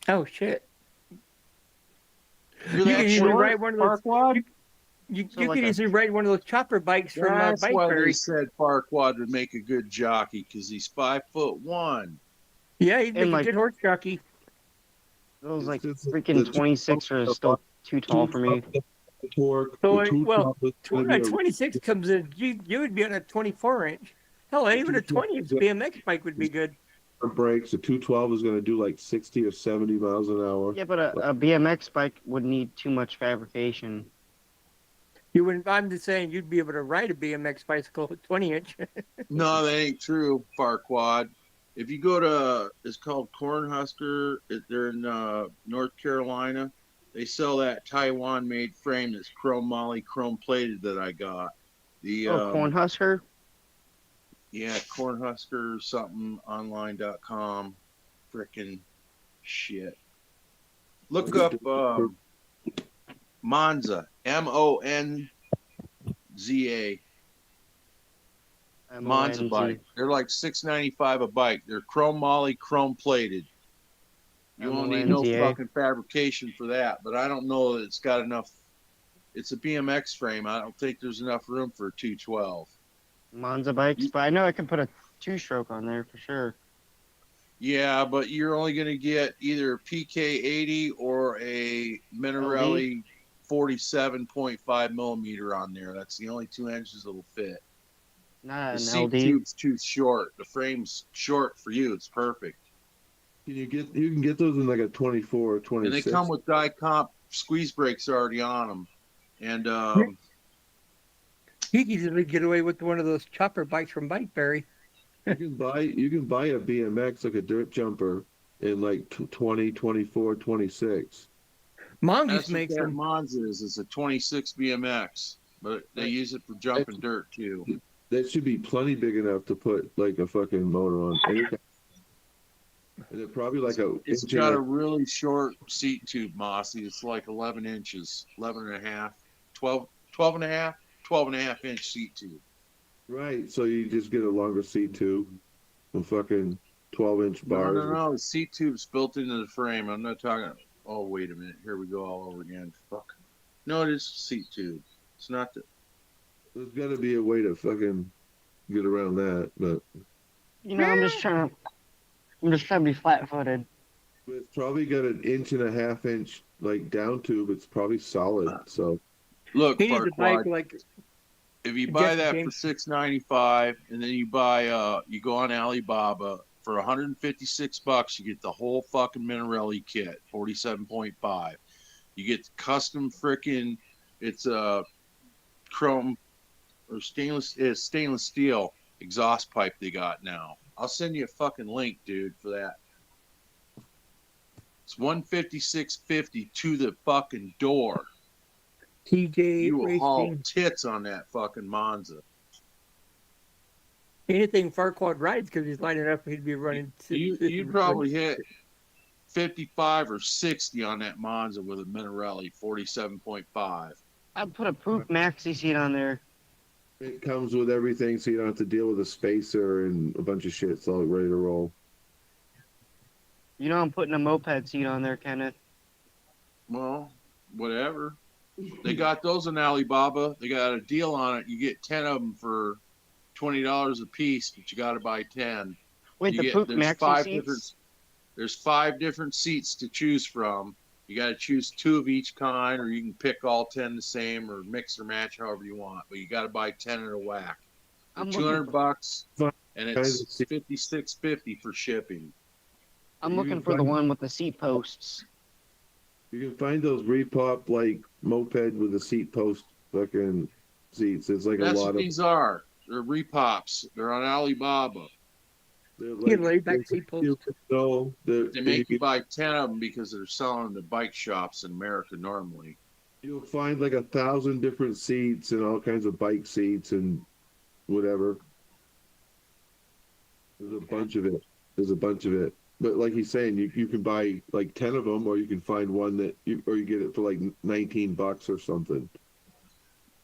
Oh shit! You're You that can easily short, ride one of those. Farquad? You So could like a- easily ride one of those chopper bikes from That's why they Bikeberry. said Farquad would make a good jockey because he's 5'1". Yeah, he'd make And a like- good horse jockey. Those like It's freaking the 26 are still too tall for me. The torque. So, the 212 is gonna be a- 26 comes in. You would be on a 24-inch. Hell, even a 20-inch BMX bike would be good. brakes. The 212 is going to do like 60 or 70 miles an hour. Yeah, but a BMX bike would need too much fabrication. You wouldn't. I'm just saying you'd be able to ride a BMX bicycle, 20-inch. No, that ain't true, Farquad. If you go to, it's called Cornhusker. They're in North Carolina. They sell that Taiwan-made frame that's chrome moly, chrome plated that I got. The Cornhusker? yeah, Cornhusker something online.com. Frickin' shit. Look up Monza, Monza. Monza bike. They're like $6.95 a bike. They're chrome moly, chrome plated. You won't need no MONZA. fucking fabrication for that, but I don't know that it's got enough. It's a BMX frame. I don't think there's enough room for a 212. Monza bikes, but I know I can put a 2-stroke on there for sure. Yeah, but you're only going to get either a PK80 or a Minarelli 47.5 millimeter on there. That's the only 2 inches that'll fit. Not The an seat LD. tube's too short. The frame's short for you. It's perfect. You can get those in like a 24 or 26. And they come with Dicomp squeeze brakes already on them. And You could easily get away with one of those chopper bikes from Bikeberry. You can buy a BMX like a dirt jumper in like 20, 24, 26. Mongoose that's what makes that them. Monza is. It's a 26 BMX, but they use it for jumping dirt too. That should be plenty big enough to put like a fucking motor on. And they're probably like a. It's got a really short seat tube, Mossy. It's like 11 inches, 11 and a half, 12 and a half, 12 and a half inch seat tube. Right, so you just get a longer seat tube, and fucking 12-inch bars. No. The seat tube's built into the frame. I'm not talking. Oh, wait a minute. Here we go all over again. Fuck. No, it is a seat tube. It's not the. There's got to be a way to fucking get around that, but You know, I'm just trying to be flat-footed. it's probably got an 1.5-inch like down tube. It's probably solid. So Look, He needs a bike Farquad, like if you buy Jeff that James- for $6.95, and then you buy you go on Alibaba for $156, you get the whole fucking Minarelli kit, 47.5. You get custom frickin' it's a chrome or stainless steel exhaust pipe they got now. I'll send you a fucking link, dude, for that. It's $156.50 to the fucking door. TJ You will haul Racing. tits on that fucking Monza. Anything Farquad rides, because he's lining up, he'd be running. You probably hit 55 or 60 on that Monza with a Minarelli 47.5. I'd put a poop maxi seat on there. It comes with everything, so you don't have to deal with a spacer and a bunch of shit. It's all ready to roll. You know I'm putting a moped seat on there, Kenneth. Well, whatever. They got those in Alibaba. They got a deal on it. You get 10 of them for $20 a piece, but you got to buy 10. Wait, You the get- poop there's maxi five seats? different- There's 5 different seats to choose from. You got to choose 2 of each kind, or you can pick all 10 the same, or mix or match however you want. But you got to buy 10 in a whack. For I'm $200, and Guys, it's $56.50 for shipping. I'm You looking can for the find- one with the seat posts. You can find those repop like moped with the seat post fucking seats. It's like That's a lot what of. these are. They're repops. They're on Alibaba. They're He laid back seat post. No, They make you buy 10 of them because they're selling to bike shops in America normally. you'll find like 1,000 different seats and all kinds of bike seats and whatever. There's a bunch of it. There's a bunch of it. But like he's saying, you can buy like 10 of them, or you can find one that you get it for like $19 or something.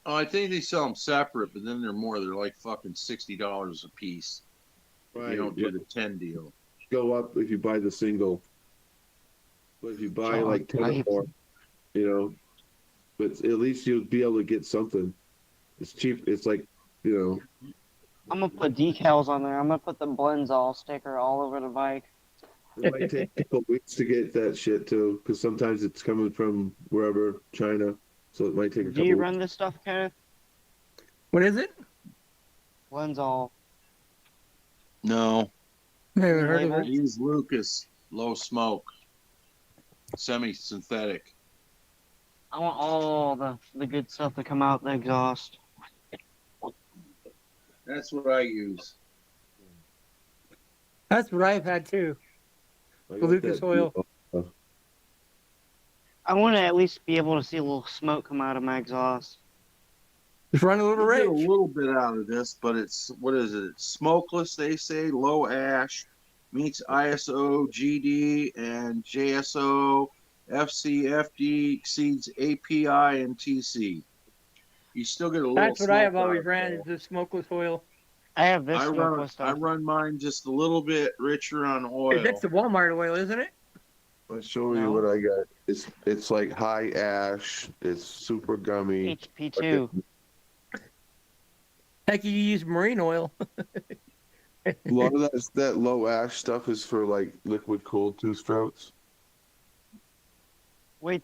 Oh, I think they sell them separate, but then they're more. They're like fucking $60 a piece. Right. You don't do the 10 deal. Go up if you buy the single. But if you buy Oh, like 10 or more, you know, but at least you'll be able to get something. It's cheap. It's like, you know, I'm gonna put decals on there. I'm gonna put the Blenzall sticker all over the bike. it might take a couple weeks to get that shit too, because sometimes it's coming from wherever, China. So it might take a Do couple you weeks. run this stuff, Kenneth? What is it? Blenzall. No. Never heard of Label? it. Use Lucas low smoke, semi-synthetic. I want all the good stuff to come out the exhaust. That's what I use. That's what I've had too. I The got Lucas that oil. deal. I want to at least be able to see a little smoke come out of my exhaust. Just run a little You get a range. little bit out of this, but it's what is it? It's smokeless, they say, low ash, meets ISO, GD, and JSO, FCFD, exceeds API and TC. You still get a little. That's what I have smoke out always of ran it. is the smokeless oil. I have this I smokeless run, I stuff. run mine just a little bit richer on oil. That's the Walmart oil, isn't it? I'll show you No. what I got. It's like high ash. It's super gummy. HP2. Heck, you use marine oil. A lot of that low ash stuff is for like liquid cooled two strokes. Wait,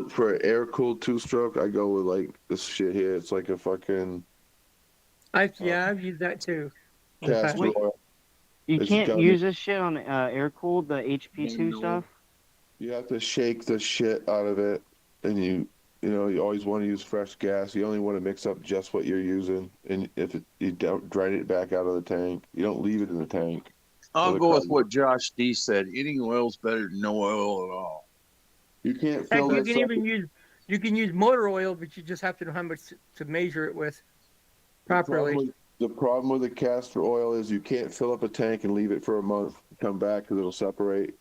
For air cooled two stroke, I go with like this shit here. It's like a fucking I've used that too. castor Wait. oil. you It's can't gummy. use this shit on air cooled, the HP2 No. stuff. You have to shake the shit out of it, and you always want to use fresh gas. You only want to mix up just what you're using, and you don't drain it back out of the tank. You don't leave it in the tank. I'll Well, go with it what Josh D said. Any oil's better than no oil at all. You can't Heck, fill you that. can even use motor oil, but you just have to know how much to measure it with properly. The problem with the castor oil is you can't fill up a tank and leave it for a month, come back because it'll separate.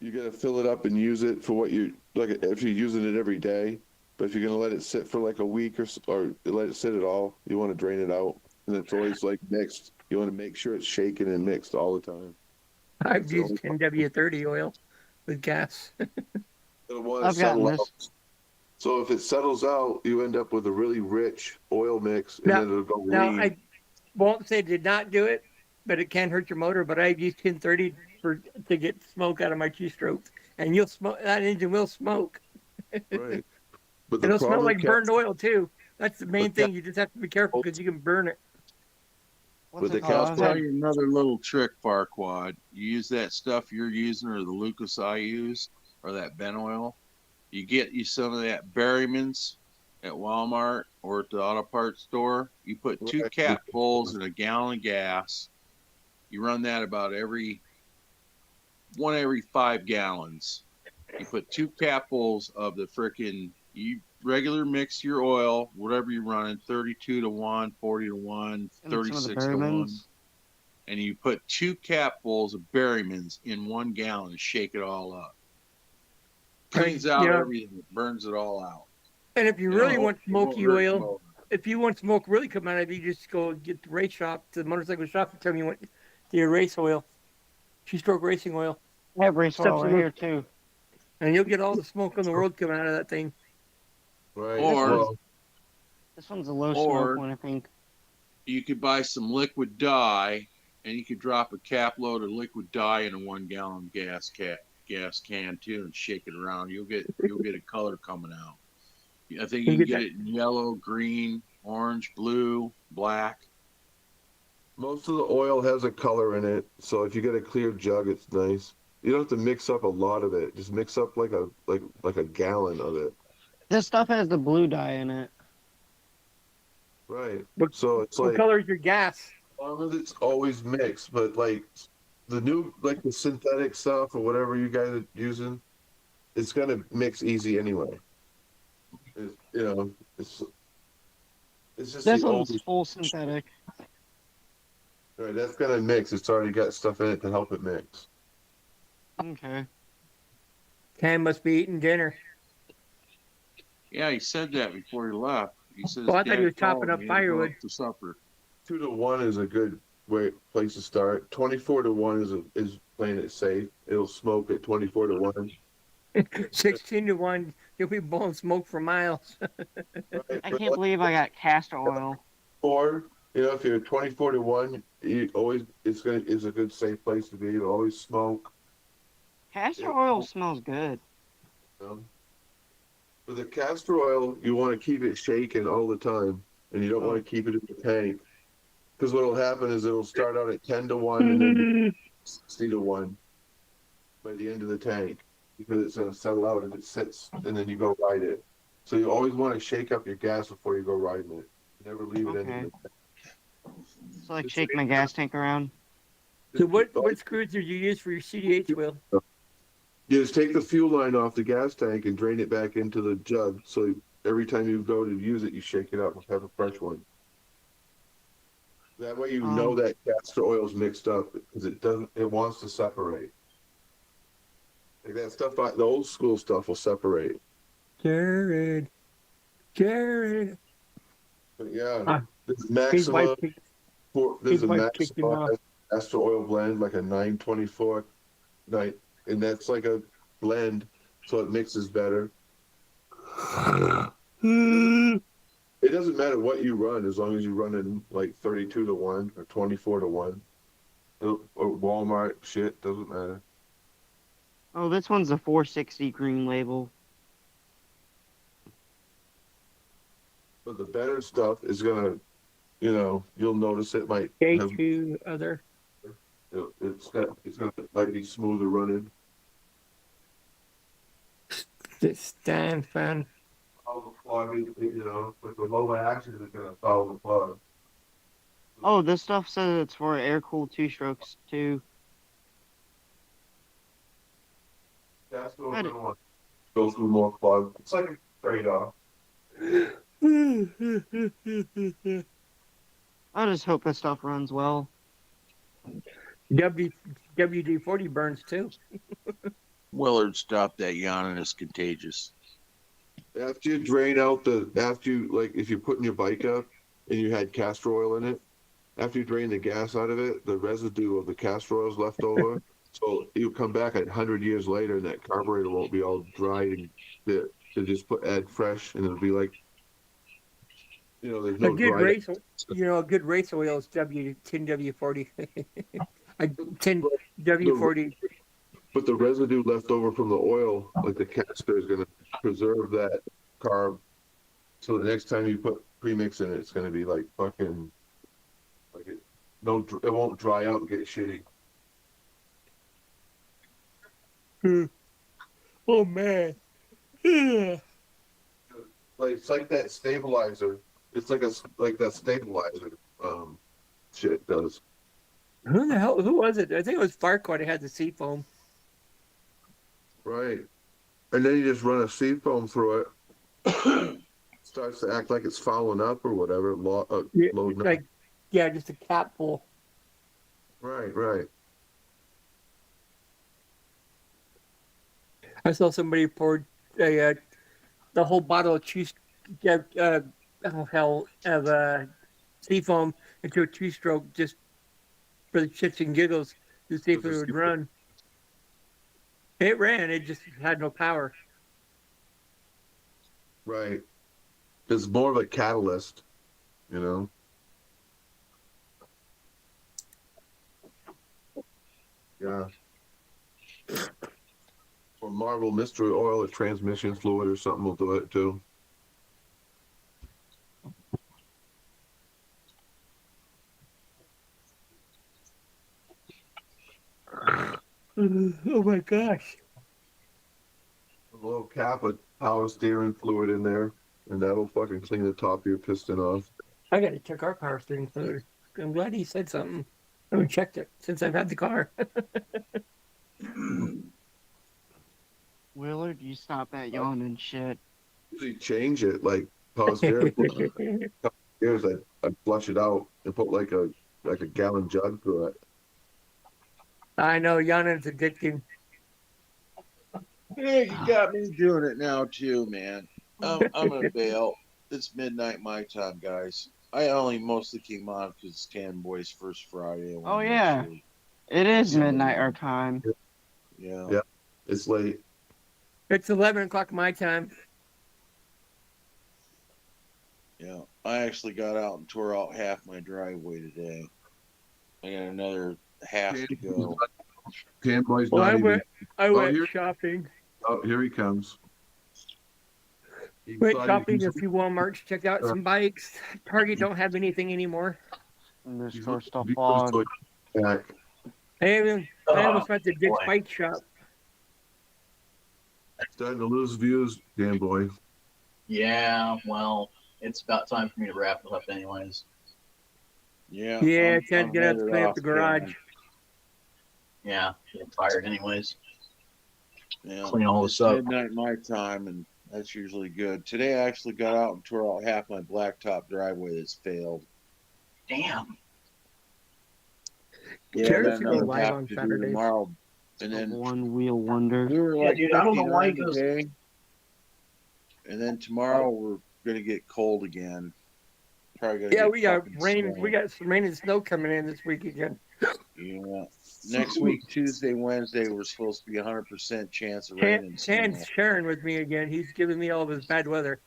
You got to fill it up and use it for what you like. If you're using it every day, but if you're gonna let it sit for like a week or let it sit at all, you want to drain it out, and it's always like mixed. You want to make sure it's shaken and mixed all the time. I've used NW30 oil with gas. It'll want I've to gotten settle this. out. So if it settles out, you end up with a really rich oil mix, and Now- then it'll go Now, lean. I won't say did not do it, but it can hurt your motor. But I've used 1030 to get smoke out of my two-strokes, and you'll smoke. That engine will smoke. Right. But the It'll smell problem like with burned oil too. That's the main But thing. You just have to be careful because you can burn it. What's With it the called? I'll tell you another little trick, Farquad. You use that stuff you're using or the Lucas I use or that Ben oil. You get you some of that Berryman's at Walmart or at the auto parts store. You put 2 Right. capfuls in a gallon of gas. You run that about every 5 gallons. You put 2 capfuls of the frickin' you regular mix your oil, whatever you're running, 32 to 1, 40 to 1, And some of the 36 to 1. Berrymans. And you put 2 capfuls of Berrymans in 1 gallon and shake it all up. Cleans out Yeah. everything, it burns it all out. And if you You really know, want it won't smoky hurt your oil, motor. if you want smoke really come out of it, you just go get the race shop, the motorcycle shop, and tell them you want the race oil, two-stroke racing oil, I have race oil Stuff's right a here too. and you'll get all the smoke in the world coming out of that thing. Right. Or- well, This one's a low Or- smoke one, I think. You could buy some liquid dye, and you could drop a cap load of liquid dye in a 1 gallon gas can too, and shake it around. You'll get a color coming out. I think you can get it in yellow, green, orange, blue, black. most of the oil has a color in it, so if you get a clear jug, it's nice. You don't have to mix up a lot of it. Just mix up like a gallon of it. This stuff has the blue dye in it. Right. What- So it's What like color is your gas? as long as it's always mixed, but like the new like the synthetic stuff or whatever you guys are using, it's gonna mix easy anyway. It's just This the one's old full synthetic. right, that's gonna mix. It's already got stuff in it to help it mix. Okay. Cam must be eating dinner. Yeah, he said that before he left. He says, Oh, I thought he "Dad was chopping called up me to go firewood." up to supper." 2 to 1 is a good place to start. 24 to 1 is playing it safe. It'll smoke at 24 to 1. 16 to 1, you'll be blowing smoke for miles. Right? I can't believe I got castor oil. Or if you're 24 to 1, it's a good safe place to be. It'll always smoke. Castor oil smells good. With the castor oil, you want to keep it shaking all the time, and you don't want to keep it in the tank. Because what will happen is it'll start out at 10 to 1 and then 60 to 1 by the end of the tank. Because it's going to settle out and it sits, and then you go ride it. So you always want to shake up your gas before you go riding it. Never leave it in Okay. the tank. So like shake my gas tank around. So what screws did you use for your CDH wheel? You just take the fuel line off the gas tank and drain it back into the jug. So every time you go to use it, you shake it up and have a fresh one. That way you know that castor oil's mixed up because it wants to separate. Like that stuff, the old school stuff will separate. Jared. But yeah, Ah, this His Maxima, wife kicked- there's a wife kicked him Maxima off. castor oil blend, like a 924 night, and that's like a blend, so it mixes better. It doesn't matter what you run as long as you run in like 32 to 1 or 24 to 1. Or Walmart shit, doesn't matter. Oh, this one's a 460 green label. But the better stuff is gonna, you'll notice it might have, K2 other. it's gonna like be smoother running. Stan fan. Follow the plug, with the low action is gonna follow the plug. Oh, this stuff says it's for air cooled 2-strokes too. That's going to go through more plug. It's like a trade-off. I just hope this stuff runs well. WD-40 burns too. Willard, stop that yawning. It's contagious. After you drain out if you're putting your bike up and you had castor oil in it, after you drain the gas out of it, the residue of the castor oil is left over. So you come back 100 years later and that carburetor won't be all dried and you just add fresh and it'll be like, there's no A good dry. race, a good race oil is 10W40. 10W40. But the residue left over from the oil, like the castor, is going to preserve that carb. So the next time you put premix in it, it's going to be like fucking, it won't dry out and get shitty. Oh man. Yeah. It's like that stabilizer. It's like that stabilizer shit does. Who was it? I think it was Farquaad that had the seafoam. Right. And then you just run a seafoam through it starts to act like it's fouling up or whatever. Yeah, Loading up. like, yeah, just a cap full. Right. I saw somebody poured the whole bottle of cheese, of seafoam into a two-stroke just for the shits and giggles to see if it would run. It ran. It just had no power. Right. It's more of a catalyst, you know. Yeah. Or Marvel Mystery Oil or transmission fluid or something will do it too. Oh my gosh. A little cap of power steering fluid in there, and that'll fucking clean the top of your piston off. I got to check our power steering fluid. I'm glad he said something. I haven't checked it since I've had the car. Willard, you stop that yawning shit. Usually change it like power steering fluid. Years I'd flush it out and put like a gallon jug through it. I know, yawning's addicting. Yeah, you got me doing it now too, man. I'm gonna bail. It's midnight my time, guys. I only mostly came on because it's Tan Boy's first Friday. Oh yeah, it is midnight our time. Yeah. It's late. It's 11 o'clock my time. Yeah, I actually got out and tore out half my driveway today. I got another half to go. Tan Boy's Well, not I went here- shopping. Oh, here he comes. He Went thought shopping he- a few Walmarts, checked out some bikes. Target don't have anything anymore. And there's he's store looking- stuff he's on. looking back. I almost went to Dick's Bike Shop. Starting to lose views, Dan Boy. Yeah, well, it's about time for me to wrap it up anyways. Yeah. Yeah, I'm Ted's gonna have to headed clean up off the garage. Yeah, I'm tired anyways. Yeah. Clean all this It's up. midnight my time, and that's usually good. Today I actually got out and tore out half my blacktop driveway that's failed. Damn. Yeah, Jared's then gonna go I'll live have on to do Saturdays. tomorrow. And A then one wheel wonder. we were Yeah, like dude, I don't know why he 59 goes- today. And then tomorrow we're gonna get cold again. Probably gonna Yeah, get we got fucking rain. snow. We got some rain and snow coming in this week again. Yeah. Next week, Tuesday, Wednesday, we're supposed to be 100% chance of rain and snow. Tan's sharing with me again. He's giving me all of his bad weather.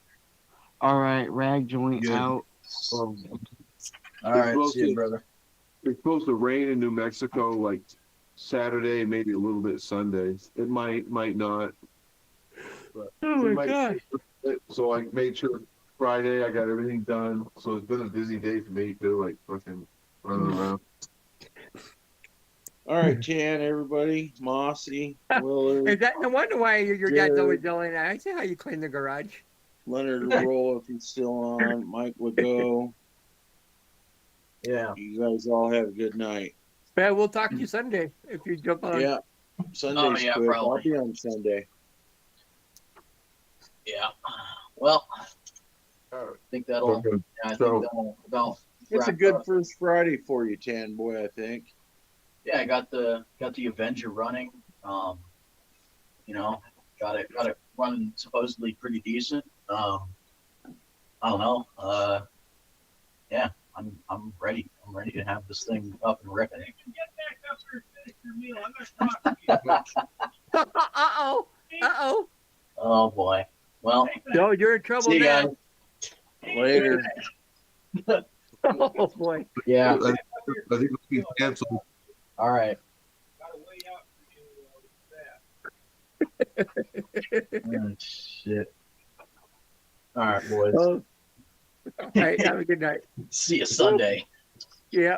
All right, rag joint Good. out. All right, see you, brother. It's supposed to rain in New Mexico like Saturday, maybe a little bit Sunday. It might not. But Oh it my might- gosh. So I made sure Friday I got everything done. So it's been a busy day for me too, like fucking running around. All right, Tan, everybody, Mossy, Willard, Is that no wonder why your dad's always Jared. yelling at? I see how you clean the garage. Leonard Roll, if he's still on, Mike Legault. Yeah. You guys all have a good night. Yeah, we'll talk to you Sunday if you jump on. Yeah, Sunday's yeah, quick. probably. I'll be on Sunday. Yeah. Well, All right. I think that'll. Okay. Yeah, I think So- that'll It's a wrap good up. first Friday for you, Tan Boy, I think. Yeah, I got the Avenger running. You know, got it running supposedly pretty decent. I don't know. Yeah, I'm ready. I'm ready to have this thing up and ripping. Uh-oh. Uh-oh. Oh boy. Well, No, you're in trouble see you now. guys. Later. Oh boy. Yeah. I think it'll be canceled. All right. Oh, shit. All right, boys. Oh. All right, have a good night. See you Sunday. Yeah.